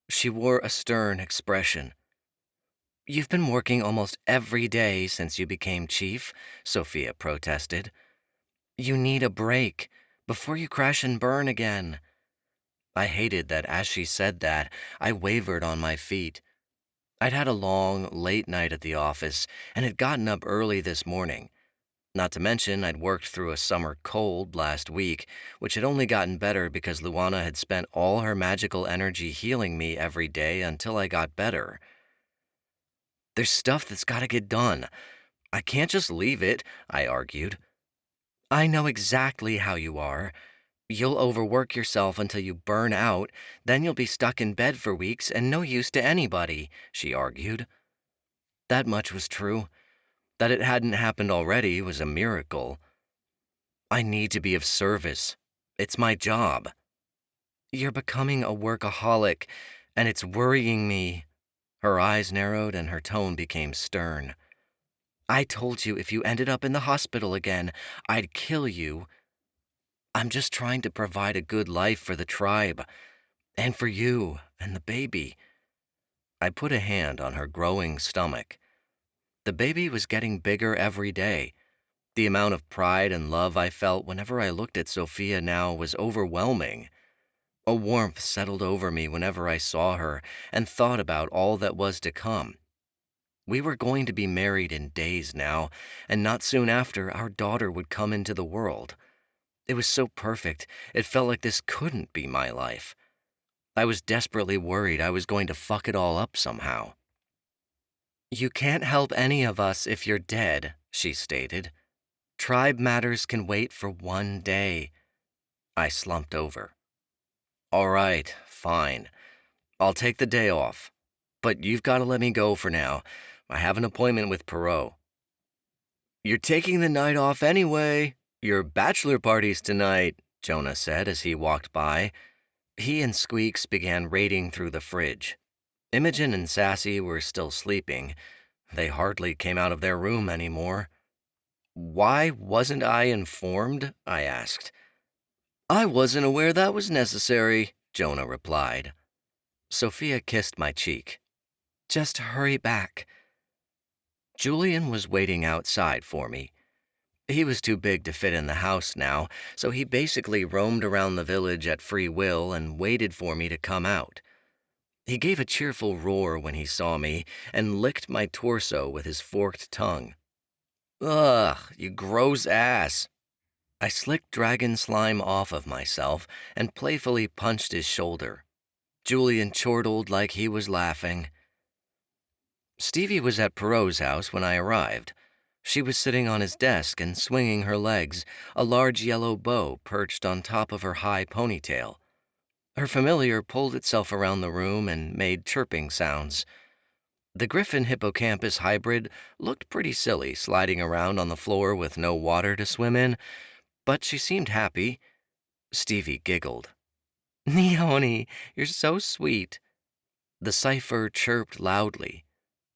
She wore a stern expression. You've been working almost every day since you became chief, Sophia protested. You need a break before you crash and burn again. I hated that as she said that, I wavered on my feet. I'd had a long, late night at the office and had gotten up early this morning. Not to mention, I'd worked through a summer cold last week, which had only gotten better because Luana had spent all her magical energy healing me every day until I got better. There's stuff that's gotta get done. I can't just leave it, I argued. I know exactly how you are. You'll overwork yourself until you burn out, then you'll be stuck in bed for weeks and no use to anybody, she argued. That much was true. That it hadn't happened already was a miracle. I need to be of service. It's my job. You're becoming a workaholic, and it's worrying me. Her eyes narrowed and her tone became stern. I told you if you ended up in the hospital again, I'd kill you. I'm just trying to provide a good life for the tribe, and for you and the baby. I put a hand on her growing stomach. The baby was getting bigger every day. The amount of pride and love I felt whenever I looked at Sophia now was overwhelming. A warmth settled over me whenever I saw her and thought about all that was to come. We were going to be married in days now, and not soon after, our daughter would come into the world. It was so perfect, it felt like this couldn't be my life. I was desperately worried I was going to fuck it all up somehow. You can't help any of us if you're dead, she stated. Tribe matters can wait for one day. I slumped over. All right, fine. I'll take the day off. But you've got to let me go for now. I have an appointment with Perot. You're taking the night off anyway. Your bachelor party's tonight, Jonah said as he walked by. He and Squeaks began raiding through the fridge. Imogen and Sassy were still sleeping. They hardly came out of their room anymore. Why wasn't I informed? I asked. I wasn't aware that was necessary, Jonah replied. Sophia kissed my cheek. Just hurry back. Julian was waiting outside for me. He was too big to fit in the house now, so he basically roamed around the village at free will and waited for me to come out. He gave a cheerful roar when he saw me and licked my torso with his forked tongue. Ugh, you gross ass. I slicked dragon slime off of myself and playfully punched his shoulder. Julian chortled like he was laughing. Stevie was at Perot's house when I arrived. She was sitting on his desk and swinging her legs, a large yellow bow perched on top of her high ponytail. Her familiar pulled itself around the room and made chirping sounds. The Griffin Hippocampus hybrid looked pretty silly sliding around on the floor with no water to swim in, but she seemed happy. Stevie giggled. Neone, you're so sweet. The cipher chirped loudly.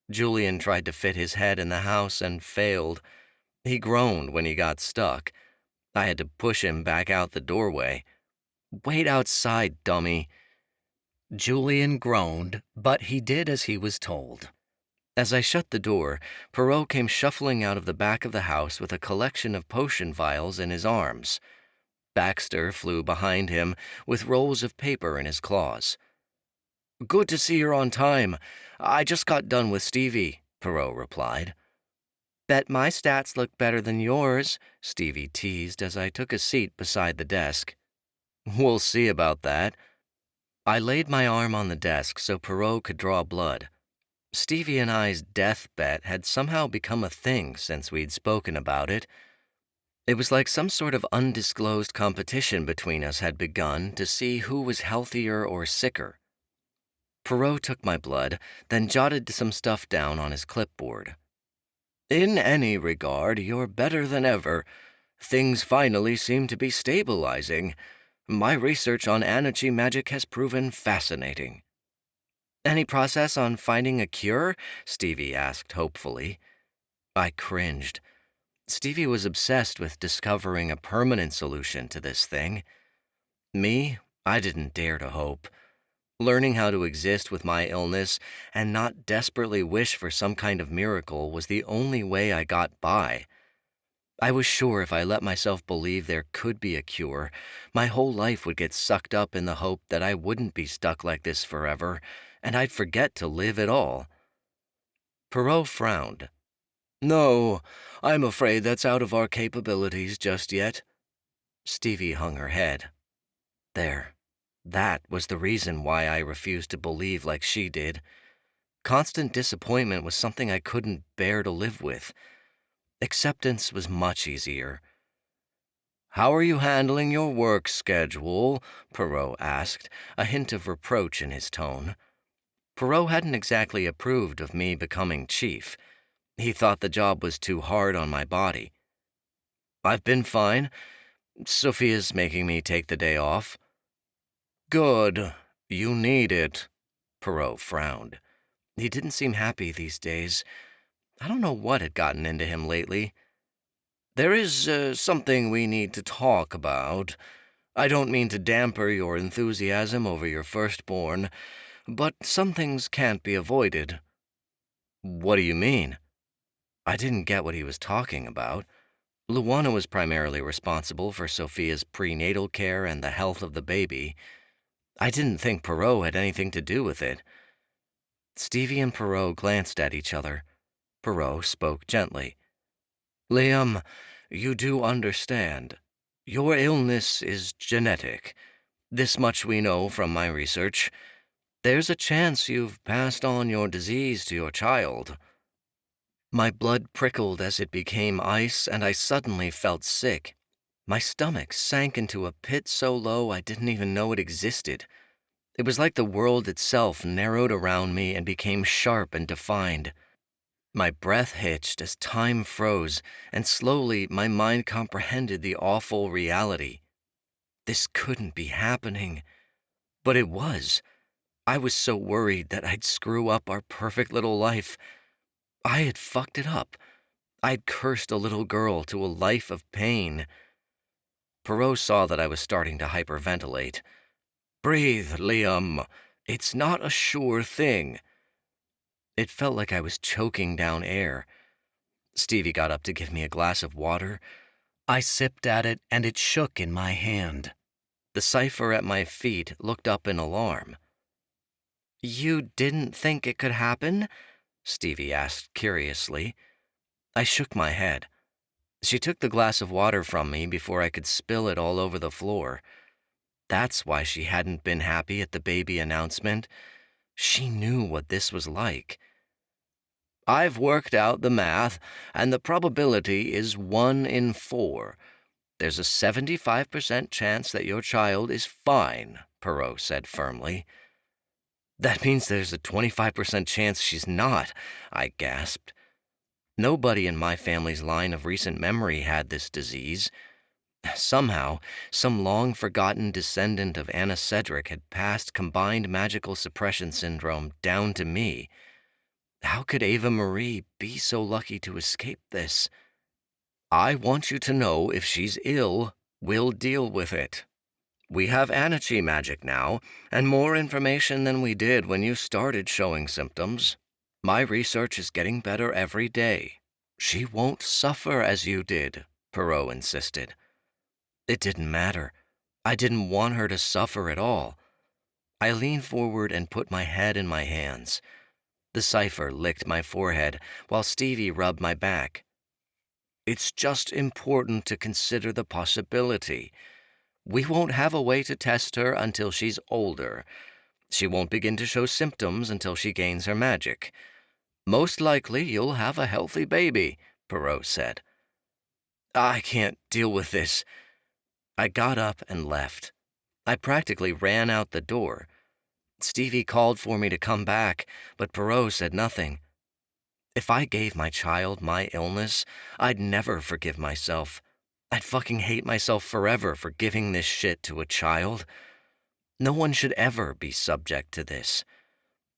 Julian tried to fit his head in the house and failed. He groaned when he got stuck. I had to push him back out the doorway. Wait outside, dummy. Julian groaned, but he did as he was told. As I shut the door, Perot came shuffling out of the back of the house with a collection of potion vials in his arms. Baxter flew behind him with rolls of paper in his claws. Good to see you're on time. I just got done with Stevie, Perot replied. Bet my stats look better than yours, Stevie teased as I took a seat beside the desk. We'll see about that. I laid my arm on the desk so Perot could draw blood. Stevie and I's death bet had somehow become a thing since we'd spoken about it. It was like some sort of undisclosed competition between us had begun to see who was healthier or sicker. Perot took my blood, then jotted some stuff down on his clipboard. In any regard, you're better than ever. Things finally seem to be stabilizing. My research on energy magic has proven fascinating. Any process on finding a cure? Stevie asked hopefully. I cringed. Stevie was obsessed with discovering a permanent solution to this thing. Me, I didn't dare to hope. Learning how to exist with my illness and not desperately wish for some kind of miracle was the only way I got by. I was sure if I let myself believe there could be a cure, my whole life would get sucked up in the hope that I wouldn't be stuck like this forever, and I'd forget to live at all. Perot frowned. No, I'm afraid that's out of our capabilities just yet. Stevie hung her head. There. That was the reason why I refused to believe like she did. Constant disappointment was something I couldn't bear to live with. Acceptance was much easier. How are you handling your work schedule? Perot asked, a hint of reproach in his tone. Perot hadn't exactly approved of me becoming chief. He thought the job was too hard on my body. I've been fine. Sophia's making me take the day off. Good. You need it. Perot frowned. He didn't seem happy these days. I don't know what had gotten into him lately. There is something we need to talk about. I don't mean to damper your enthusiasm over your firstborn, but some things can't be avoided. What do you mean? I didn't get what he was talking about. Luana was primarily responsible for Sophia's prenatal care and the health of the baby. I didn't think Perot had anything to do with it. Stevie and Perot glanced at each other. Perot spoke gently. Liam, you do understand. Your illness is genetic. This much we know from my research. There's a chance you've passed on your disease to your child. My blood prickled as it became ice, and I suddenly felt sick. My stomach sank into a pit so low I didn't even know it existed. It was like the world itself narrowed around me and became sharp and defined. My breath hitched as time froze, and slowly my mind comprehended the awful reality. This couldn't be happening. But it was. I was so worried that I'd screw up our perfect little life. I had fucked it up. I'd cursed a little girl to a life of pain. Perot saw that I was starting to hyperventilate. Breathe, Liam. It's not a sure thing. It felt like I was choking down air. Stevie got up to give me a glass of water. I sipped at it, and it shook in my hand. The cipher at my feet looked up in alarm. You didn't think it could happen? Stevie asked curiously. I shook my head. She took the glass of water from me before I could spill it all over the floor. That's why she hadn't been happy at the baby announcement. She knew what this was like. I've worked out the math, and the probability is 1 in 4. There's a 75% chance that your child is fine, Perot said firmly. That means there's a 25% chance she's not, I gasped. Nobody in my family's line of recent memory had this disease. Somehow, some long-forgotten descendant of Anna Cedric had passed combined magical suppression syndrome down to me. How could Ava Marie be so lucky to escape this? I want you to know if she's ill, we'll deal with it. We have energy magic now, and more information than we did when you started showing symptoms. My research is getting better every day. She won't suffer as you did, Perot insisted. It didn't matter. I didn't want her to suffer at all. I leaned forward and put my head in my hands. The cipher licked my forehead while Stevie rubbed my back. It's just important to consider the possibility. We won't have a way to test her until she's older. She won't begin to show symptoms until she gains her magic. Most likely you'll have a healthy baby, Perot said. I can't deal with this. I got up and left. I practically ran out the door. Stevie called for me to come back, but Perot said nothing. If I gave my child my illness, I'd never forgive myself. I'd fucking hate myself forever for giving this shit to a child. No one should ever be subject to this.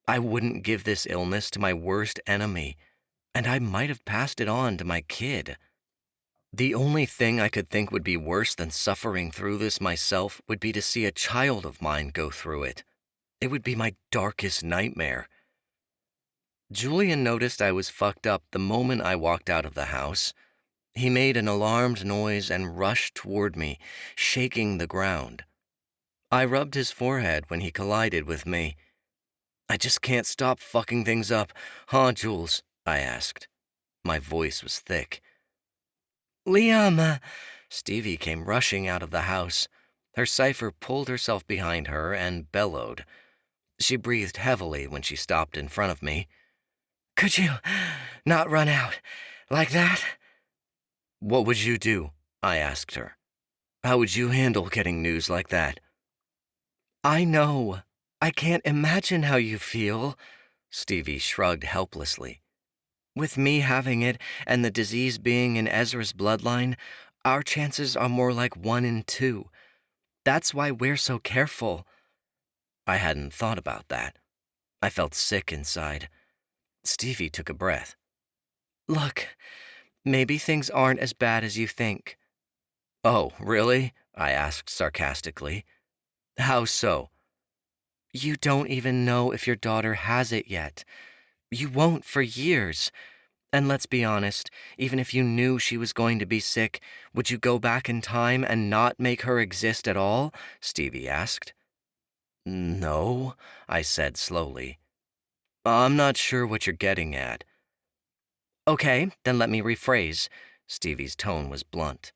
I wouldn't give this illness to my worst enemy, and I might have passed it on to my kid. The only thing I could think would be worse than suffering through this myself would be to see a child of mine go through it. It would be my darkest nightmare. Julian noticed I was fucked up the moment I walked out of the house. He made an alarmed noise and rushed toward me, shaking the ground. I rubbed his forehead when he collided with me. I just can't stop fucking things up, huh, Jules? I asked. My voice was thick. Liam! Stevie came rushing out of the house. Her cipher pulled herself behind her and bellowed. She breathed heavily when she stopped in front of me. Could you not run out like that? What would you do? I asked her. How would you handle getting news like that? I know. I can't imagine how you feel. Stevie shrugged helplessly. With me having it and the disease being in Ezra's bloodline, our chances are more like 1 in 2. That's why we're so careful. I hadn't thought about that. I felt sick inside. Stevie took a breath. Look, maybe things aren't as bad as you think. Oh, really? I asked sarcastically. How so? You don't even know if your daughter has it yet. You won't for years. And let's be honest, even if you knew she was going to be sick, would you go back in time and not make her exist at all? Stevie asked. No, I said slowly. I'm not sure what you're getting at. Okay, then let me rephrase. Stevie's tone was blunt.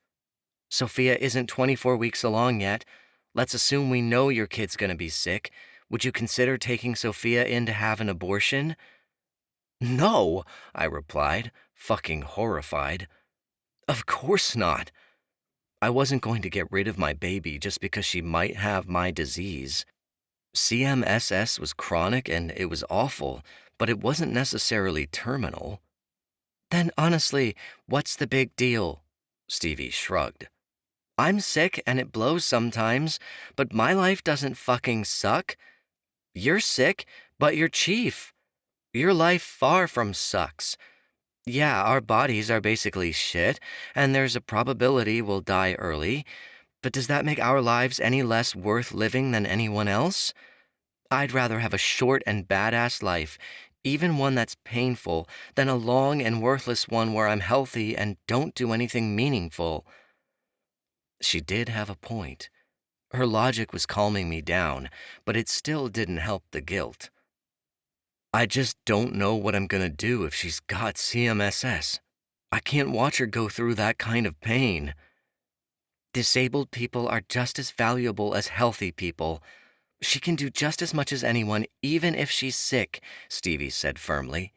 Sophia isn't 24 weeks along yet. Let's assume we know your kid's gonna be sick. Would you consider taking Sophia in to have an abortion? No, I replied, fucking horrified. Of course not. I wasn't going to get rid of my baby just because she might have my disease. CMSS was chronic and it was awful, but it wasn't necessarily terminal. Then honestly, what's the big deal? Stevie shrugged. I'm sick and it blows sometimes, but my life doesn't fucking suck. You're sick, but you're chief. Your life far from sucks. Yeah, our bodies are basically shit, and there's a probability we'll die early, but does that make our lives any less worth living than anyone else? I'd rather have a short and badass life, even one that's painful, than a long and worthless one where I'm healthy and don't do anything meaningful. She did have a point. Her logic was calming me down, but it still didn't help the guilt. I just don't know what I'm gonna do if she's got CMSS. I can't watch her go through that kind of pain. Disabled people are just as valuable as healthy people. She can do just as much as anyone, even if she's sick, Stevie said firmly.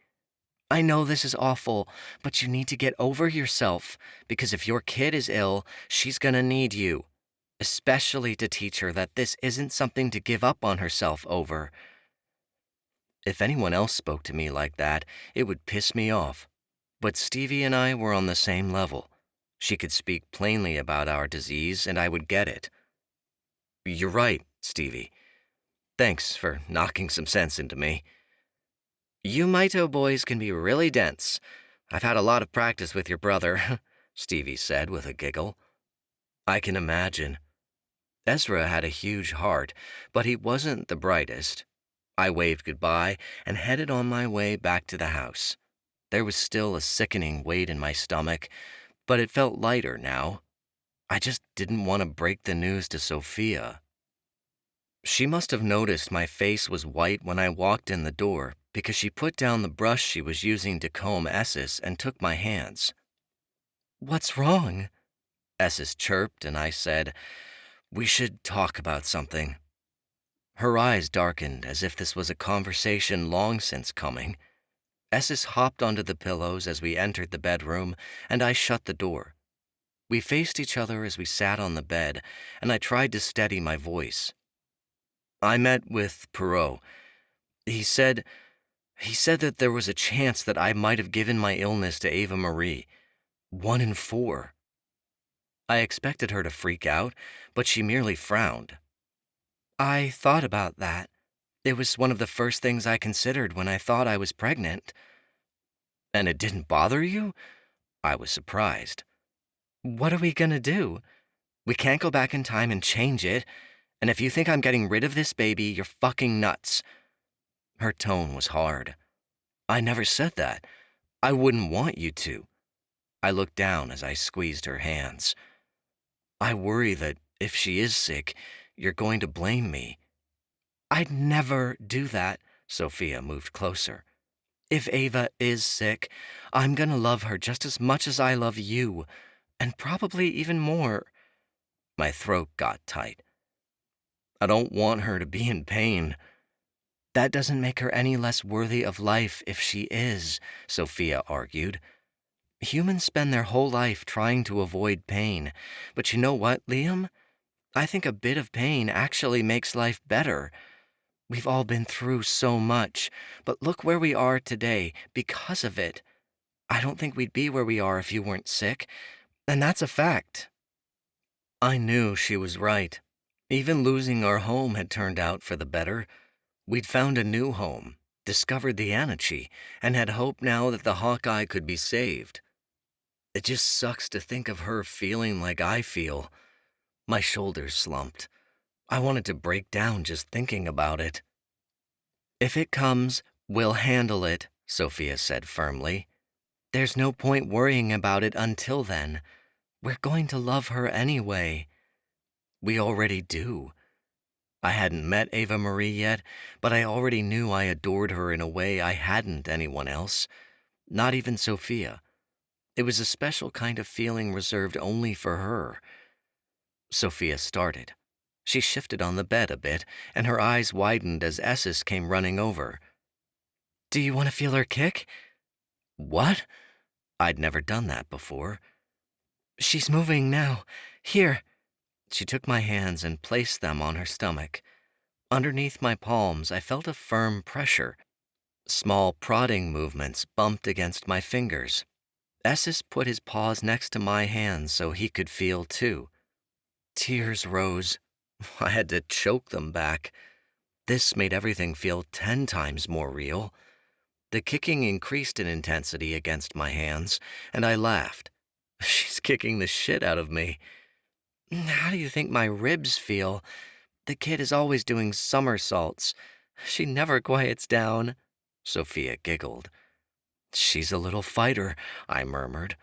I know this is awful, but you need to get over yourself, because if your kid is ill, she's gonna need you, especially to teach her that this isn't something to give up on herself over. If anyone else spoke to me like that, it would piss me off. But Stevie and I were on the same level. She could speak plainly about our disease, and I would get it. You're right, Stevie. Thanks for knocking some sense into me. You Mito boys can be really dense. I've had a lot of practice with your brother, Stevie said with a giggle. I can imagine. Ezra had a huge heart, but he wasn't the brightest. I waved goodbye and headed on my way back to the house. There was still a sickening weight in my stomach, but it felt lighter now. I just didn't want to break the news to Sophia. She must have noticed my face was white when I walked in the door, because she put down the brush she was using to comb Esses and took my hands. What's wrong? Esses chirped, and I said, We should talk about something. Her eyes darkened as if this was a conversation long since coming. Esses hopped onto the pillows as we entered the bedroom, and I shut the door. We faced each other as we sat on the bed, and I tried to steady my voice. I met with Perot. He said that there was a chance that I might have given my illness to Ava Marie. 1 in 4. I expected her to freak out, but she merely frowned. I thought about that. It was one of the first things I considered when I thought I was pregnant. And it didn't bother you? I was surprised. What are we gonna do? We can't go back in time and change it, and if you think I'm getting rid of this baby, you're fucking nuts. Her tone was hard. I never said that. I wouldn't want you to. I looked down as I squeezed her hands. I worry that if she is sick, you're going to blame me. I'd never do that. Sophia moved closer. If Ava is sick, I'm gonna love her just as much as I love you, and probably even more. My throat got tight. I don't want her to be in pain. That doesn't make her any less worthy of life if she is, Sophia argued. Humans spend their whole life trying to avoid pain, but you know what, Liam? I think a bit of pain actually makes life better. We've all been through so much, but look where we are today because of it. I don't think we'd be where we are if you weren't sick, and that's a fact. I knew she was right. Even losing our home had turned out for the better. We'd found a new home, discovered the Anichi, and had hope now that the Hawkeye could be saved. It just sucks to think of her feeling like I feel. My shoulders slumped. I wanted to break down just thinking about it. If it comes, we'll handle it, Sophia said firmly. There's no point worrying about it until then. We're going to love her anyway. We already do. I hadn't met Ava Marie yet, but I already knew I adored her in a way I hadn't anyone else, not even Sophia. It was a special kind of feeling reserved only for her. Sophia started. She shifted on the bed a bit, and her eyes widened as Esses came running over. Do you want to feel her kick? What? I'd never done that before. She's moving now. Here. She took my hands and placed them on her stomach. Underneath my palms, I felt a firm pressure. Small prodding movements bumped against my fingers. Esses put his paws next to my hands so he could feel too. Tears rose. I had to choke them back. This made everything feel 10 times more real. The kicking increased in intensity against my hands, and I laughed. She's kicking the shit out of me. How do you think my ribs feel? The kid is always doing somersaults. She never quiets down. Sophia giggled. She's a little fighter, I murmured.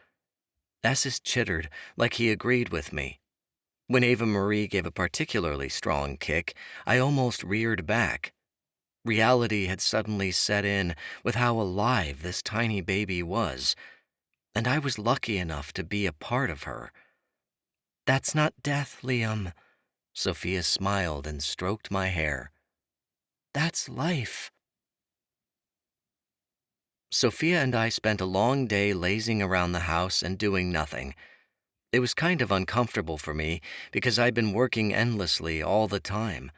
Esses chittered, like he agreed with me. When Ava Marie gave a particularly strong kick, I almost reared back. Reality had suddenly set in with how alive this tiny baby was, and I was lucky enough to be a part of her. That's not death, Liam. Sophia smiled and stroked my hair. That's life. Sophia and I spent a long day lazing around the house and doing nothing. It was kind of uncomfortable for me because I'd been working endlessly all the time.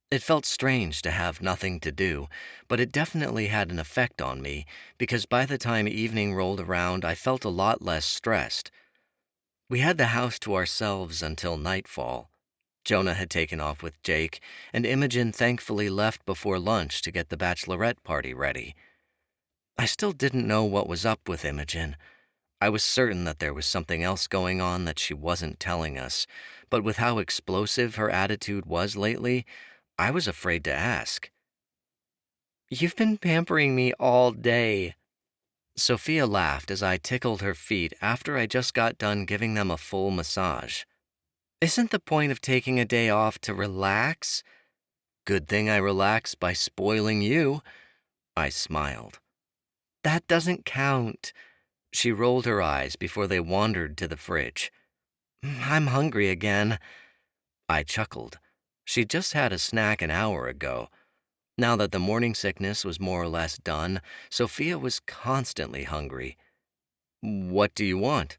It felt strange to have nothing to do, but it definitely had an effect on me because by the time evening rolled around, I felt a lot less stressed. We had the house to ourselves until nightfall. Jonah had taken off with Jake, and Imogen thankfully left before lunch to get the bachelorette party ready. I still didn't know what was up with Imogen. I was certain that there was something else going on that she wasn't telling us, but with how explosive her attitude was lately, I was afraid to ask. You've been pampering me all day. Sophia laughed as I tickled her feet after I just got done giving them a full massage. Isn't the point of taking a day off to relax? Good thing I relax by spoiling you. I smiled. That doesn't count. She rolled her eyes before they wandered to the fridge. I'm hungry again. I chuckled. She'd just had a snack an hour ago. Now that the morning sickness was more or less done, Sophia was constantly hungry. What do you want?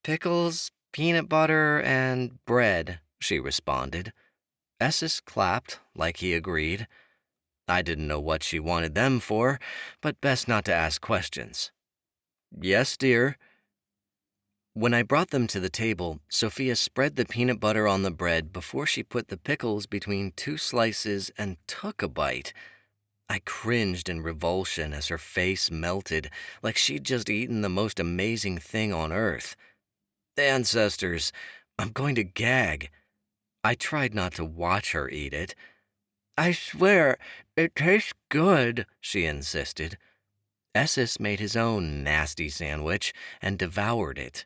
Pickles, peanut butter, and bread, she responded. Esses clapped, like he agreed. I didn't know what she wanted them for, but best not to ask questions. Yes, dear. When I brought them to the table, Sophia spread the peanut butter on the bread before she put the pickles between 2 slices and took a bite. I cringed in revulsion as her face melted, like she'd just eaten the most amazing thing on earth. Ancestors, I'm going to gag. I tried not to watch her eat it. I swear, it tastes good, she insisted. Esses made his own nasty sandwich and devoured it.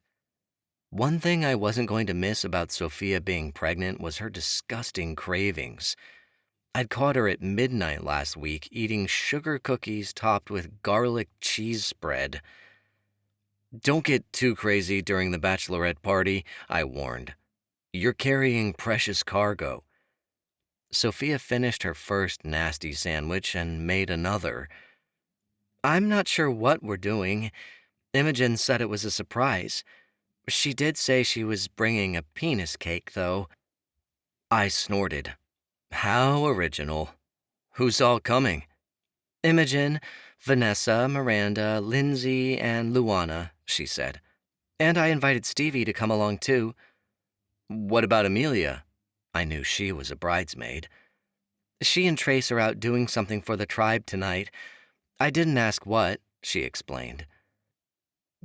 One thing I wasn't going to miss about Sophia being pregnant was her disgusting cravings. I'd caught her at midnight last week eating sugar cookies topped with garlic cheese spread. Don't get too crazy during the bachelorette party, I warned. You're carrying precious cargo. Sophia finished her first nasty sandwich and made another. I'm not sure what we're doing. Imogen said it was a surprise. She did say she was bringing a penis cake, though. I snorted. How original. Who's all coming? Imogen, Vanessa, Miranda, Lindsay, and Luana, she said. And I invited Stevie to come along, too. What about Amelia? I knew she was a bridesmaid. She and Trace are out doing something for the tribe tonight. I didn't ask what, she explained.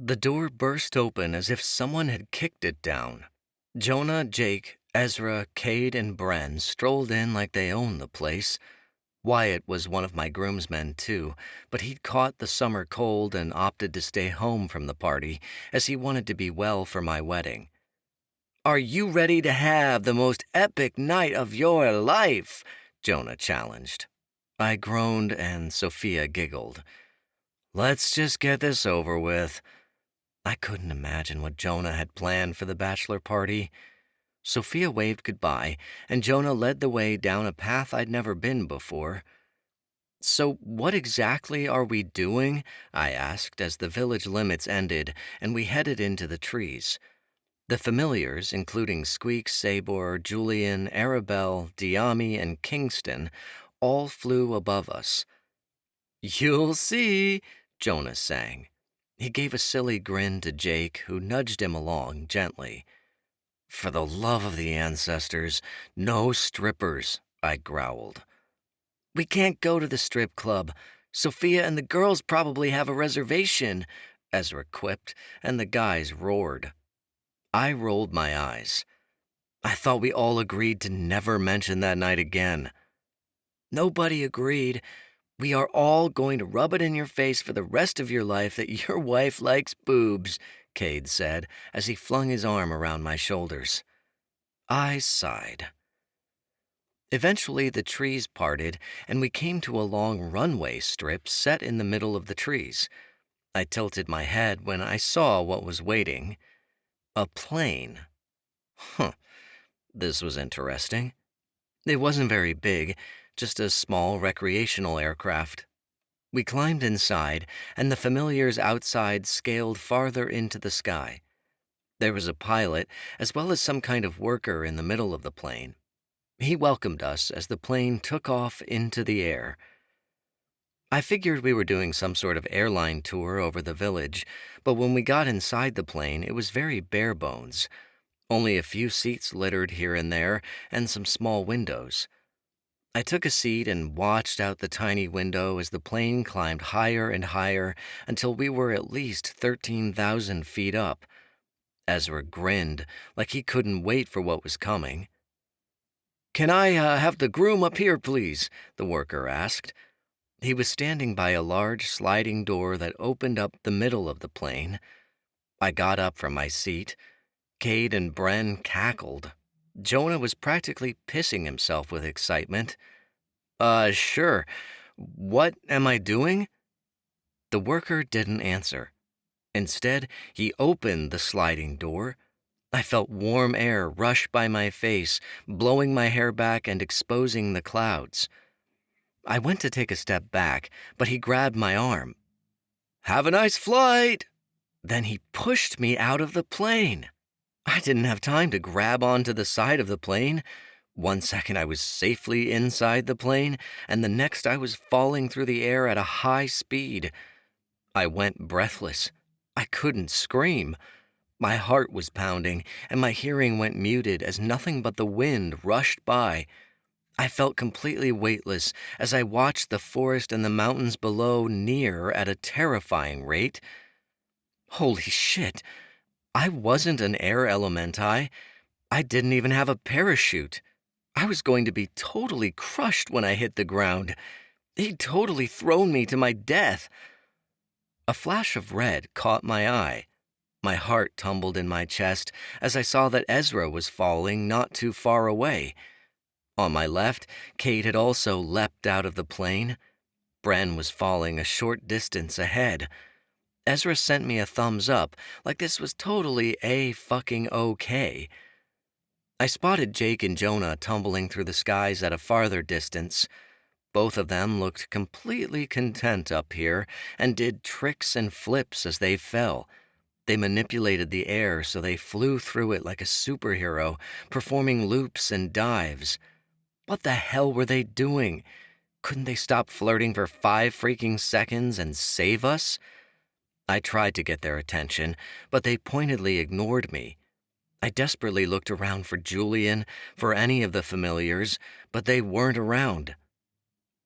The door burst open as if someone had kicked it down. Jonah, Jake, Ezra, Cade, and Bren strolled in like they owned the place. Wyatt was one of my groomsmen, too, but he'd caught the summer cold and opted to stay home from the party, as he wanted to be well for my wedding. Are you ready to have the most epic night of your life? Jonah challenged. I groaned and Sophia giggled. Let's just get this over with. I couldn't imagine what Jonah had planned for the bachelor party. Sophia waved goodbye, and Jonah led the way down a path I'd never been before. So what exactly are we doing? I asked as the village limits ended and we headed into the trees. The familiars, including Squeak, Sabor, Julian, Arabelle, Diami, and Kingston, all flew above us. You'll see, Jonah sang. He gave a silly grin to Jake, who nudged him along gently. For the love of the ancestors, no strippers, I growled. We can't go to the strip club. Sophia and the girls probably have a reservation, Ezra quipped, and the guys roared. I rolled my eyes. I thought we all agreed to never mention that night again. Nobody agreed. We are all going to rub it in your face for the rest of your life that your wife likes boobs, Cade said as he flung his arm around my shoulders. I sighed. Eventually, the trees parted, and we came to a long runway strip set in the middle of the trees. I tilted my head when I saw what was waiting. A plane. This was interesting. It wasn't very big, just a small recreational aircraft. We climbed inside, and the familiars outside scaled farther into the sky. There was a pilot, as well as some kind of worker in the middle of the plane. He welcomed us as the plane took off into the air. I figured we were doing some sort of airline tour over the village, but when we got inside the plane, it was very bare bones. Only a few seats littered here and there, and some small windows. I took a seat and watched out the tiny window as the plane climbed higher and higher until we were at least 13,000 feet up. Ezra grinned like he couldn't wait for what was coming. Can I have the groom up here, please? The worker asked. He was standing by a large sliding door that opened up the middle of the plane. I got up from my seat. Cade and Bren cackled. Jonah was practically pissing himself with excitement. Sure. What am I doing? The worker didn't answer. Instead, he opened the sliding door. I felt warm air rush by my face, blowing my hair back and exposing the clouds. I went to take a step back, but he grabbed my arm. Have a nice flight! Then he pushed me out of the plane. I didn't have time to grab onto the side of the plane. One second I was safely inside the plane, and the next I was falling through the air at a high speed. I went breathless. I couldn't scream. My heart was pounding, and my hearing went muted as nothing but the wind rushed by. I felt completely weightless as I watched the forest and the mountains below near at a terrifying rate. Holy shit! I wasn't an air elementi. I didn't even have a parachute. I was going to be totally crushed when I hit the ground. He'd totally thrown me to my death. A flash of red caught my eye. My heart tumbled in my chest as I saw that Ezra was falling not too far away. On my left, Kate had also leapt out of the plane. Bren was falling a short distance ahead. Ezra sent me a thumbs up, like this was totally fucking okay. I spotted Jake and Jonah tumbling through the skies at a farther distance. Both of them looked completely content up here and did tricks and flips as they fell. They manipulated the air so they flew through it like a superhero, performing loops and dives. What the hell were they doing? Couldn't they stop flirting for 5 freaking seconds and save us? I tried to get their attention, but they pointedly ignored me. I desperately looked around for Julian, for any of the familiars, but they weren't around.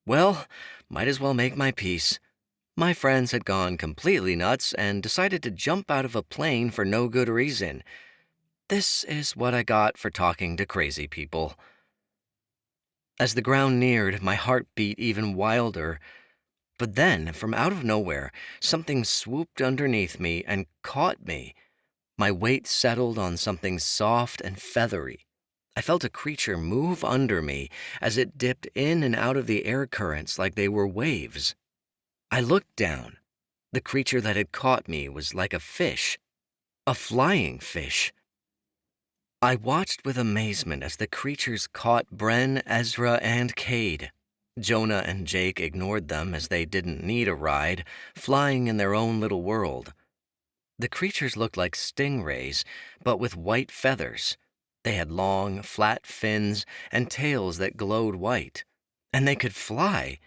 Well, might as well make my peace. My friends had gone completely nuts and decided to jump out of a plane for no good reason. This is what I got for talking to crazy people. As the ground neared, my heart beat even wilder. But then, from out of nowhere, something swooped underneath me and caught me. My weight settled on something soft and feathery. I felt a creature move under me as it dipped in and out of the air currents like they were waves. I looked down. The creature that had caught me was like a fish, a flying fish. I watched with amazement as the creatures caught Bren, Ezra, and Cade. Jonah and Jake ignored them as they didn't need a ride, flying in their own little world. The creatures looked like stingrays, but with white feathers. They had long, flat fins and tails that glowed white. And they could fly.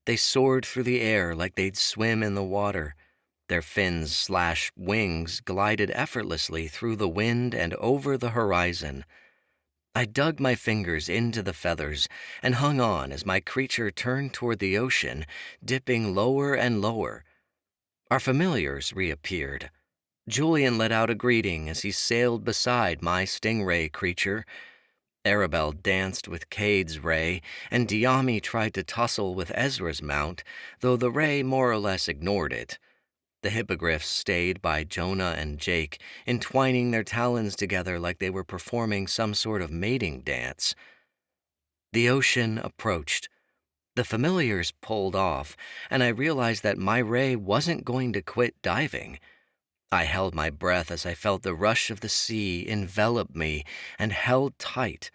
They soared through the air like they'd swim in the water. Their fins/wings glided effortlessly through the wind and over the horizon. I dug my fingers into the feathers and hung on as my creature turned toward the ocean, dipping lower and lower. Our familiars reappeared. Julian let out a greeting as he sailed beside my stingray creature. Arabelle danced with Cade's ray, and Diami tried to tussle with Ezra's mount, though the ray more or less ignored it. The hippogriffs stayed by Jonah and Jake, entwining their talons together like they were performing some sort of mating dance. The ocean approached. The familiars pulled off, and I realized that my ray wasn't going to quit diving. I held my breath as I felt the rush of the sea envelop me and held tight.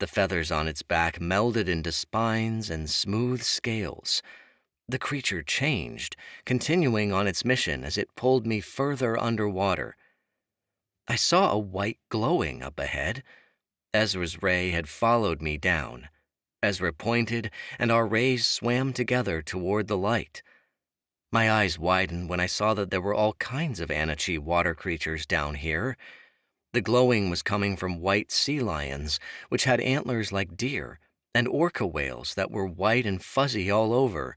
The feathers on its back melded into spines and smooth scales. The creature changed, continuing on its mission as it pulled me further underwater. I saw a white glowing up ahead. Ezra's ray had followed me down. Ezra pointed, and our rays swam together toward the light. My eyes widened when I saw that there were all kinds of Anachi water creatures down here. The glowing was coming from white sea lions, which had antlers like deer, and orca whales that were white and fuzzy all over.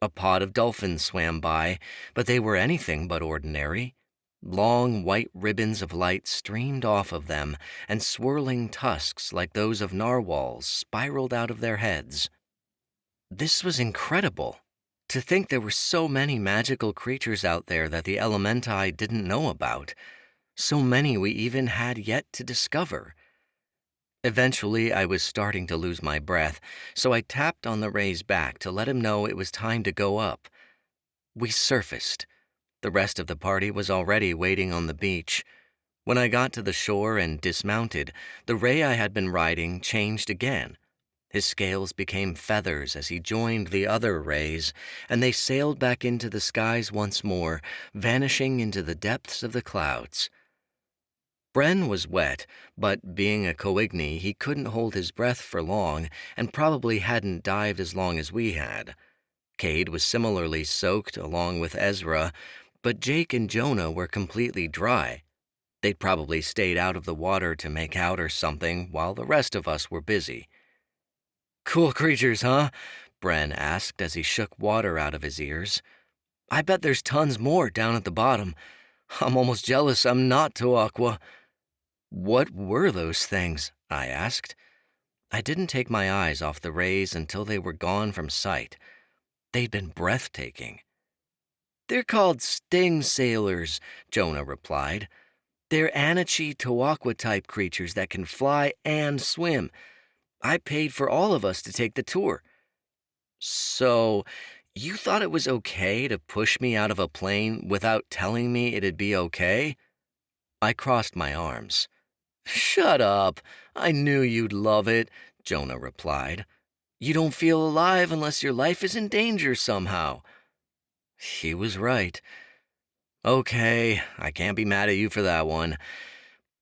A pod of dolphins swam by, but they were anything but ordinary. Long white ribbons of light streamed off of them, and swirling tusks like those of narwhals spiraled out of their heads. This was incredible. To think there were so many magical creatures out there that the Elementi didn't know about. So many we even had yet to discover. Eventually, I was starting to lose my breath, so I tapped on the ray's back to let him know it was time to go up. We surfaced. The rest of the party was already waiting on the beach. When I got to the shore and dismounted, the ray I had been riding changed again. His scales became feathers as he joined the other rays, and they sailed back into the skies once more, vanishing into the depths of the clouds. Bren was wet, but being a coigni, he couldn't hold his breath for long and probably hadn't dived as long as we had. Cade was similarly soaked along with Ezra, but Jake and Jonah were completely dry. They'd probably stayed out of the water to make out or something while the rest of us were busy. "Cool creatures, huh?" Bren asked as he shook water out of his ears. "I bet there's tons more down at the bottom. I'm almost jealous I'm not Toaqua." "What were those things?" I asked. I didn't take my eyes off the rays until they were gone from sight. They'd been breathtaking. "They're called sting sailors," Jonah replied. "They're Anichi Toaqua type creatures that can fly and swim. I paid for all of us to take the tour." "So, you thought it was okay to push me out of a plane without telling me it'd be okay?" I crossed my arms. "Shut up. I knew you'd love it," Jonah replied. "You don't feel alive unless your life is in danger somehow." He was right. "Okay, I can't be mad at you for that one.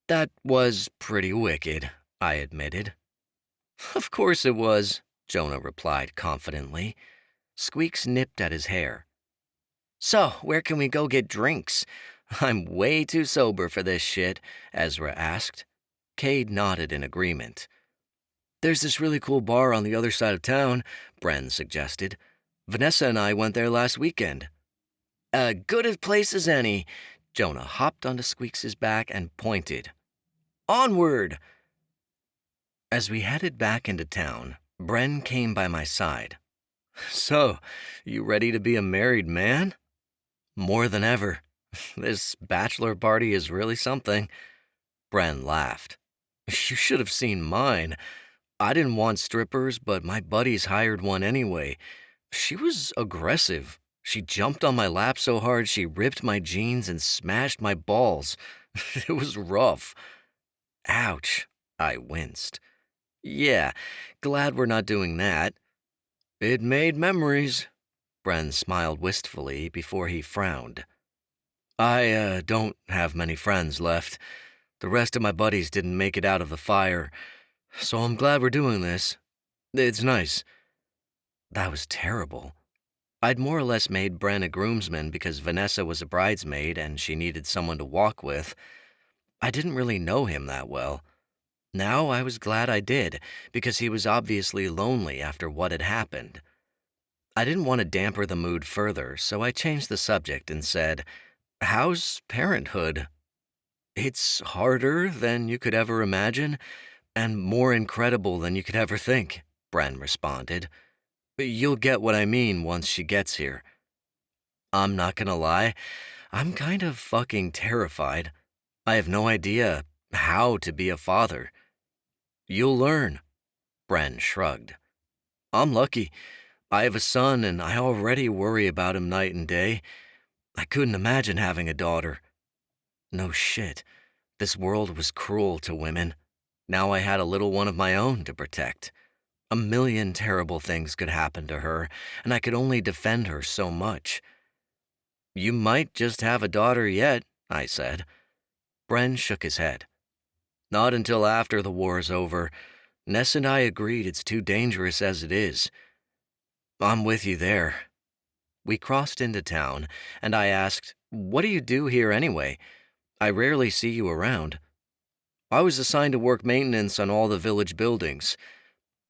That was pretty wicked," I admitted. "Of course it was," Jonah replied confidently. Squeaks nipped at his hair. "So, where can we go get drinks? I'm way too sober for this shit," Ezra asked. Cade nodded in agreement. "There's this really cool bar on the other side of town," Bren suggested. "Vanessa and I went there last weekend." "Good a place as any." Jonah hopped onto Squeaks's back and pointed. "Onward!" As we headed back into town, Bren came by my side. "So, you ready to be a married man?" "More than ever. This bachelor party is really something." Bren laughed. "You should have seen mine. I didn't want strippers, but my buddies hired one anyway. She was aggressive. She jumped on my lap so hard she ripped my jeans and smashed my balls. It was rough." "Ouch," I winced. "Yeah, glad we're not doing that." "It made memories." Bren smiled wistfully before he frowned. "I don't have many friends left. The rest of my buddies didn't make it out of the fire, so I'm glad we're doing this. It's nice." That was terrible. I'd more or less made Bren a groomsman because Vanessa was a bridesmaid and she needed someone to walk with. I didn't really know him that well. Now I was glad I did, because he was obviously lonely after what had happened. I didn't want to damper the mood further, so I changed the subject and said, "How's parenthood?" "It's harder than you could ever imagine, and more incredible than you could ever think," Bren responded. "You'll get what I mean once she gets here." I'm not gonna lie, I'm kind of fucking terrified. I have no idea how to be a father. "You'll learn," Bren shrugged. "I'm lucky. I have a son and I already worry about him night and day. I couldn't imagine having a daughter." No shit. This world was cruel to women. Now I had a little one of my own to protect. A million terrible things could happen to her, and I could only defend her so much. "You might just have a daughter yet," I said. Bren shook his head. "Not until after the war's over. Ness and I agreed it's too dangerous as it is." "I'm with you there." We crossed into town, and I asked, "What do you do here anyway? I rarely see you around." "I was assigned to work maintenance on all the village buildings.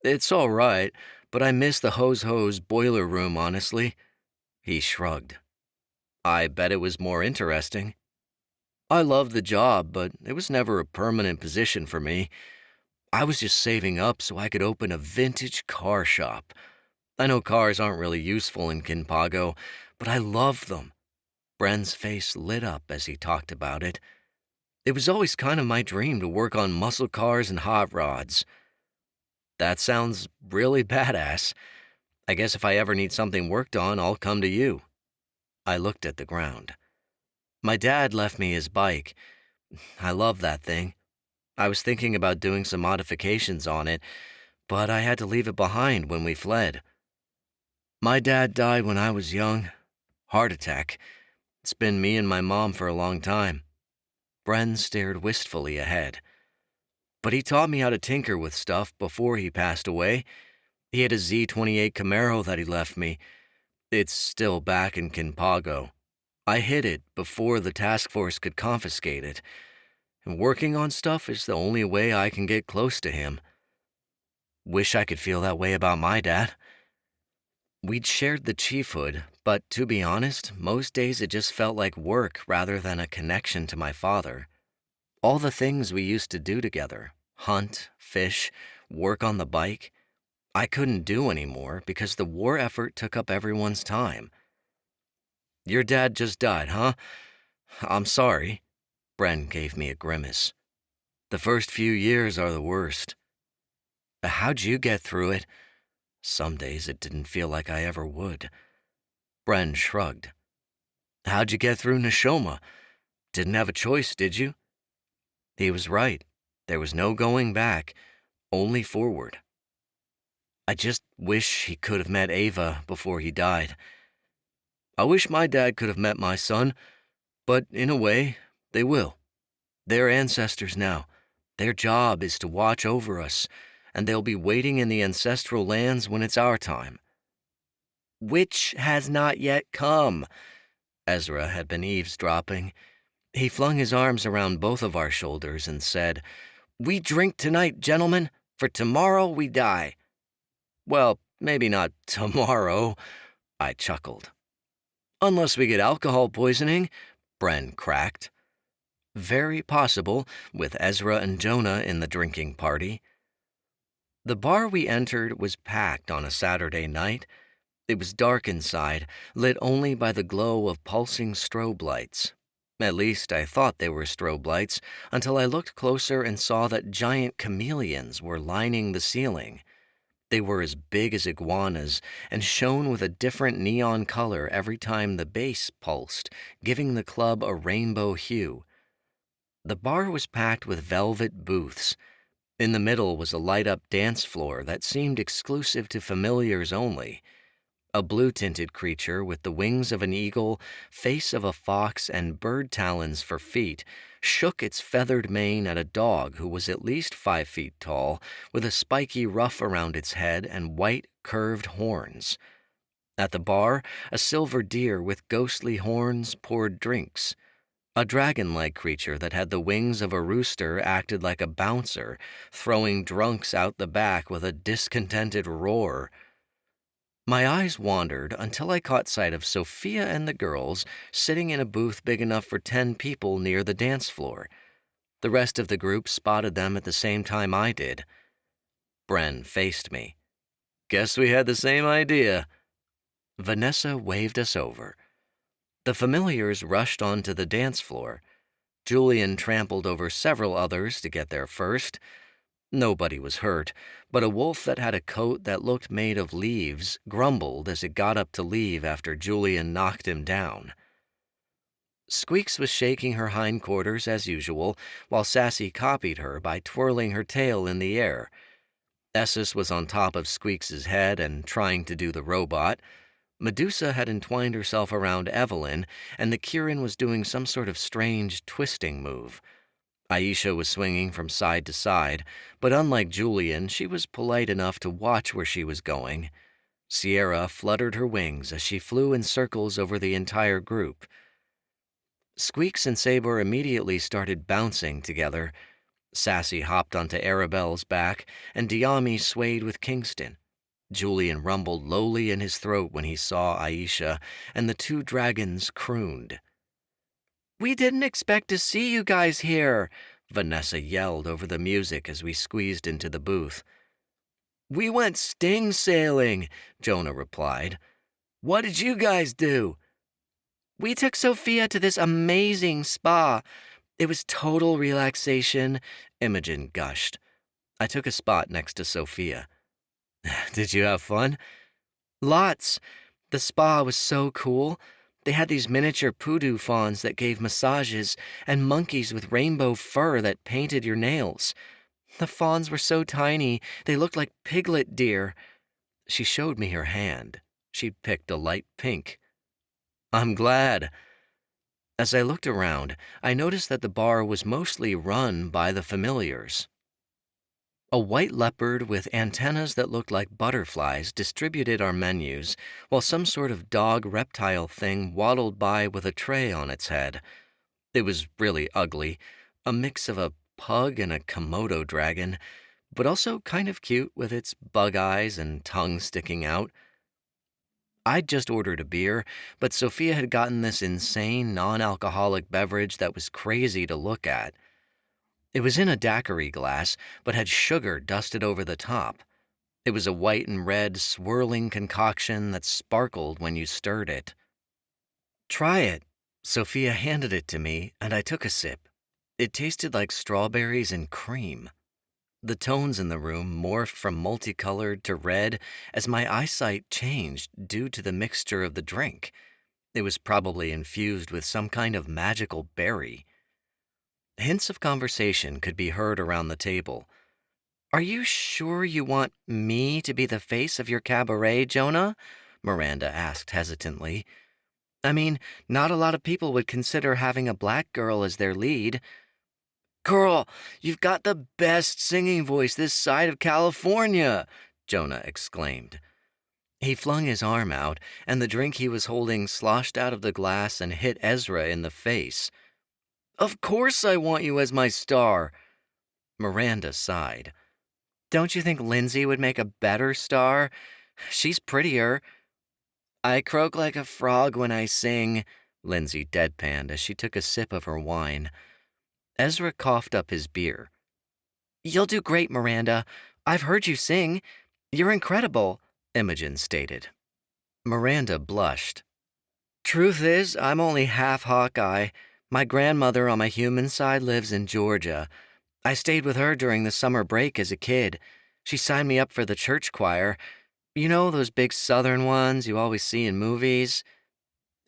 It's all right, but I miss the hose boiler room, honestly." He shrugged. "I bet it was more interesting." "I loved the job, but it was never a permanent position for me. I was just saving up so I could open a vintage car shop. I know cars aren't really useful in Kinpago, but I love them." Bren's face lit up as he talked about it. "It was always kind of my dream to work on muscle cars and hot rods." "That sounds really badass. I guess if I ever need something worked on, I'll come to you." I looked at the ground. My dad left me his bike. I love that thing. I was thinking about doing some modifications on it, but I had to leave it behind when we fled. My dad died when I was young. Heart attack. It's been me and my mom for a long time. Bren stared wistfully ahead. But he taught me how to tinker with stuff before he passed away. He had a Z28 Camaro that he left me. It's still back in Kinpago. I hid it before the task force could confiscate it. And working on stuff is the only way I can get close to him. Wish I could feel that way about my dad. We'd shared the chiefhood, but to be honest, most days it just felt like work rather than a connection to my father. All the things we used to do together, hunt, fish, work on the bike, I couldn't do anymore because the war effort took up everyone's time. Your dad just died, huh? I'm sorry. Bren gave me a grimace. The first few years are the worst. How'd you get through it? Some days it didn't feel like I ever would. Bren shrugged. How'd you get through Neshoma? Didn't have a choice, did you? He was right. There was no going back, only forward. I just wish he could have met Ava before he died. I wish my dad could have met my son, but in a way, they will. They're ancestors now. Their job is to watch over us, and they'll be waiting in the ancestral lands when it's our time. Which has not yet come. Ezra had been eavesdropping. He flung his arms around both of our shoulders and said, We drink tonight, gentlemen, for tomorrow we die. Well, maybe not tomorrow, I chuckled. Unless we get alcohol poisoning, Bren cracked. Very possible, with Ezra and Jonah in the drinking party. The bar we entered was packed on a Saturday night. It was dark inside, lit only by the glow of pulsing strobe lights. At least I thought they were strobe lights until I looked closer and saw that giant chameleons were lining the ceiling. They were as big as iguanas and shone with a different neon color every time the bass pulsed, giving the club a rainbow hue. The bar was packed with velvet booths. In the middle was a light-up dance floor that seemed exclusive to familiars only. A blue-tinted creature with the wings of an eagle, face of a fox, and bird talons for feet shook its feathered mane at a dog who was at least 5 feet tall, with a spiky ruff around its head and white, curved horns. At the bar, a silver deer with ghostly horns poured drinks. A dragon-like creature that had the wings of a rooster acted like a bouncer, throwing drunks out the back with a discontented roar. My eyes wandered until I caught sight of Sophia and the girls sitting in a booth big enough for 10 people near the dance floor. The rest of the group spotted them at the same time I did. Bren faced me. Guess we had the same idea. Vanessa waved us over. The familiars rushed onto the dance floor. Julian trampled over several others to get there first. Nobody was hurt, but a wolf that had a coat that looked made of leaves grumbled as it got up to leave after Julian knocked him down. Squeaks was shaking her hindquarters as usual, while Sassy copied her by twirling her tail in the air. Essus was on top of Squeaks's head and trying to do the robot. Medusa had entwined herself around Evelyn, and the Kirin was doing some sort of strange twisting move. Aisha was swinging from side to side, but unlike Julian, she was polite enough to watch where she was going. Sierra fluttered her wings as she flew in circles over the entire group. Squeaks and Saber immediately started bouncing together. Sassy hopped onto Arabelle's back, and Diami swayed with Kingston. Julian rumbled lowly in his throat when he saw Aisha, and the 2 dragons crooned. We didn't expect to see you guys here, Vanessa yelled over the music as we squeezed into the booth. We went sting sailing, Jonah replied. What did you guys do? We took Sophia to this amazing spa. It was total relaxation, Imogen gushed. I took a spot next to Sophia. Did you have fun? Lots. The spa was so cool. They had these miniature poodoo fawns that gave massages and monkeys with rainbow fur that painted your nails. The fawns were so tiny, they looked like piglet deer. She showed me her hand. She picked a light pink. I'm glad. As I looked around, I noticed that the bar was mostly run by the familiars. A white leopard with antennas that looked like butterflies distributed our menus, while some sort of dog reptile thing waddled by with a tray on its head. It was really ugly, a mix of a pug and a Komodo dragon, but also kind of cute with its bug eyes and tongue sticking out. I'd just ordered a beer, but Sophia had gotten this insane non-alcoholic beverage that was crazy to look at. It was in a daiquiri glass, but had sugar dusted over the top. It was a white and red swirling concoction that sparkled when you stirred it. Try it. Sophia handed it to me, and I took a sip. It tasted like strawberries and cream. The tones in the room morphed from multicolored to red as my eyesight changed due to the mixture of the drink. It was probably infused with some kind of magical berry. Hints of conversation could be heard around the table. Are you sure you want me to be the face of your cabaret, Jonah? Miranda asked hesitantly. I mean, not a lot of people would consider having a black girl as their lead. Girl, you've got the best singing voice this side of California, Jonah exclaimed. He flung his arm out, and the drink he was holding sloshed out of the glass and hit Ezra in the face. Of course I want you as my star. Miranda sighed. Don't you think Lindsay would make a better star? She's prettier. I croak like a frog when I sing, Lindsay deadpanned as she took a sip of her wine. Ezra coughed up his beer. You'll do great, Miranda. I've heard you sing. You're incredible, Imogen stated. Miranda blushed. Truth is, I'm only half Hawkeye. My grandmother on my human side lives in Georgia. I stayed with her during the summer break as a kid. She signed me up for the church choir. You know, those big southern ones you always see in movies?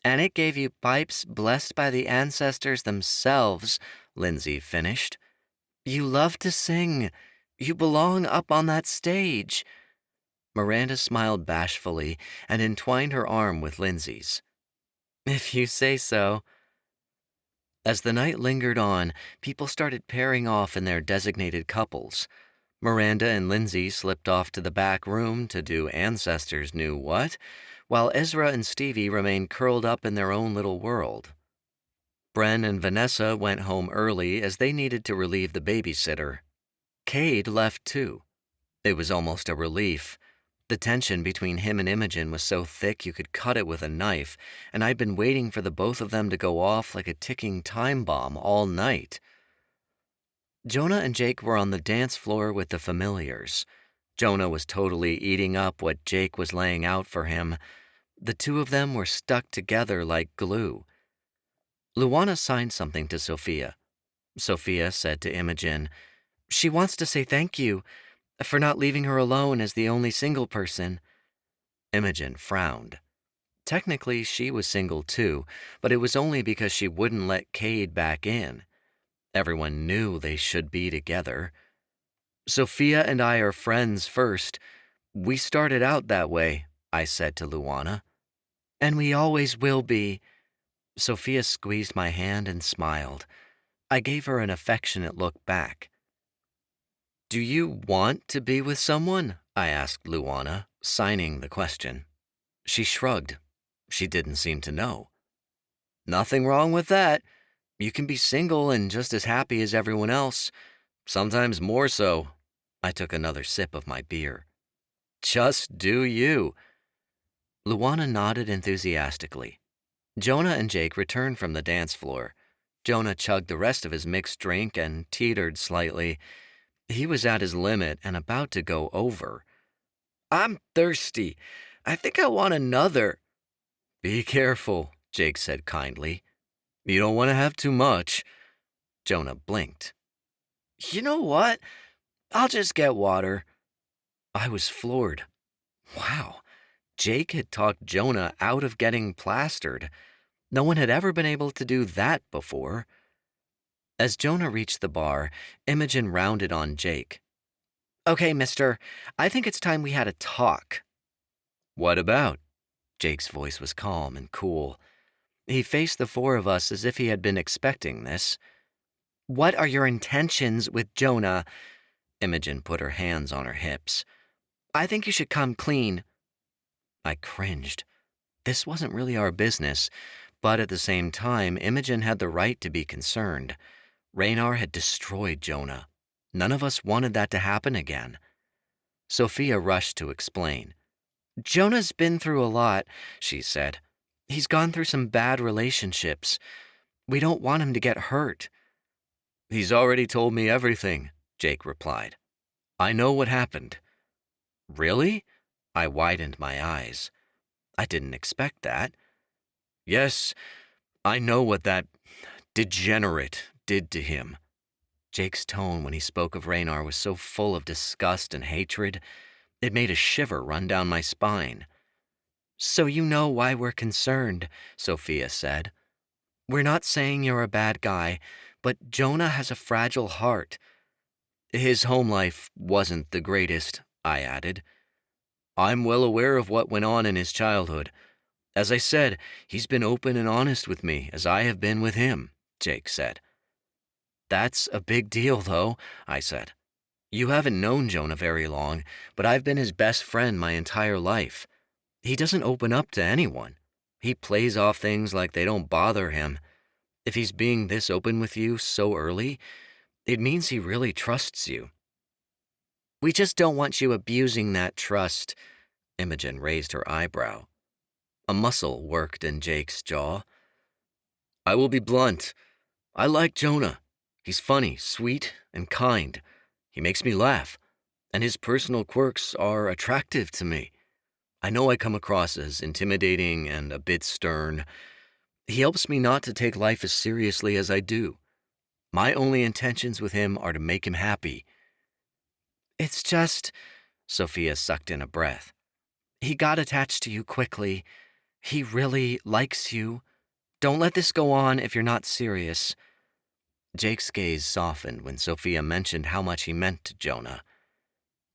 And it gave you pipes blessed by the ancestors themselves, Lindsay finished. You love to sing. You belong up on that stage. Miranda smiled bashfully and entwined her arm with Lindsay's. If you say so. As the night lingered on, people started pairing off in their designated couples. Miranda and Lindsay slipped off to the back room to do ancestors knew what, while Ezra and Stevie remained curled up in their own little world. Bren and Vanessa went home early as they needed to relieve the babysitter. Cade left too. It was almost a relief. The tension between him and Imogen was so thick you could cut it with a knife, and I'd been waiting for the both of them to go off like a ticking time bomb all night. Jonah and Jake were on the dance floor with the familiars. Jonah was totally eating up what Jake was laying out for him. The two of them were stuck together like glue. Luana signed something to Sophia. Sophia said to Imogen, She wants to say thank you for not leaving her alone as the only single person. Imogen frowned. Technically, she was single too, but it was only because she wouldn't let Cade back in. Everyone knew they should be together. Sophia and I are friends first. We started out that way, I said to Luana. And we always will be. Sophia squeezed my hand and smiled. I gave her an affectionate look back. Do you want to be with someone? I asked Luana, signing the question. She shrugged. She didn't seem to know. Nothing wrong with that. You can be single and just as happy as everyone else. Sometimes more so. I took another sip of my beer. Just do you. Luana nodded enthusiastically. Jonah and Jake returned from the dance floor. Jonah chugged the rest of his mixed drink and teetered slightly. He was at his limit and about to go over. I'm thirsty. I think I want another. Be careful, Jake said kindly. You don't want to have too much. Jonah blinked. You know what? I'll just get water. I was floored. Wow, Jake had talked Jonah out of getting plastered. No one had ever been able to do that before. As Jonah reached the bar, Imogen rounded on Jake. "Okay, mister, I think it's time we had a talk." "What about?" Jake's voice was calm and cool. He faced the four of us as if he had been expecting this. "What are your intentions with Jonah?" Imogen put her hands on her hips. "I think you should come clean." I cringed. This wasn't really our business, but at the same time, Imogen had the right to be concerned. Raynar had destroyed Jonah. None of us wanted that to happen again. Sophia rushed to explain. "Jonah's been through a lot," she said. "He's gone through some bad relationships. We don't want him to get hurt." "He's already told me everything," Jake replied. "I know what happened." "Really?" I widened my eyes. I didn't expect that. "Yes, I know what that degenerate did to him." Jake's tone when he spoke of Raynar was so full of disgust and hatred, it made a shiver run down my spine. "So you know why we're concerned," Sophia said. "We're not saying you're a bad guy, but Jonah has a fragile heart." "His home life wasn't the greatest," I added. "I'm well aware of what went on in his childhood. As I said, he's been open and honest with me, as I have been with him," Jake said. "That's a big deal, though," I said. "You haven't known Jonah very long, but I've been his best friend my entire life. He doesn't open up to anyone. He plays off things like they don't bother him. If he's being this open with you so early, it means he really trusts you." "We just don't want you abusing that trust." Imogen raised her eyebrow. A muscle worked in Jake's jaw. "I will be blunt. I like Jonah. He's funny, sweet, and kind. He makes me laugh, and his personal quirks are attractive to me. I know I come across as intimidating and a bit stern. He helps me not to take life as seriously as I do. My only intentions with him are to make him happy." "It's just," Sophia sucked in a breath, "he got attached to you quickly. He really likes you. Don't let this go on if you're not serious." Jake's gaze softened when Sophia mentioned how much he meant to Jonah.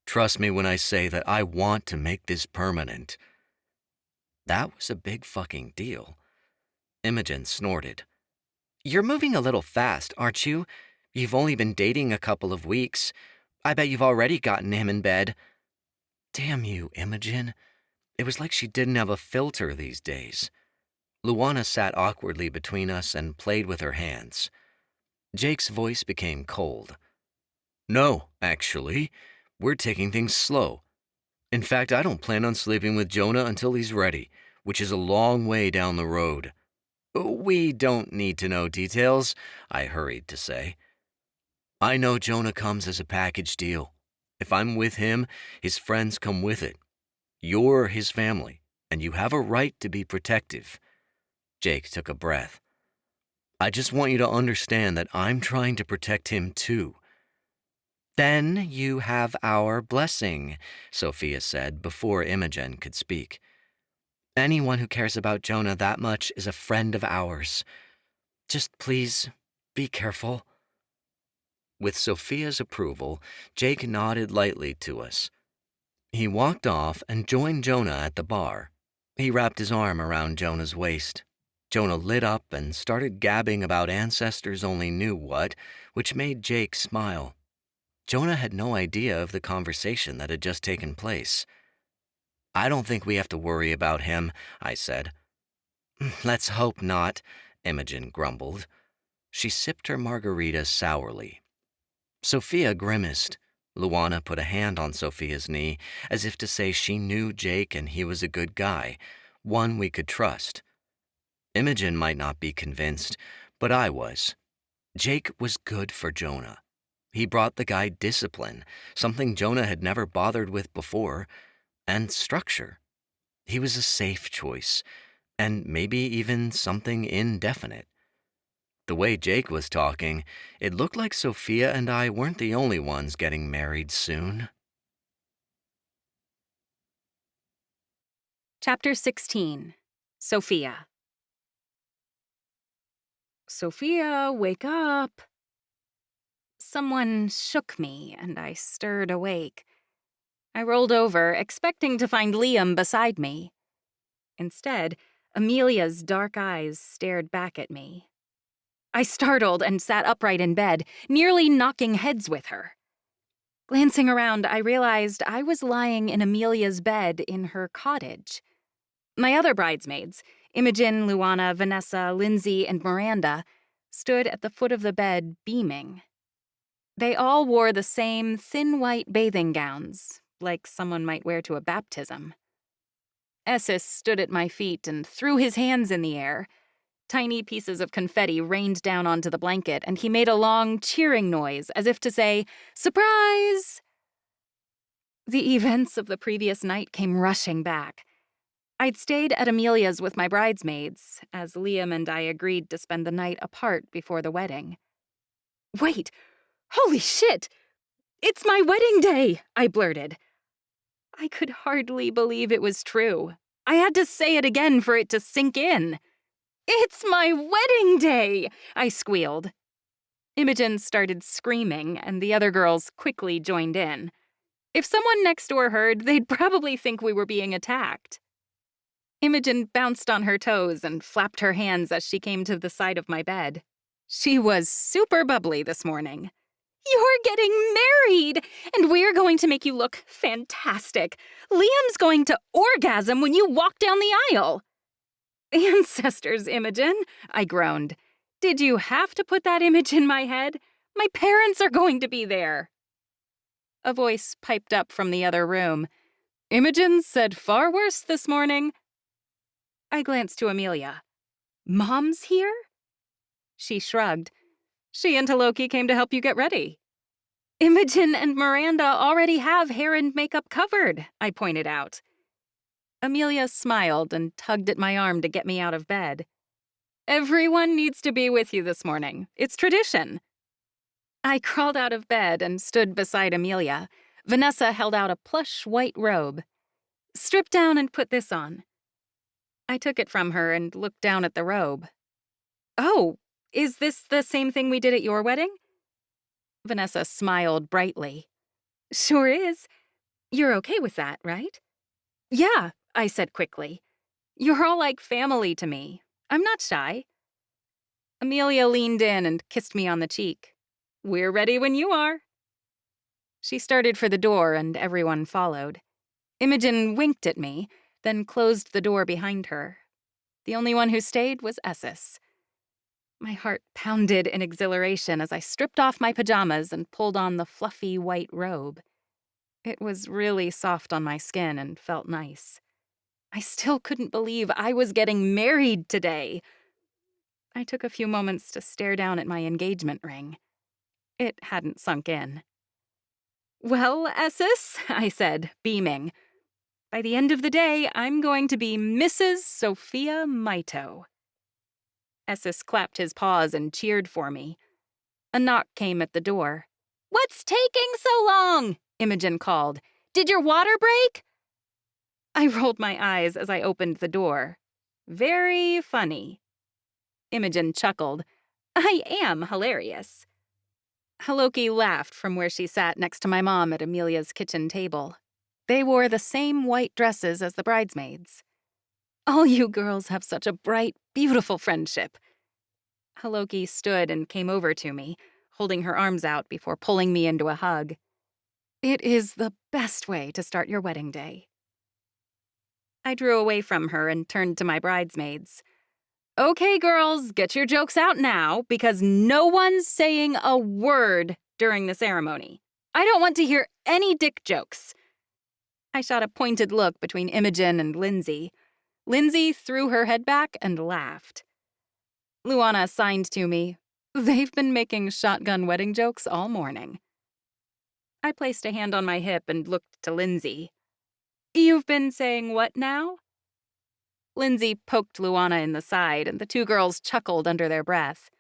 "Trust me when I say that I want to make this permanent." That was a big fucking deal. Imogen snorted. "You're moving a little fast, aren't you? You've only been dating a couple of weeks. I bet you've already gotten him in bed." Damn you, Imogen. It was like she didn't have a filter these days. Luana sat awkwardly between us and played with her hands. Jake's voice became cold. "No, actually, we're taking things slow. In fact, I don't plan on sleeping with Jonah until he's ready, which is a long way down the road." "We don't need to know details," I hurried to say. "I know Jonah comes as a package deal. If I'm with him, his friends come with it. You're his family, and you have a right to be protective." Jake took a breath. "I just want you to understand that I'm trying to protect him too." "Then you have our blessing," Sophia said before Imogen could speak. "Anyone who cares about Jonah that much is a friend of ours. Just please, be careful." With Sophia's approval, Jake nodded lightly to us. He walked off and joined Jonah at the bar. He wrapped his arm around Jonah's waist. Jonah lit up and started gabbing about ancestors only knew what, which made Jake smile. Jonah had no idea of the conversation that had just taken place. "I don't think we have to worry about him," I said. "Let's hope not," Imogen grumbled. She sipped her margarita sourly. Sophia grimaced. Luana put a hand on Sophia's knee, as if to say she knew Jake and he was a good guy, one we could trust. Imogen might not be convinced, but I was. Jake was good for Jonah. He brought the guy discipline, something Jonah had never bothered with before, and structure. He was a safe choice, and maybe even something indefinite. The way Jake was talking, it looked like Sophia and I weren't the only ones getting married soon. Chapter 16. Sophia. "Sophia, wake up," Someone shook me, and I stirred awake. I rolled over, expecting to find Liam beside me. Instead, Amelia's dark eyes stared back at me. I startled and sat upright in bed, nearly knocking heads with her. Glancing around, I realized I was lying in Amelia's bed in her cottage. My other bridesmaids, Imogen, Luana, Vanessa, Lindsay, and Miranda, stood at the foot of the bed, beaming. They all wore the same thin white bathing gowns, like someone might wear to a baptism. Esses stood at my feet and threw his hands in the air. Tiny pieces of confetti rained down onto the blanket, and he made a long, cheering noise, as if to say, "Surprise!" The events of the previous night came rushing back. I'd stayed at Amelia's with my bridesmaids, as Liam and I agreed to spend the night apart before the wedding. "Wait! Holy shit! It's my wedding day!" I blurted. I could hardly believe it was true. I had to say it again for it to sink in. "It's my wedding day!" I squealed. Imogen started screaming, and the other girls quickly joined in. If someone next door heard, they'd probably think we were being attacked. Imogen bounced on her toes and flapped her hands as she came to the side of my bed. She was super bubbly this morning. "You're getting married, and we're going to make you look fantastic. Liam's going to orgasm when you walk down the aisle." "Ancestors, Imogen," I groaned. "Did you have to put that image in my head? My parents are going to be there." A voice piped up from the other room. "Imogen said far worse this morning." I glanced to Amelia. "Mom's here?" She shrugged. "She and Loki came to help you get ready." "Imogen and Miranda already have hair and makeup covered," I pointed out. Amelia smiled and tugged at my arm to get me out of bed. "Everyone needs to be with you this morning. It's tradition." I crawled out of bed and stood beside Amelia. Vanessa held out a plush white robe. "Strip down and put this on." I took it from her and looked down at the robe. "Oh, is this the same thing we did at your wedding?" Vanessa smiled brightly. "Sure is. You're okay with that, right?" "Yeah," I said quickly. "You're all like family to me. I'm not shy." Amelia leaned in and kissed me on the cheek. "We're ready when you are." She started for the door and everyone followed. Imogen winked at me, then closed the door behind her. The only one who stayed was Esses. My heart pounded in exhilaration as I stripped off my pajamas and pulled on the fluffy white robe. It was really soft on my skin and felt nice. I still couldn't believe I was getting married today. I took a few moments to stare down at my engagement ring. It hadn't sunk in. "Well, Esses," I said, beaming, "by the end of the day, I'm going to be Mrs. Sophia Mito." Esses clapped his paws and cheered for me. A knock came at the door. "What's taking so long?" Imogen called. "Did your water break?" I rolled my eyes as I opened the door. "Very funny." Imogen chuckled. "I am hilarious." Haloki laughed from where she sat next to my mom at Amelia's kitchen table. They wore the same white dresses as the bridesmaids. "All you girls have such a bright, beautiful friendship." Haloki stood and came over to me, holding her arms out before pulling me into a hug. "It is the best way to start your wedding day." I drew away from her and turned to my bridesmaids. "Okay, girls, get your jokes out now, because no one's saying a word during the ceremony. I don't want to hear any dick jokes." I shot a pointed look between Imogen and Lindsay. Lindsay threw her head back and laughed. Luana signed to me. They've been making shotgun wedding jokes all morning. I placed a hand on my hip and looked to Lindsay. "You've been saying what now?" Lindsay poked Luana in the side, and the two girls chuckled under their breath.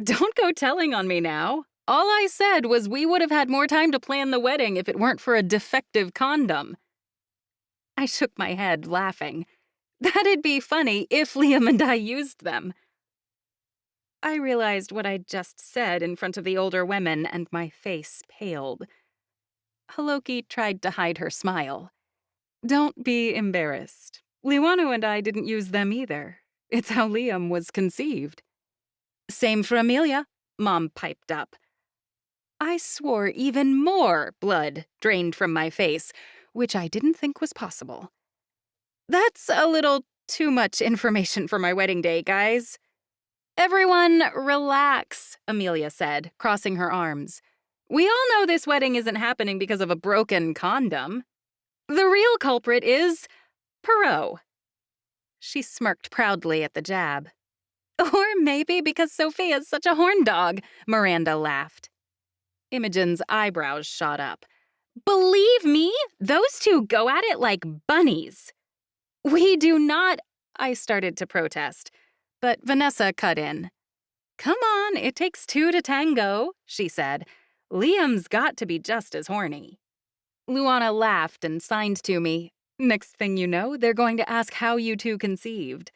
"Don't go telling on me now. All I said was we would have had more time to plan the wedding if it weren't for a defective condom." I shook my head, laughing. That'd be funny if Liam and I used them. I realized what I'd just said in front of the older women, and my face paled. Haloki tried to hide her smile. Don't be embarrassed. Liwano and I didn't use them either. It's how Liam was conceived. Same for Amelia, Mom piped up. I swore even more blood drained from my face, which I didn't think was possible. That's a little too much information for my wedding day, guys. Everyone, relax, Amelia said, crossing her arms. We all know this wedding isn't happening because of a broken condom. The real culprit is Perot. She smirked proudly at the jab. Or maybe because Sophia's such a horn dog, Miranda laughed. Imogen's eyebrows shot up. Believe me, those two go at it like bunnies. We do not, I started to protest, but Vanessa cut in. Come on, it takes two to tango, she said. Liam's got to be just as horny. Luana laughed and signed to me. Next thing you know, they're going to ask how you two conceived.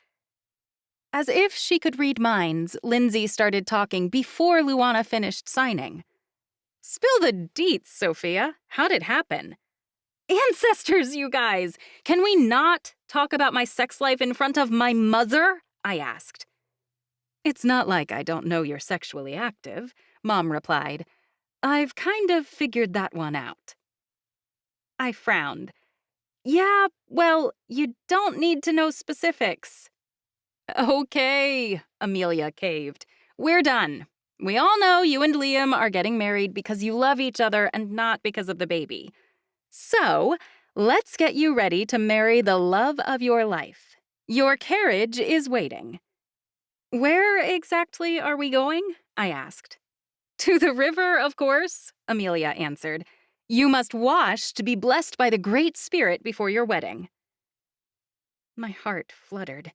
As if she could read minds, Lindsay started talking before Luana finished signing. Spill the deets, Sophia. How'd it happen? Ancestors, you guys! Can we not talk about my sex life in front of my mother? I asked. It's not like I don't know you're sexually active, Mom replied. I've kind of figured that one out. I frowned. Yeah, well, you don't need to know specifics. Okay, Amelia caved. We're done. We all know you and Liam are getting married because you love each other and not because of the baby. So, let's get you ready to marry the love of your life. Your carriage is waiting. Where exactly are we going? I asked. To the river, of course, Amelia answered. You must wash to be blessed by the Great Spirit before your wedding. My heart fluttered.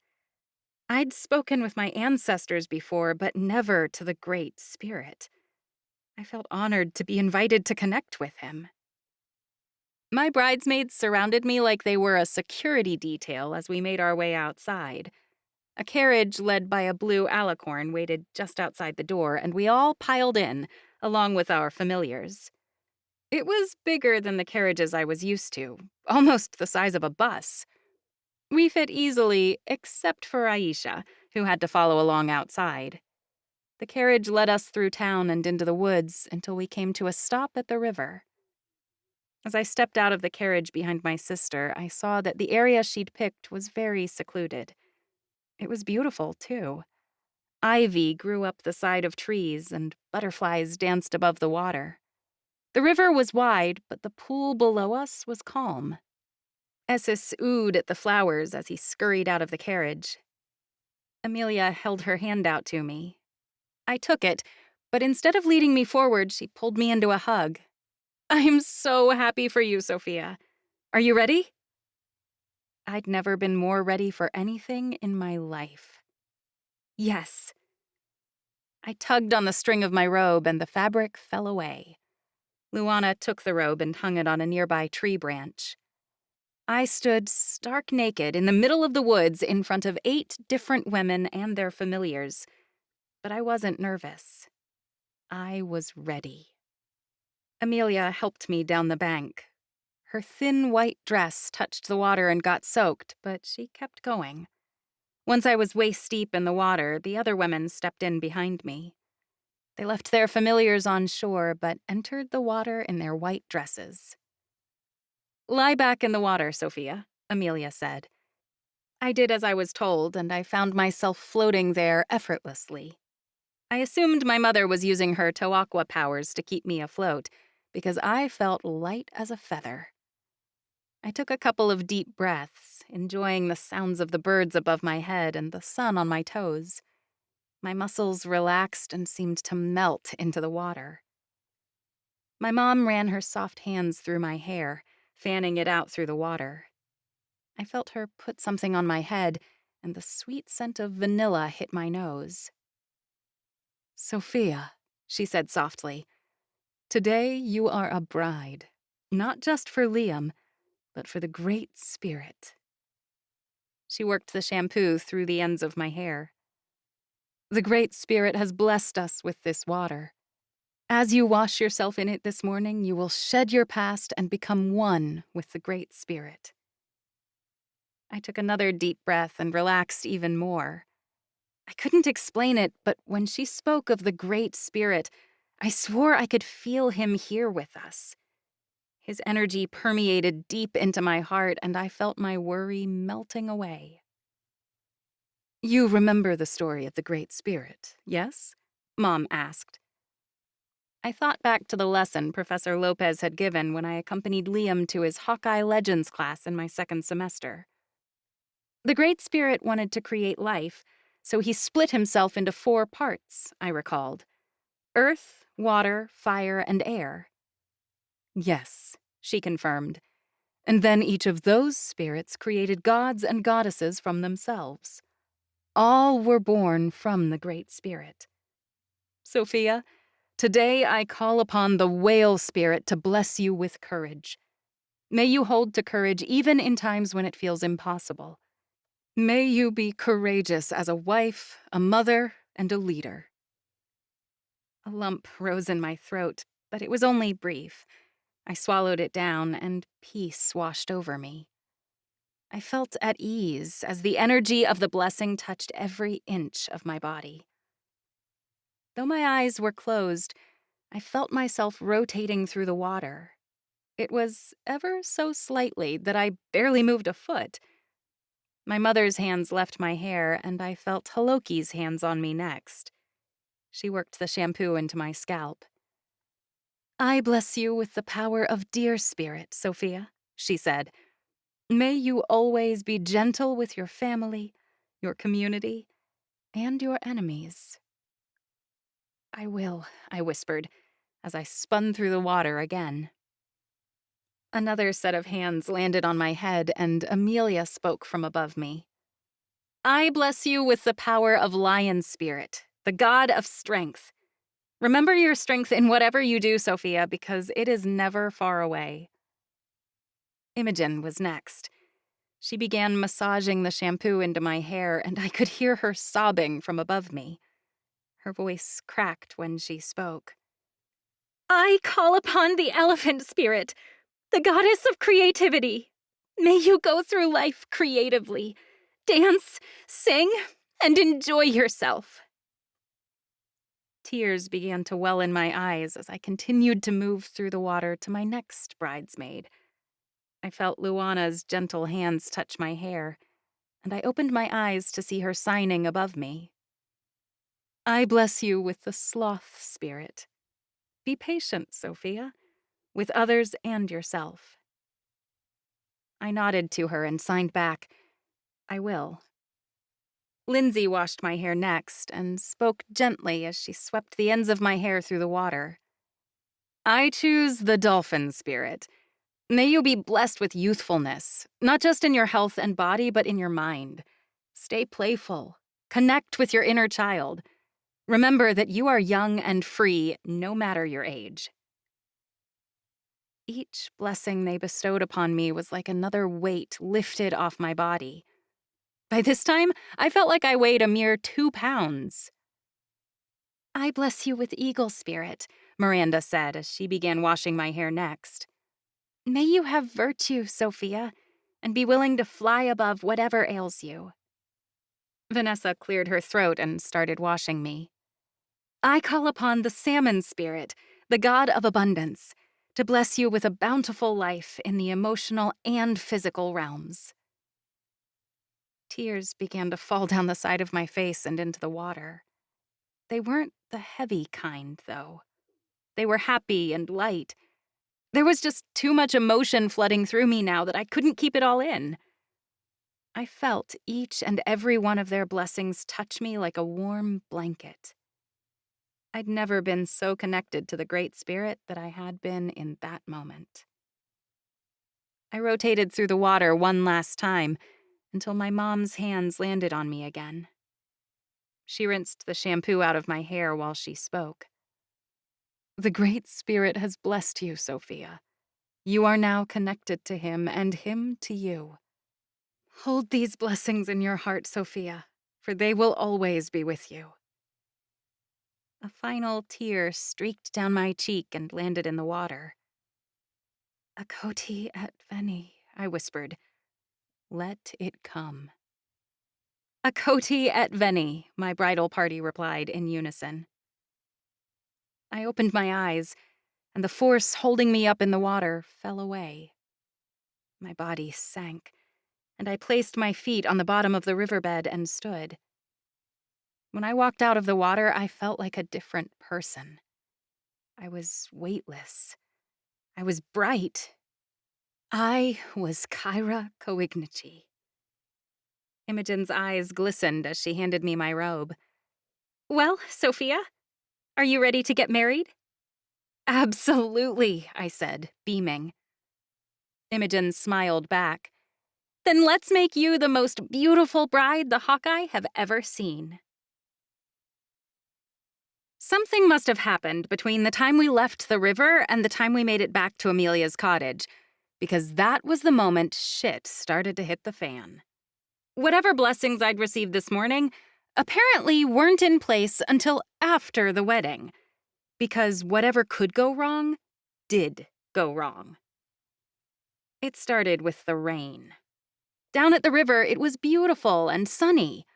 I'd spoken with my ancestors before, but never to the Great Spirit. I felt honored to be invited to connect with him. My bridesmaids surrounded me like they were a security detail as we made our way outside. A carriage led by a blue alicorn waited just outside the door, and we all piled in, along with our familiars. It was bigger than the carriages I was used to, almost the size of a bus. We fit easily, except for Aisha, who had to follow along outside. The carriage led us through town and into the woods until we came to a stop at the river. As I stepped out of the carriage behind my sister, I saw that the area she'd picked was very secluded. It was beautiful, too. Ivy grew up the side of trees, and butterflies danced above the water. The river was wide, but the pool below us was calm. Esses oohed at the flowers as he scurried out of the carriage. Amelia held her hand out to me. I took it, but instead of leading me forward, she pulled me into a hug. I'm so happy for you, Sophia. Are you ready? I'd never been more ready for anything in my life. Yes. I tugged on the string of my robe and the fabric fell away. Luana took the robe and hung it on a nearby tree branch. I stood stark naked in the middle of the woods in front of 8 different women and their familiars. But I wasn't nervous. I was ready. Amelia helped me down the bank. Her thin white dress touched the water and got soaked, but she kept going. Once I was waist-deep in the water, the other women stepped in behind me. They left their familiars on shore, but entered the water in their white dresses. Lie back in the water, Sophia, Amelia said. I did as I was told, and I found myself floating there effortlessly. I assumed my mother was using her Toaqua powers to keep me afloat, because I felt light as a feather. I took a couple of deep breaths, enjoying the sounds of the birds above my head and the sun on my toes. My muscles relaxed and seemed to melt into the water. My mom ran her soft hands through my hair, fanning it out through the water. I felt her put something on my head, and the sweet scent of vanilla hit my nose. Sophia, she said softly, today you are a bride, not just for Liam, but for the Great Spirit. She worked the shampoo through the ends of my hair. The Great Spirit has blessed us with this water. As you wash yourself in it this morning, you will shed your past and become one with the Great Spirit." I took another deep breath and relaxed even more. I couldn't explain it, but when she spoke of the Great Spirit, I swore I could feel him here with us. His energy permeated deep into my heart, and I felt my worry melting away. "You remember the story of the Great Spirit, yes?" Mom asked. I thought back to the lesson Professor Lopez had given when I accompanied Liam to his Hawkeye Legends class in my second semester. The Great Spirit wanted to create life, so he split himself into 4 parts, I recalled: earth, water, fire, and air. "Yes," she confirmed. "And then each of those spirits created gods and goddesses from themselves. All were born from the Great Spirit. Sophia, today I call upon the Whale Spirit to bless you with courage. May you hold to courage even in times when it feels impossible. May you be courageous as a wife, a mother, and a leader." A lump rose in my throat, but it was only brief. I swallowed it down, and peace washed over me. I felt at ease as the energy of the blessing touched every inch of my body. Though my eyes were closed, I felt myself rotating through the water. It was ever so slightly that I barely moved a foot. My mother's hands left my hair, and I felt Haloki's hands on me next. She worked the shampoo into my scalp. "I bless you with the power of Deer Spirit, Sophia," she said. "May you always be gentle with your family, your community, and your enemies." "I will," I whispered, as I spun through the water again. Another set of hands landed on my head, and Amelia spoke from above me. "I bless you with the power of Lion Spirit, the god of strength. Remember your strength in whatever you do, Sophia, because it is never far away." Imogen was next. She began massaging the shampoo into my hair, and I could hear her sobbing from above me. Her voice cracked when she spoke. "I call upon the Elephant Spirit, the goddess of creativity. May you go through life creatively. Dance, sing, and enjoy yourself." Tears began to well in my eyes as I continued to move through the water to my next bridesmaid. I felt Luana's gentle hands touch my hair, and I opened my eyes to see her signing above me. "I bless you with the Sloth Spirit. Be patient, Sophia, with others and yourself." I nodded to her and signed back, "I will." Lindsay washed my hair next and spoke gently as she swept the ends of my hair through the water. "I choose the Dolphin Spirit. May you be blessed with youthfulness, not just in your health and body, but in your mind. Stay playful. Connect with your inner child. Remember that you are young and free, no matter your age." Each blessing they bestowed upon me was like another weight lifted off my body. By this time, I felt like I weighed a mere 2 pounds. "I bless you with Eagle Spirit," Miranda said as she began washing my hair next. "May you have virtue, Sophia, and be willing to fly above whatever ails you." Vanessa cleared her throat and started washing me. "I call upon the Salmon Spirit, the god of abundance, to bless you with a bountiful life in the emotional and physical realms." Tears began to fall down the side of my face and into the water. They weren't the heavy kind, though. They were happy and light. There was just too much emotion flooding through me now that I couldn't keep it all in. I felt each and every one of their blessings touch me like a warm blanket. I'd never been so connected to the Great Spirit that I had been in that moment. I rotated through the water one last time until my mom's hands landed on me again. She rinsed the shampoo out of my hair while she spoke. "The Great Spirit has blessed you, Sophia. You are now connected to him and him to you. Hold these blessings in your heart, Sophia, for they will always be with you. A final tear streaked down my cheek and landed in the water. "A coty et veni," I whispered. "Let it come." "A coty et veni," my bridal party replied in unison. I opened my eyes, and the force holding me up in the water fell away. My body sank, and I placed my feet on the bottom of the riverbed and stood. When I walked out of the water, I felt like a different person. I was weightless. I was bright. I was Kyra Koignichi. Imogen's eyes glistened as she handed me my robe. "Well, Sophia, are you ready to get married?" "Absolutely," I said, beaming. Imogen smiled back. "Then let's make you the most beautiful bride the Hawkeye have ever seen." Something must have happened between the time we left the river and the time we made it back to Amelia's cottage, because that was the moment shit started to hit the fan. Whatever blessings I'd received this morning apparently weren't in place until after the wedding, because whatever could go wrong did go wrong. It started with the rain. Down at the river, it was beautiful and sunny,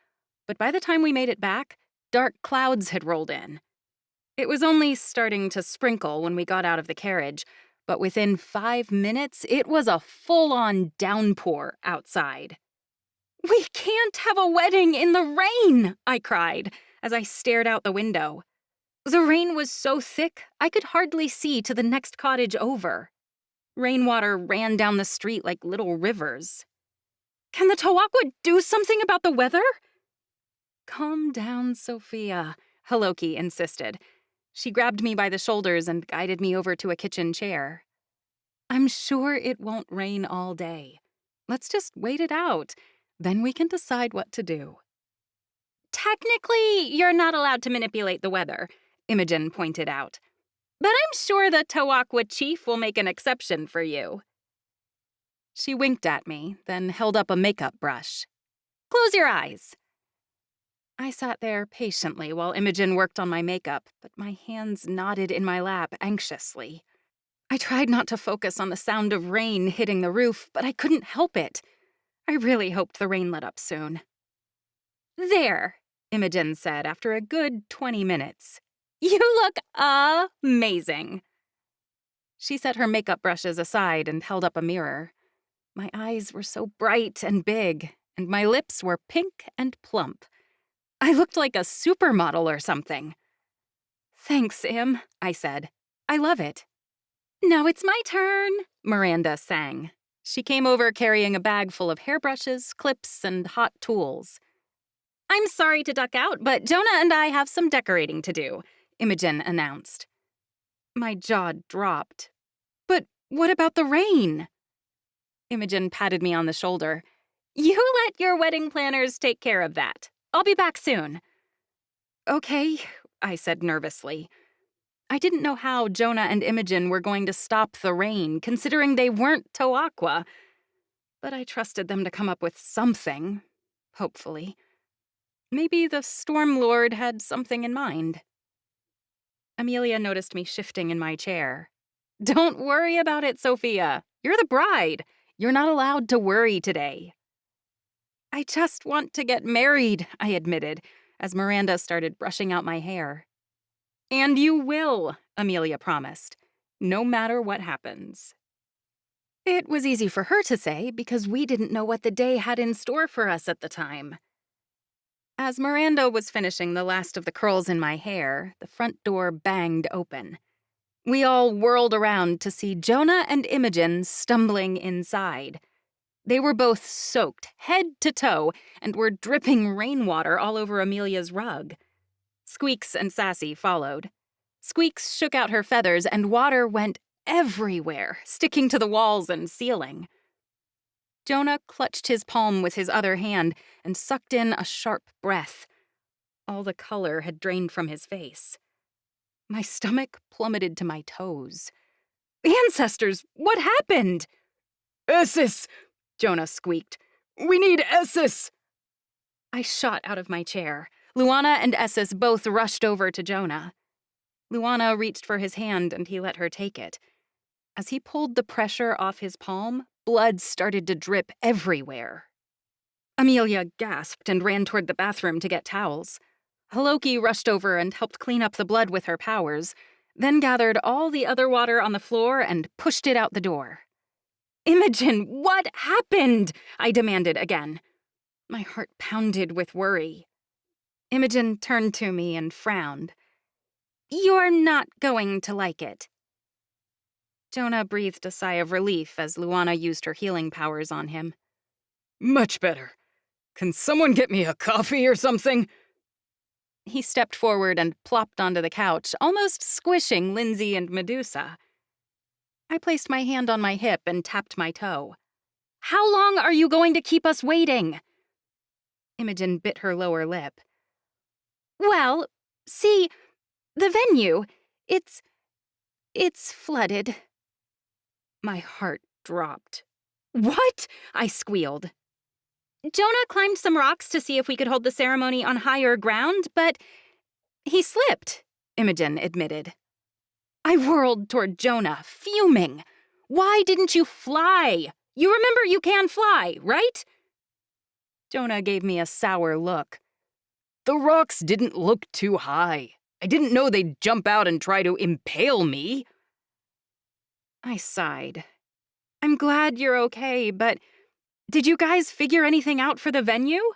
but by the time we made it back, dark clouds had rolled in. It was only starting to sprinkle when we got out of the carriage, but within 5 minutes, it was a full-on downpour outside. "We can't have a wedding in the rain!" I cried as I stared out the window. The rain was so thick, I could hardly see to the next cottage over. Rainwater ran down the street like little rivers. "Can the Tawakwa do something about the weather?" "Calm down, Sophia," Haloki insisted. She grabbed me by the shoulders and guided me over to a kitchen chair. "I'm sure it won't rain all day. Let's just wait it out. Then we can decide what to do." "Technically, you're not allowed to manipulate the weather," Imogen pointed out. "But I'm sure the Tawakwa chief will make an exception for you." She winked at me, then held up a makeup brush. "Close your eyes." I sat there patiently while Imogen worked on my makeup, but my hands knotted in my lap anxiously. I tried not to focus on the sound of rain hitting the roof, but I couldn't help it. I really hoped the rain let up soon. "There," Imogen said after a good 20 minutes. "You look amazing." She set her makeup brushes aside and held up a mirror. My eyes were so bright and big, and my lips were pink and plump. I looked like a supermodel or something. "Thanks, Im," I said. "I love it." "Now it's my turn," Miranda sang. She came over carrying a bag full of hairbrushes, clips, and hot tools. "I'm sorry to duck out, but Jonah and I have some decorating to do," Imogen announced. My jaw dropped. "But what about the rain?" Imogen patted me on the shoulder. "You let your wedding planners take care of that. I'll be back soon." "Okay," I said nervously. I didn't know how Jonah and Imogen were going to stop the rain, considering they weren't Tawakwa. But I trusted them to come up with something, hopefully. Maybe the Storm Lord had something in mind. Amelia noticed me shifting in my chair. "Don't worry about it, Sophia. You're the bride. You're not allowed to worry today." "I just want to get married," I admitted, as Miranda started brushing out my hair. "And you will," Amelia promised, "no matter what happens." It was easy for her to say because we didn't know what the day had in store for us at the time. As Miranda was finishing the last of the curls in my hair, the front door banged open. We all whirled around to see Jonah and Imogen stumbling inside. They were both soaked head to toe and were dripping rainwater all over Amelia's rug. Squeaks and Sassy followed. Squeaks shook out her feathers and water went everywhere, sticking to the walls and ceiling. Jonah clutched his palm with his other hand and sucked in a sharp breath. All the color had drained from his face. My stomach plummeted to my toes. "Ancestors, what happened?" "Essus!" Jonah squeaked. "We need Essus!" I shot out of my chair. Luana and Essus both rushed over to Jonah. Luana reached for his hand and he let her take it. As he pulled the pressure off his palm, blood started to drip everywhere. Amelia gasped and ran toward the bathroom to get towels. Haloki rushed over and helped clean up the blood with her powers, then gathered all the other water on the floor and pushed it out the door. "Imogen, what happened?" I demanded again. My heart pounded with worry. Imogen turned to me and frowned. "You're not going to like it." Jonah breathed a sigh of relief as Luana used her healing powers on him. Much better. Can someone get me a coffee or something? He stepped forward and plopped onto the couch, almost squishing Lindsay and Medusa. I placed my hand on my hip and tapped my toe. "How long are you going to keep us waiting?" Imogen bit her lower lip. "Well, see, the venue, it's flooded." My heart dropped. "What?" I squealed. "Jonah climbed some rocks to see if we could hold the ceremony on higher ground, but he slipped," Imogen admitted. I whirled toward Jonah, fuming. "Why didn't you fly? You remember you can fly, right?" Jonah gave me a sour look. The rocks didn't look too high. I didn't know they'd jump out and try to impale me. I sighed. "I'm glad you're okay, but did you guys figure anything out for the venue?"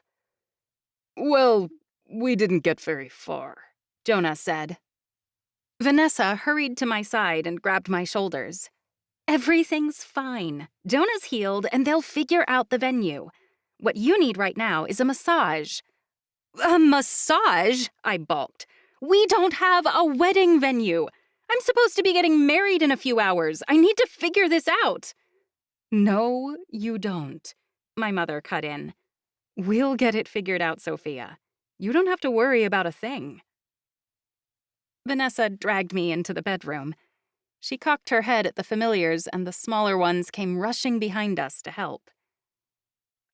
Well, we didn't get very far, Jonah said. Vanessa hurried to my side and grabbed my shoulders. "Everything's fine. Jonah's healed, and they'll figure out the venue. What you need right now is a massage." "A massage?" I balked. "We don't have a wedding venue. I'm supposed to be getting married in a few hours. I need to figure this out." "No, you don't," my mother cut in. "We'll get it figured out, Sophia. You don't have to worry about a thing." Vanessa dragged me into the bedroom. She cocked her head at the familiars, and the smaller ones came rushing behind us to help.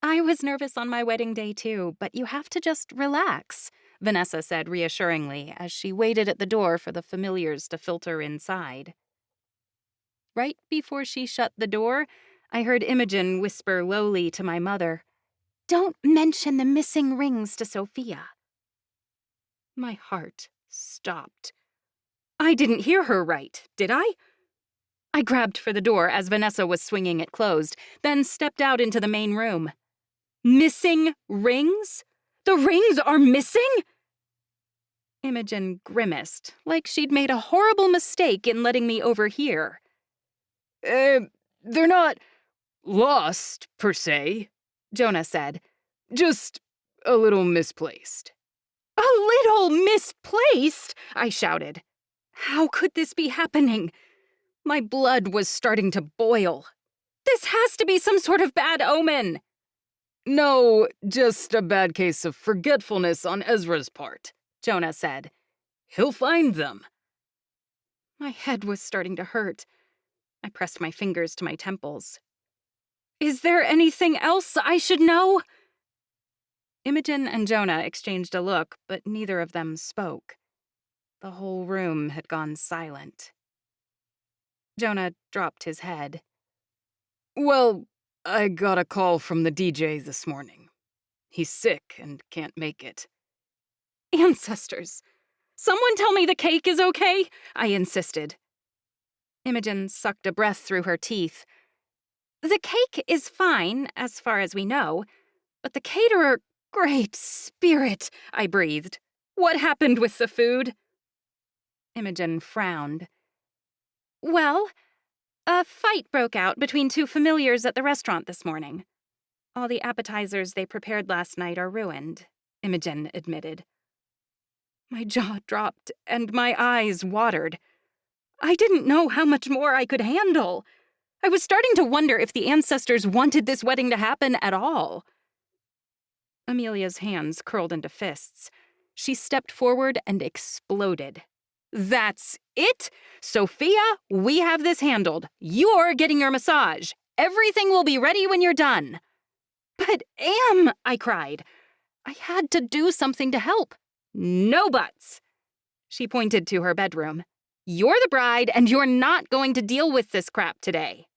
"I was nervous on my wedding day, too, but you have to just relax," Vanessa said reassuringly as she waited at the door for the familiars to filter inside. Right before she shut the door, I heard Imogen whisper lowly to my mother, "Don't mention the missing rings to Sophia." My heart stopped. I didn't hear her right, did I? I grabbed for the door as Vanessa was swinging it closed, then stepped out into the main room. "Missing rings? The rings are missing?" Imogen grimaced, like she'd made a horrible mistake in letting me overhear. They're not lost, per se, Jonah said. Just a little misplaced. "A little misplaced?" I shouted. How could this be happening? My blood was starting to boil. This has to be some sort of bad omen. No, just a bad case of forgetfulness on Ezra's part, Jonah said. He'll find them. My head was starting to hurt. I pressed my fingers to my temples. "Is there anything else I should know?" Imogen and Jonah exchanged a look, but neither of them spoke. The whole room had gone silent. Jonah dropped his head. Well, I got a call from the DJ this morning. He's sick and can't make it. Ancestors! Someone tell me the cake is okay, I insisted. Imogen sucked a breath through her teeth. "The cake is fine, as far as we know, but the caterer, great spirit," I breathed. "What happened with the food?" Imogen frowned. "Well, a fight broke out between two familiars at the restaurant this morning. All the appetizers they prepared last night are ruined," Imogen admitted. My jaw dropped and my eyes watered. I didn't know how much more I could handle. I was starting to wonder if the ancestors wanted this wedding to happen at all. Amelia's hands curled into fists. She stepped forward and exploded. "That's it? Sophia, we have this handled. You're getting your massage. Everything will be ready when you're done." "But, Am," I cried. I had to do something to help. "No buts." She pointed to her bedroom. "You're the bride, and you're not going to deal with this crap today.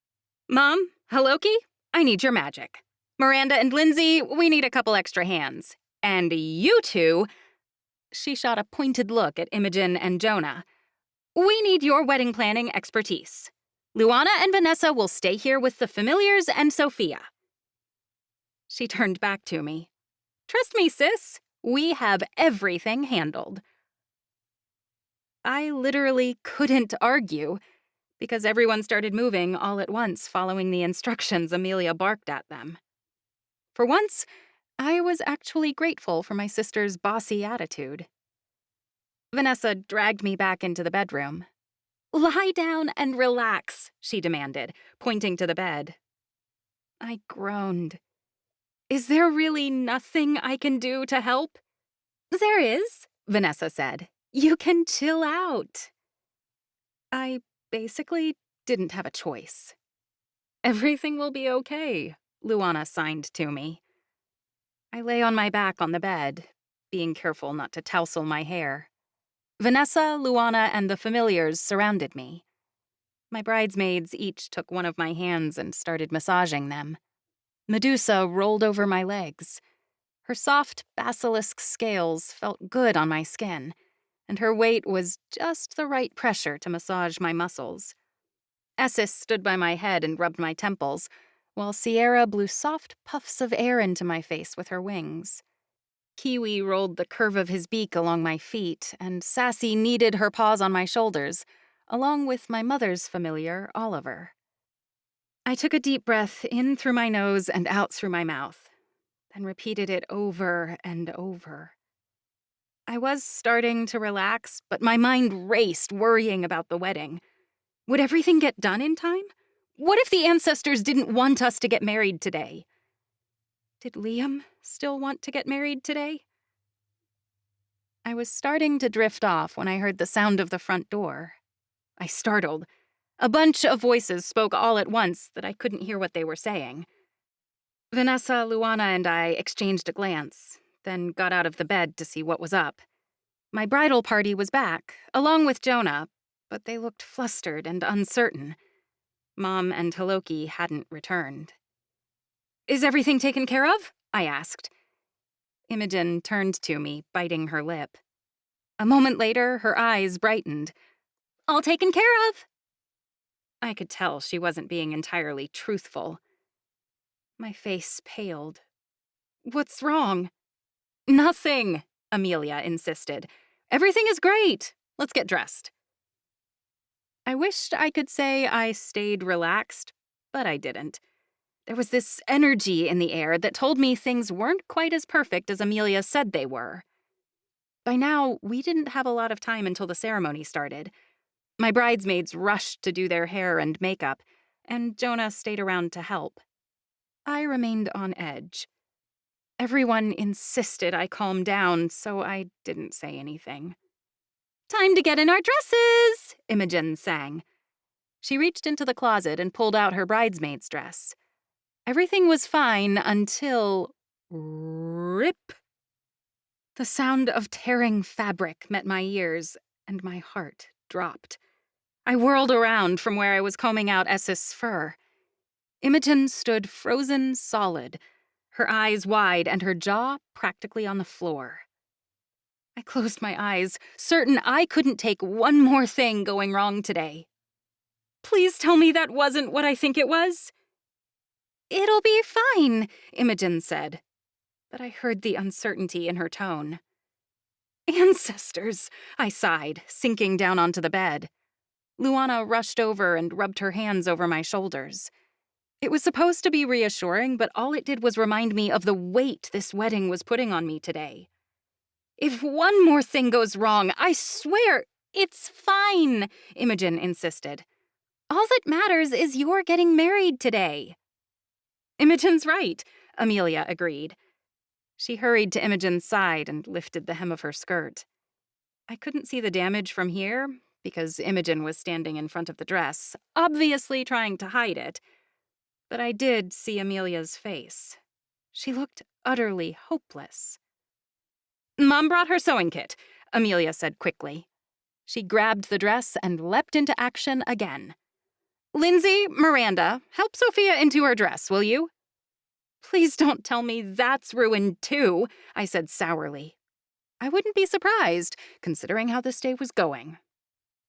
Mom, Haloki, I need your magic. Miranda and Lindsay, we need a couple extra hands. And you two," she shot a pointed look at Imogen and Jonah, "we need your wedding planning expertise. Luana and Vanessa will stay here with the familiars and Sophia." She turned back to me. "Trust me, sis, we have everything handled." I literally couldn't argue, because everyone started moving all at once following the instructions Amelia barked at them. For once, I was actually grateful for my sister's bossy attitude. Vanessa dragged me back into the bedroom. "Lie down and relax," she demanded, pointing to the bed. I groaned. "Is there really nothing I can do to help?" "There is," Vanessa said. "You can chill out." I basically didn't have a choice. "Everything will be okay," Luana signed to me. I lay on my back on the bed, being careful not to tousle my hair. Vanessa, Luana, and the familiars surrounded me. My bridesmaids each took one of my hands and started massaging them. Medusa rolled over my legs. Her soft basilisk scales felt good on my skin, and her weight was just the right pressure to massage my muscles. Essis stood by my head and rubbed my temples, while Sierra blew soft puffs of air into my face with her wings. Kiwi rolled the curve of his beak along my feet, and Sassy kneaded her paws on my shoulders, along with my mother's familiar, Oliver. I took a deep breath in through my nose and out through my mouth, then repeated it over and over. I was starting to relax, but my mind raced, worrying about the wedding. Would everything get done in time? What if the ancestors didn't want us to get married today? Did Liam still want to get married today? I was starting to drift off when I heard the sound of the front door. I startled. A bunch of voices spoke all at once that I couldn't hear what they were saying. Vanessa, Luana, and I exchanged a glance, then got out of the bed to see what was up. My bridal party was back, along with Jonah, but they looked flustered and uncertain. Mom and Haloki hadn't returned. "Is everything taken care of?" I asked. Imogen turned to me, biting her lip. A moment later, her eyes brightened. "All taken care of." I could tell she wasn't being entirely truthful. My face paled. "What's wrong?" "Nothing," Amelia insisted. "Everything is great. Let's get dressed." I wished I could say I stayed relaxed, but I didn't. There was this energy in the air that told me things weren't quite as perfect as Amelia said they were. By now, we didn't have a lot of time until the ceremony started. My bridesmaids rushed to do their hair and makeup, and Jonah stayed around to help. I remained on edge. Everyone insisted I calm down, so I didn't say anything. "Time to get in our dresses," Imogen sang. She reached into the closet and pulled out her bridesmaid's dress. Everything was fine until... rip! The sound of tearing fabric met my ears, and my heart dropped. I whirled around from where I was combing out Essis' fur. Imogen stood frozen solid, her eyes wide and her jaw practically on the floor. I closed my eyes, certain I couldn't take one more thing going wrong today. "Please tell me that wasn't what I think it was." "It'll be fine," Imogen said, but I heard the uncertainty in her tone. "Ancestors," I sighed, sinking down onto the bed. Luana rushed over and rubbed her hands over my shoulders. It was supposed to be reassuring, but all it did was remind me of the weight this wedding was putting on me today. "If one more thing goes wrong, I swear it's fine," Imogen insisted. "All that matters is you're getting married today." "Imogen's right," Amelia agreed. She hurried to Imogen's side and lifted the hem of her skirt. I couldn't see the damage from here because Imogen was standing in front of the dress, obviously trying to hide it. But I did see Amelia's face. She looked utterly hopeless. "Mom brought her sewing kit," Amelia said quickly. She grabbed the dress and leapt into action again. "Lindsay, Miranda, help Sophia into her dress, will you?" "Please don't tell me that's ruined too," I said sourly. I wouldn't be surprised, considering how this day was going.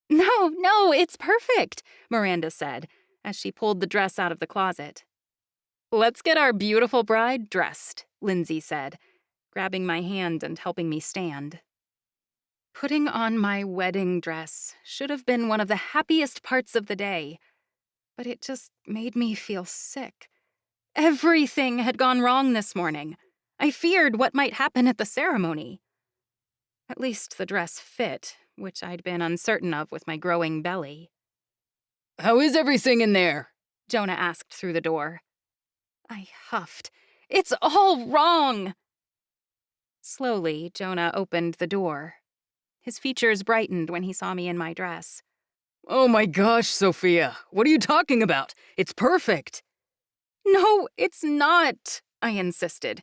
No, it's perfect," Miranda said, as she pulled the dress out of the closet. "Let's get our beautiful bride dressed," Lindsay said, grabbing my hand and helping me stand. Putting on my wedding dress should have been one of the happiest parts of the day, but it just made me feel sick. Everything had gone wrong this morning. I feared what might happen at the ceremony. At least the dress fit, which I'd been uncertain of with my growing belly. "How is everything in there?" Jonah asked through the door. I huffed. "It's all wrong!" Slowly, Jonah opened the door. His features brightened when he saw me in my dress. "Oh my gosh, Sophia, what are you talking about? It's perfect." "No, it's not," I insisted.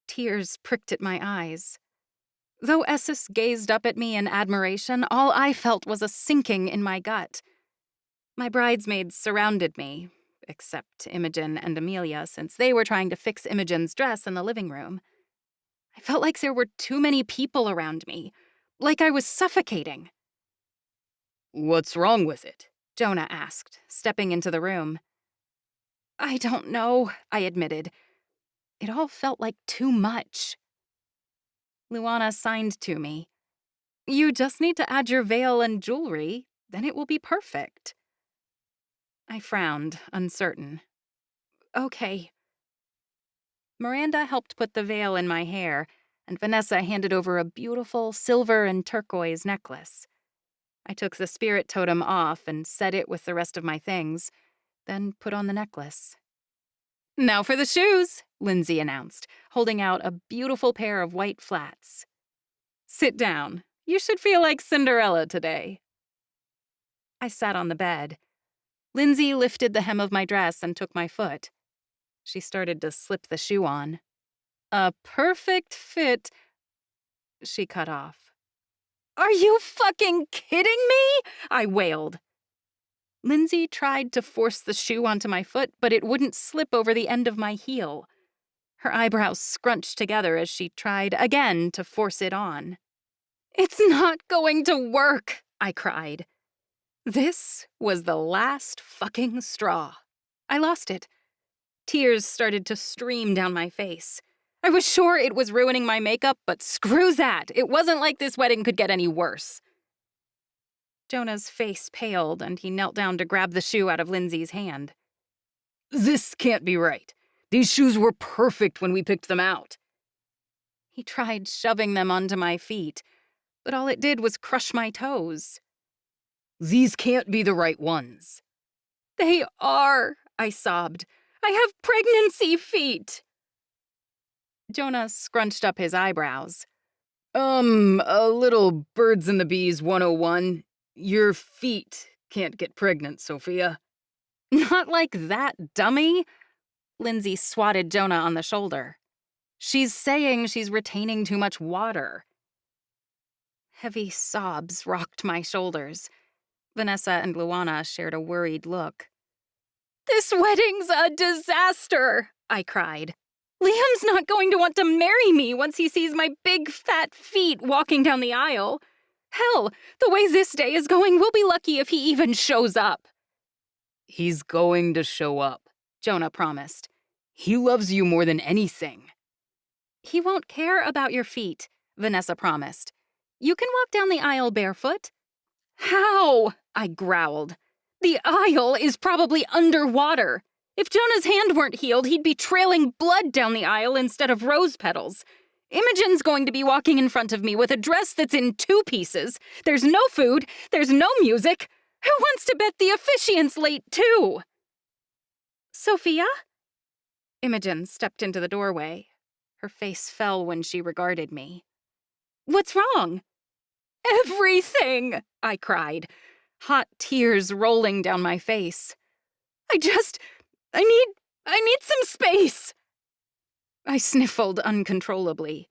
Tears pricked at my eyes. Though Essus gazed up at me in admiration, all I felt was a sinking in my gut. My bridesmaids surrounded me, except Imogen and Amelia, since they were trying to fix Imogen's dress in the living room. I felt like there were too many people around me, like I was suffocating. "What's wrong with it?" Jonah asked, stepping into the room. "I don't know," I admitted. It all felt like too much. Luana signed to me. "You just need to add your veil and jewelry, then it will be perfect." I frowned, uncertain. "Okay." Miranda helped put the veil in my hair, and Vanessa handed over a beautiful silver and turquoise necklace. I took the spirit totem off and set it with the rest of my things, then put on the necklace. "Now for the shoes," Lindsay announced, holding out a beautiful pair of white flats. "Sit down. You should feel like Cinderella today." I sat on the bed. Lindsay lifted the hem of my dress and took my foot. She started to slip the shoe on. "A perfect fit," she cut off. "Are you fucking kidding me?" I wailed. Lindsay tried to force the shoe onto my foot, but it wouldn't slip over the end of my heel. Her eyebrows scrunched together as she tried again to force it on. "It's not going to work," I cried. This was the last fucking straw. I lost it. Tears started to stream down my face. I was sure it was ruining my makeup, but screw that. It wasn't like this wedding could get any worse. Jonah's face paled, and he knelt down to grab the shoe out of Lindsay's hand. "This can't be right. These shoes were perfect when we picked them out." He tried shoving them onto my feet, but all it did was crush my toes. "These can't be the right ones." "They are," I sobbed. "I have pregnancy feet." Jonah scrunched up his eyebrows. A little birds and the bees 101. Your feet can't get pregnant, Sophia." "Not like that, dummy." Lindsay swatted Jonah on the shoulder. "She's saying she's retaining too much water." Heavy sobs rocked my shoulders. Vanessa and Luana shared a worried look. "This wedding's a disaster," I cried. "Liam's not going to want to marry me once he sees my big fat feet walking down the aisle. Hell, the way this day is going, we'll be lucky if he even shows up." "He's going to show up," Jonah promised. "He loves you more than anything." "He won't care about your feet," Vanessa promised. "You can walk down the aisle barefoot." "How?" I growled. "The aisle is probably underwater. If Jonah's hand weren't healed, he'd be trailing blood down the aisle instead of rose petals. Imogen's going to be walking in front of me with a dress that's in 2 pieces. There's no food. There's no music. Who wants to bet the officiant's late, too?" "Sophia?" Imogen stepped into the doorway. Her face fell when she regarded me. "What's wrong?" "Everything!" I cried, hot tears rolling down my face. I need some space." I sniffled uncontrollably.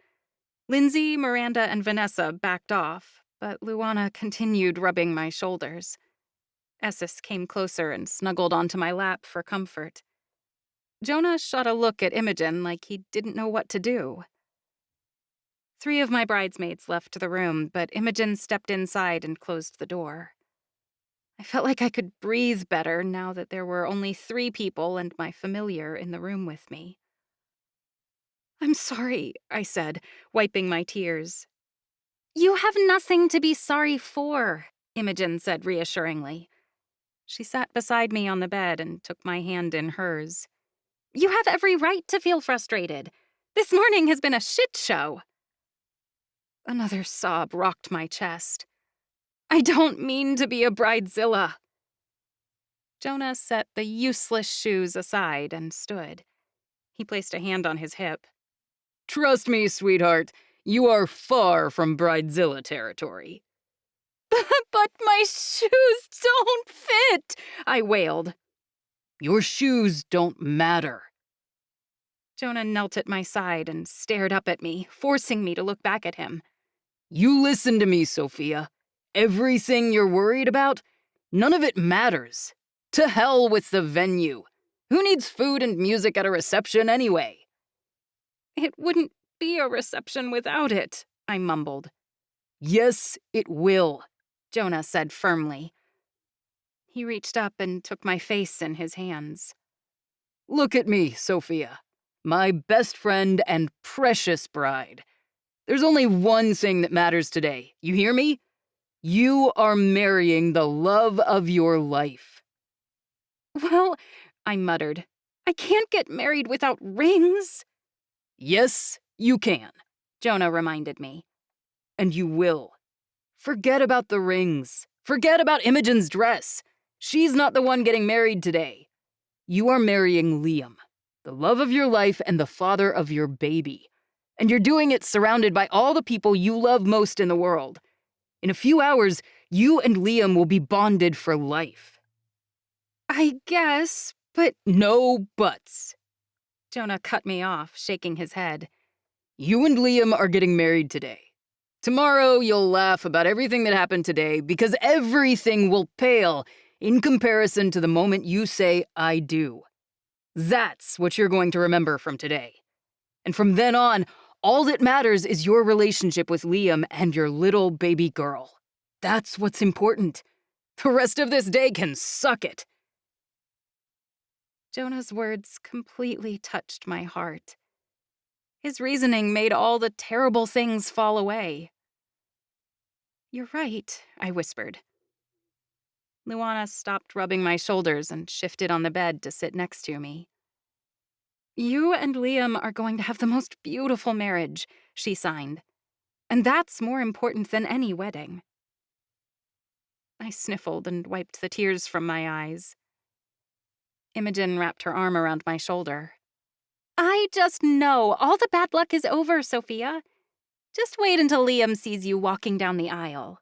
Lindsay, Miranda, and Vanessa backed off, But Luana continued rubbing my shoulders. Esses came closer and snuggled onto my lap for comfort. Jonah shot a look at Imogen like he didn't know what to do. 3 of my bridesmaids left the room, but Imogen stepped inside and closed the door. I felt like I could breathe better now that there were only 3 people and my familiar in the room with me. "I'm sorry," I said, wiping my tears. "You have nothing to be sorry for," Imogen said reassuringly. She sat beside me on the bed and took my hand in hers. "You have every right to feel frustrated. This morning has been a shit show." Another sob rocked my chest. "I don't mean to be a bridezilla." Jonah set the useless shoes aside and stood. He placed a hand on his hip. Trust me, sweetheart, you are far from bridezilla territory. "But my shoes don't fit," I wailed. Your shoes don't matter. Jonah knelt at my side and stared up at me, forcing me to look back at him. You listen to me, Sophia. Everything you're worried about, none of it matters. To hell with the venue. Who needs food and music at a reception anyway? "It wouldn't be a reception without it," I mumbled. Yes, it will, Jonah said firmly. He reached up and took my face in his hands. Look at me, Sophia. My best friend and precious bride. There's only one thing that matters today. You hear me? You are marrying the love of your life. "Well," I muttered, "I can't get married without rings." Yes, you can, Jonah reminded me. and you will. Forget about the rings. Forget about Imogen's dress. She's not the one getting married today. You are marrying Liam, the love of your life and the father of your baby. And you're doing it surrounded by all the people you love most in the world. In a few hours, you and Liam will be bonded for life. "I guess, but—" No buts. Jonah cut me off, shaking his head. You and Liam are getting married today. Tomorrow, you'll laugh about everything that happened today because everything will pale in comparison to the moment you say, I do. That's what you're going to remember from today. And from then on, all that matters is your relationship with Liam and your little baby girl. That's what's important. The rest of this day can suck it. Jonah's words completely touched my heart. His reasoning made all the terrible things fall away. "You're right," I whispered. Luana stopped rubbing my shoulders and shifted on the bed to sit next to me. "You and Liam are going to have the most beautiful marriage," she signed. "And that's more important than any wedding." I sniffled and wiped the tears from my eyes. Imogen wrapped her arm around my shoulder. "I just know all the bad luck is over, Sophia. Just wait until Liam sees you walking down the aisle."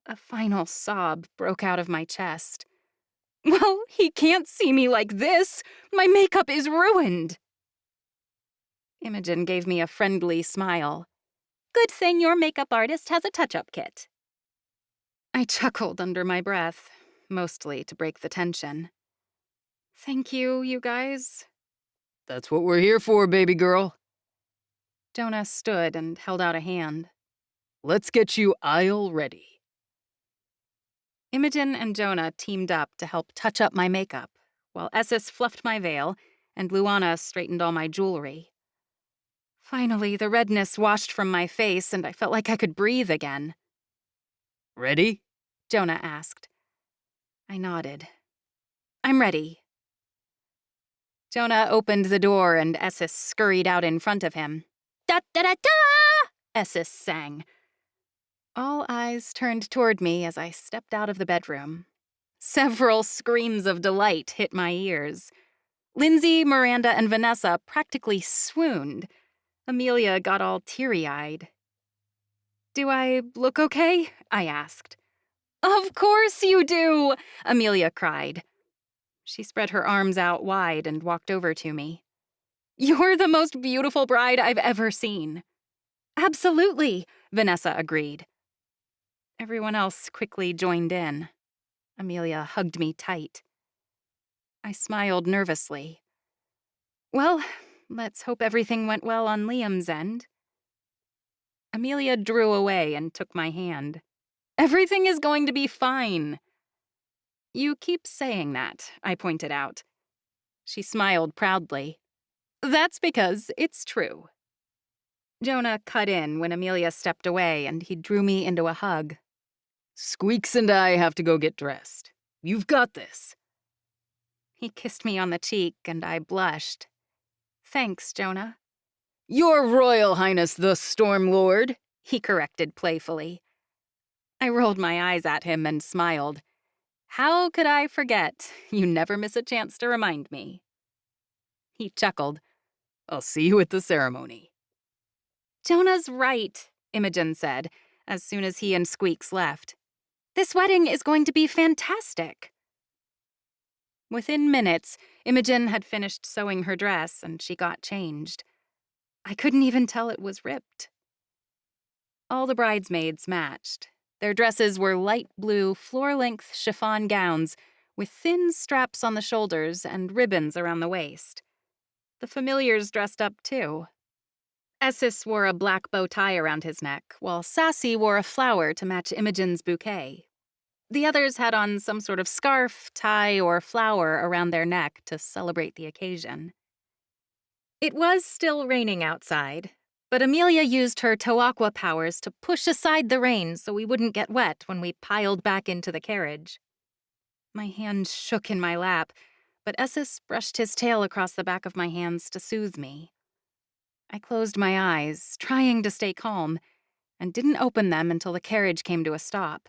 A final sob broke out of my chest. "Well, he can't see me like this. My makeup is ruined." Imogen gave me a friendly smile. "Good thing your makeup artist has a touch-up kit." I chuckled under my breath, mostly to break the tension. "Thank you, you guys." That's what we're here for, baby girl. Jonah stood and held out a hand. Let's get you aisle ready. Imogen and Jonah teamed up to help touch up my makeup, while Esses fluffed my veil and Luana straightened all my jewelry. Finally, the redness washed from my face and I felt like I could breathe again. Ready? Jonah asked. I nodded. "I'm ready." Jonah opened the door and Esses scurried out in front of him. "Da-da-da-da!" Esses sang. All eyes turned toward me as I stepped out of the bedroom. Several screams of delight hit my ears. Lindsay, Miranda, and Vanessa practically swooned. Amelia got all teary-eyed. "Do I look okay?" I asked. "Of course you do!" Amelia cried. She spread her arms out wide and walked over to me. "You're the most beautiful bride I've ever seen." "Absolutely," Vanessa agreed. Everyone else quickly joined in. Amelia hugged me tight. I smiled nervously. Well, let's hope everything went well on Liam's end. Amelia drew away and took my hand. Everything is going to be fine. You keep saying that, I pointed out. She smiled proudly. That's because it's true. Jonah cut in when Amelia stepped away, and he drew me into a hug. Squeaks and I have to go get dressed. You've got this. He kissed me on the cheek, and I blushed. Thanks, Jonah. Your Royal Highness the Storm Lord, He corrected playfully. I rolled my eyes at him and smiled. How could I forget? You never miss a chance to remind me. He chuckled. I'll see you at the ceremony. Jonah's right, Imogen said, as soon as he and Squeaks left. This wedding is going to be fantastic. Within minutes, Imogen had finished sewing her dress and she got changed. I couldn't even tell it was ripped. All the bridesmaids matched. Their dresses were light blue, floor-length chiffon gowns with thin straps on the shoulders and ribbons around the waist. The familiars dressed up, too. Essis wore a black bow tie around his neck, while Sassy wore a flower to match Imogen's bouquet. The others had on some sort of scarf, tie, or flower around their neck to celebrate the occasion. It was still raining outside, but Amelia used her Toaqua powers to push aside the rain so we wouldn't get wet when we piled back into the carriage. My hand shook in my lap, but Essis brushed his tail across the back of my hands to soothe me. I closed my eyes, trying to stay calm, and didn't open them until the carriage came to a stop.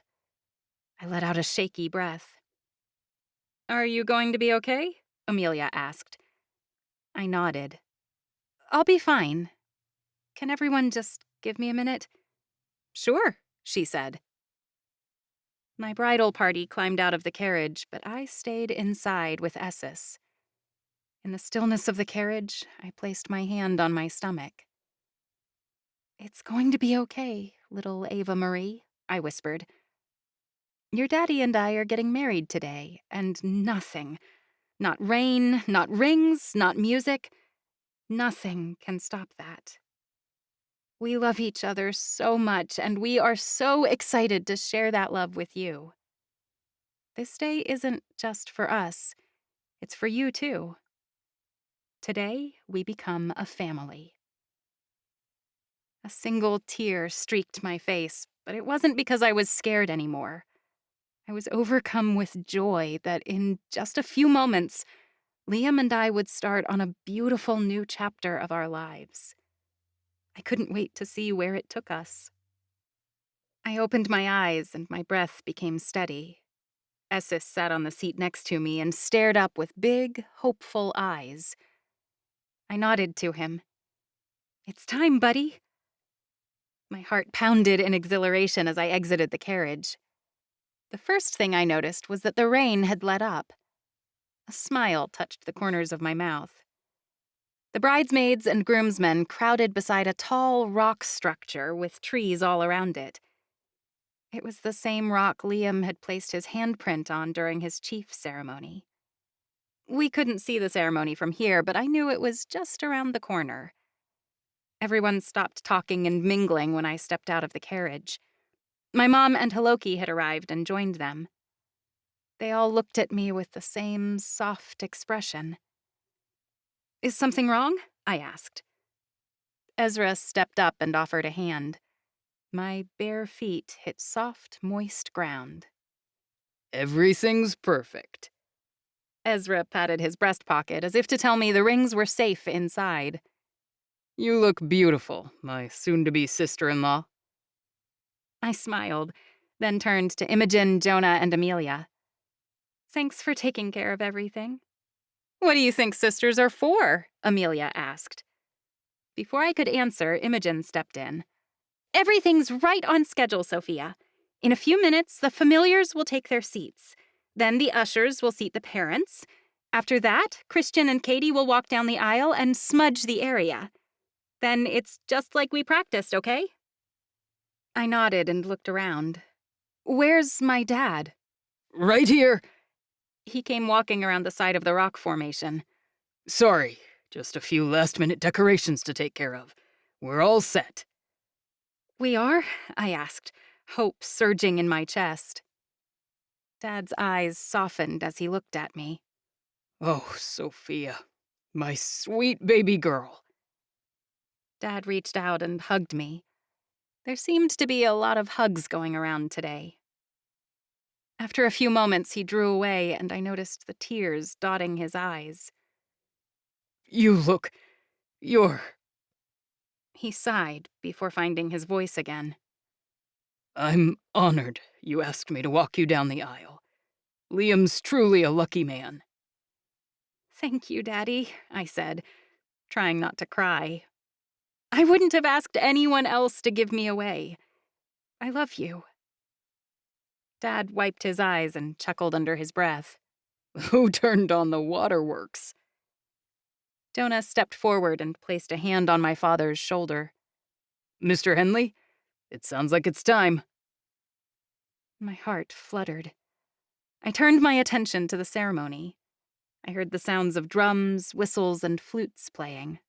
I let out a shaky breath. Are you going to be okay? Amelia asked. I nodded. I'll be fine. Can everyone just give me a minute? Sure, she said. My bridal party climbed out of the carriage, but I stayed inside with Essis. In the stillness of the carriage, I placed my hand on my stomach. It's going to be okay, little Ava Marie, I whispered. Your daddy and I are getting married today, and nothing, not rain, not rings, not music, nothing can stop that. We love each other so much, and we are so excited to share that love with you. This day isn't just for us, it's for you too. Today, we become a family. A single tear streaked my face, but it wasn't because I was scared anymore. I was overcome with joy that in just a few moments, Liam and I would start on a beautiful new chapter of our lives. I couldn't wait to see where it took us. I opened my eyes and my breath became steady. Essis sat on the seat next to me and stared up with big, hopeful eyes. I nodded to him. It's time, buddy. My heart pounded in exhilaration as I exited the carriage. The first thing I noticed was that the rain had let up. A smile touched the corners of my mouth. The bridesmaids and groomsmen crowded beside a tall rock structure with trees all around it. It was the same rock Liam had placed his handprint on during his chief ceremony. We couldn't see the ceremony from here, but I knew it was just around the corner. Everyone stopped talking and mingling when I stepped out of the carriage. My mom and Haloki had arrived and joined them. They all looked at me with the same soft expression. Is something wrong? I asked. Ezra stepped up and offered a hand. My bare feet hit soft, moist ground. Everything's perfect. Ezra patted his breast pocket as if to tell me the rings were safe inside. You look beautiful, my soon-to-be sister-in-law. I smiled, then turned to Imogen, Jonah, and Amelia. Thanks for taking care of everything. What do you think sisters are for? Amelia asked. Before I could answer, Imogen stepped in. Everything's right on schedule, Sophia. In a few minutes, the familiars will take their seats. Then the ushers will seat the parents. After that, Christian and Katie will walk down the aisle and smudge the area. Then it's just like we practiced, okay? I nodded and looked around. Where's my dad? Right here. He came walking around the side of the rock formation. Sorry, just a few last-minute decorations to take care of. We're all set. We are? I asked, hope surging in my chest. Dad's eyes softened as he looked at me. Oh, Sophia, my sweet baby girl. Dad reached out and hugged me. There seemed to be a lot of hugs going around today. After a few moments, he drew away, and I noticed the tears dotting his eyes. You're... He sighed before finding his voice again. I'm honored you asked me to walk you down the aisle. Liam's truly a lucky man. Thank you, Daddy, I said, trying not to cry. I wouldn't have asked anyone else to give me away. I love you. Dad wiped his eyes and chuckled under his breath. Who turned on the waterworks? Jonah stepped forward and placed a hand on my father's shoulder. Mr. Henley, it sounds like it's time. My heart fluttered. I turned my attention to the ceremony. I heard the sounds of drums, whistles, and flutes playing.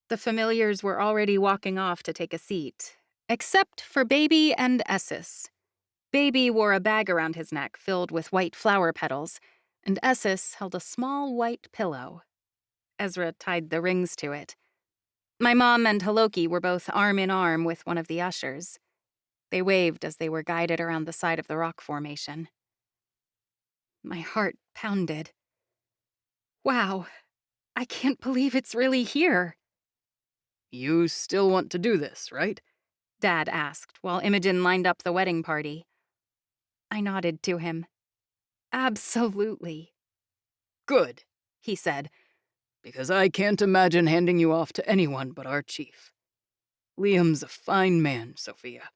The familiars were already walking off to take a seat, except for Baby and Essis. Baby wore a bag around his neck filled with white flower petals, and Essis held a small white pillow. Ezra tied the rings to it. My mom and Haloki were both arm in arm with one of the ushers. They waved as they were guided around the side of the rock formation. My heart pounded. Wow, I can't believe it's really here. You still want to do this, right? Dad asked while Imogen lined up the wedding party. I nodded to him. Absolutely. Good, he said. Because I can't imagine handing you off to anyone but our chief. Liam's a fine man, Sophia.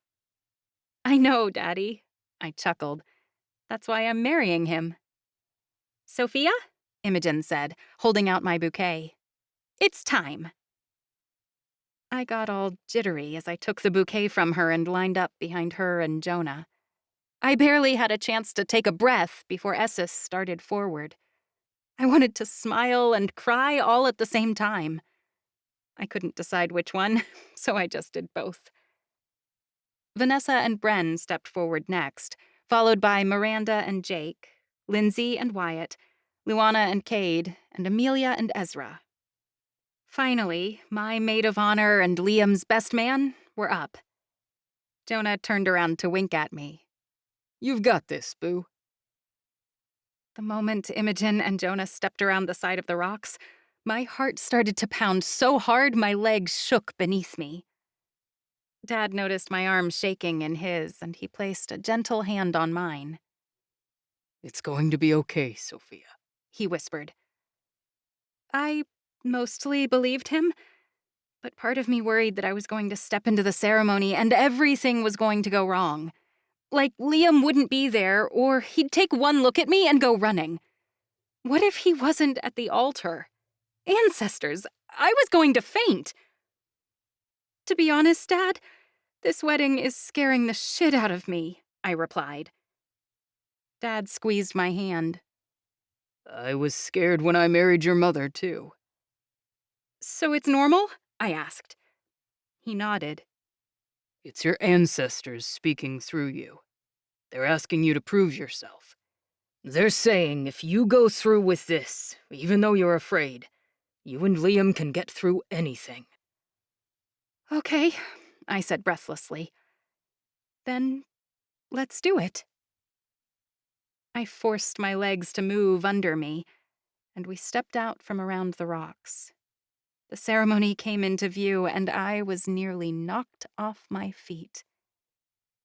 I know, Daddy, I chuckled. That's why I'm marrying him. Sophia? Imogen said, holding out my bouquet. It's time. I got all jittery as I took the bouquet from her and lined up behind her and Jonah. I barely had a chance to take a breath before Essis started forward. I wanted to smile and cry all at the same time. I couldn't decide which one, so I just did both. Vanessa and Bren stepped forward next, followed by Miranda and Jake, Lindsay and Wyatt, Luana and Cade, and Amelia and Ezra. Finally, my maid of honor and Liam's best man were up. Jonah turned around to wink at me. You've got this, Boo. The moment Imogen and Jonah stepped around the side of the rocks, my heart started to pound so hard my legs shook beneath me. Dad noticed my arm shaking in his, and he placed a gentle hand on mine. It's going to be okay, Sophia, he whispered. I mostly believed him, but part of me worried that I was going to step into the ceremony and everything was going to go wrong. Like Liam wouldn't be there, or he'd take one look at me and go running. What if he wasn't at the altar? Ancestors, I was going to faint. To be honest, Dad, this wedding is scaring the shit out of me, I replied. Dad squeezed my hand. I was scared when I married your mother, too. So it's normal? I asked. He nodded. It's your ancestors speaking through you. They're asking you to prove yourself. They're saying if you go through with this, even though you're afraid, you and Liam can get through anything. Okay, I said breathlessly. Then let's do it. I forced my legs to move under me, and we stepped out from around the rocks. The ceremony came into view, and I was nearly knocked off my feet.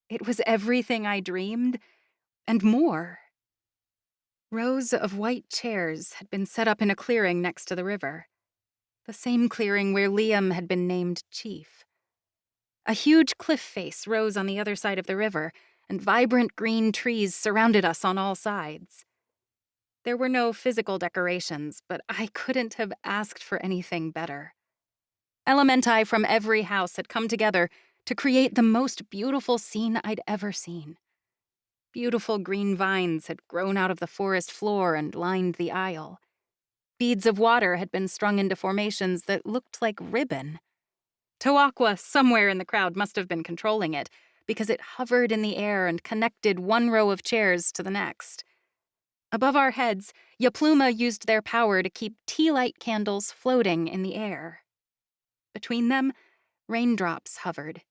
It was everything I dreamed, and more. Rows of white chairs had been set up in a clearing next to the river, the same clearing where Liam had been named chief. A huge cliff face rose on the other side of the river, and vibrant green trees surrounded us on all sides. There were no physical decorations, but I couldn't have asked for anything better. Elementi from every house had come together to create the most beautiful scene I'd ever seen. Beautiful green vines had grown out of the forest floor and lined the aisle. Beads of water had been strung into formations that looked like ribbon. Tawakwa, somewhere in the crowd, must have been controlling it, because it hovered in the air and connected one row of chairs to the next. Above our heads, Yapluma used their power to keep tea light candles floating in the air. Between them, raindrops hovered.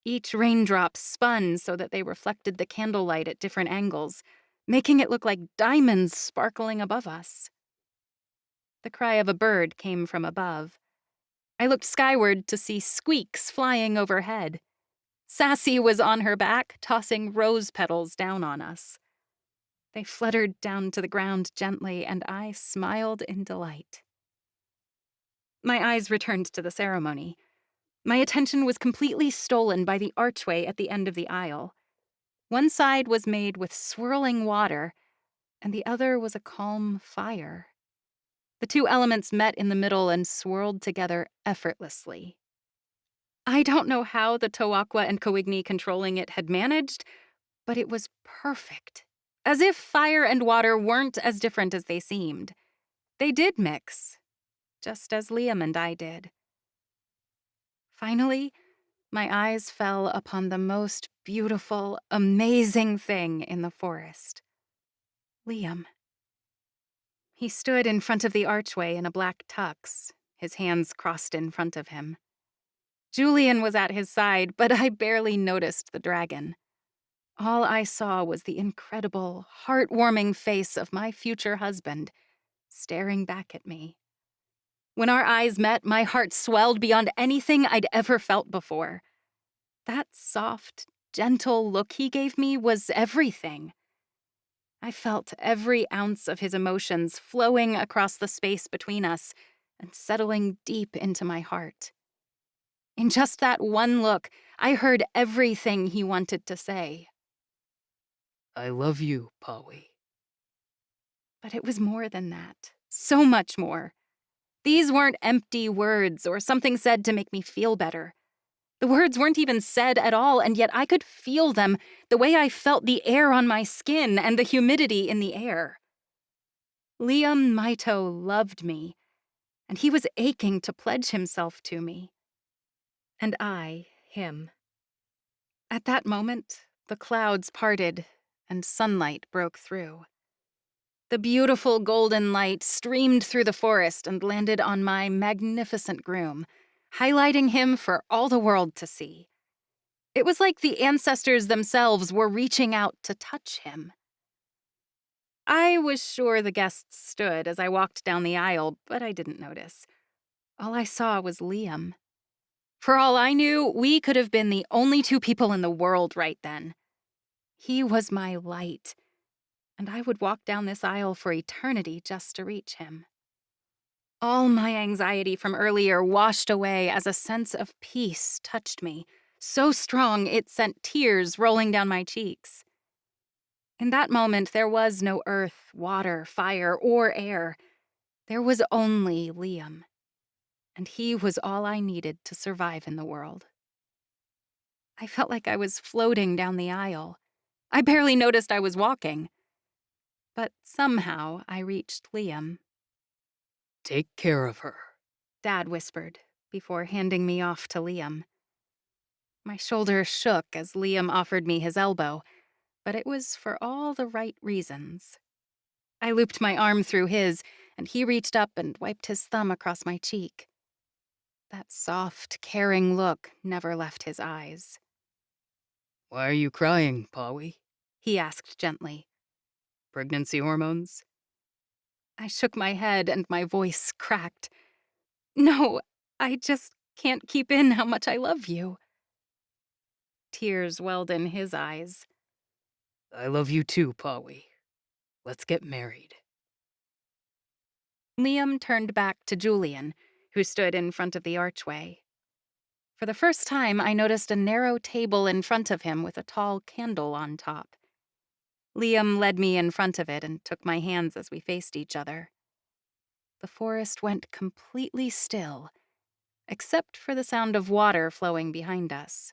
Each raindrop spun so that they reflected the candlelight at different angles, making it look like diamonds sparkling above us. The cry of a bird came from above. I looked skyward to see squeaks flying overhead. Sassy was on her back, tossing rose petals down on us. They fluttered down to the ground gently, and I smiled in delight. My eyes returned to the ceremony. My attention was completely stolen by the archway at the end of the aisle. One side was made with swirling water, and the other was a calm fire. The two elements met in the middle and swirled together effortlessly. I don't know how the Tawakwa and Kawigni controlling it had managed, but it was perfect. As if fire and water weren't as different as they seemed. They did mix, just as Liam and I did. Finally, my eyes fell upon the most beautiful, amazing thing in the forest. Liam. He stood in front of the archway in a black tux, his hands crossed in front of him. Julian was at his side, but I barely noticed the dragon. All I saw was the incredible, heartwarming face of my future husband, staring back at me. When our eyes met, my heart swelled beyond anything I'd ever felt before. That soft, gentle look he gave me was everything. I felt every ounce of his emotions flowing across the space between us and settling deep into my heart. In just that one look, I heard everything he wanted to say. I love you, Pawi. But it was more than that. So much more. These weren't empty words or something said to make me feel better. The words weren't even said at all, and yet I could feel them the way I felt the air on my skin and the humidity in the air. Liam Maito loved me, and he was aching to pledge himself to me. And I, him. At that moment, the clouds parted and sunlight broke through. The beautiful golden light streamed through the forest and landed on my magnificent groom, highlighting him for all the world to see. It was like the ancestors themselves were reaching out to touch him. I was sure the guests stood as I walked down the aisle, but I didn't notice. All I saw was Liam. For all I knew, we could have been the only two people in the world right then. He was my light, and I would walk down this aisle for eternity just to reach him. All my anxiety from earlier washed away as a sense of peace touched me, so strong it sent tears rolling down my cheeks. In that moment, there was no earth, water, fire, or air. There was only Liam, and he was all I needed to survive in the world. I felt like I was floating down the aisle. I barely noticed I was walking. But somehow I reached Liam. Take care of her, Dad whispered before handing me off to Liam. My shoulder shook as Liam offered me his elbow, but it was for all the right reasons. I looped my arm through his, and he reached up and wiped his thumb across my cheek. That soft, caring look never left his eyes. Why are you crying, Pawi? He asked gently. Pregnancy hormones? I shook my head and my voice cracked. No, I just can't keep in how much I love you. Tears welled in his eyes. I love you too, Pawi. Let's get married. Liam turned back to Julian, who stood in front of the archway. For the first time, I noticed a narrow table in front of him with a tall candle on top. Liam led me in front of it and took my hands as we faced each other. The forest went completely still, except for the sound of water flowing behind us.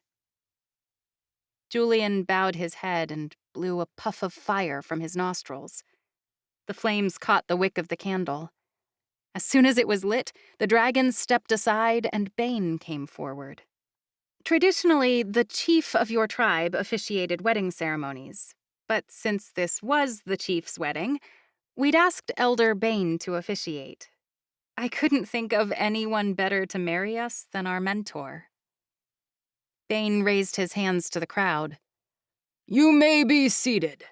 Julian bowed his head and blew a puff of fire from his nostrils. The flames caught the wick of the candle. As soon as it was lit, the dragon stepped aside and Bane came forward. Traditionally, the chief of your tribe officiated wedding ceremonies, but since this was the chief's wedding, we'd asked Elder Bane to officiate. I couldn't think of anyone better to marry us than our mentor. Bane raised his hands to the crowd. You may be seated.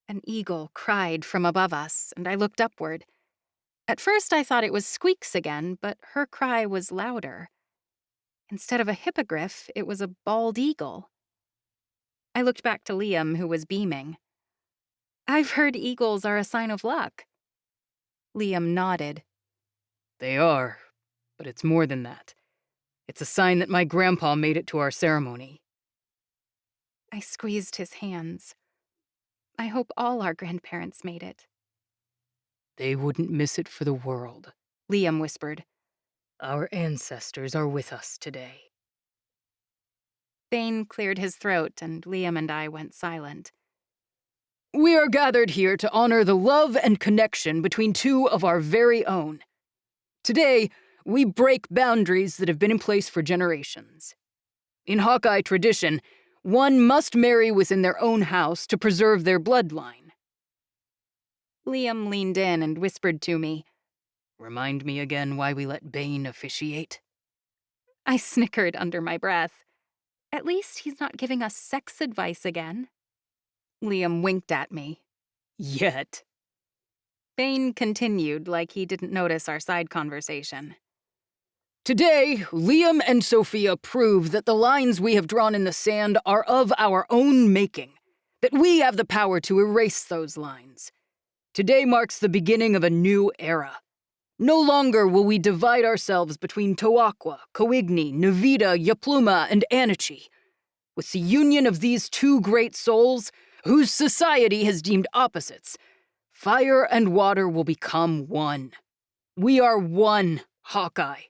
An eagle cried from above us, and I looked upward. At first I thought it was Squeaks again, but her cry was louder. Instead of a hippogriff, it was a bald eagle. I looked back to Liam, who was beaming. I've heard eagles are a sign of luck. Liam nodded. They are, but it's more than that. It's a sign that my grandpa made it to our ceremony. I squeezed his hands. I hope all our grandparents made it. They wouldn't miss it for the world, Liam whispered. Our ancestors are with us today. Bane cleared his throat, and Liam and I went silent. We are gathered here to honor the love and connection between two of our very own. Today, we break boundaries that have been in place for generations. In Hawkeye tradition, one must marry within their own house to preserve their bloodline. Liam leaned in and whispered to me, Remind me again why we let Bane officiate? I snickered under my breath. At least he's not giving us sex advice again. Liam winked at me. Yet. Bane continued like he didn't notice our side conversation. Today, Liam and Sophia prove that the lines we have drawn in the sand are of our own making, that we have the power to erase those lines. Today marks the beginning of a new era. No longer will we divide ourselves between Toaqua, Coigni, Navita, Yapluma, and Anichi. With the union of these two great souls, whose society has deemed opposites, fire and water will become one. We are one, Hawkeye.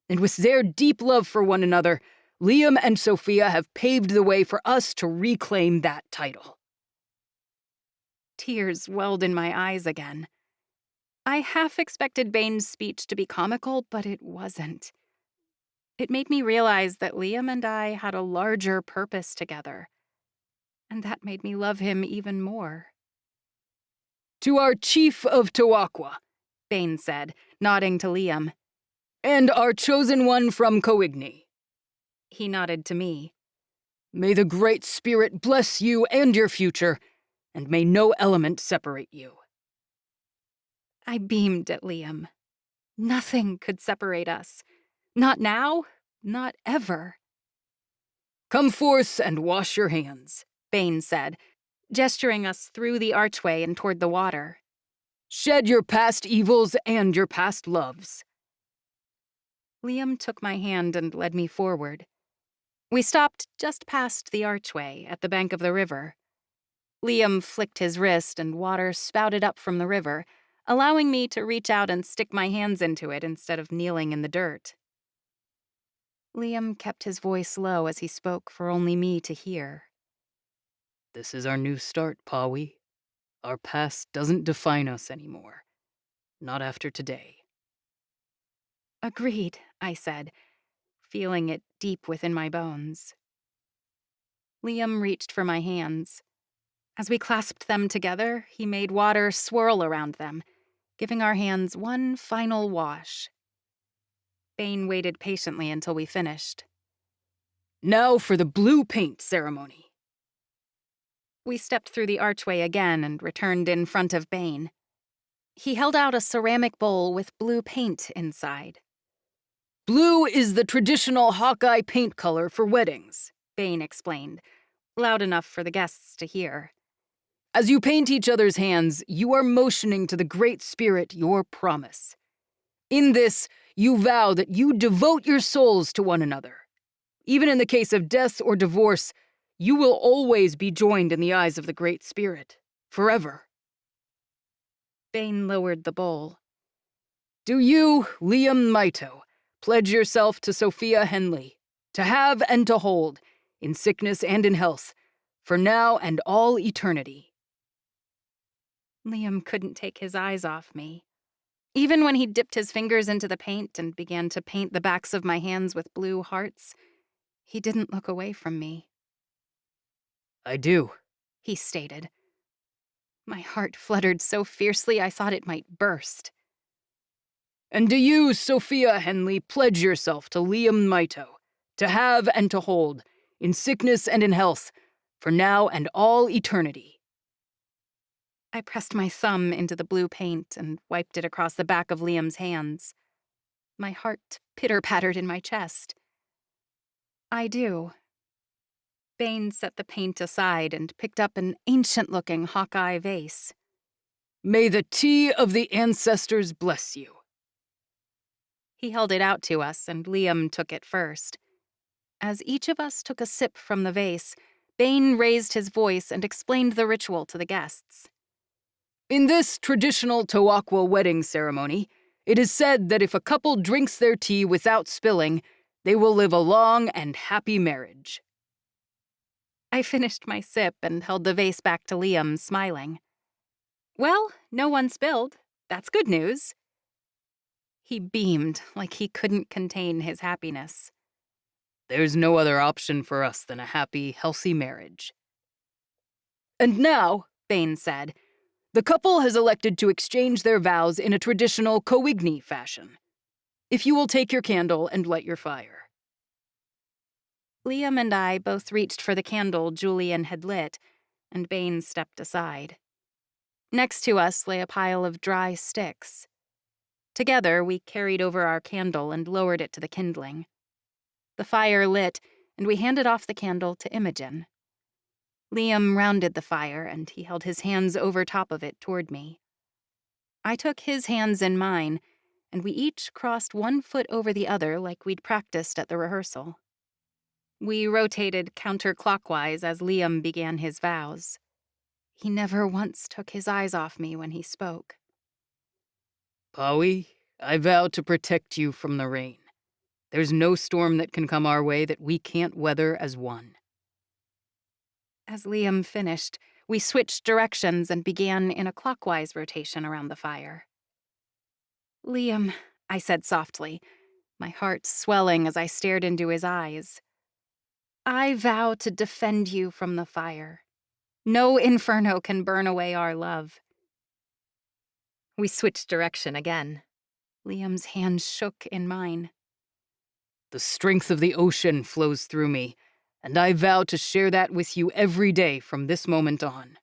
And with their deep love for one another, Liam and Sophia have paved the way for us to reclaim that title. Tears welled in my eyes again. I half expected Bane's speech to be comical, but it wasn't. It made me realize that Liam and I had a larger purpose together, and that made me love him even more. To our chief of Toaqua, Bane said, nodding to Liam. And our chosen one from Coigni. He nodded to me. May the Great Spirit bless you and your future, and may no element separate you. I beamed at Liam. Nothing could separate us. Not now, not ever. Come forth and wash your hands, Bane said, gesturing us through the archway and toward the water. Shed your past evils and your past loves. Liam took my hand and led me forward. We stopped just past the archway at the bank of the river. Liam flicked his wrist and water spouted up from the river, allowing me to reach out and stick my hands into it instead of kneeling in the dirt. Liam kept his voice low as he spoke for only me to hear. This is our new start, Pawi. Our past doesn't define us anymore. Not after today. Agreed, I said, feeling it deep within my bones. Liam reached for my hands. As we clasped them together, he made water swirl around them, giving our hands one final wash. Bane waited patiently until we finished. Now for the blue paint ceremony. We stepped through the archway again and returned in front of Bane. He held out a ceramic bowl with blue paint inside. Blue is the traditional Hawkeye paint color for weddings, Bane explained, loud enough for the guests to hear. As you paint each other's hands, you are motioning to the Great Spirit your promise. In this, you vow that you devote your souls to one another. Even in the case of death or divorce, you will always be joined in the eyes of the Great Spirit, forever. Bane lowered the bowl. Do you, Liam Maito, pledge yourself to Sophia Henley, to have and to hold, in sickness and in health, For now and all eternity. Liam couldn't take his eyes off me. Even when he dipped his fingers into the paint and began to paint the backs of my hands with blue hearts, he didn't look away from me. I do, he stated. My heart fluttered so fiercely I thought it might burst. And do you, Sophia Henley, pledge yourself to Liam Mito, to have and to hold, in sickness and in health, for now and all eternity? I pressed my thumb into the blue paint and wiped it across the back of Liam's hands. My heart pitter-pattered in my chest. I do. Bane set the paint aside and picked up an ancient-looking Hawkeye vase. May the tea of the ancestors bless you. He held it out to us, and Liam took it first. As each of us took a sip from the vase, Bane raised his voice and explained the ritual to the guests. In this traditional Tawakwa wedding ceremony, it is said that if a couple drinks their tea without spilling, they will live a long and happy marriage. I finished my sip and held the vase back to Liam, smiling. Well, no one spilled. That's good news. He beamed like he couldn't contain his happiness. There's no other option for us than a happy, healthy marriage. And now, Bane said, the couple has elected to exchange their vows in a traditional Coigny fashion. If you will take your candle and light your fire. Liam and I both reached for the candle Julian had lit, and Bane stepped aside. Next to us lay a pile of dry sticks. Together, we carried over our candle and lowered it to the kindling. The fire lit, and we handed off the candle to Imogen. Liam rounded the fire, and he held his hands over top of it toward me. I took his hands in mine, and we each crossed one foot over the other like we'd practiced at the rehearsal. We rotated counterclockwise as Liam began his vows. He never once took his eyes off me when he spoke. Pawi, I vow to protect you from the rain. There's no storm that can come our way that we can't weather as one. As Liam finished, we switched directions and began in a clockwise rotation around the fire. Liam, I said softly, my heart swelling as I stared into his eyes. I vow to defend you from the fire. No inferno can burn away our love. We switched direction again. Liam's hand shook in mine. The strength of the ocean flows through me, and I vow to share that with you every day from this moment on.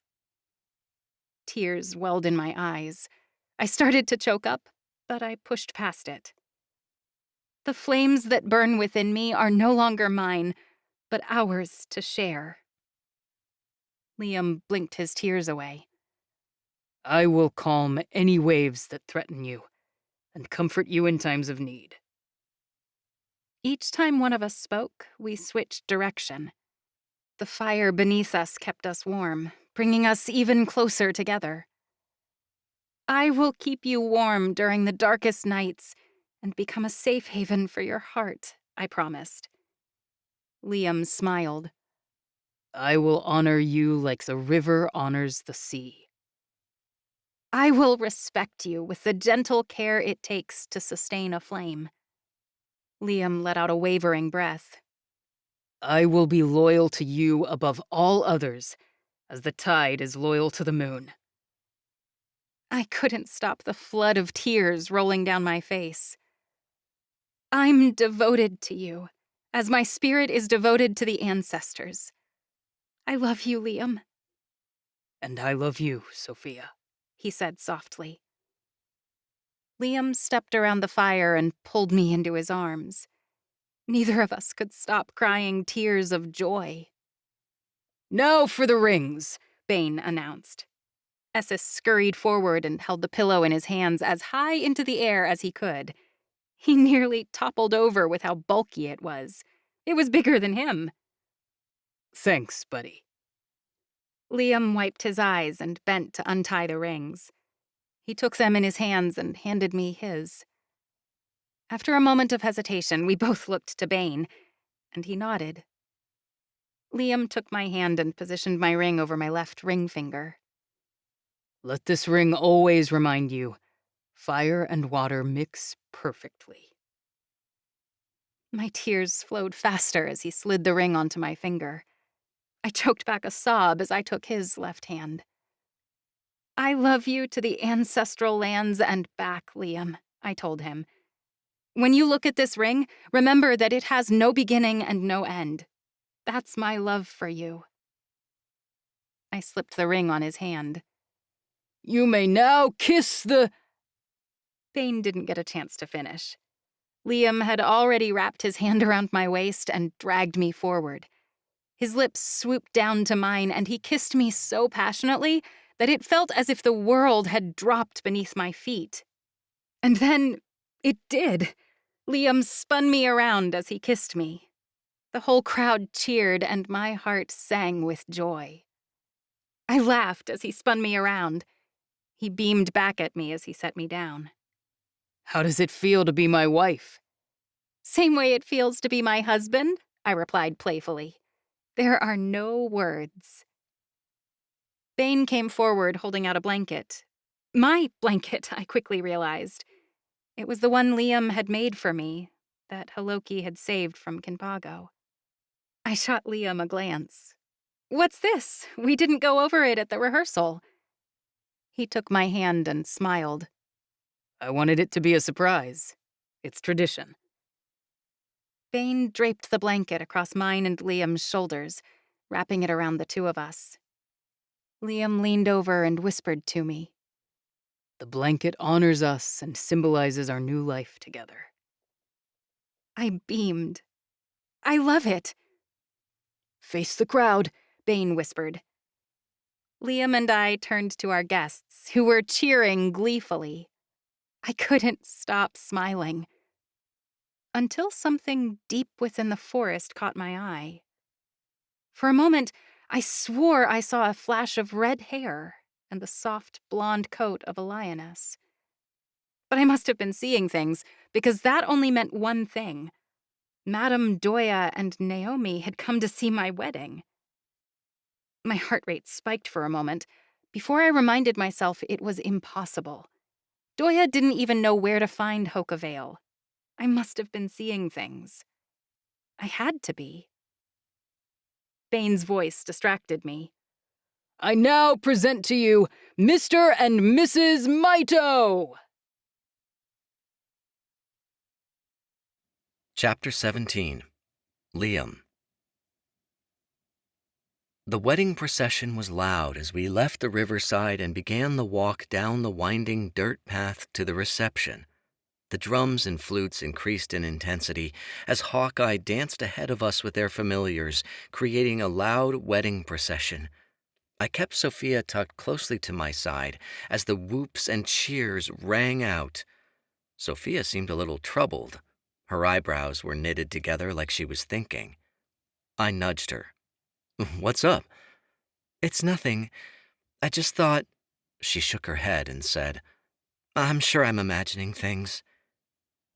Tears welled in my eyes. I started to choke up, but I pushed past it. The flames that burn within me are no longer mine, but ours to share. Liam blinked his tears away. I will calm any waves that threaten you, and comfort you in times of need. Each time one of us spoke, we switched direction. The fire beneath us kept us warm, bringing us even closer together. I will keep you warm during the darkest nights and become a safe haven for your heart, I promised. Liam smiled. I will honor you like the river honors the sea. I will respect you with the gentle care it takes to sustain a flame. Liam let out a wavering breath. I will be loyal to you above all others, as the tide is loyal to the moon. I couldn't stop the flood of tears rolling down my face. I'm devoted to you, as my spirit is devoted to the ancestors. I love you, Liam. And I love you, Sophia, he said softly. Liam stepped around the fire and pulled me into his arms. Neither of us could stop crying tears of joy. Now for the rings, Bane announced. Essus scurried forward and held the pillow in his hands as high into the air as he could. He nearly toppled over with how bulky it was. It was bigger than him. Thanks, buddy. Liam wiped his eyes and bent to untie the rings. He took them in his hands and handed me his. After a moment of hesitation, we both looked to Bane, and he nodded. Liam took my hand and positioned my ring over my left ring finger. Let this ring always remind you, fire and water mix perfectly. My tears flowed faster as he slid the ring onto my finger. I choked back a sob as I took his left hand. I love you to the ancestral lands and back, Liam, I told him. When you look at this ring, remember that it has no beginning and no end. That's my love for you. I slipped the ring on his hand. You may now kiss the... Bane didn't get a chance to finish. Liam had already wrapped his hand around my waist and dragged me forward. His lips swooped down to mine, and he kissed me so passionately that it felt as if the world had dropped beneath my feet. And then it did. Liam spun me around as he kissed me. The whole crowd cheered, and my heart sang with joy. I laughed as he spun me around. He beamed back at me as he set me down. How does it feel to be my wife? Same way it feels to be my husband, I replied playfully. There are no words. Bane came forward holding out a blanket. My blanket, I quickly realized. It was the one Liam had made for me, that Haloki had saved from Kinpago. I shot Liam a glance. What's this? We didn't go over it at the rehearsal. He took my hand and smiled. I wanted it to be a surprise. It's tradition. Bane draped the blanket across mine and Liam's shoulders, wrapping it around the two of us. Liam leaned over and whispered to me. The blanket honors us and symbolizes our new life together. I beamed. I love it. Face the crowd, Bane whispered. Liam and I turned to our guests, who were cheering gleefully. I couldn't stop smiling. Until something deep within the forest caught my eye. For a moment, I swore I saw a flash of red hair and the soft blonde coat of a lioness. But I must have been seeing things, because that only meant one thing. Madame Doya and Naomi had come to see my wedding. My heart rate spiked for a moment, before I reminded myself it was impossible. Doya didn't even know where to find Hoka Vale. I must have been seeing things. I had to be. Bane's voice distracted me. I now present to you Mr. and Mrs. Mito! Chapter 17. Liam. The wedding procession was loud as we left the riverside and began the walk down the winding dirt path to the reception. The drums and flutes increased in intensity as Hawkeye danced ahead of us with their familiars, creating a loud wedding procession. I kept Sophia tucked closely to my side as the whoops and cheers rang out. Sophia seemed a little troubled. Her eyebrows were knitted together like she was thinking. I nudged her. What's up? It's nothing. I just thought... She shook her head and said, I'm sure I'm imagining things.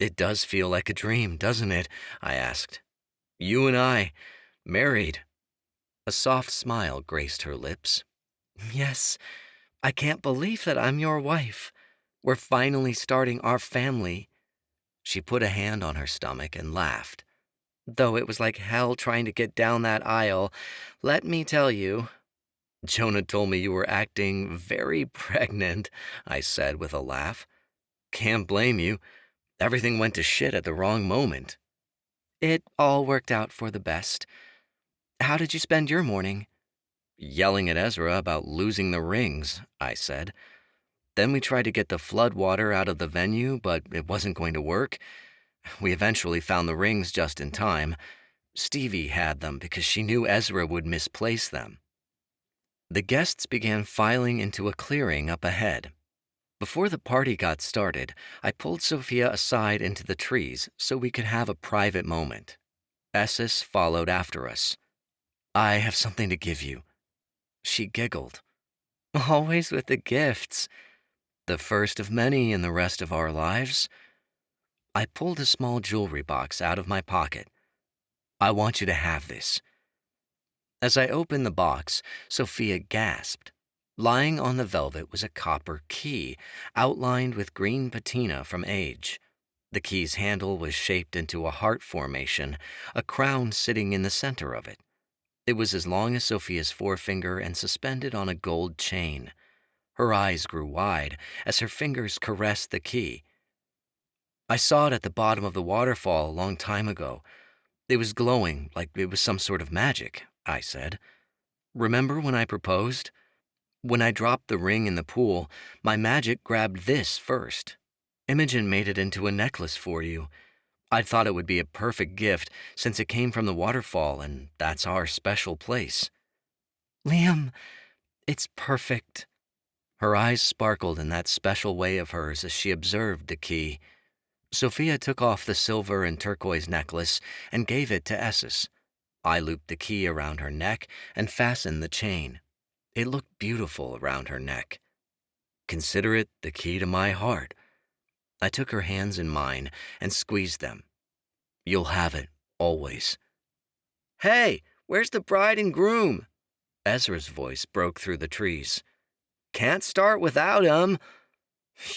It does feel like a dream, doesn't it? I asked. You and I, married. A soft smile graced her lips. Yes, I can't believe that I'm your wife. We're finally starting our family. She put a hand on her stomach and laughed. Though it was like hell trying to get down that aisle, let me tell you. Jonah told me you were acting very pregnant, I said with a laugh. Can't blame you. Everything went to shit at the wrong moment. It all worked out for the best. How did you spend your morning? Yelling at Ezra about losing the rings, I said. Then we tried to get the flood water out of the venue, but it wasn't going to work. We eventually found the rings just in time. Stevie had them because she knew Ezra would misplace them. The guests began filing into a clearing up ahead. Before the party got started, I pulled Sophia aside into the trees so we could have a private moment. Esses followed after us. I have something to give you. She giggled. Always with the gifts. The first of many in the rest of our lives. I pulled a small jewelry box out of my pocket. I want you to have this. As I opened the box, Sophia gasped. Lying on the velvet was a copper key, outlined with green patina from age. The key's handle was shaped into a heart formation, a crown sitting in the center of it. It was as long as Sophia's forefinger and suspended on a gold chain. Her eyes grew wide as her fingers caressed the key. I saw it at the bottom of the waterfall a long time ago. It was glowing like it was some sort of magic, I said. Remember when I proposed? When I dropped the ring in the pool, my magic grabbed this first. Imogen made it into a necklace for you. I thought it would be a perfect gift since it came from the waterfall and that's our special place. Liam, it's perfect. Her eyes sparkled in that special way of hers as she observed the key. Sophia took off the silver and turquoise necklace and gave it to Esses. I looped the key around her neck and fastened the chain. It looked beautiful around her neck. Consider it the key to my heart. I took her hands in mine and squeezed them. You'll have it, always. Hey, where's the bride and groom? Ezra's voice broke through the trees. Can't start without 'em.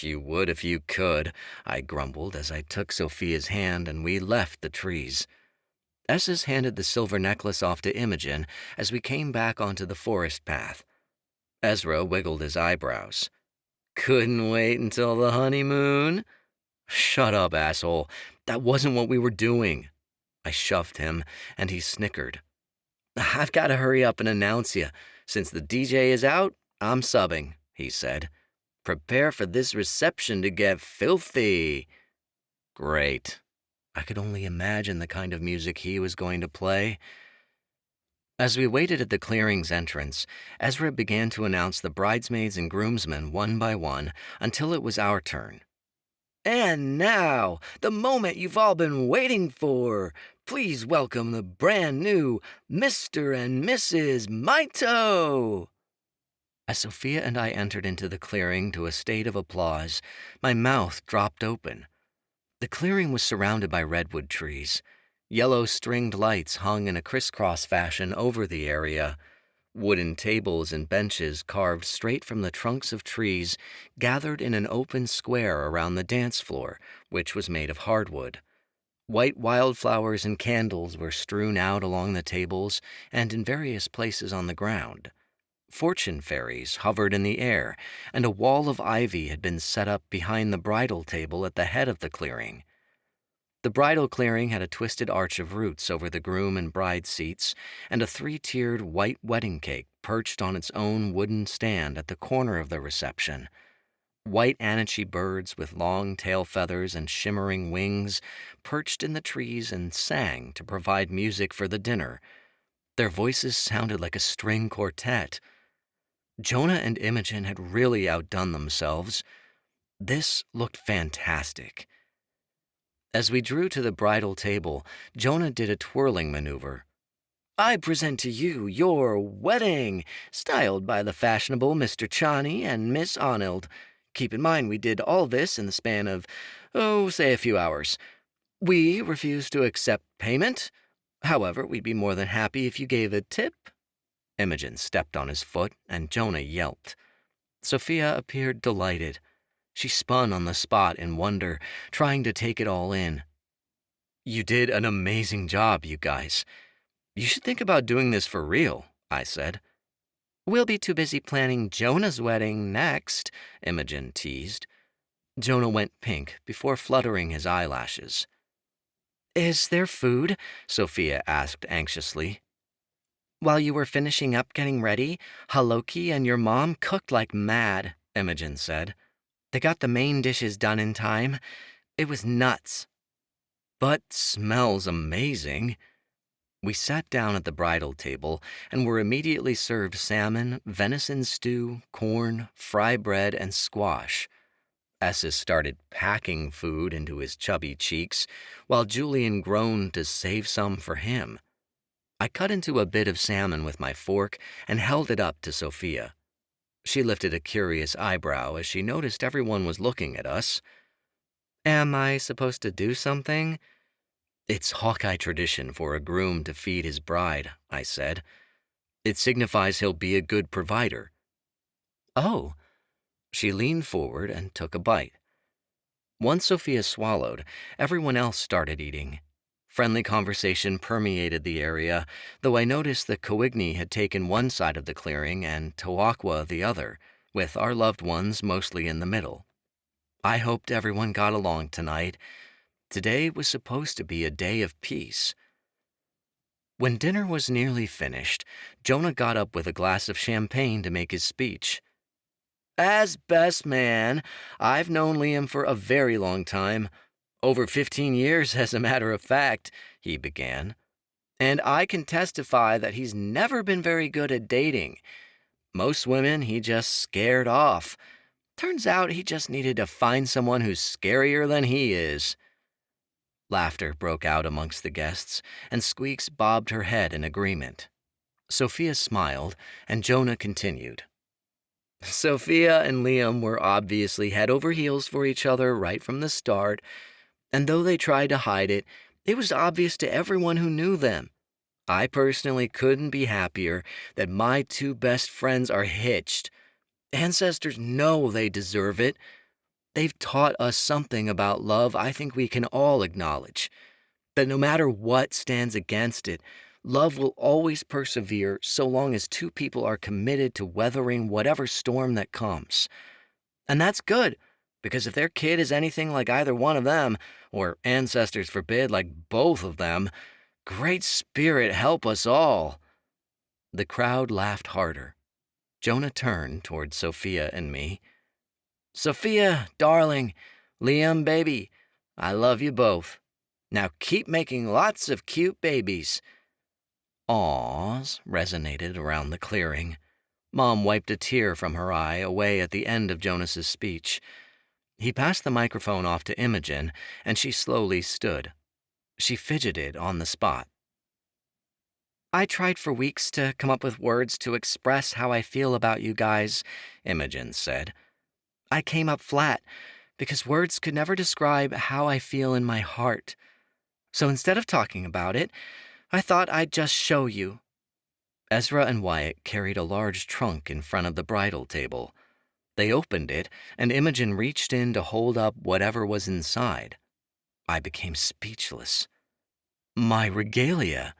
You would if you could, I grumbled as I took Sophia's hand and we left the trees. Esses handed the silver necklace off to Imogen as we came back onto the forest path. Ezra wiggled his eyebrows. Couldn't wait until the honeymoon? Shut up, asshole. That wasn't what we were doing. I shoved him, and he snickered. I've got to hurry up and announce you. Since the DJ is out, I'm subbing, he said. Prepare for this reception to get filthy. Great. I could only imagine the kind of music he was going to play. As we waited at the clearing's entrance, Ezra began to announce the bridesmaids and groomsmen one by one until it was our turn. And now, the moment you've all been waiting for. Please welcome the brand new Mr. and Mrs. Maito. As Sophia and I entered into the clearing to a state of applause, my mouth dropped open. The clearing was surrounded by redwood trees. Yellow stringed lights hung in a crisscross fashion over the area. Wooden tables and benches carved straight from the trunks of trees gathered in an open square around the dance floor, which was made of hardwood. White wildflowers and candles were strewn out along the tables and in various places on the ground. Fortune fairies hovered in the air, and a wall of ivy had been set up behind the bridal table at the head of the clearing. The bridal clearing had a twisted arch of roots over the groom and bride seats, and a three-tiered white wedding cake perched on its own wooden stand at the corner of the reception. White Anichi birds with long tail feathers and shimmering wings perched in the trees and sang to provide music for the dinner. Their voices sounded like a string quartet. Jonah and Imogen had really outdone themselves. This looked fantastic. As we drew to the bridal table, Jonah did a twirling maneuver. I present to you your wedding, styled by the fashionable Mr. Chani and Miss Arnold. Keep in mind we did all this in the span of, say a few hours. We refuse to accept payment. However, we'd be more than happy if you gave a tip. Imogen stepped on his foot, and Jonah yelped. Sophia appeared delighted. She spun on the spot in wonder, trying to take it all in. You did an amazing job, you guys. You should think about doing this for real, I said. We'll be too busy planning Jonah's wedding next, Imogen teased. Jonah went pink before fluttering his eyelashes. Is there food? Sophia asked anxiously. While you were finishing up getting ready, Haloki and your mom cooked like mad, Imogen said. They got the main dishes done in time. It was nuts. But smells amazing. We sat down at the bridal table and were immediately served salmon, venison stew, corn, fry bread, and squash. Esses started packing food into his chubby cheeks, while Julian groaned to save some for him. I cut into a bit of salmon with my fork and held it up to Sophia. She lifted a curious eyebrow as she noticed everyone was looking at us. Am I supposed to do something? It's Hawkeye tradition for a groom to feed his bride, I said. It signifies he'll be a good provider." "Oh." She leaned forward and took a bite. Once Sophia swallowed, everyone else started eating. Friendly conversation permeated the area, though I noticed that Coigny had taken one side of the clearing and Tawakwa the other, with our loved ones mostly in the middle. I hoped everyone got along tonight. Today was supposed to be a day of peace. When dinner was nearly finished, Jonah got up with a glass of champagne to make his speech. "As best man, I've known Liam for a very long time. Over 15 years, as a matter of fact," he began. "And I can testify that he's never been very good at dating. Most women he just scared off. Turns out he just needed to find someone who's scarier than he is." Laughter broke out amongst the guests, and Squeaks bobbed her head in agreement. Sophia smiled, and Jonah continued. "Sophia and Liam were obviously head over heels for each other right from the start, and though they tried to hide it, it was obvious to everyone who knew them. I personally couldn't be happier that my two best friends are hitched. Ancestors know they deserve it. They've taught us something about love I think we can all acknowledge. That no matter what stands against it, love will always persevere so long as two people are committed to weathering whatever storm that comes. And that's good, because if their kid is anything like either one of them, or ancestors forbid, like both of them, great spirit help us all." The crowd laughed harder. Jonah turned toward Sophia and me. "Sophia, darling, Liam, baby, I love you both. Now keep making lots of cute babies." Awws resonated around the clearing. Mom wiped a tear from her eye away at the end of Jonas's speech. He passed the microphone off to Imogen, and she slowly stood. She fidgeted on the spot. "I tried for weeks to come up with words to express how I feel about you guys," Imogen said. "I came up flat, because words could never describe how I feel in my heart. So instead of talking about it, I thought I'd just show you." Ezra and Wyatt carried a large trunk in front of the bridal table. They opened it, and Imogen reached in to hold up whatever was inside. I became speechless. My regalia.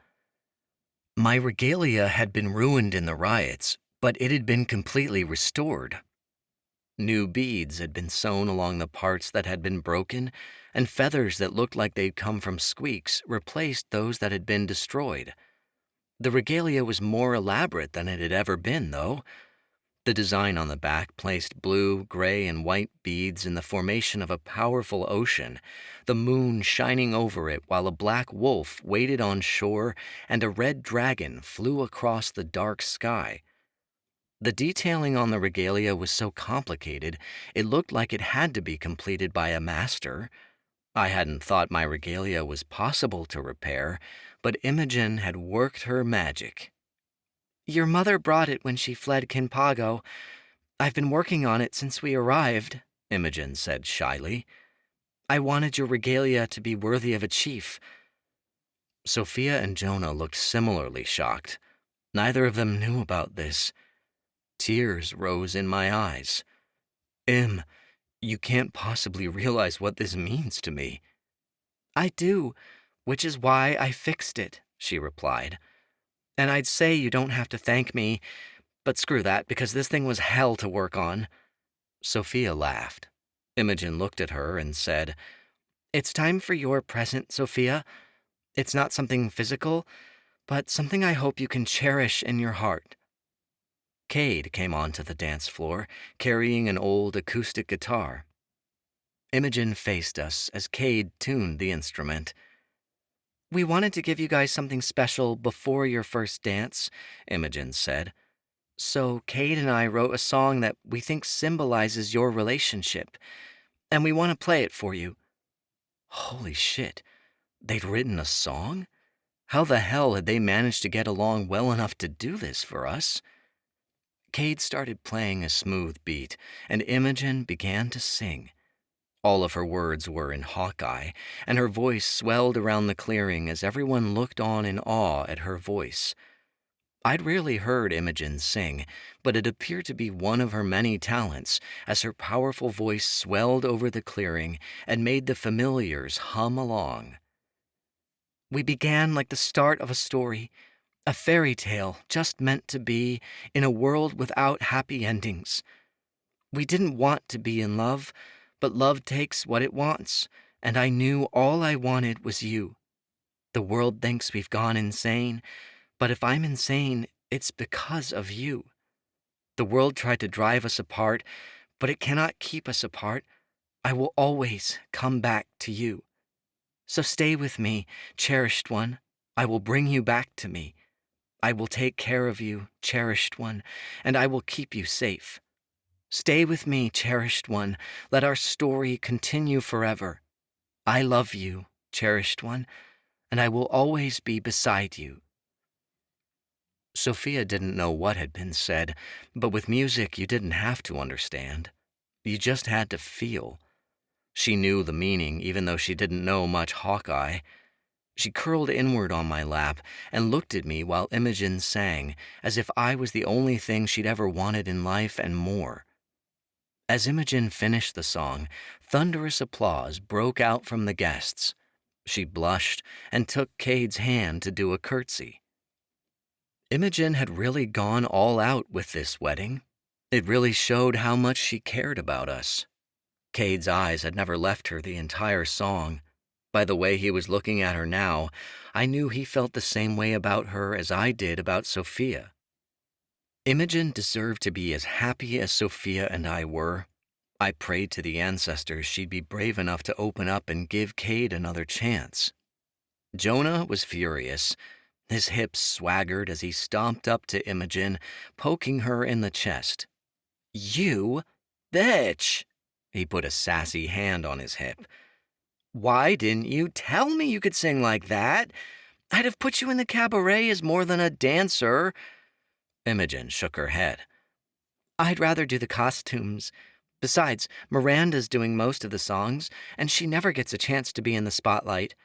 My regalia had been ruined in the riots, but it had been completely restored. New beads had been sewn along the parts that had been broken, and feathers that looked like they'd come from Squeaks replaced those that had been destroyed. The regalia was more elaborate than it had ever been, though. The design on the back placed blue, gray, and white beads in the formation of a powerful ocean, the moon shining over it while a black wolf waited on shore and a red dragon flew across the dark sky. The detailing on the regalia was so complicated, it looked like it had to be completed by a master. I hadn't thought my regalia was possible to repair, but Imogen had worked her magic. "Your mother brought it when she fled Kinpago. I've been working on it since we arrived," Imogen said shyly. "I wanted your regalia to be worthy of a chief." Sophia and Jonah looked similarly shocked. Neither of them knew about this. Tears rose in my eyes. You can't possibly realize what this means to me." "I do, which is why I fixed it," she replied. "And I'd say you don't have to thank me, but screw that, because this thing was hell to work on." Sophia laughed. Imogen looked at her and said, "It's time for your present, Sophia. It's not something physical, but something I hope you can cherish in your heart." Cade came onto the dance floor, carrying an old acoustic guitar. Imogen faced us as Cade tuned the instrument. "We wanted to give you guys something special before your first dance," Imogen said. "So Cade and I wrote a song that we think symbolizes your relationship, and we want to play it for you." Holy shit, they'd written a song? How the hell had they managed to get along well enough to do this for us? Cade started playing a smooth beat, and Imogen began to sing. All of her words were in Hawkeye, and her voice swelled around the clearing as everyone looked on in awe at her voice. I'd rarely heard Imogen sing, but it appeared to be one of her many talents, as her powerful voice swelled over the clearing and made the familiars hum along. We began like the start of a story, a fairy tale just meant to be in a world without happy endings. We didn't want to be in love, but love takes what it wants, and I knew all I wanted was you. The world thinks we've gone insane, but if I'm insane, it's because of you. The world tried to drive us apart, but it cannot keep us apart. I will always come back to you. So stay with me, cherished one. I will bring you back to me. I will take care of you, cherished one, and I will keep you safe. Stay with me, cherished one. Let our story continue forever. I love you, cherished one, and I will always be beside you. Sophia didn't know what had been said, but with music you didn't have to understand. You just had to feel. She knew the meaning, even though she didn't know much Hawkeye. She curled inward on my lap and looked at me while Imogen sang, as if I was the only thing she'd ever wanted in life and more. As Imogen finished the song, thunderous applause broke out from the guests. She blushed and took Cade's hand to do a curtsy. Imogen had really gone all out with this wedding. It really showed how much she cared about us. Cade's eyes had never left her the entire song. By the way he was looking at her now, I knew he felt the same way about her as I did about Sophia. Imogen deserved to be as happy as Sophia and I were. I prayed to the ancestors she'd be brave enough to open up and give Cade another chance. Jonah was furious. His hips swaggered as he stomped up to Imogen, poking her in the chest. "You bitch!" He put a sassy hand on his hip. "Why didn't you tell me you could sing like that? I'd have put you in the cabaret as more than a dancer." Imogen shook her head. "I'd rather do the costumes. Besides, Miranda's doing most of the songs, and she never gets a chance to be in the spotlight."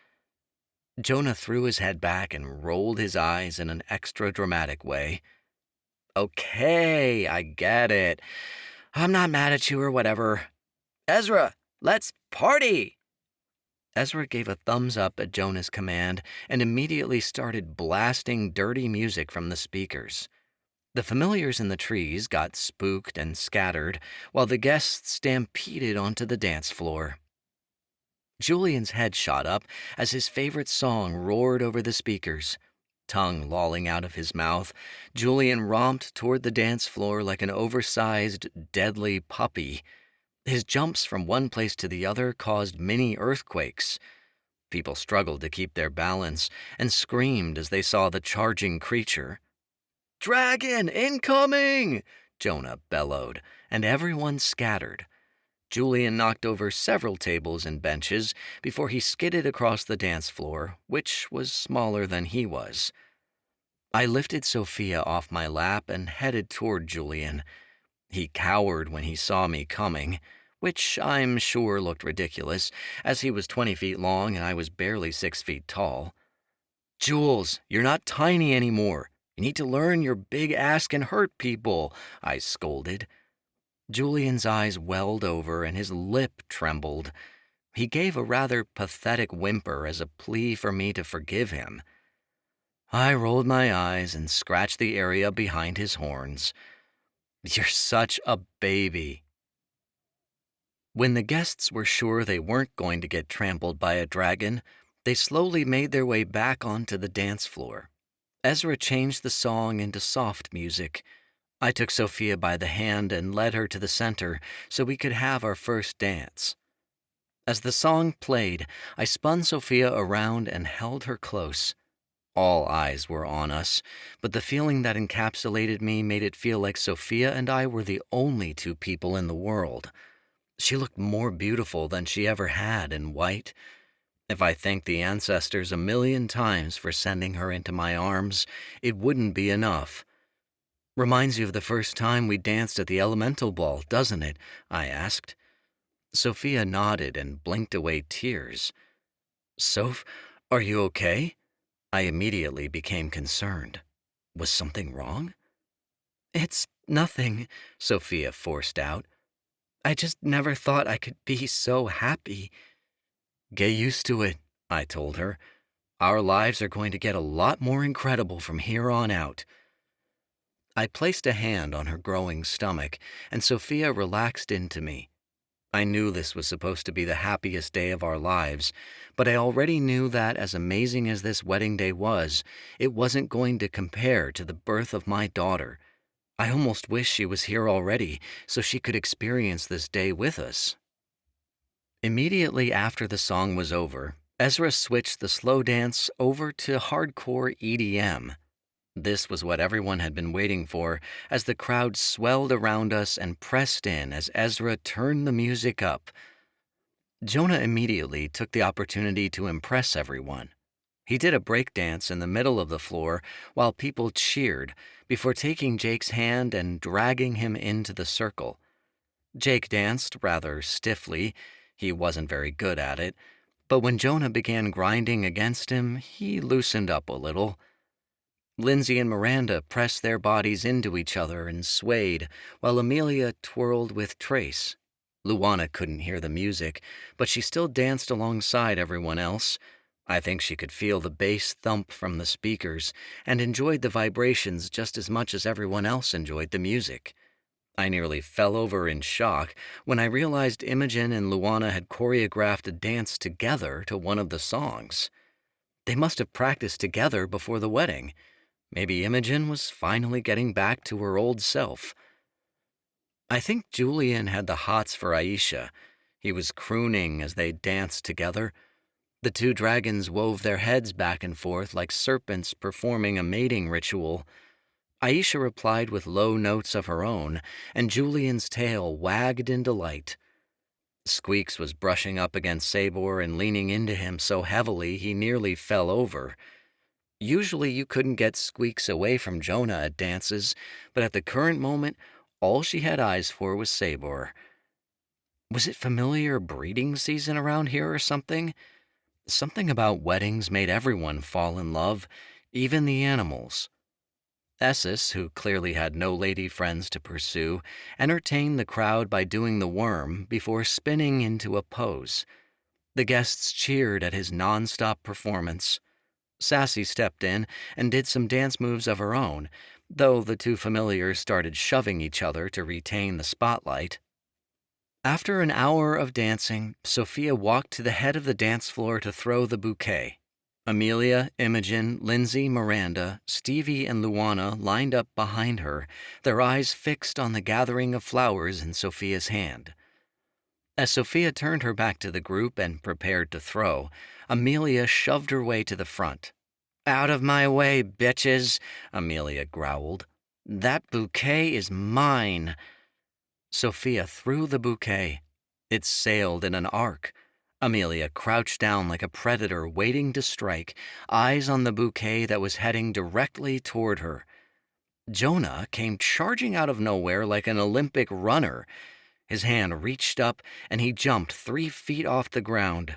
Jonah threw his head back and rolled his eyes in an extra dramatic way. "Okay, I get it. I'm not mad at you or whatever. Ezra, let's party!" Ezra gave a thumbs up at Jonah's command and immediately started blasting dirty music from the speakers. The familiars in the trees got spooked and scattered, while the guests stampeded onto the dance floor. Julian's head shot up as his favorite song roared over the speakers. Tongue lolling out of his mouth, Julian romped toward the dance floor like an oversized, deadly puppy. His jumps from one place to the other caused mini earthquakes. People struggled to keep their balance and screamed as they saw the charging creature. "Dragon incoming!" Jonah bellowed, and everyone scattered. Julian knocked over several tables and benches before he skidded across the dance floor, which was smaller than he was. I lifted Sophia off my lap and headed toward Julian. He cowered when he saw me coming, which I'm sure looked ridiculous, as he was 20 feet long and I was barely 6 feet tall. "Jules, you're not tiny anymore. You need to learn your big ass can hurt people," I scolded. Julian's eyes welled over and his lip trembled. He gave a rather pathetic whimper as a plea for me to forgive him. I rolled my eyes and scratched the area behind his horns. "You're such a baby." When the guests were sure they weren't going to get trampled by a dragon, they slowly made their way back onto the dance floor. Ezra changed the song into soft music. I took Sophia by the hand and led her to the center so we could have our first dance. As the song played, I spun Sophia around and held her close. All eyes were on us, but the feeling that encapsulated me made it feel like Sophia and I were the only two people in the world. She looked more beautiful than she ever had in white. If I thanked the ancestors 1,000,000 times for sending her into my arms, it wouldn't be enough. "Reminds you of the first time we danced at the elemental ball, doesn't it?" I asked. Sophia nodded and blinked away tears. "Soph, are you okay?" I immediately became concerned. Was something wrong? It's nothing, Sophia forced out. I just never thought I could be so happy. Get used to it, I told her. Our lives are going to get a lot more incredible from here on out. I placed a hand on her growing stomach, and Sophia relaxed into me. I knew this was supposed to be the happiest day of our lives, but I already knew that as amazing as this wedding day was, it wasn't going to compare to the birth of my daughter. I almost wish she was here already so she could experience this day with us. Immediately after the song was over, Ezra switched the slow dance over to hardcore EDM. This was what everyone had been waiting for as the crowd swelled around us and pressed in as Ezra turned the music up. Jonah immediately took the opportunity to impress everyone. He did a breakdance in the middle of the floor while people cheered before taking Jake's hand and dragging him into the circle. Jake danced rather stiffly. He wasn't very good at it, but when Jonah began grinding against him, he loosened up a little. Lindsay and Miranda pressed their bodies into each other and swayed, while Amelia twirled with Trace. Luana couldn't hear the music, but she still danced alongside everyone else. I think she could feel the bass thump from the speakers and enjoyed the vibrations just as much as everyone else enjoyed the music. I nearly fell over in shock when I realized Imogen and Luana had choreographed a dance together to one of the songs. They must have practiced together before the wedding. Maybe Imogen was finally getting back to her old self. I think Julian had the hots for Aisha. He was crooning as they danced together. The two dragons wove their heads back and forth like serpents performing a mating ritual. Aisha replied with low notes of her own, and Julian's tail wagged in delight. Squeaks was brushing up against Sabor and leaning into him so heavily he nearly fell over. Usually you couldn't get Squeaks away from Jonah at dances, but at the current moment, all she had eyes for was Sabor. Was it familiar breeding season around here or something? Something about weddings made everyone fall in love, even the animals. Esses, who clearly had no lady friends to pursue, entertained the crowd by doing the worm before spinning into a pose. The guests cheered at his non-stop performance. Sassy stepped in and did some dance moves of her own, though the two familiars started shoving each other to retain the spotlight. After an hour of dancing, Sophia walked to the head of the dance floor to throw the bouquet. Amelia, Imogen, Lindsay, Miranda, Stevie, and Luana lined up behind her, their eyes fixed on the gathering of flowers in Sophia's hand. As Sophia turned her back to the group and prepared to throw, Amelia shoved her way to the front. "Out of my way, bitches," Amelia growled. "That bouquet is mine." Sophia threw the bouquet. It sailed in an arc. Amelia crouched down like a predator waiting to strike, eyes on the bouquet that was heading directly toward her. Jonah came charging out of nowhere like an Olympic runner. His hand reached up, and he jumped 3 feet off the ground.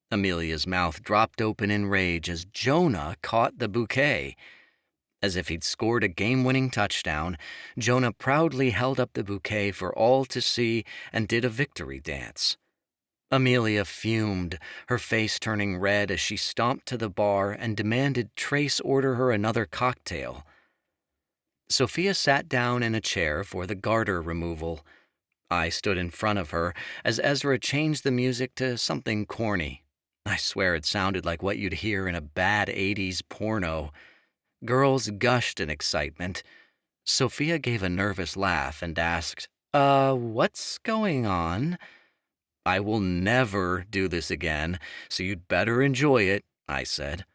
Amelia's mouth dropped open in rage as Jonah caught the bouquet. As if he'd scored a game-winning touchdown, Jonah proudly held up the bouquet for all to see and did a victory dance. Amelia fumed, her face turning red as she stomped to the bar and demanded Trace order her another cocktail. Sophia sat down in a chair for the garter removal. I stood in front of her as Ezra changed the music to something corny. I swear it sounded like what you'd hear in a bad 80s porno. Girls gushed in excitement. Sophia gave a nervous laugh and asked, what's going on?" "I will never do this again, so you'd better enjoy it," I said.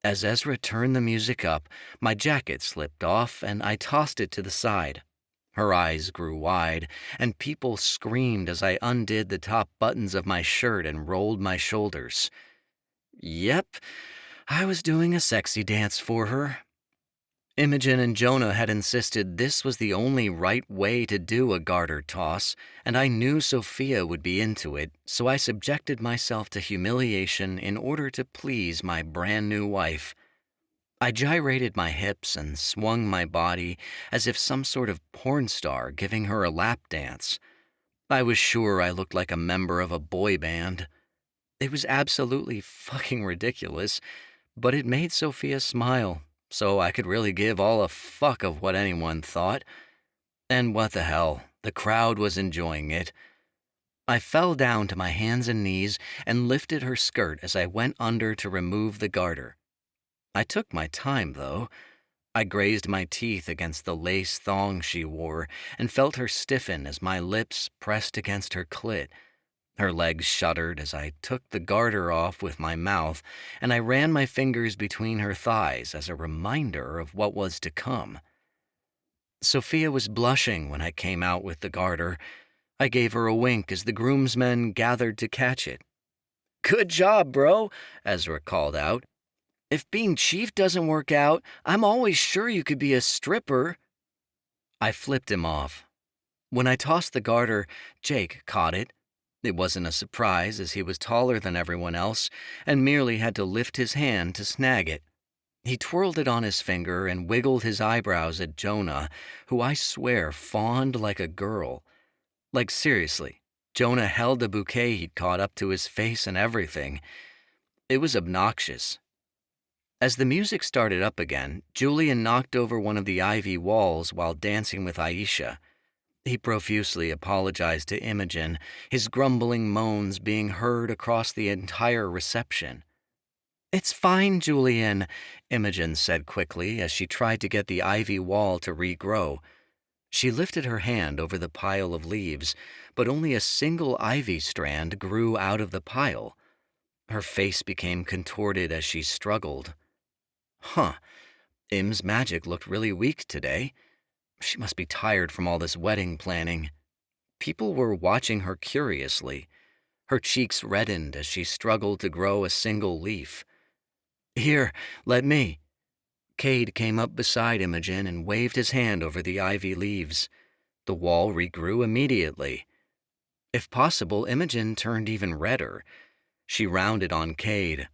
As Ezra turned the music up, my jacket slipped off and I tossed it to the side. Her eyes grew wide, and people screamed as I undid the top buttons of my shirt and rolled my shoulders. Yep, I was doing a sexy dance for her. Imogen and Jonah had insisted this was the only right way to do a garter toss, and I knew Sophia would be into it, so I subjected myself to humiliation in order to please my brand new wife. I gyrated my hips and swung my body as if some sort of porn star giving her a lap dance. I was sure I looked like a member of a boy band. It was absolutely fucking ridiculous, but it made Sophia smile, so I could really give all a fuck of what anyone thought. And what the hell, the crowd was enjoying it. I fell down to my hands and knees and lifted her skirt as I went under to remove the garter. I took my time, though. I grazed my teeth against the lace thong she wore and felt her stiffen as my lips pressed against her clit. Her legs shuddered as I took the garter off with my mouth, and I ran my fingers between her thighs as a reminder of what was to come. Sophia was blushing when I came out with the garter. I gave her a wink as the groomsmen gathered to catch it. "Good job, bro," Ezra called out. "If being chief doesn't work out, I'm always sure you could be a stripper." I flipped him off. When I tossed the garter, Jake caught it. It wasn't a surprise, as he was taller than everyone else and merely had to lift his hand to snag it. He twirled it on his finger and wiggled his eyebrows at Jonah, who I swear fawned like a girl. Like, seriously, Jonah held the bouquet he'd caught up to his face and everything. It was obnoxious. As the music started up again, Julian knocked over one of the ivy walls while dancing with Aisha. He profusely apologized to Imogen, his grumbling moans being heard across the entire reception. "It's fine, Julian," Imogen said quickly as she tried to get the ivy wall to regrow. She lifted her hand over the pile of leaves, but only a single ivy strand grew out of the pile. Her face became contorted as she struggled. Huh, Im's magic looked really weak today. She must be tired from all this wedding planning. People were watching her curiously. Her cheeks reddened as she struggled to grow a single leaf. "Here, let me." Cade came up beside Imogen and waved his hand over the ivy leaves. The wall regrew immediately. If possible, Imogen turned even redder. She rounded on Cade.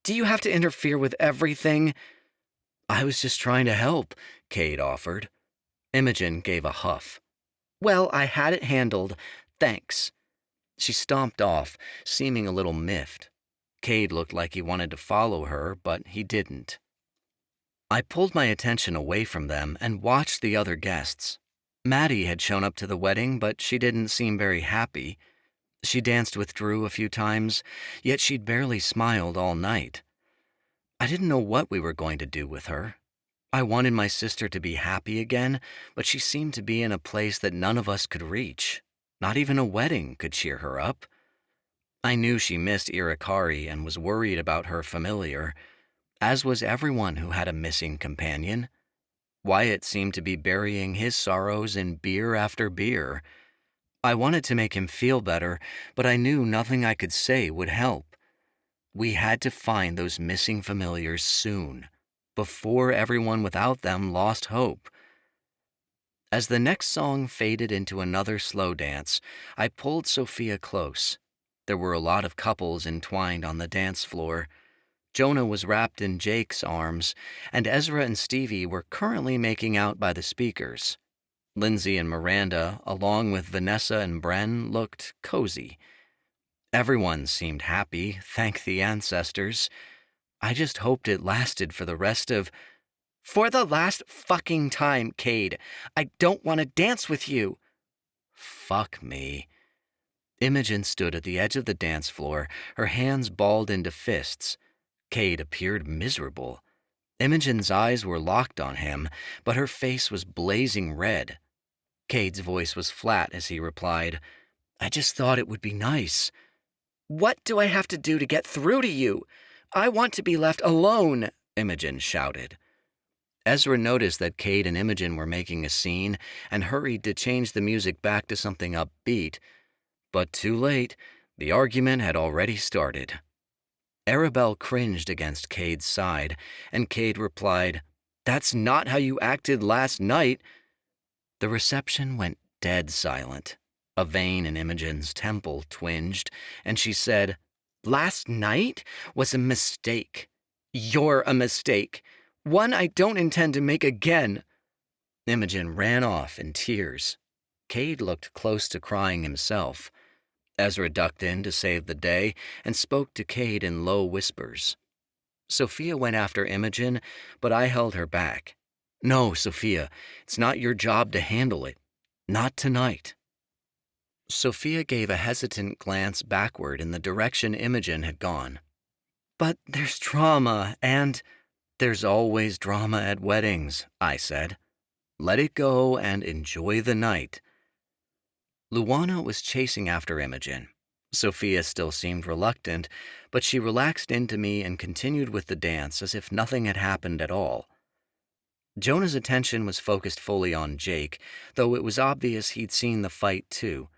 "Do you have to interfere with everything?" "I was just trying to help," Cade offered. Imogen gave a huff. "Well, I had it handled. Thanks." She stomped off, seeming a little miffed. Cade looked like he wanted to follow her, but he didn't. I pulled my attention away from them and watched the other guests. Maddie had shown up to the wedding, but she didn't seem very happy. She danced with Drew a few times, yet she'd barely smiled all night. I didn't know what we were going to do with her. I wanted my sister to be happy again, but she seemed to be in a place that none of us could reach. Not even a wedding could cheer her up. I knew she missed Irikari and was worried about her familiar, as was everyone who had a missing companion. Wyatt seemed to be burying his sorrows in beer after beer. I wanted to make him feel better, but I knew nothing I could say would help. We had to find those missing familiars soon, before everyone without them lost hope. As the next song faded into another slow dance, I pulled Sophia close. There were a lot of couples entwined on the dance floor. Jonah was wrapped in Jake's arms, and Ezra and Stevie were currently making out by the speakers. Lindsay and Miranda, along with Vanessa and Bren, looked cozy. Everyone seemed happy, thank the ancestors. I just hoped it lasted for the rest of... "For the last fucking time, Cade, I don't want to dance with you." Fuck me. Imogen stood at the edge of the dance floor, her hands balled into fists. Cade appeared miserable. Imogen's eyes were locked on him, but her face was blazing red. Cade's voice was flat as he replied, "I just thought it would be nice." "What do I have to do to get through to you? I want to be left alone," Imogen shouted. Ezra noticed that Cade and Imogen were making a scene and hurried to change the music back to something upbeat. But too late, the argument had already started. Arabelle cringed against Cade's side, and Cade replied, "That's not how you acted last night." The reception went dead silent. A vein in Imogen's temple twinged, and she said, "Last night was a mistake. You're a mistake. One I don't intend to make again." Imogen ran off in tears. Cade looked close to crying himself. Ezra ducked in to save the day and spoke to Cade in low whispers. Sophia went after Imogen, but I held her back. "No, Sophia, it's not your job to handle it. Not tonight." Sophia gave a hesitant glance backward in the direction Imogen had gone. "But there's drama, and—" "There's always drama at weddings," I said. "Let it go and enjoy the night." Luana was chasing after Imogen. Sophia still seemed reluctant, but she relaxed into me and continued with the dance as if nothing had happened at all. Jonah's attention was focused fully on Jake, though it was obvious he'd seen the fight too.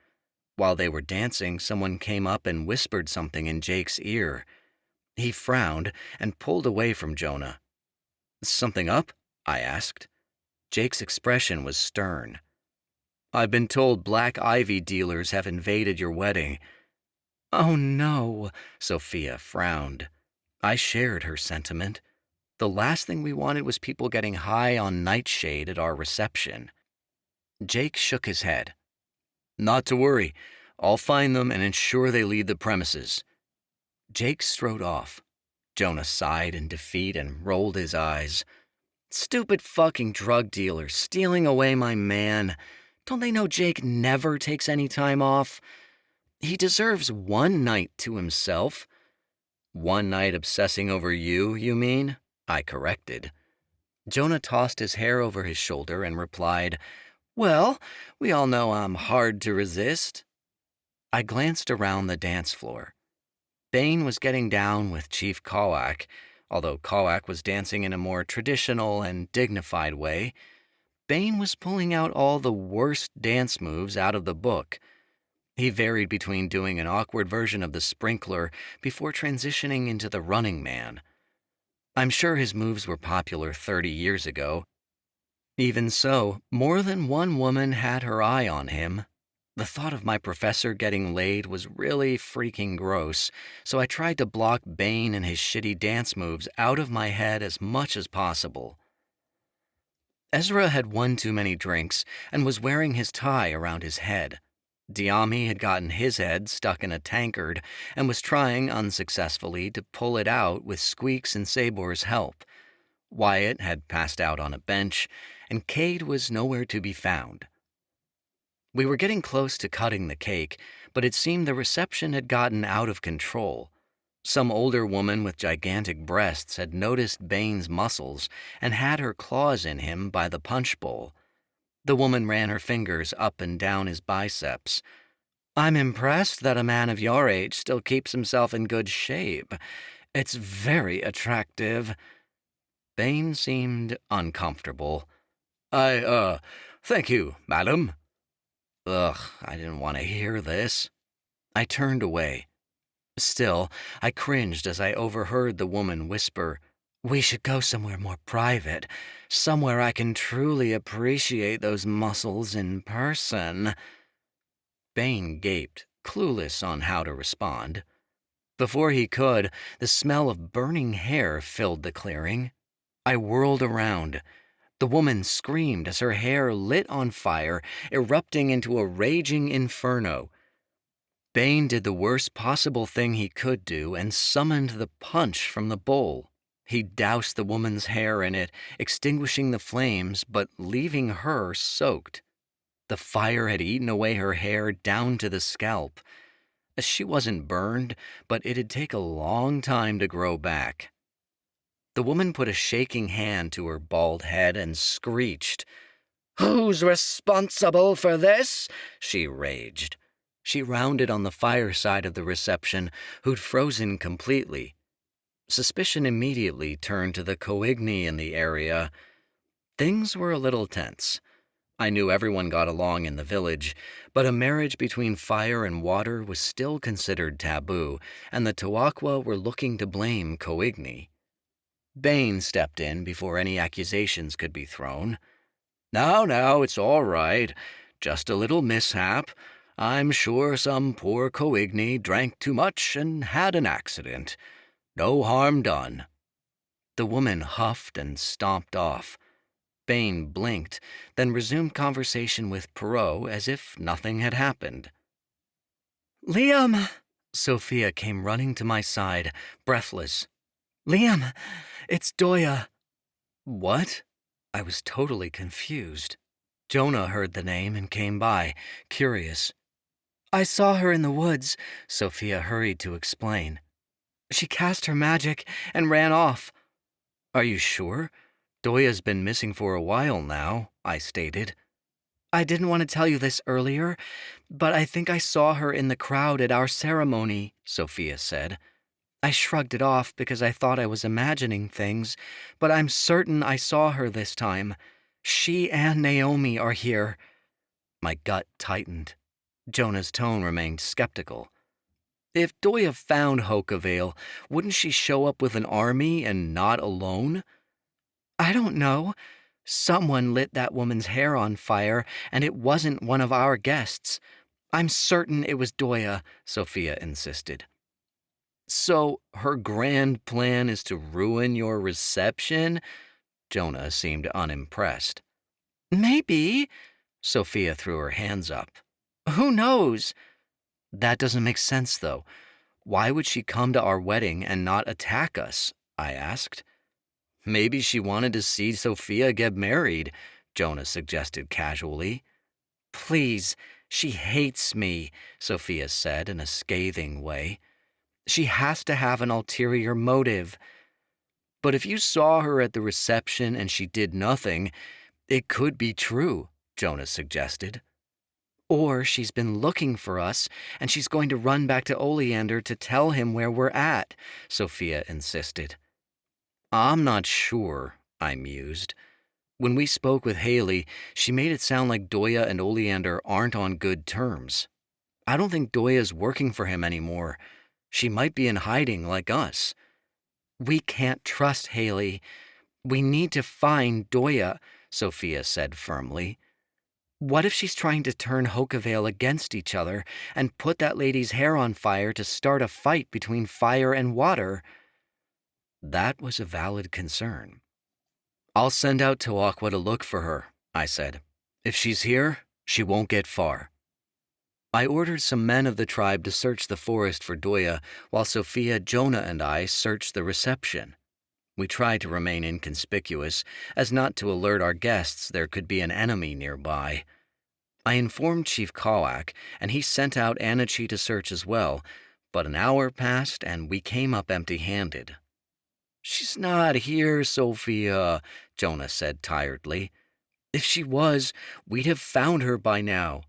While they were dancing, someone came up and whispered something in Jake's ear. He frowned and pulled away from Jonah. "Something up?" I asked. Jake's expression was stern. "I've been told black ivy dealers have invaded your wedding." "Oh no," Sophia frowned. I shared her sentiment. The last thing we wanted was people getting high on nightshade at our reception. Jake shook his head. "Not to worry. I'll find them and ensure they leave the premises." Jake strode off. Jonah sighed in defeat and rolled his eyes. "Stupid fucking drug dealers stealing away my man. Don't they know Jake never takes any time off? He deserves one night to himself." "One night obsessing over you mean?" I corrected. Jonah tossed his hair over his shoulder and replied, "Well, we all know I'm hard to resist." I glanced around the dance floor. Bane was getting down with Chief Kawak, although Kawak was dancing in a more traditional and dignified way. Bane was pulling out all the worst dance moves out of the book. He varied between doing an awkward version of the sprinkler before transitioning into the running man. I'm sure his moves were popular 30 years ago. Even so, more than one woman had her eye on him. The thought of my professor getting laid was really freaking gross, so I tried to block Bane and his shitty dance moves out of my head as much as possible. Ezra had one too many drinks and was wearing his tie around his head. Diami had gotten his head stuck in a tankard and was trying unsuccessfully to pull it out with Squeak's and Sabor's help. Wyatt had passed out on a bench, and Cade was nowhere to be found. We were getting close to cutting the cake, but it seemed the reception had gotten out of control. Some older woman with gigantic breasts had noticed Bane's muscles and had her claws in him by the punch bowl. The woman ran her fingers up and down his biceps. "I'm impressed that a man of your age still keeps himself in good shape. It's very attractive." Bane seemed uncomfortable. Thank you, madam." Ugh, I didn't want to hear this. I turned away. Still, I cringed as I overheard the woman whisper, "We should go somewhere more private, somewhere I can truly appreciate those muscles in person." Bane gaped, clueless on how to respond. Before he could, the smell of burning hair filled the clearing. I whirled around. The woman screamed as her hair lit on fire, erupting into a raging inferno. Bane did the worst possible thing he could do and summoned the punch from the bowl. He doused the woman's hair in it, extinguishing the flames but leaving her soaked. The fire had eaten away her hair down to the scalp. She wasn't burned, but it'd take a long time to grow back. The woman put a shaking hand to her bald head and screeched. "Who's responsible for this?" she raged. She rounded on the fireside of the reception, who'd frozen completely. Suspicion immediately turned to the Coigny in the area. Things were a little tense. I knew everyone got along in the village, but a marriage between fire and water was still considered taboo, and the Tawakwa were looking to blame Coigny. Bane stepped in before any accusations could be thrown. Now, it's all right. Just a little mishap. I'm sure some poor Coigny drank too much and had an accident. No harm done." The woman huffed and stomped off. Bane blinked, then resumed conversation with Perot as if nothing had happened. Liam! Sophia came running to my side, breathless. Liam, it's Doya. What? I was totally confused. Jonah heard the name and came by, curious. I saw her in the woods, Sophia hurried to explain. She cast her magic and ran off. Are you sure? Doya's been missing for a while now, I stated. I didn't want to tell you this earlier, but I think I saw her in the crowd at our ceremony, Sophia said. I shrugged it off because I thought I was imagining things, but I'm certain I saw her this time. She and Naomi are here. My gut tightened. Jonah's tone remained skeptical. If Doya found Hokavale, wouldn't she show up with an army and not alone? I don't know. Someone lit that woman's hair on fire, and it wasn't one of our guests. I'm certain it was Doya, Sophia insisted. So her grand plan is to ruin your reception? Jonah seemed unimpressed. Maybe. Sophia threw her hands up. Who knows? That doesn't make sense, though. Why would she come to our wedding and not attack us? I asked. Maybe she wanted to see Sophia get married, Jonah suggested casually. Please, she hates me, Sophia said in a scathing way. She has to have an ulterior motive. But if you saw her at the reception and she did nothing, it could be true, Jonah suggested. Or she's been looking for us, and she's going to run back to Oleander to tell him where we're at, Sophia insisted. I'm not sure, I mused. When we spoke with Haley, she made it sound like Doya and Oleander aren't on good terms. I don't think Doya's working for him anymore. She might be in hiding like us. We can't trust Haley. We need to find Doya, Sophia said firmly. What if she's trying to turn Hokavale against each other and put that lady's hair on fire to start a fight between fire and water? That was a valid concern. I'll send out Tawakwa to look for her, I said. If she's here, she won't get far. I ordered some men of the tribe to search the forest for Doya, while Sophia, Jonah, and I searched the reception. We tried to remain inconspicuous, as not to alert our guests there could be an enemy nearby. I informed Chief Kawak, and he sent out Anichi to search as well, but an hour passed and we came up empty-handed. She's not here, Sophia, Jonah said tiredly. If she was, we'd have found her by now.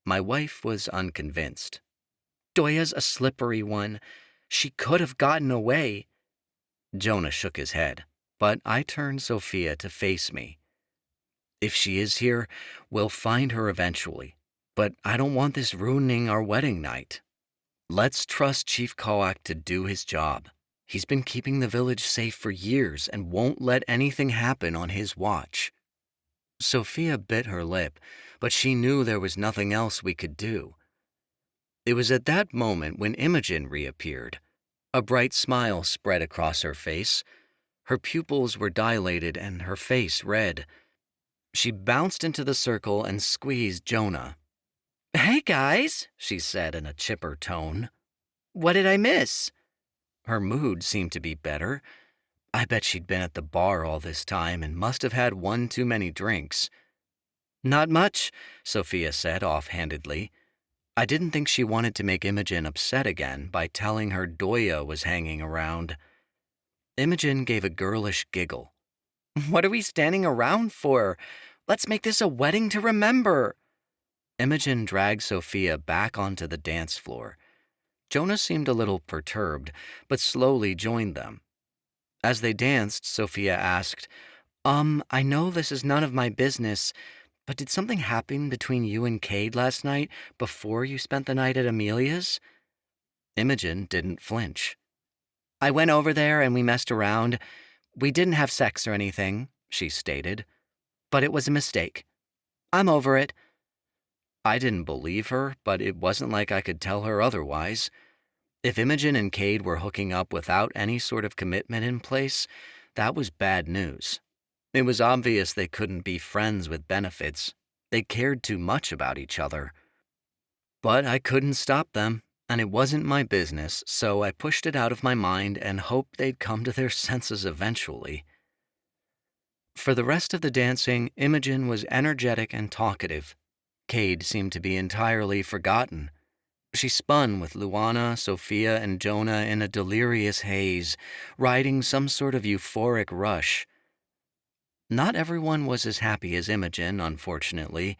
My wife was unconvinced. Doya's a slippery one. She could have gotten away. Jonah shook his head, but I turned Sophia to face me. If she is here, we'll find her eventually, but I don't want this ruining our wedding night. Let's trust Chief Kawak to do his job. He's been keeping the village safe for years and won't let anything happen on his watch. Sophia bit her lip, but she knew there was nothing else we could do. It was at that moment when Imogen reappeared. A bright smile spread across her face. Her pupils were dilated and her face red. She bounced into the circle and squeezed Jonah. Hey, guys, she said in a chipper tone. What did I miss? Her mood seemed to be better. I bet she'd been at the bar all this time and must have had one too many drinks. Not much, Sophia said offhandedly. I didn't think she wanted to make Imogen upset again by telling her Doya was hanging around. Imogen gave a girlish giggle. What are we standing around for? Let's make this a wedding to remember. Imogen dragged Sophia back onto the dance floor. Jonah seemed a little perturbed, but slowly joined them. As they danced, Sophia asked, I know this is none of my business, but did something happen between you and Cade last night before you spent the night at Amelia's? Imogen didn't flinch. I went over there and we messed around. We didn't have sex or anything, she stated, but it was a mistake. I'm over it. I didn't believe her, but it wasn't like I could tell her otherwise. If Imogen and Cade were hooking up without any sort of commitment in place, That was bad news. It was obvious they couldn't be friends with benefits. They cared too much about each other. But I couldn't stop them, and it wasn't my business, so I pushed it out of my mind and hoped they'd come to their senses eventually. For the rest of the dancing, Imogen was energetic and talkative. Cade seemed to be entirely forgotten. She spun with Luana, Sophia, and Jonah in a delirious haze, riding some sort of euphoric rush. Not everyone was as happy as Imogen, unfortunately.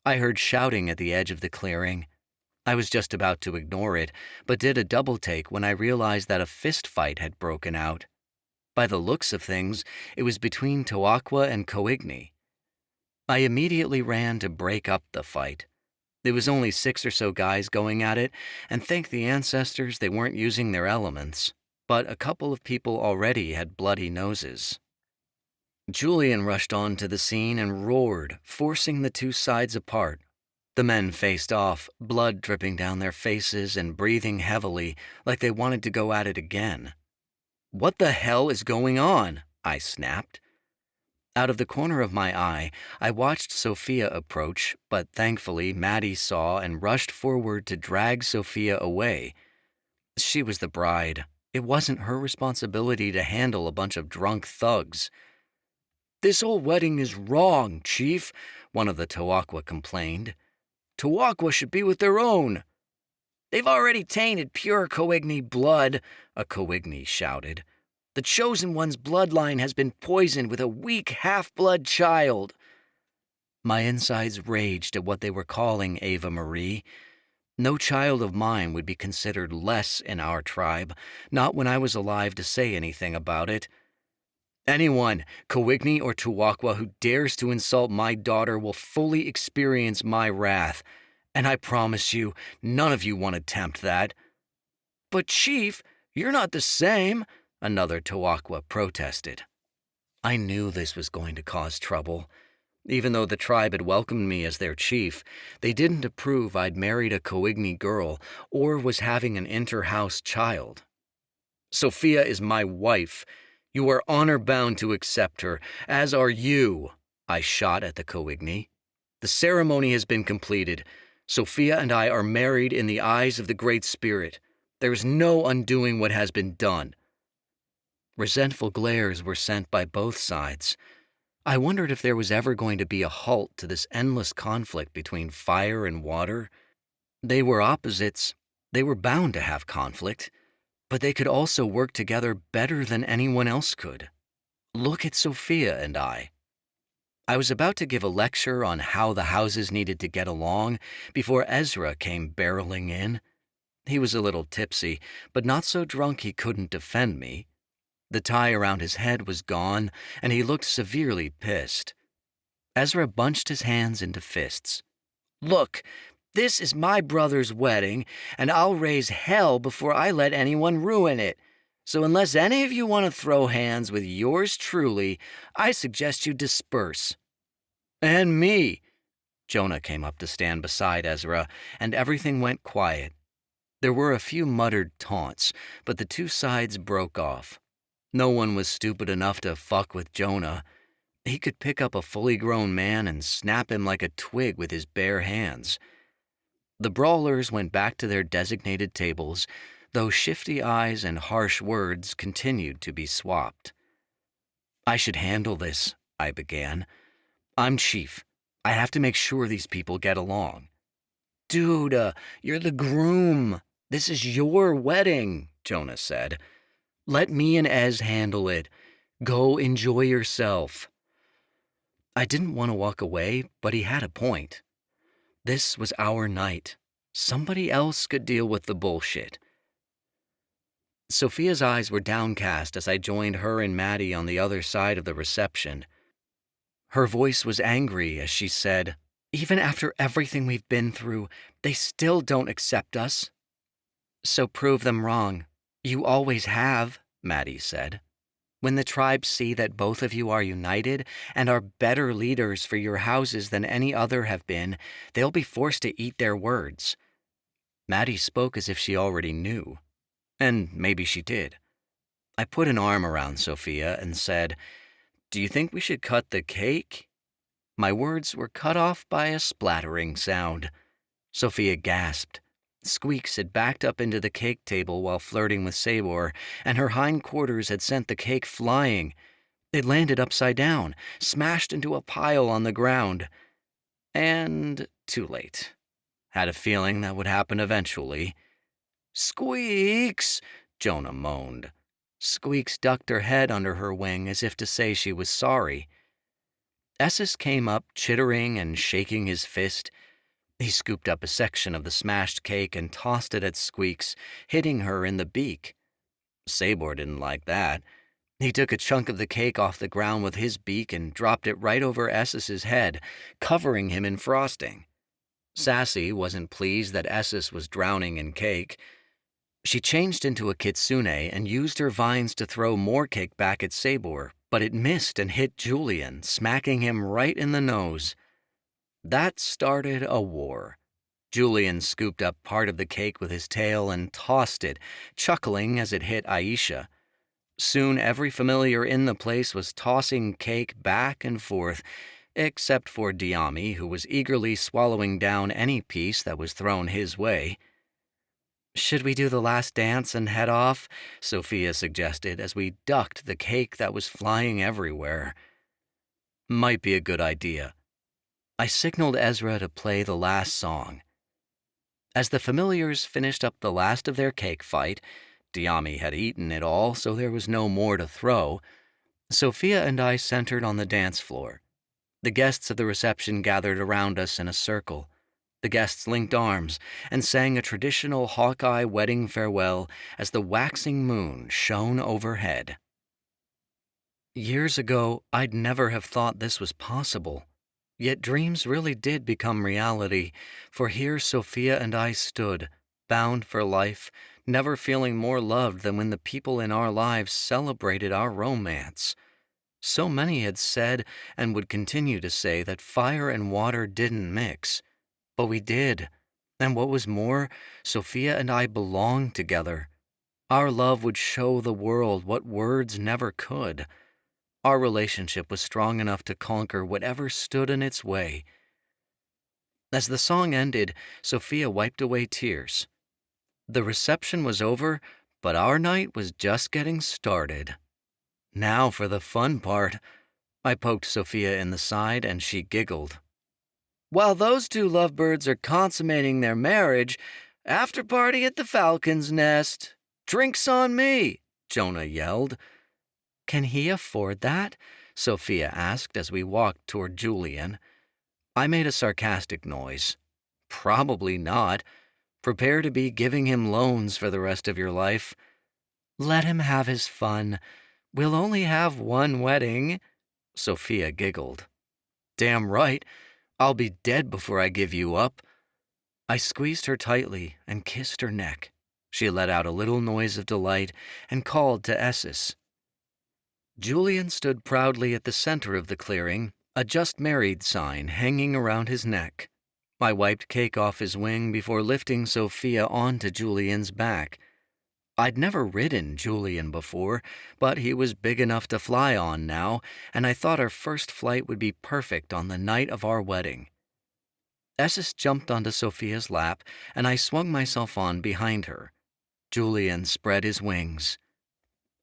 I heard shouting at the edge of the clearing. I was just about to ignore it, but did a double take when I realized that a fist fight had broken out. By the looks of things, it was between Tawakwa and Coigny. I immediately ran to break up the fight. There was only 6 or so guys going at it, and thank the ancestors they weren't using their elements, but a couple of people already had bloody noses. Julian rushed onto the scene and roared, forcing the two sides apart. The men faced off, blood dripping down their faces and breathing heavily, like they wanted to go at it again. "What the hell is going on?" I snapped. Out of the corner of my eye, I watched Sophia approach, but thankfully Maddie saw and rushed forward to drag Sophia away. She was the bride. It wasn't her responsibility to handle a bunch of drunk thugs. "This whole wedding is wrong, Chief," one of the Tawakwa complained. "Tawakwa should be with their own." "They've already tainted pure Coigny blood," a Coigny shouted. "The Chosen One's bloodline has been poisoned with a weak half-blood child." My insides raged at what they were calling Ava Marie. No child of mine would be considered less in our tribe, not when I was alive to say anything about it. "Anyone, Coigny or Tawakwa, who dares to insult my daughter will fully experience my wrath, and I promise you, none of you want to tempt that." "But Chief, you're not the same," another Tawakwa protested. I knew this was going to cause trouble. Even though the tribe had welcomed me as their chief, they didn't approve I'd married a Coigny girl or was having an inter-house child. "Sophia is my wife. You are honor-bound to accept her, as are you," I shot at the Coigny. "The ceremony has been completed. Sophia and I are married in the eyes of the Great Spirit. There is no undoing what has been done." Resentful glares were sent by both sides. I wondered if there was ever going to be a halt to this endless conflict between fire and water. They were opposites. They were bound to have conflict, but they could also work together better than anyone else could. Look at Sophia and I. I was about to give a lecture on how the houses needed to get along before Ezra came barreling in. He was a little tipsy, but not so drunk he couldn't defend me. The tie around his head was gone, and he looked severely pissed. Ezra bunched his hands into fists. "Look, this is my brother's wedding, and I'll raise hell before I let anyone ruin it. So unless any of you want to throw hands with yours truly, I suggest you disperse." "And me." Jonah came up to stand beside Ezra, and everything went quiet. There were a few muttered taunts, but the two sides broke off. No one was stupid enough to fuck with Jonah. He could pick up a fully grown man and snap him like a twig with his bare hands. The brawlers went back to their designated tables, though shifty eyes and harsh words continued to be swapped. "I should handle this," I began. "I'm chief. I have to make sure these people get along." "Dude, you're the groom. This is your wedding," Jonah said. "Let me and Ez handle it. Go enjoy yourself." I didn't want to walk away, but he had a point. This was our night. Somebody else could deal with the bullshit. Sophia's eyes were downcast as I joined her and Maddie on the other side of the reception. Her voice was angry as she said, "Even after everything we've been through, they still don't accept us." "So prove them wrong. You always have," Maddie said. "When the tribes see that both of you are united and are better leaders for your houses than any other have been, they'll be forced to eat their words." Maddie spoke as if she already knew. And maybe she did. I put an arm around Sophia and said, "Do you think we should cut the cake?" My words were cut off by a splattering sound. Sophia gasped. Squeaks had backed up into the cake table while flirting with Sabor, and her hindquarters had sent the cake flying. It landed upside down, smashed into a pile on the ground. And too late. Had a feeling that would happen eventually. "Squeaks!" Jonah moaned. Squeaks ducked her head under her wing as if to say she was sorry. Esses came up, chittering and shaking his fist. He scooped up a section of the smashed cake and tossed it at Squeaks, hitting her in the beak. Sabor didn't like that. He took a chunk of the cake off the ground with his beak and dropped it right over Esses's head, covering him in frosting. Sassy wasn't pleased that Esses was drowning in cake. She changed into a kitsune and used her vines to throw more cake back at Sabor, but it missed and hit Julian, smacking him right in the nose. That started a war. Julian scooped up part of the cake with his tail and tossed it, chuckling as it hit Aisha. Soon every familiar in the place was tossing cake back and forth, except for Diami, who was eagerly swallowing down any piece that was thrown his way. "Should we do the last dance and head off?" Sophia suggested as we ducked the cake that was flying everywhere. "Might be a good idea." I signaled Ezra to play the last song. As the familiars finished up the last of their cake fight, Diami had eaten it all, so there was no more to throw. Sophia and I centered on the dance floor. The guests of the reception gathered around us in a circle. The guests linked arms and sang a traditional Hawkeye wedding farewell as the waxing moon shone overhead. Years ago, I'd never have thought this was possible. Yet dreams really did become reality, for here Sophia and I stood, bound for life, never feeling more loved than when the people in our lives celebrated our romance. So many had said and would continue to say that fire and water didn't mix. But we did. And what was more, Sophia and I belonged together. Our love would show the world what words never could. Our relationship was strong enough to conquer whatever stood in its way. As the song ended, Sophia wiped away tears. The reception was over, but our night was just getting started. Now for the fun part. I poked Sophia in the side and she giggled. "While those two lovebirds are consummating their marriage, after party at the Falcon's Nest. Drinks on me," Jonah yelled. "Can he afford that?" Sophia asked as we walked toward Julian. I made a sarcastic noise. "Probably not. Prepare to be giving him loans for the rest of your life." "Let him have his fun. We'll only have one wedding." Sophia giggled. "Damn right. I'll be dead before I give you up." I squeezed her tightly and kissed her neck. She let out a little noise of delight and called to Esses. Julian stood proudly at the center of the clearing, a just married sign hanging around his neck. I wiped cake off his wing before lifting Sophia onto Julian's back. I'd never ridden Julian before, but he was big enough to fly on now, and I thought our first flight would be perfect on the night of our wedding. Esses jumped onto Sophia's lap, and I swung myself on behind her. Julian spread his wings.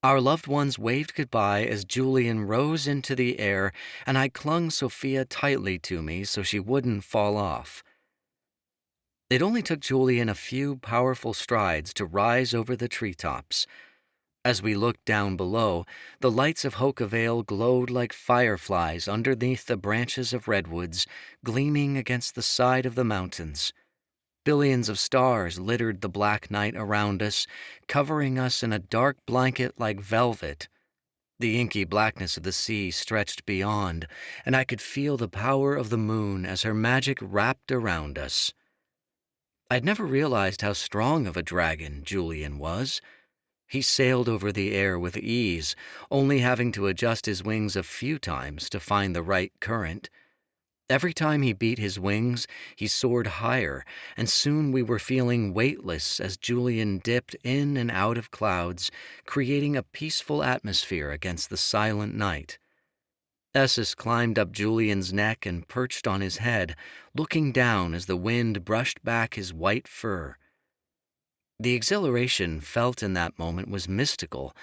Our loved ones waved goodbye as Julian rose into the air, and I clung Sophia tightly to me so she wouldn't fall off. It only took Julian a few powerful strides to rise over the treetops. As we looked down below, the lights of Hoka Vale glowed like fireflies underneath the branches of redwoods, gleaming against the side of the mountains. Billions of stars littered the black night around us, covering us in a dark blanket like velvet. The inky blackness of the sea stretched beyond, and I could feel the power of the moon as her magic wrapped around us. I'd never realized how strong of a dragon Julian was. He sailed over the air with ease, only having to adjust his wings a few times to find the right current. Every time he beat his wings, he soared higher, and soon we were feeling weightless as Julian dipped in and out of clouds, creating a peaceful atmosphere against the silent night. Esses climbed up Julian's neck and perched on his head, looking down as the wind brushed back his white fur. The exhilaration felt in that moment was mystical,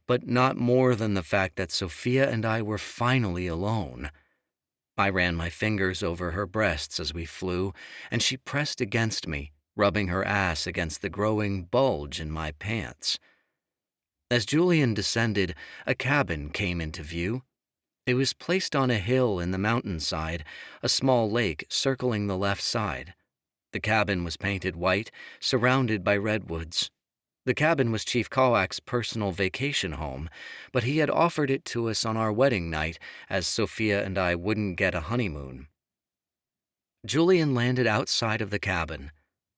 but not more than the fact that Sophia and I were finally alone. I ran my fingers over her breasts as we flew, and she pressed against me, rubbing her ass against the growing bulge in my pants. As Julian descended, a cabin came into view. It was placed on a hill in the mountainside, a small lake circling the left side. The cabin was painted white, surrounded by redwoods. The cabin was Chief Kawak's personal vacation home, but he had offered it to us on our wedding night, as Sophia and I wouldn't get a honeymoon. Julian landed outside of the cabin.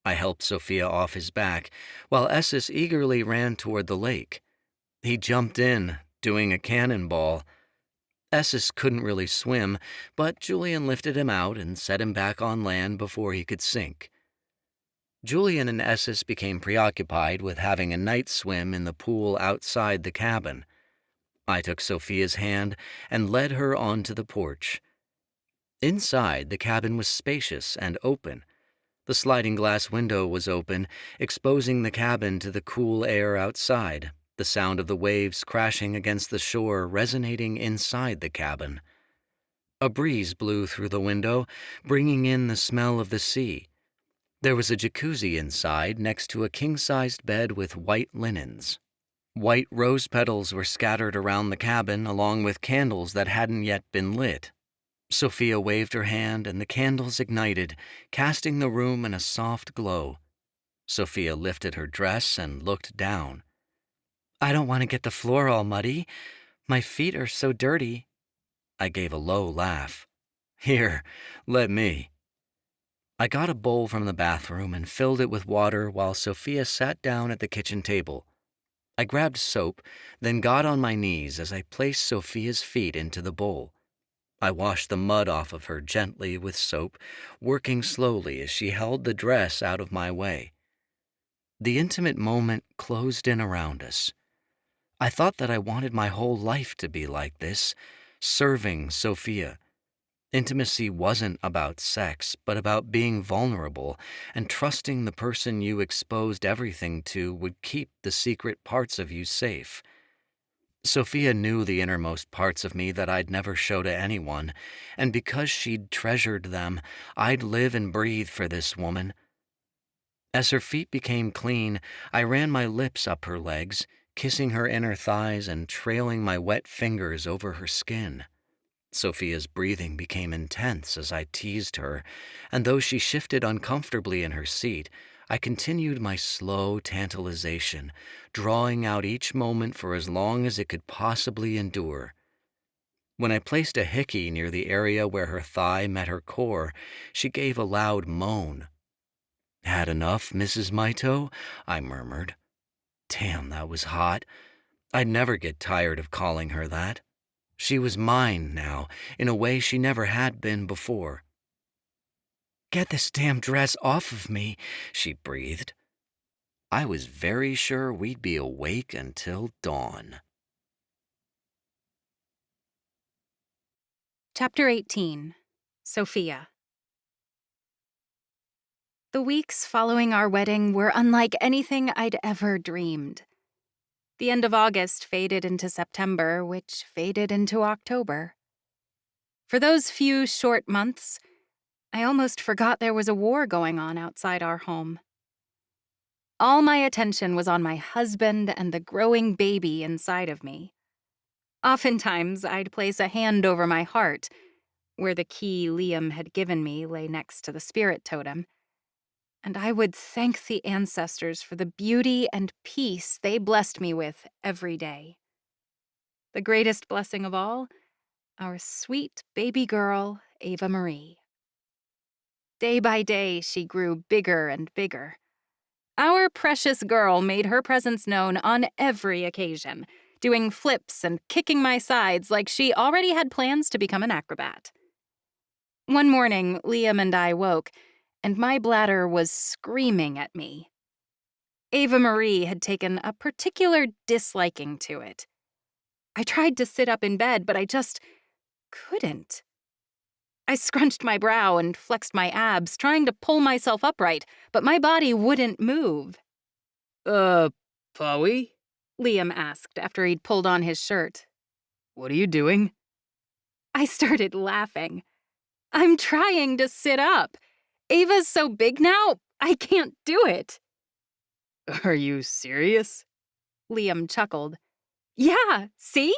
I helped Sophia off his back, while Esses eagerly ran toward the lake. He jumped in, doing a cannonball. Esses couldn't really swim, but Julian lifted him out and set him back on land before he could sink. Julian and Esses became preoccupied with having a night swim in the pool outside the cabin. I took Sophia's hand and led her onto the porch. Inside, the cabin was spacious and open. The sliding glass window was open, exposing the cabin to the cool air outside, the sound of the waves crashing against the shore resonating inside the cabin. A breeze blew through the window, bringing in the smell of the sea. There was a jacuzzi inside next to a king-sized bed with white linens. White rose petals were scattered around the cabin along with candles that hadn't yet been lit. Sophia waved her hand and the candles ignited, casting the room in a soft glow. Sophia lifted her dress and looked down. I don't want to get the floor all muddy. My feet are so dirty. I gave a low laugh. Here, let me. I got a bowl from the bathroom and filled it with water while Sophia sat down at the kitchen table. I grabbed soap, then got on my knees as I placed Sophia's feet into the bowl. I washed the mud off of her gently with soap, working slowly as she held the dress out of my way. The intimate moment closed in around us. I thought that I wanted my whole life to be like this, serving Sophia. Intimacy wasn't about sex, but about being vulnerable and trusting the person you exposed everything to would keep the secret parts of you safe. Sophia knew the innermost parts of me that I'd never show to anyone, and because she'd treasured them, I'd live and breathe for this woman. As her feet became clean, I ran my lips up her legs, kissing her inner thighs and trailing my wet fingers over her skin. Sophia's breathing became intense as I teased her, and though she shifted uncomfortably in her seat, I continued my slow tantalization, drawing out each moment for as long as it could possibly endure. When I placed a hickey near the area where her thigh met her core, she gave a loud moan. "Had enough, Mrs. Mito?" I murmured. Damn, that was hot. I'd never get tired of calling her that. She was mine now, in a way she never had been before. "Get this damn dress off of me," she breathed. I was very sure we'd be awake until dawn. Chapter 18. Sophia. The weeks following our wedding were unlike anything I'd ever dreamed. The end of August faded into September, which faded into October. For those few short months, I almost forgot there was a war going on outside our home. All my attention was on my husband and the growing baby inside of me. Oftentimes, I'd place a hand over my heart, where the key Liam had given me lay next to the spirit totem, and I would thank the ancestors for the beauty and peace they blessed me with every day. The greatest blessing of all, our sweet baby girl, Ava Marie. Day by day, she grew bigger and bigger. Our precious girl made her presence known on every occasion, doing flips and kicking my sides like she already had plans to become an acrobat. One morning, Liam and I woke, and my bladder was screaming at me. Ava Marie had taken a particular disliking to it. I tried to sit up in bed, but I just couldn't. I scrunched my brow and flexed my abs, trying to pull myself upright, but my body wouldn't move. Pawi? Liam asked after he'd pulled on his shirt. What are you doing? I started laughing. I'm trying to sit up. Ava's so big now, I can't do it. Are you serious? Liam chuckled. Yeah, see?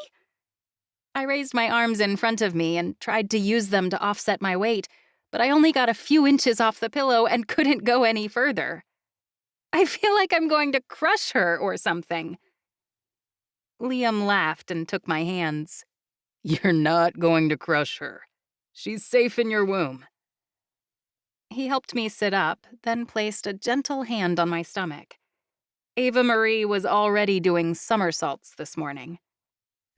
I raised my arms in front of me and tried to use them to offset my weight, but I only got a few inches off the pillow and couldn't go any further. I feel like I'm going to crush her or something. Liam laughed and took my hands. You're not going to crush her. She's safe in your womb. He helped me sit up, then placed a gentle hand on my stomach. Ava Marie was already doing somersaults this morning.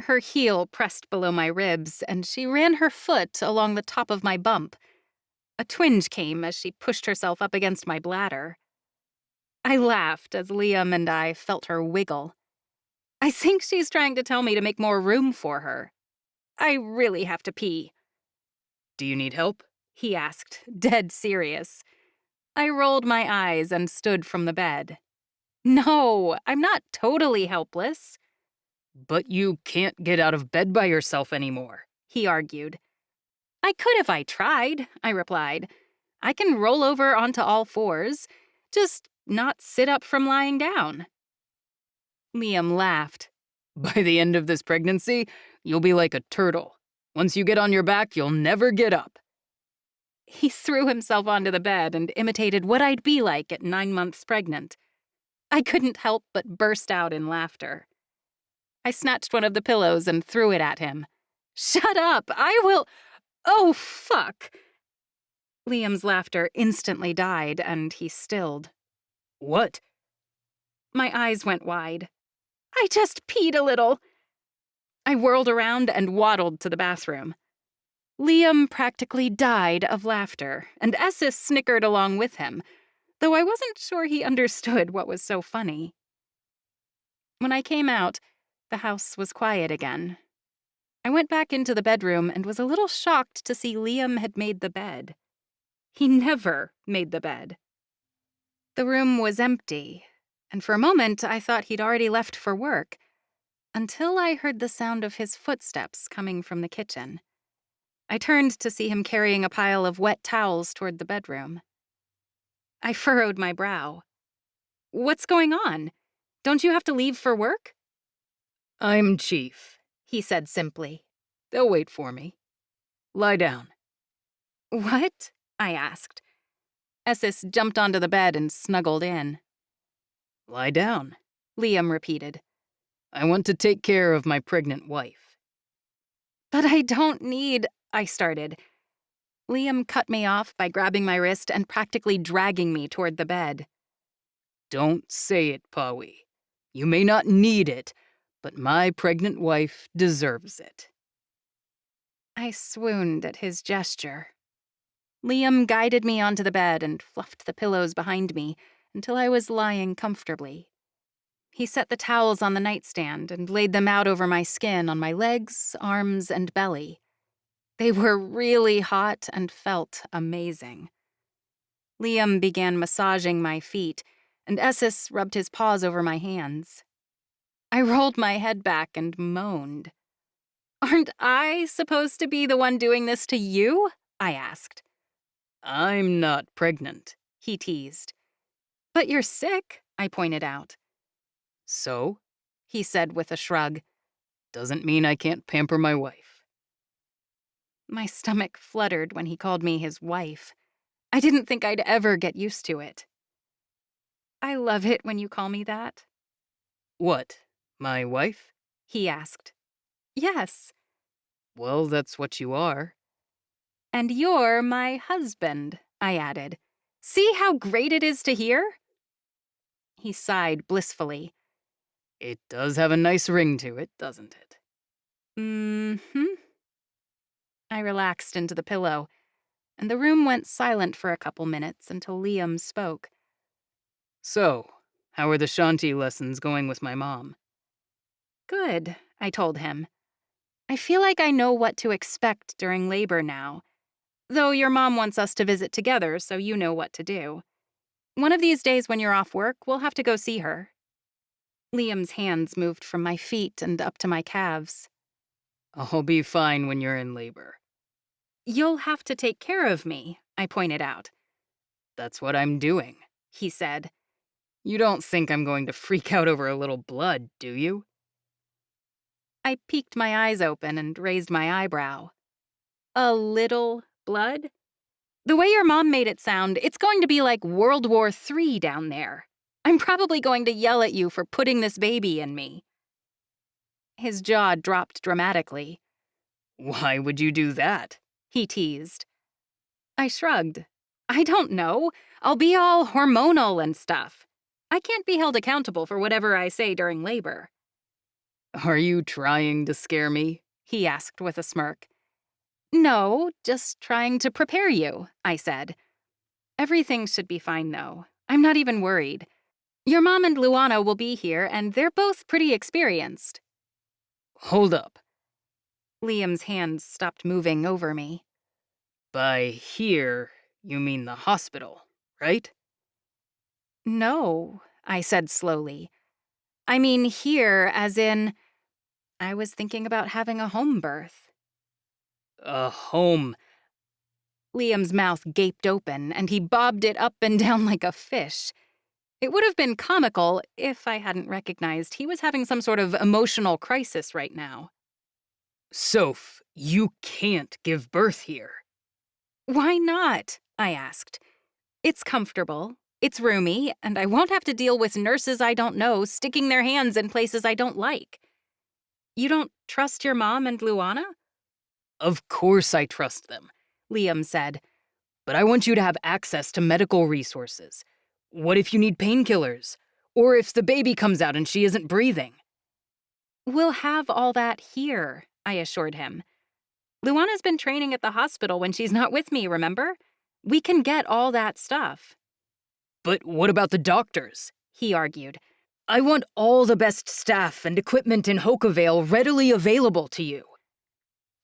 Her heel pressed below my ribs, and she ran her foot along the top of my bump. A twinge came as she pushed herself up against my bladder. I laughed as Liam and I felt her wiggle. I think she's trying to tell me to make more room for her. I really have to pee. Do you need help? He asked, dead serious. I rolled my eyes and stood from the bed. No, I'm not totally helpless. But you can't get out of bed by yourself anymore, he argued. I could if I tried, I replied. I can roll over onto all fours, just not sit up from lying down. Liam laughed. By the end of this pregnancy, you'll be like a turtle. Once you get on your back, you'll never get up. He threw himself onto the bed and imitated what I'd be like at 9 months pregnant. I couldn't help but burst out in laughter. I snatched one of the pillows and threw it at him. Shut up! I will— Oh, fuck! Liam's laughter instantly died, and he stilled. What? My eyes went wide. I just peed a little. I whirled around and waddled to the bathroom. Liam practically died of laughter, and Esses snickered along with him, though I wasn't sure he understood what was so funny. When I came out, the house was quiet again. I went back into the bedroom and was a little shocked to see Liam had made the bed. He never made the bed. The room was empty, and for a moment I thought he'd already left for work, until I heard the sound of his footsteps coming from the kitchen. I turned to see him carrying a pile of wet towels toward the bedroom. I furrowed my brow. What's going on? Don't you have to leave for work? I'm Chief, he said simply. They'll wait for me. Lie down. What? I asked. Esses jumped onto the bed and snuggled in. Lie down, Liam repeated. I want to take care of my pregnant wife. But I don't need— I started. Liam cut me off by grabbing my wrist and practically dragging me toward the bed. Don't say it, Pawi. You may not need it, but my pregnant wife deserves it. I swooned at his gesture. Liam guided me onto the bed and fluffed the pillows behind me until I was lying comfortably. He set the towels on the nightstand and laid them out over my skin on my legs, arms, and belly. They were really hot and felt amazing. Liam began massaging my feet, and Esses rubbed his paws over my hands. I rolled my head back and moaned. Aren't I supposed to be the one doing this to you? I asked. I'm not pregnant, he teased. But you're sick, I pointed out. So? He said with a shrug. Doesn't mean I can't pamper my wife. My stomach fluttered when he called me his wife. I didn't think I'd ever get used to it. I love it when you call me that. What, my wife? He asked. Yes. Well, that's what you are. And you're my husband, I added. See how great it is to hear? He sighed blissfully. It does have a nice ring to it, doesn't it? Mm-hmm. I relaxed into the pillow. and the room went silent for a couple minutes until Liam spoke. So, how are the Shanti lessons going with my mom? Good, I told him. I feel like I know what to expect during labor now. Though your mom wants us to visit together, so you know what to do. One of these days when you're off work, we'll have to go see her. Liam's hands moved from my feet and up to my calves. I'll be fine when you're in labor. You'll have to take care of me, I pointed out. That's what I'm doing, he said. You don't think I'm going to freak out over a little blood, do you? I peeked my eyes open and raised my eyebrow. A little blood? The way your mom made it sound, it's going to be like World War III down there. I'm probably going to yell at you for putting this baby in me. His jaw dropped dramatically. Why would you do that? He teased. I shrugged. I don't know. I'll be all hormonal and stuff. I can't be held accountable for whatever I say during labor. Are you trying to scare me? He asked with a smirk. No, just trying to prepare you, I said. Everything should be fine, though. I'm not even worried. Your mom and Luana will be here, and they're both pretty experienced. Hold up. Liam's hands stopped moving over me. By here, you mean the hospital, right? No, I said slowly. I mean here, as in, I was thinking about having a home birth. A home. Liam's mouth gaped open, and he bobbed it up and down like a fish. It would have been comical if I hadn't recognized he was having some sort of emotional crisis right now. Soph, you can't give birth here. Why not? I asked. It's comfortable, it's roomy, and I won't have to deal with nurses I don't know sticking their hands in places I don't like. You don't trust your mom and Luana? Of course I trust them, Liam said. But I want you to have access to medical resources. What if you need painkillers? Or if the baby comes out and she isn't breathing? We'll have all that here, I assured him. Luana's been training at the hospital when she's not with me, remember? We can get all that stuff. But what about the doctors? He argued. I want all the best staff and equipment in Hokavale readily available to you.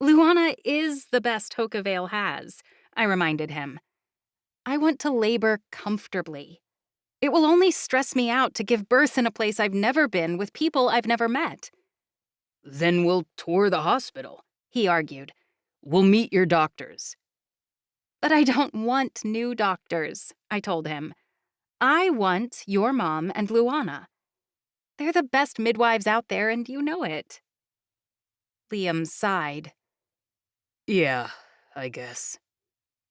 Luana is the best Hokavale has, I reminded him. I want to labor comfortably. It will only stress me out to give birth in a place I've never been with people I've never met. Then we'll tour the hospital, he argued. We'll meet your doctors. But I don't want new doctors, I told him. I want your mom and Luana. They're the best midwives out there, and you know it. Liam sighed. Yeah, I guess.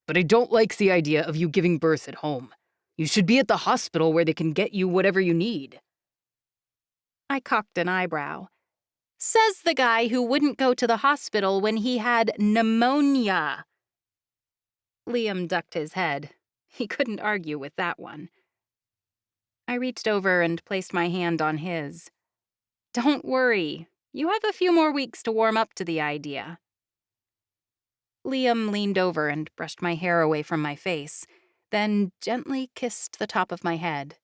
But I don't like the idea of you giving birth at home. You should be at the hospital where they can get you whatever you need. I cocked an eyebrow. Says the guy who wouldn't go to the hospital when he had pneumonia. Liam ducked his head. He couldn't argue with that one. I reached over and placed my hand on his. Don't worry. You have a few more weeks to warm up to the idea. Liam leaned over and brushed my hair away from my face, then gently kissed the top of my head.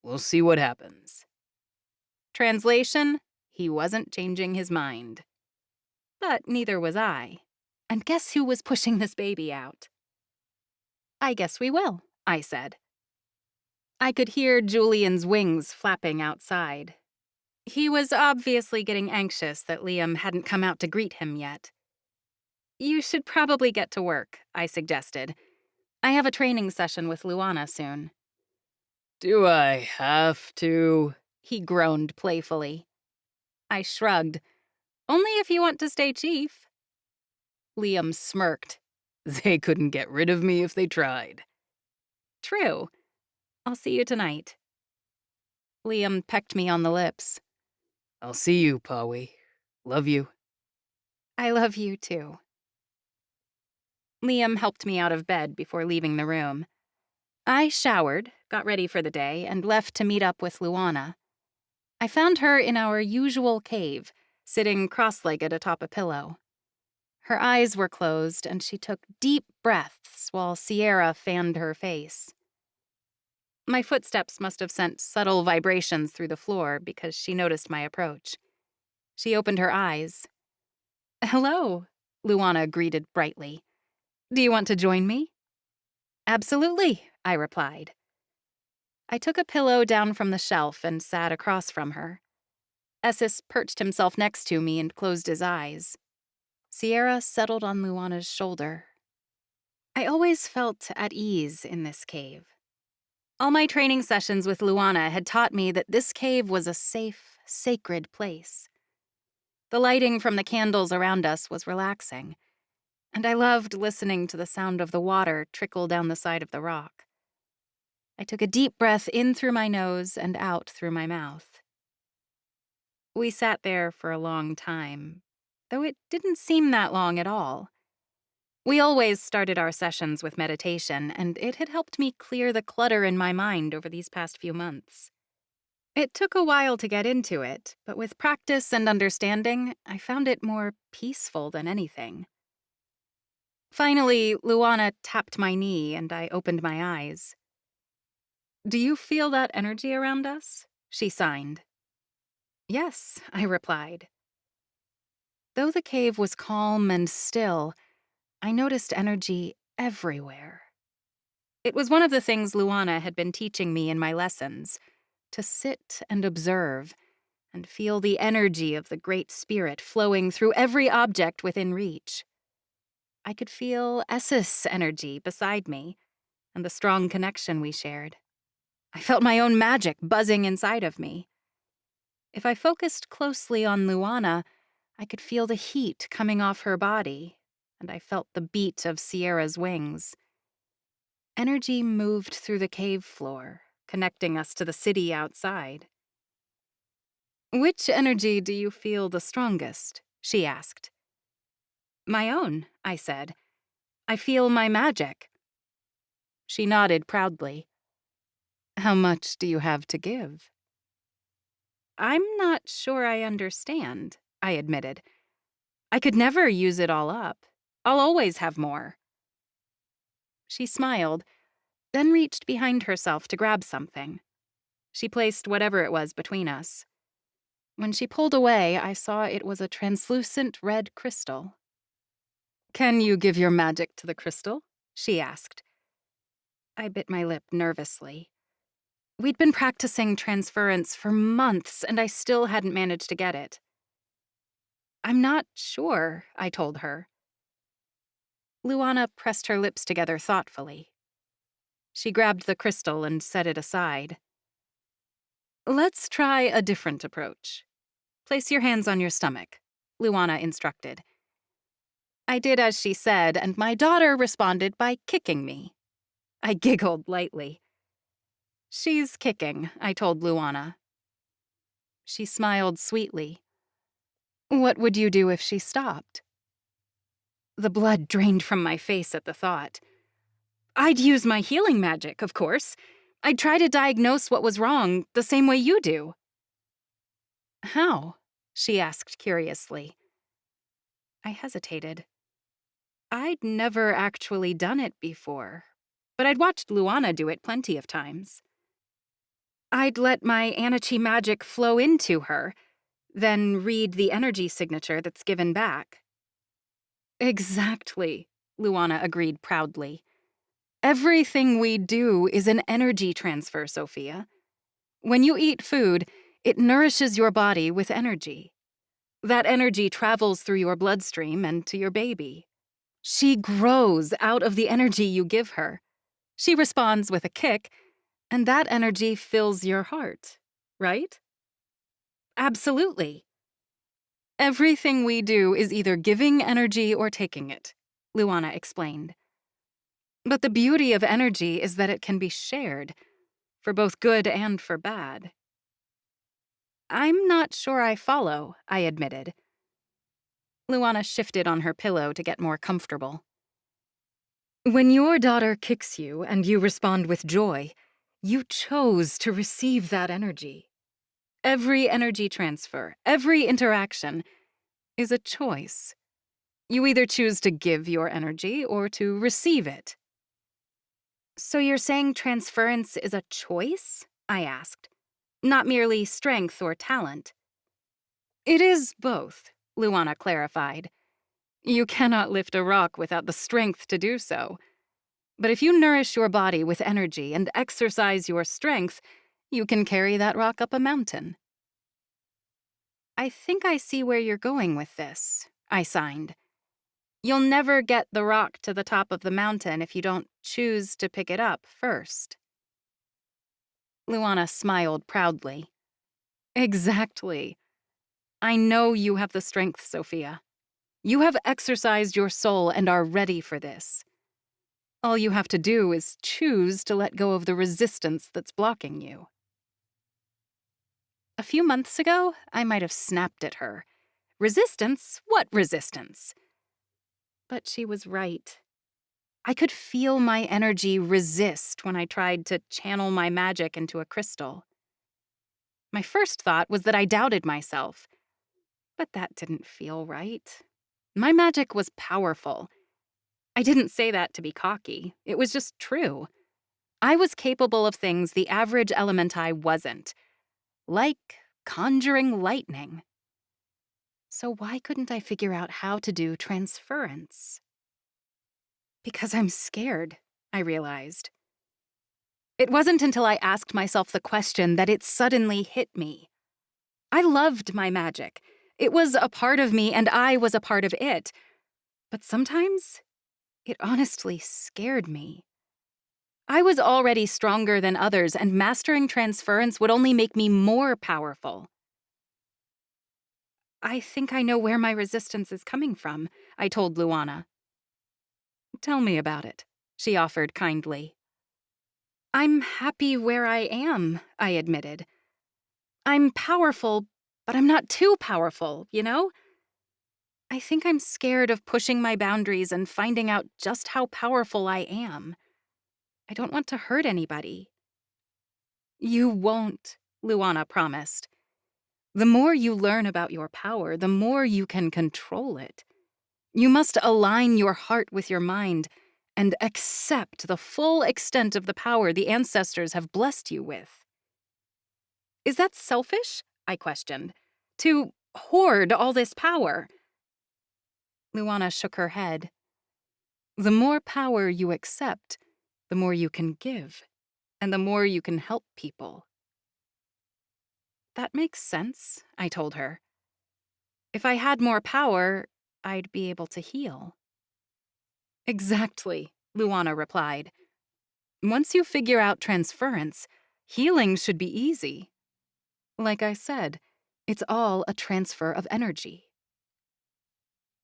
We'll see what happens. Translation, he wasn't changing his mind. But neither was I. And guess who was pushing this baby out? I guess we will, I said. I could hear Julian's wings flapping outside. He was obviously getting anxious that Liam hadn't come out to greet him yet. You should probably get to work, I suggested. I have a training session with Luana soon. Do I have to? He groaned playfully. I shrugged. Only if you want to stay chief. Liam smirked. They couldn't get rid of me if they tried. True. I'll see you tonight. Liam pecked me on the lips. I'll see you, Pawi. Love you. I love you, too. Liam helped me out of bed before leaving the room. I showered, got ready for the day, and left to meet up with Luana. I found her in our usual cave, sitting cross-legged atop a pillow. Her eyes were closed, and she took deep breaths while Sierra fanned her face. My footsteps must have sent subtle vibrations through the floor because she noticed my approach. She opened her eyes. "Hello," Luana greeted brightly. "Do you want to join me?" "Absolutely," I replied. I took a pillow down from the shelf and sat across from her. Essis perched himself next to me and closed his eyes. Sierra settled on Luana's shoulder. I always felt at ease in this cave. All my training sessions with Luana had taught me that this cave was a safe, sacred place. The lighting from the candles around us was relaxing, and I loved listening to the sound of the water trickle down the side of the rock. I took a deep breath in through my nose and out through my mouth. We sat there for a long time, though it didn't seem that long at all. We always started our sessions with meditation, and it had helped me clear the clutter in my mind over these past few months. It took a while to get into it, but with practice and understanding, I found it more peaceful than anything. Finally, Luana tapped my knee, and I opened my eyes. "Do you feel that energy around us?" she signed. "Yes," I replied. Though the cave was calm and still, I noticed energy everywhere. It was one of the things Luana had been teaching me in my lessons, to sit and observe and feel the energy of the Great Spirit flowing through every object within reach. I could feel Essis' energy beside me and the strong connection we shared. I felt my own magic buzzing inside of me. If I focused closely on Luana, I could feel the heat coming off her body, and I felt the beat of Sierra's wings. Energy moved through the cave floor, connecting us to the city outside. "Which energy do you feel the strongest?" she asked. "My own," I said. "I feel my magic." She nodded proudly. "How much do you have to give?" "I'm not sure I understand," I admitted. "I could never use it all up. I'll always have more." She smiled, then reached behind herself to grab something. She placed whatever it was between us. When she pulled away, I saw it was a translucent red crystal. "Can you give your magic to the crystal?" she asked. I bit my lip nervously. We'd been practicing transference for months, and I still hadn't managed to get it. "I'm not sure," I told her. Luana pressed her lips together thoughtfully. She grabbed the crystal and set it aside. "Let's try a different approach. Place your hands on your stomach," Luana instructed. I did as she said, and my daughter responded by kicking me. I giggled lightly. "She's kicking," I told Luana. She smiled sweetly. "What would you do if she stopped?" The blood drained from my face at the thought. "I'd use my healing magic, of course. I'd try to diagnose what was wrong, the same way you do." "How?" she asked curiously. I hesitated. I'd never actually done it before, but I'd watched Luana do it plenty of times. I'd let my Anachi magic flow into her, then read the energy signature that's given back. "Exactly," Luana agreed proudly. "Everything we do is an energy transfer, Sophia. When you eat food, it nourishes your body with energy. That energy travels through your bloodstream and to your baby. She grows out of the energy you give her. She responds with a kick, and that energy fills your heart, right?" "Absolutely." "Everything we do is either giving energy or taking it," Luana explained. "But the beauty of energy is that it can be shared, for both good and for bad." "I'm not sure I follow," I admitted. Luana shifted on her pillow to get more comfortable. "When your daughter kicks you and you respond with joy, you chose to receive that energy. Every energy transfer, every interaction, is a choice. You either choose to give your energy or to receive it. So you're saying transference is a choice? I asked. Not merely strength or talent. It is both, Luana clarified. You cannot lift a rock without the strength to do so. But if you nourish your body with energy and exercise your strength, you can carry that rock up a mountain. I think I see where you're going with this, I signed. You'll never get the rock to the top of the mountain if you don't choose to pick it up first. Luana smiled proudly. Exactly. I know you have the strength, Sophia. You have exercised your soul and are ready for this. All you have to do is choose to let go of the resistance that's blocking you. A few months ago, I might have snapped at her. Resistance? What resistance? But she was right. I could feel my energy resist when I tried to channel my magic into a crystal. My first thought was that I doubted myself, but that didn't feel right. My magic was powerful. I didn't say that to be cocky. It was just true. I was capable of things the average elementai wasn't, like conjuring lightning. So why couldn't I figure out how to do transference? Because I'm scared, I realized. It wasn't until I asked myself the question that it suddenly hit me. I loved my magic. It was a part of me, and I was a part of it. But sometimes, it honestly scared me. I was already stronger than others, and mastering transference would only make me more powerful. I think I know where my resistance is coming from, I told Luana. Tell me about it, she offered kindly. I'm happy where I am, I admitted. I'm powerful, but I'm not too powerful, you know? I think I'm scared of pushing my boundaries and finding out just how powerful I am. I don't want to hurt anybody. You won't, Luana promised. The more you learn about your power, the more you can control it. You must align your heart with your mind and accept the full extent of the power the ancestors have blessed you with. Is that selfish? I questioned. To hoard all this power? Luana shook her head. The more power you accept, the more you can give, and the more you can help people. That makes sense, I told her. If I had more power, I'd be able to heal. Exactly, Luana replied. Once you figure out transference, healing should be easy. Like I said, it's all a transfer of energy.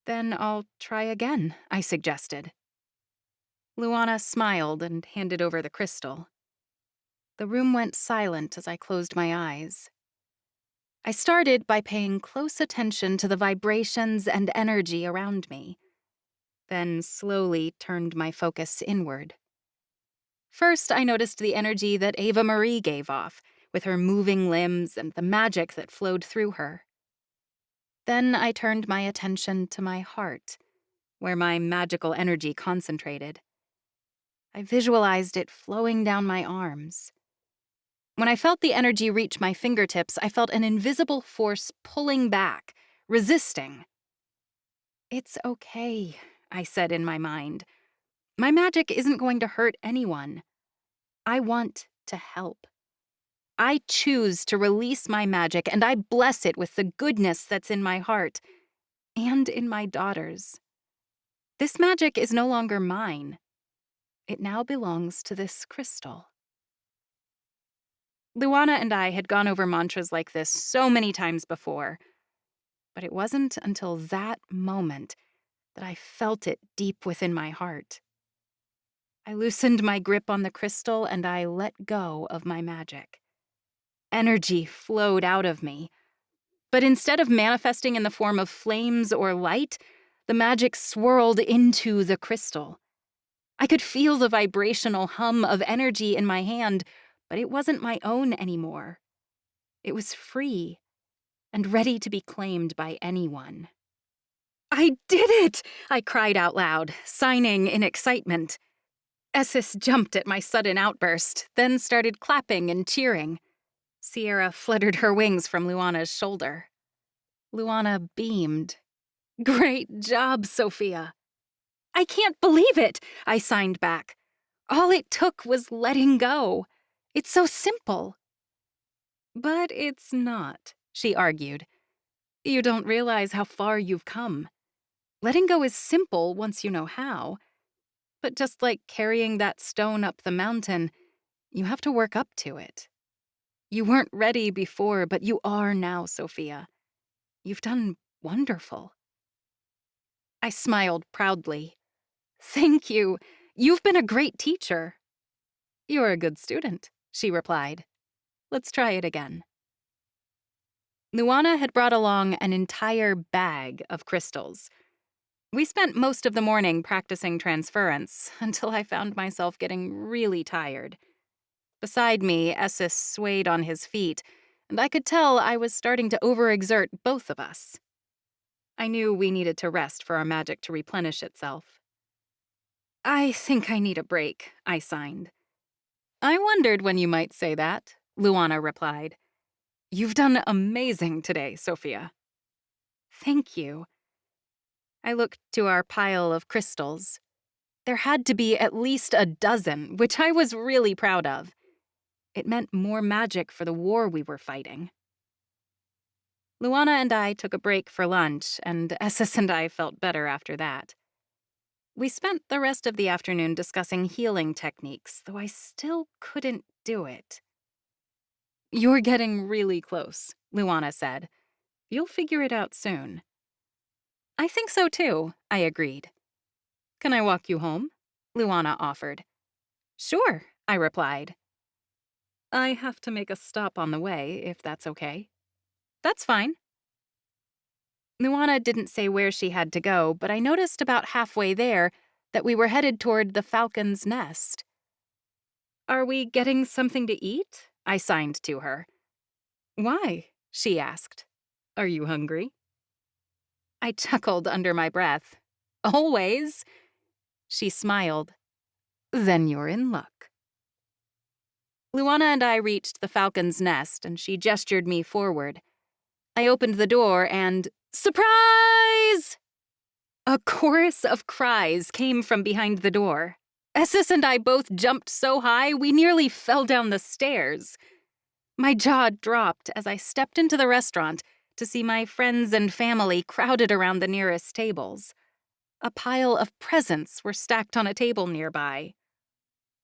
Then I'll try again, I suggested. Luana smiled and handed over the crystal. The room went silent as I closed my eyes. I started by paying close attention to the vibrations and energy around me, then slowly turned my focus inward. First, I noticed the energy that Ava Marie gave off, with her moving limbs and the magic that flowed through her. Then I turned my attention to my heart, where my magical energy concentrated. I visualized it flowing down my arms. When I felt the energy reach my fingertips, I felt an invisible force pulling back, resisting. It's okay, I said in my mind. My magic isn't going to hurt anyone. I want to help. I choose to release my magic, and I bless it with the goodness that's in my heart and in my daughter's. This magic is no longer mine. It now belongs to this crystal. Luana and I had gone over mantras like this so many times before, but it wasn't until that moment that I felt it deep within my heart. I loosened my grip on the crystal and I let go of my magic. Energy flowed out of me, but instead of manifesting in the form of flames or light, the magic swirled into the crystal. I could feel the vibrational hum of energy in my hand, but it wasn't my own anymore. It was free and ready to be claimed by anyone. I did it! I cried out loud, signing in excitement. Essis jumped at my sudden outburst, then started clapping and cheering. Sierra fluttered her wings from Luana's shoulder. Luana beamed. Great job, Sophia. I can't believe it, I signed back. All it took was letting go. It's so simple. But it's not, she argued. You don't realize how far you've come. Letting go is simple once you know how. But just like carrying that stone up the mountain, you have to work up to it. You weren't ready before, but you are now, Sophia. You've done wonderful. I smiled proudly. Thank you. You've been a great teacher. You're a good student, she replied. Let's try it again. Luana had brought along an entire bag of crystals. We spent most of the morning practicing transference until I found myself getting really tired. Beside me, Essis swayed on his feet, and I could tell I was starting to overexert both of us. I knew we needed to rest for our magic to replenish itself. I think I need a break, I signed. I wondered when you might say that, Luana replied. You've done amazing today, Sophia. Thank you. I looked to our pile of crystals. There had to be at least a dozen, which I was really proud of. It meant more magic for the war we were fighting. Luana and I took a break for lunch, and Essis and I felt better after that. We spent the rest of the afternoon discussing healing techniques, though I still couldn't do it. You're getting really close, Luana said. You'll figure it out soon. I think so too, I agreed. Can I walk you home? Luana offered. Sure, I replied. I have to make a stop on the way, if that's okay. That's fine. Luana didn't say where she had to go, but I noticed about halfway there that we were headed toward the falcon's nest. Are we getting something to eat? I signed to her. Why? She asked. Are you hungry? I chuckled under my breath. Always. She smiled. Then you're in luck. Luana and I reached the falcon's nest, and she gestured me forward. I opened the door and... Surprise! A chorus of cries came from behind the door. Essis and I both jumped so high we nearly fell down the stairs. My jaw dropped as I stepped into the restaurant to see my friends and family crowded around the nearest tables. A pile of presents were stacked on a table nearby.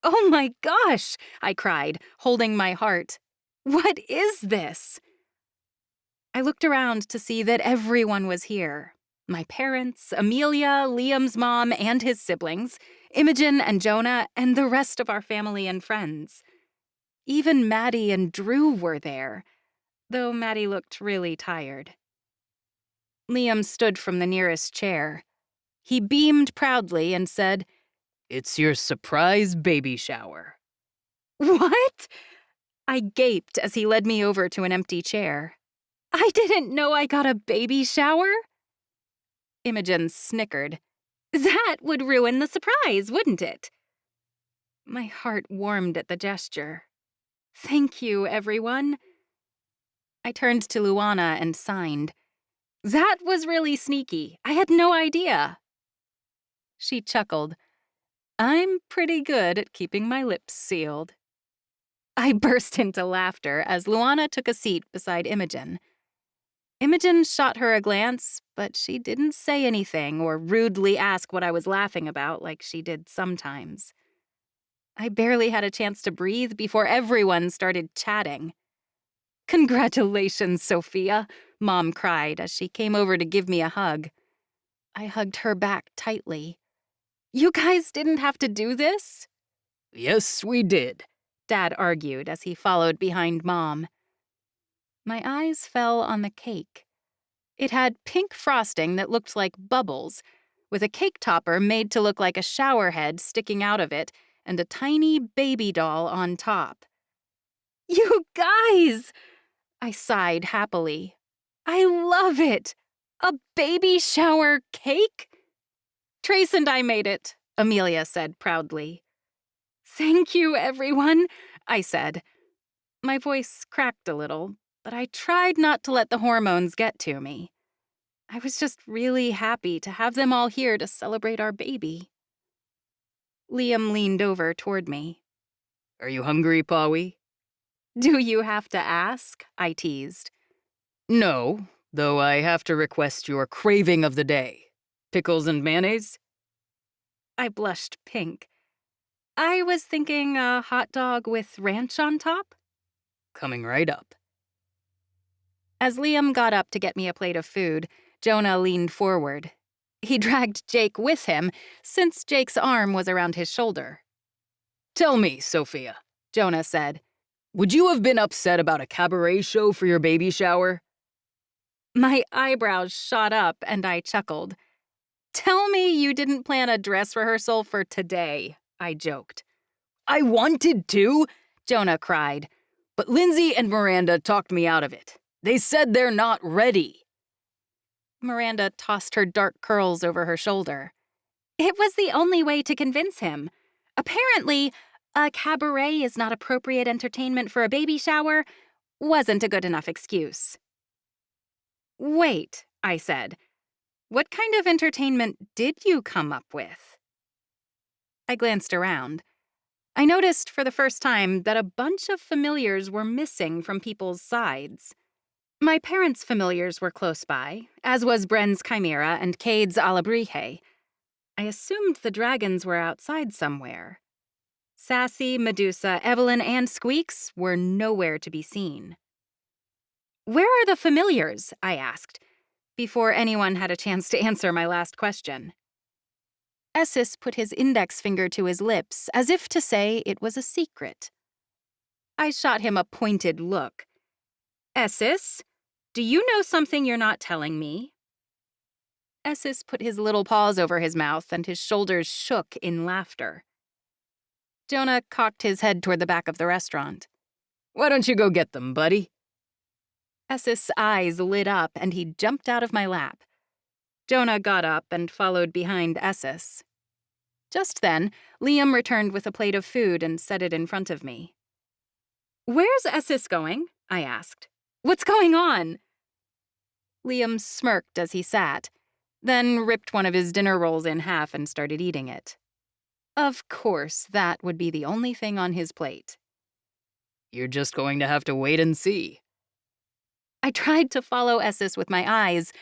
Oh my gosh, I cried, holding my heart. What is this? I looked around to see that everyone was here. My parents, Amelia, Liam's mom and his siblings, Imogen and Jonah, and the rest of our family and friends. Even Maddie and Drew were there, though Maddie looked really tired. Liam stood from the nearest chair. He beamed proudly and said, It's your surprise baby shower. What? I gaped as he led me over to an empty chair. I didn't know I got a baby shower. Imogen snickered. That would ruin the surprise, wouldn't it? My heart warmed at the gesture. Thank you, everyone. I turned to Luana and signed. That was really sneaky. I had no idea. She chuckled. I'm pretty good at keeping my lips sealed. I burst into laughter as Luana took a seat beside Imogen. Imogen shot her a glance, but she didn't say anything or rudely ask what I was laughing about like she did sometimes. I barely had a chance to breathe before everyone started chatting. Congratulations, Sophia, Mom cried as she came over to give me a hug. I hugged her back tightly. You guys didn't have to do this? Yes, we did, Dad argued as he followed behind Mom. My eyes fell on the cake. It had pink frosting that looked like bubbles, with a cake topper made to look like a shower head sticking out of it and a tiny baby doll on top. You guys! I sighed happily. I love it! A baby shower cake? Trace and I made it, Amelia said proudly. Thank you, everyone, I said. My voice cracked a little, but I tried not to let the hormones get to me. I was just really happy to have them all here to celebrate our baby. Liam leaned over toward me. Are you hungry, Pawi? Do you have to ask? I teased. No, though I have to request your craving of the day. Pickles and mayonnaise? I blushed pink. I was thinking a hot dog with ranch on top. Coming right up. As Liam got up to get me a plate of food, Jonah leaned forward. He dragged Jake with him, since Jake's arm was around his shoulder. Tell me, Sophia, Jonah said. Would you have been upset about a cabaret show for your baby shower? My eyebrows shot up and I chuckled. Tell me you didn't plan a dress rehearsal for today, I joked. I wanted to, Jonah cried, but Lindsay and Miranda talked me out of it. They said they're not ready. Miranda tossed her dark curls over her shoulder. It was the only way to convince him. Apparently, a cabaret is not appropriate entertainment for a baby shower wasn't a good enough excuse. Wait, I said. What kind of entertainment did you come up with? I glanced around. I noticed for the first time that a bunch of familiars were missing from people's sides. My parents' familiars were close by, as was Bren's chimera and Cade's alabrije. I assumed the dragons were outside somewhere. Sassy, Medusa, Evelyn, and Squeaks were nowhere to be seen. Where are the familiars? I asked, before anyone had a chance to answer my last question. Essus put his index finger to his lips, as if to say it was a secret. I shot him a pointed look. Essus, do you know something you're not telling me? Essus put his little paws over his mouth, and his shoulders shook in laughter. Jonah cocked his head toward the back of the restaurant. Why don't you go get them, buddy? Essus' eyes lit up, and he jumped out of my lap. Jonah got up and followed behind Essus. Just then, Liam returned with a plate of food and set it in front of me. Where's Essus going? I asked. What's going on? Liam smirked as he sat, then ripped one of his dinner rolls in half and started eating it. Of course, that would be the only thing on his plate. You're just going to have to wait and see. I tried to follow Essus with my eyes,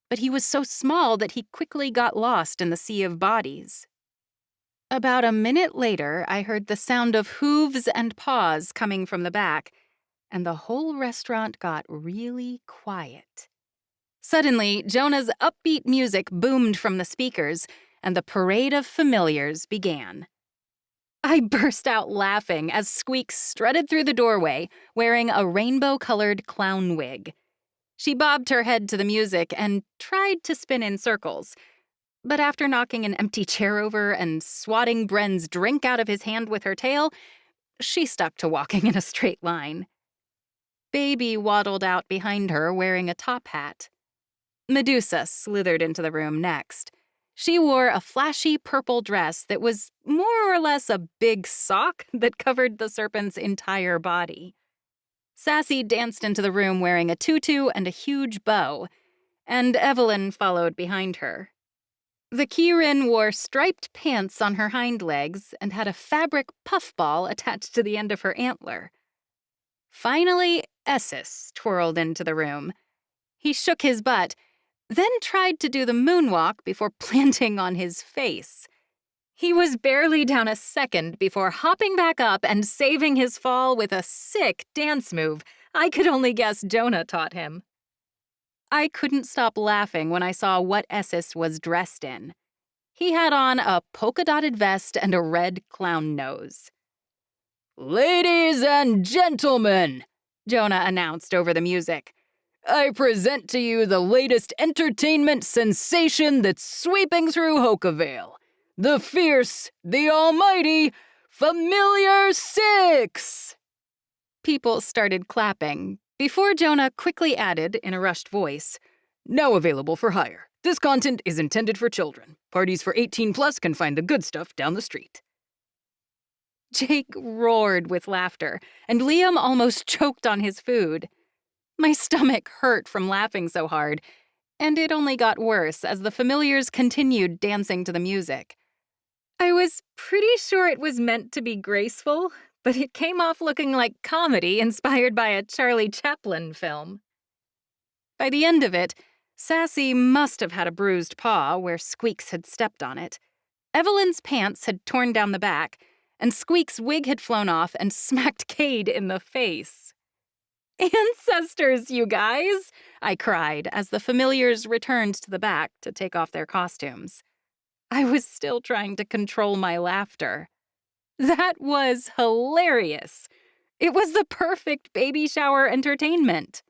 but he was so small that he quickly got lost in the sea of bodies. About a minute later, I heard the sound of hooves and paws coming from the back, and the whole restaurant got really quiet. Suddenly, Jonah's upbeat music boomed from the speakers, and the parade of familiars began. I burst out laughing as Squeaks strutted through the doorway, wearing a rainbow-colored clown wig. She bobbed her head to the music and tried to spin in circles, but after knocking an empty chair over and swatting Bren's drink out of his hand with her tail, she stuck to walking in a straight line. Baby waddled out behind her wearing a top hat. Medusa slithered into the room next. She wore a flashy purple dress that was more or less a big sock that covered the serpent's entire body. Sassy danced into the room wearing a tutu and a huge bow, and Evelyn followed behind her. The Kirin wore striped pants on her hind legs and had a fabric puffball attached to the end of her antler. Finally, Essus twirled into the room. He shook his butt, then tried to do the moonwalk before planting on his face. He was barely down a second before hopping back up and saving his fall with a sick dance move I could only guess Jonah taught him. I couldn't stop laughing when I saw what Essus was dressed in. He had on a polka-dotted vest and a red clown nose. Ladies and gentlemen, Jonah announced over the music. I present to you the latest entertainment sensation that's sweeping through Hokavale. The fierce, the almighty, Familiar 6! People started clapping, before Jonah quickly added, in a rushed voice, Now available for hire. This content is intended for children. Parties for 18 plus can find the good stuff down the street. Jake roared with laughter, and Liam almost choked on his food. My stomach hurt from laughing so hard, and it only got worse as the familiars continued dancing to the music. I was pretty sure it was meant to be graceful, but it came off looking like comedy inspired by a Charlie Chaplin film. By the end of it, Sassy must have had a bruised paw where Squeaks had stepped on it. Evelyn's pants had torn down the back, and Squeak's wig had flown off and smacked Cade in the face. "Ancestors, you guys!" I cried as the familiars returned to the back to take off their costumes. I was still trying to control my laughter. That was hilarious. It was the perfect baby shower entertainment.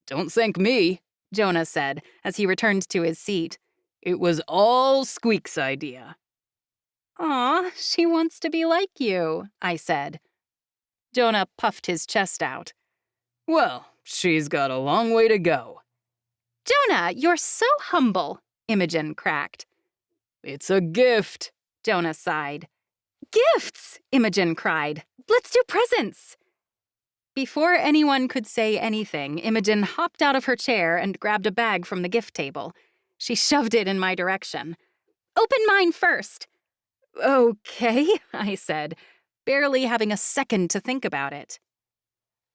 Don't thank me, Jonah said as he returned to his seat. It was all Squeak's idea. Aw, she wants to be like you, I said. Jonah puffed his chest out. Well, she's got a long way to go. Jonah, you're so humble, Imogen cracked. It's a gift, Jonah sighed. Gifts, Imogen cried. Let's do presents. Before anyone could say anything, Imogen hopped out of her chair and grabbed a bag from the gift table. She shoved it in my direction. Open mine first. Okay, I said, barely having a second to think about it.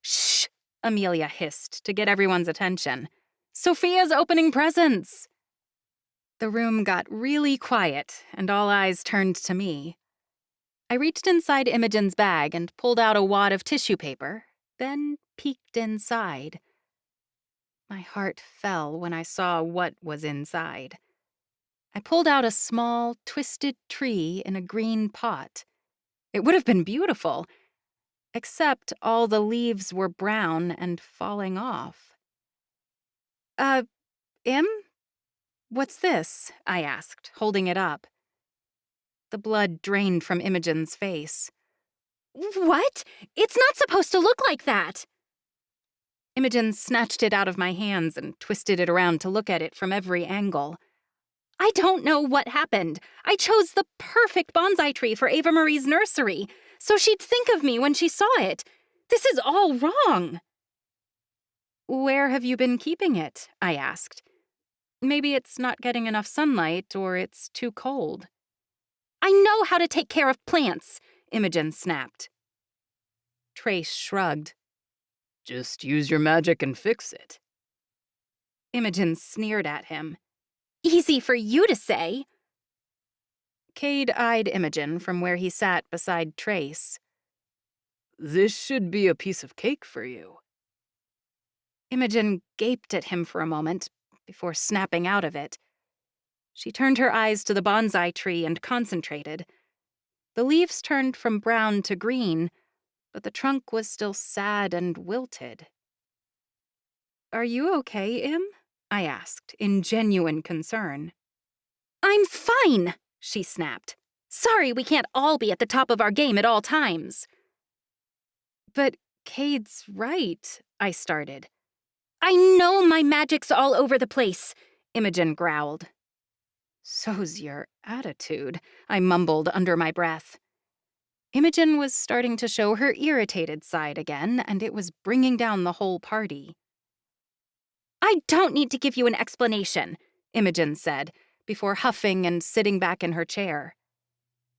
Shh, Amelia hissed to get everyone's attention. Sophia's opening presents. The room got really quiet, and all eyes turned to me. I reached inside Imogen's bag and pulled out a wad of tissue paper, then peeked inside. My heart fell when I saw what was inside. I pulled out a small, twisted tree in a green pot. It would have been beautiful, except all the leaves were brown and falling off. Im? What's this? I asked, holding it up. The blood drained from Imogen's face. What? It's not supposed to look like that! Imogen snatched it out of my hands and twisted it around to look at it from every angle. I don't know what happened. I chose the perfect bonsai tree for Ava Marie's nursery, so she'd think of me when she saw it. This is all wrong. Where have you been keeping it? I asked. Maybe it's not getting enough sunlight or it's too cold. I know how to take care of plants, Imogen snapped. Trace shrugged. Just use your magic and fix it. Imogen sneered at him. Easy for you to say. Cade eyed Imogen from where he sat beside Trace. This should be a piece of cake for you. Imogen gaped at him for a moment before snapping out of it. She turned her eyes to the bonsai tree and concentrated. The leaves turned from brown to green, but the trunk was still sad and wilted. Are you okay, Im? I asked, in genuine concern. I'm fine, she snapped. Sorry we can't all be at the top of our game at all times. But Cade's right, I started. I know my magic's all over the place, Imogen growled. So's your attitude, I mumbled under my breath. Imogen was starting to show her irritated side again, and it was bringing down the whole party. I don't need to give you an explanation, Imogen said, before huffing and sitting back in her chair.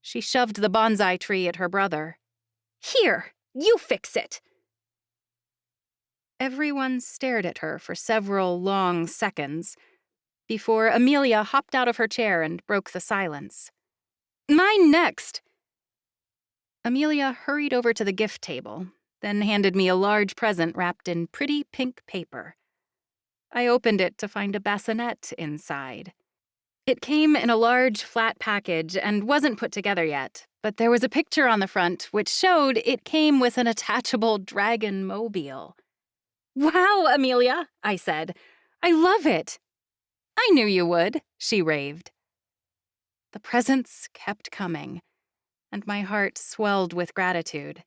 She shoved the bonsai tree at her brother. Here, you fix it. Everyone stared at her for several long seconds before Amelia hopped out of her chair and broke the silence. Mine next. Amelia hurried over to the gift table, then handed me a large present wrapped in pretty pink paper. I opened it to find a bassinet inside. It came in a large, flat package and wasn't put together yet, but there was a picture on the front which showed it came with an attachable dragon mobile. Wow, Amelia, I said. I love it. I knew you would, she raved. The presents kept coming, and my heart swelled with gratitude.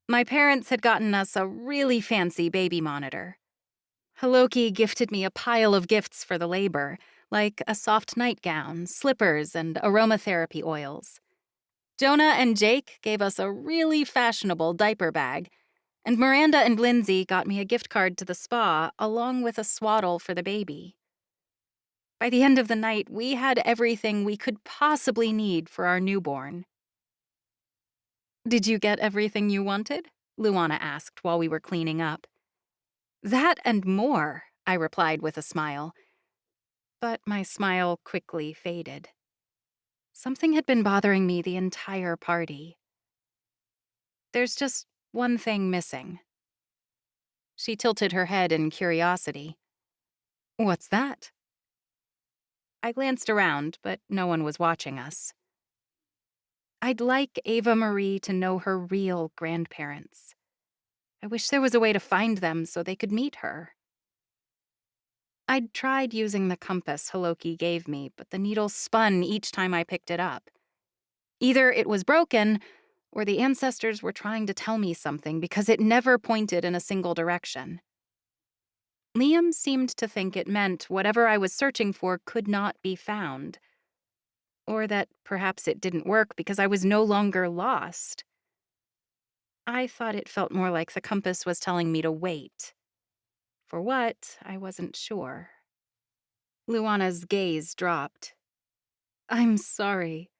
My parents had gotten us a really fancy baby monitor. Haloki gifted me a pile of gifts for the labor, like a soft nightgown, slippers, and aromatherapy oils. Jonah and Jake gave us a really fashionable diaper bag, and Miranda and Lindsay got me a gift card to the spa along with a swaddle for the baby. By the end of the night, we had everything we could possibly need for our newborn. "Did you get everything you wanted?" Luana asked while we were cleaning up. "That and more," I replied with a smile. But my smile quickly faded. Something had been bothering me the entire party. "There's just one thing missing." She tilted her head in curiosity. "What's that?" I glanced around, but no one was watching us. "I'd like Ava Marie to know her real grandparents. I wish there was a way to find them so they could meet her." I'd tried using the compass Haloki gave me, but the needle spun each time I picked it up. Either it was broken, or the ancestors were trying to tell me something because it never pointed in a single direction. Liam seemed to think it meant whatever I was searching for could not be found. Or that perhaps it didn't work because I was no longer lost. I thought it felt more like the compass was telling me to wait. For what, I wasn't sure. Luana's gaze dropped. "I'm sorry.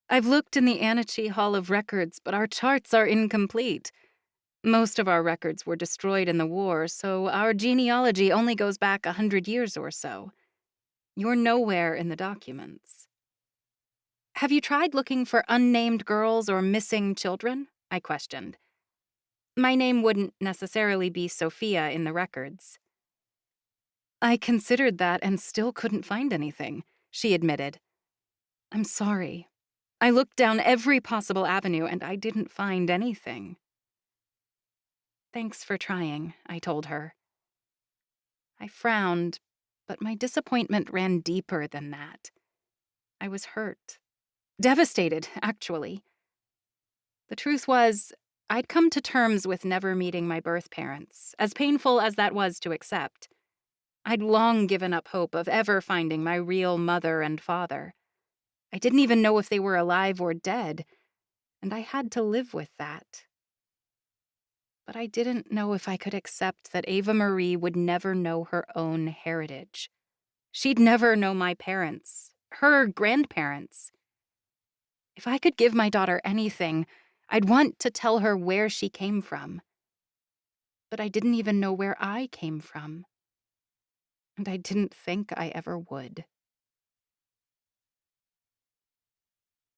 I've looked in the Anichi Hall of Records, but our charts are incomplete. Most of our records were destroyed in the war, so our genealogy only goes back 100 years or so. You're nowhere in the documents." "Have you tried looking for unnamed girls or missing children?" I questioned. My name wouldn't necessarily be Sophia in the records. "I considered that and still couldn't find anything," she admitted. "I'm sorry. I looked down every possible avenue and I didn't find anything." "Thanks for trying," I told her. I frowned, but my disappointment ran deeper than that. I was hurt. Devastated, actually. The truth was, I'd come to terms with never meeting my birth parents, as painful as that was to accept. I'd long given up hope of ever finding my real mother and father. I didn't even know if they were alive or dead, and I had to live with that. But I didn't know if I could accept that Ava Marie would never know her own heritage. She'd never know my parents, her grandparents. If I could give my daughter anything, I'd want to tell her where she came from. But I didn't even know where I came from. And I didn't think I ever would.